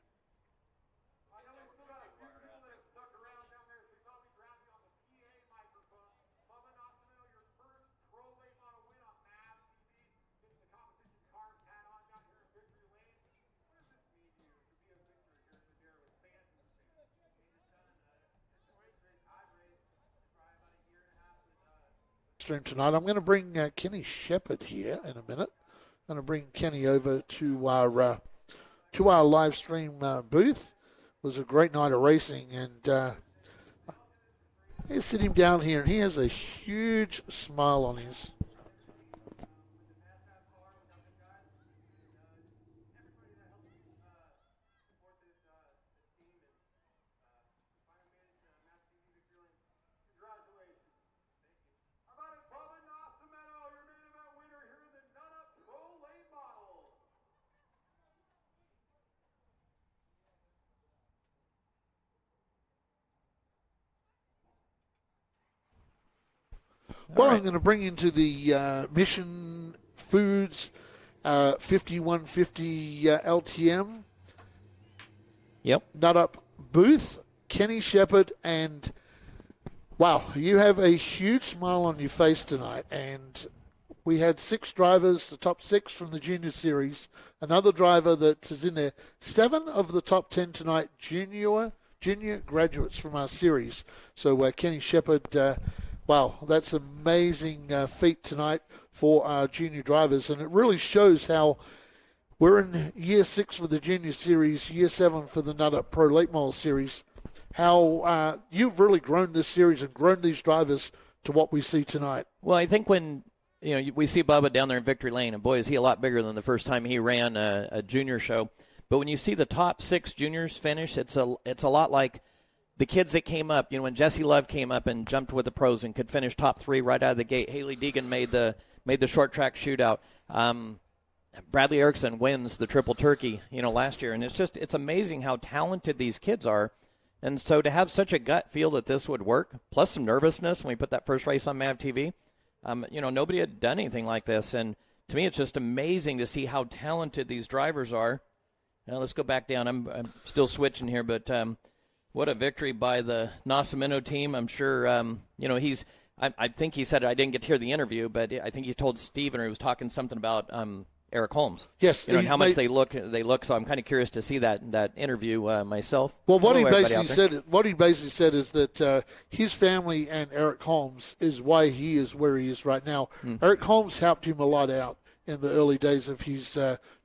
Tonight, I'm going to bring Kenny Shepherd here in a minute. I'm going to bring Kenny over to our live stream booth. It was a great night of racing, and you sit him down here, and he has a huge smile on his. Well, I'm going to bring into the Mission Foods 5150 LTM. Yep. Nut Up booth, Kenny Shepherd, and wow, you have a huge smile on your face tonight. And we had 6 drivers, the top 6 from the Junior Series. Another driver that is in there. 7 of the top 10 tonight, junior graduates from our series. So Kenny Shepherd. Wow, that's an amazing feat tonight for our junior drivers, and it really shows how we're in year 6 for the Junior Series, year 7 for the Nut Up Pro Late Model Series, how you've really grown this series and grown these drivers to what we see tonight. Well, I think when we see Bubba down there in Victory Lane, and boy, is he a lot bigger than the first time he ran a junior show. But when you see the top 6 juniors finish, it's a lot like the kids that came up, when Jesse Love came up and jumped with the pros and could finish top 3 right out of the gate. Haley Deegan made the short track shootout. Bradley Erickson wins the Triple Turkey, last year. And it's amazing how talented these kids are. And so to have such a gut feel that this would work, plus some nervousness when we put that first race on MAVTV, nobody had done anything like this. And to me, it's just amazing to see how talented these drivers are. Now let's go back down. I'm still switching here, but what a victory by the Nascimento team. I'm sure, I think he said, I didn't get to hear the interview, but I think he told Steven, or he was talking something about Eric Holmes. Yes. And how much they look. So I'm kind of curious to see that interview myself. Well, what he basically said is that his family and Eric Holmes is why he is where he is right now. Eric Holmes helped him a lot out in the early days of his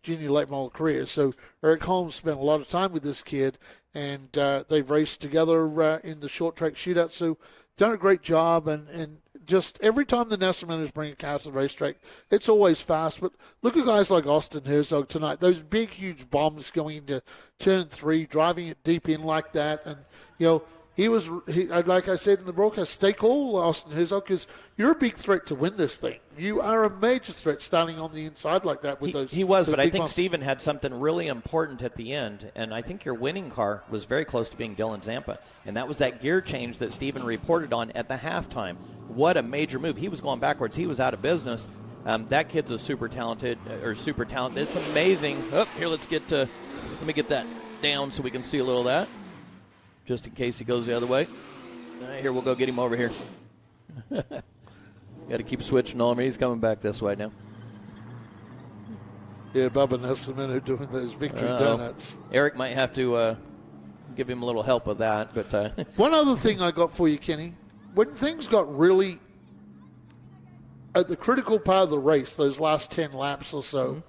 junior late model career. So Eric Holmes spent a lot of time with this kid, and they've raced together in the short track shootout. So done a great job, and just every time the Nascimentos bring a car to the racetrack, it's always fast. But look at guys like Austin Herzog tonight, those big, huge bombs going into turn 3, driving it deep in like that. And, he like I said in the broadcast, stay cool, Austin Herzog, because you're a big threat to win this thing. You are a major threat starting on the inside like that with those. He was, those but I think bumps. Steven had something really important at the end, and I think your winning car was very close to being Dylan Zampa, and that was that gear change that Steven reported on at the halftime. What a major move. He was going backwards. He was out of business. That kid's super talented. It's amazing. Oh, here, let me get that down so we can see a little of that, just in case he goes the other way. Here, we'll go get him over here. Got to keep switching on him. He's coming back this way now. Yeah, Bubba Nascimento doing those victory donuts. Eric might have to give him a little help with that. But one other thing I got for you, Kenny. When things got really at the critical part of the race, those last 10 laps or so,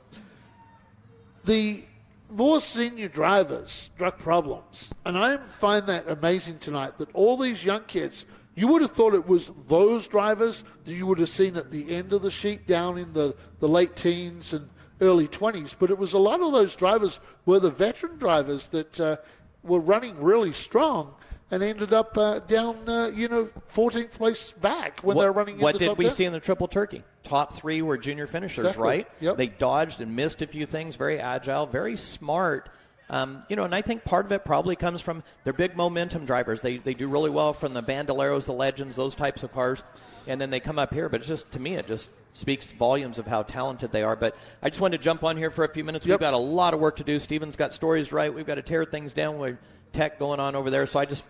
the more senior drivers struck problems. And I find that amazing tonight that all these young kids, you would have thought it was those drivers that you would have seen at the end of the sheet down in the late teens and early 20s. But it was a lot of those drivers were the veteran drivers that were running really strong. and ended up down, 14th place back when they're running in the top 10. What did we see in the Triple Turkey? Top 3 were junior finishers, Exactly. right? Yep. They dodged and missed a few things, very agile, very smart. And I think part of it probably comes from their big momentum drivers. They do really well from the bandoleros, the legends, those types of cars. And then they come up here. But it's just, to me, it just speaks volumes of how talented they are. But I just wanted to jump on here for a few minutes. We've got a lot of work to do. Steven's got stories right. We've got to tear things down with tech going on over there. So I just,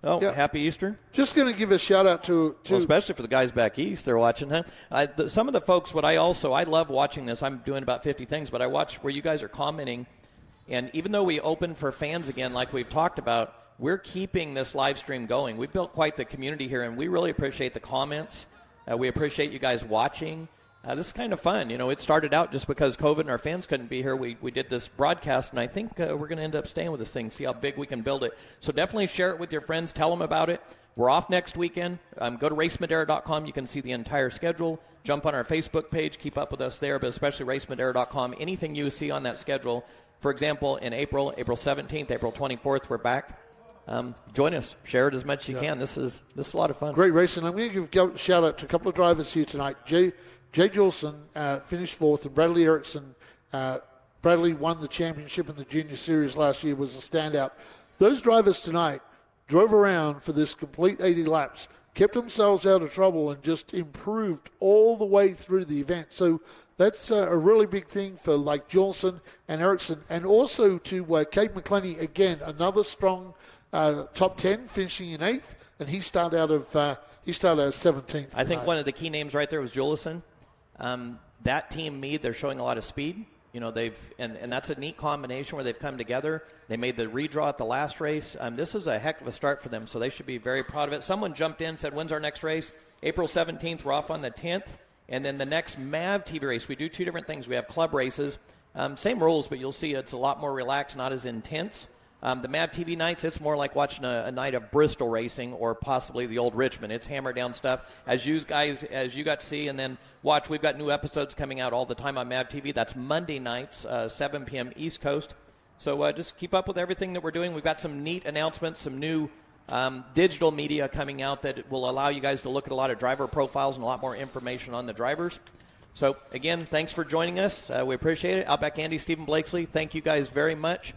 happy Easter. Just going to give a shout-out to well, especially for the guys back east. They're watching, huh? Some of the folks, I love watching this. I'm doing about 50 things, but I watch where you guys are commenting. And even though we open for fans again, like we've talked about, we're keeping this live stream going. We've built quite the community here, and we really appreciate the comments. We appreciate you guys watching. This is kind of fun. It started out just because COVID and our fans couldn't be here. We did this broadcast, and I think we're going to end up staying with this thing, see how big we can build it. So definitely share it with your friends. Tell them about it. We're off next weekend. Go to racemadera.com. You can see the entire schedule. Jump on our Facebook page. Keep up with us there, but especially racemadera.com. Anything you see on that schedule. For example, in April 17th, April 24th, we're back. Join us. Share it as much as you can. This is a lot of fun. Great racing. I'm going to give a shout-out to a couple of drivers here tonight. Jay Jolson finished 4th, and Bradley Erickson. Bradley won the championship in the Junior Series last year, was a standout. Those drivers tonight drove around for this complete 80 laps, kept themselves out of trouble, and just improved all the way through the event. So that's a really big thing for like Jolson and Erickson, and also to Cade McClenny, again, another strong top 10, finishing in 8th, and he started out of 17th. I think one of the key names right there was Jolison. That team Meade, they're showing a lot of speed. They've and that's a neat combination where they've come together. They made the redraw at the last race. This is a heck of a start for them, so they should be very proud of it. Someone jumped in and said, when's our next race? April 17th. We're off on the 10th. And then the next MAVTV race, we do 2 different things. We have club races, same rules, but you'll see it's a lot more relaxed, not as intense. The MAVTV nights, it's more like watching a night of Bristol racing or possibly the old Richmond. It's hammer down stuff, as you got to see. And then watch, we've got new episodes coming out all the time on MAVTV. That's Monday nights, 7 p.m. East Coast. So just keep up with everything that we're doing. We've got some neat announcements, some new digital media coming out that will allow you guys to look at a lot of driver profiles and a lot more information on the drivers. So, again, thanks for joining us. We appreciate it. Outback Andy, Stephen Blakesley, thank you guys very much.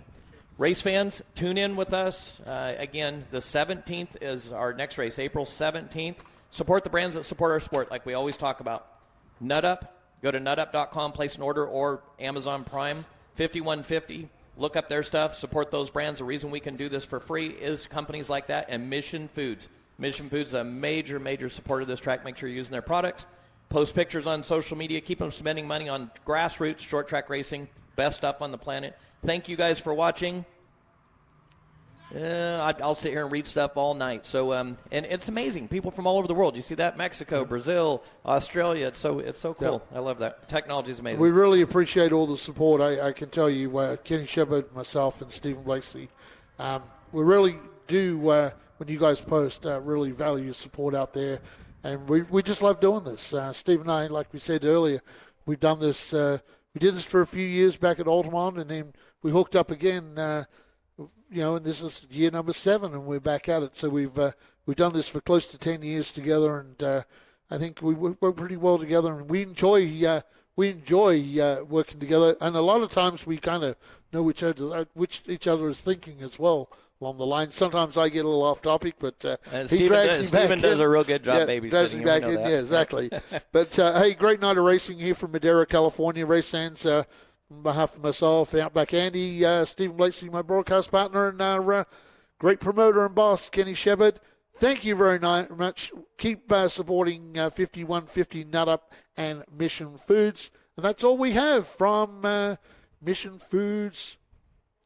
Race fans, tune in with us. Again, the 17th is our next race, April 17th. Support the brands that support our sport, like we always talk about. Nut Up, go to nutup.com, place an order, or Amazon Prime, 5150. Look up their stuff, support those brands. The reason we can do this for free is companies like that, and Mission Foods. Mission Foods is a major, major supporter of this track. Make sure you're using their products. Post pictures on social media. Keep them spending money on grassroots short track racing. Best stuff on the planet. Thank you guys for watching. I'll sit here and read stuff all night. So, and it's amazing. People from all over the world. You see that? Mexico, Brazil, Australia. It's so cool. Yeah. I love that. Technology is amazing. We really appreciate all the support. I can tell you, Kenny Shepard, myself, and Stephen Blakesley, we really do, when you guys post, really value support out there. And we just love doing this. Steve and I, like we said earlier, we've done this. We did this for a few years back at Altamont, and then we hooked up again. And this is year number 7, and we're back at it. So we've done this for close to 10 years together, and I think we work pretty well together, and we enjoy working together. And a lot of times we kind of know which each other is thinking as well along the line. Sometimes I get a little off topic, but he drags me back in. Stephen does a real good job babysitting. Drags me back in, yeah, exactly. But hey, great night of racing here from Madera, California. Race fans. On behalf of myself, Outback Andy, Stephen Blakesley, my broadcast partner, and our great promoter and boss, Kenny Shepard. Thank you very much. Keep supporting 5150 Nut Up and Mission Foods. And that's all we have from Mission Foods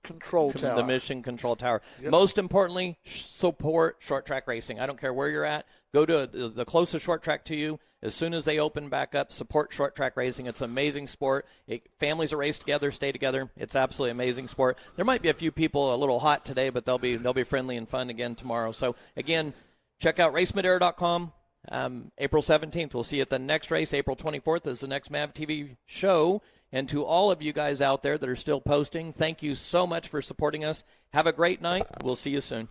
Control Tower. The Mission Control Tower. Yep. Most importantly, support short track racing. I don't care where you're at. Go to the closest short track to you. As soon as they open back up, support short track racing. It's an amazing sport. Families are race together, stay together. It's absolutely amazing sport. There might be a few people a little hot today, but they'll be friendly and fun again tomorrow. So, again, check out racemadera.com. April 17th, we'll see you at the next race. April 24th is the next MAVTV show. And to all of you guys out there that are still posting, thank you so much for supporting us. Have a great night. We'll see you soon.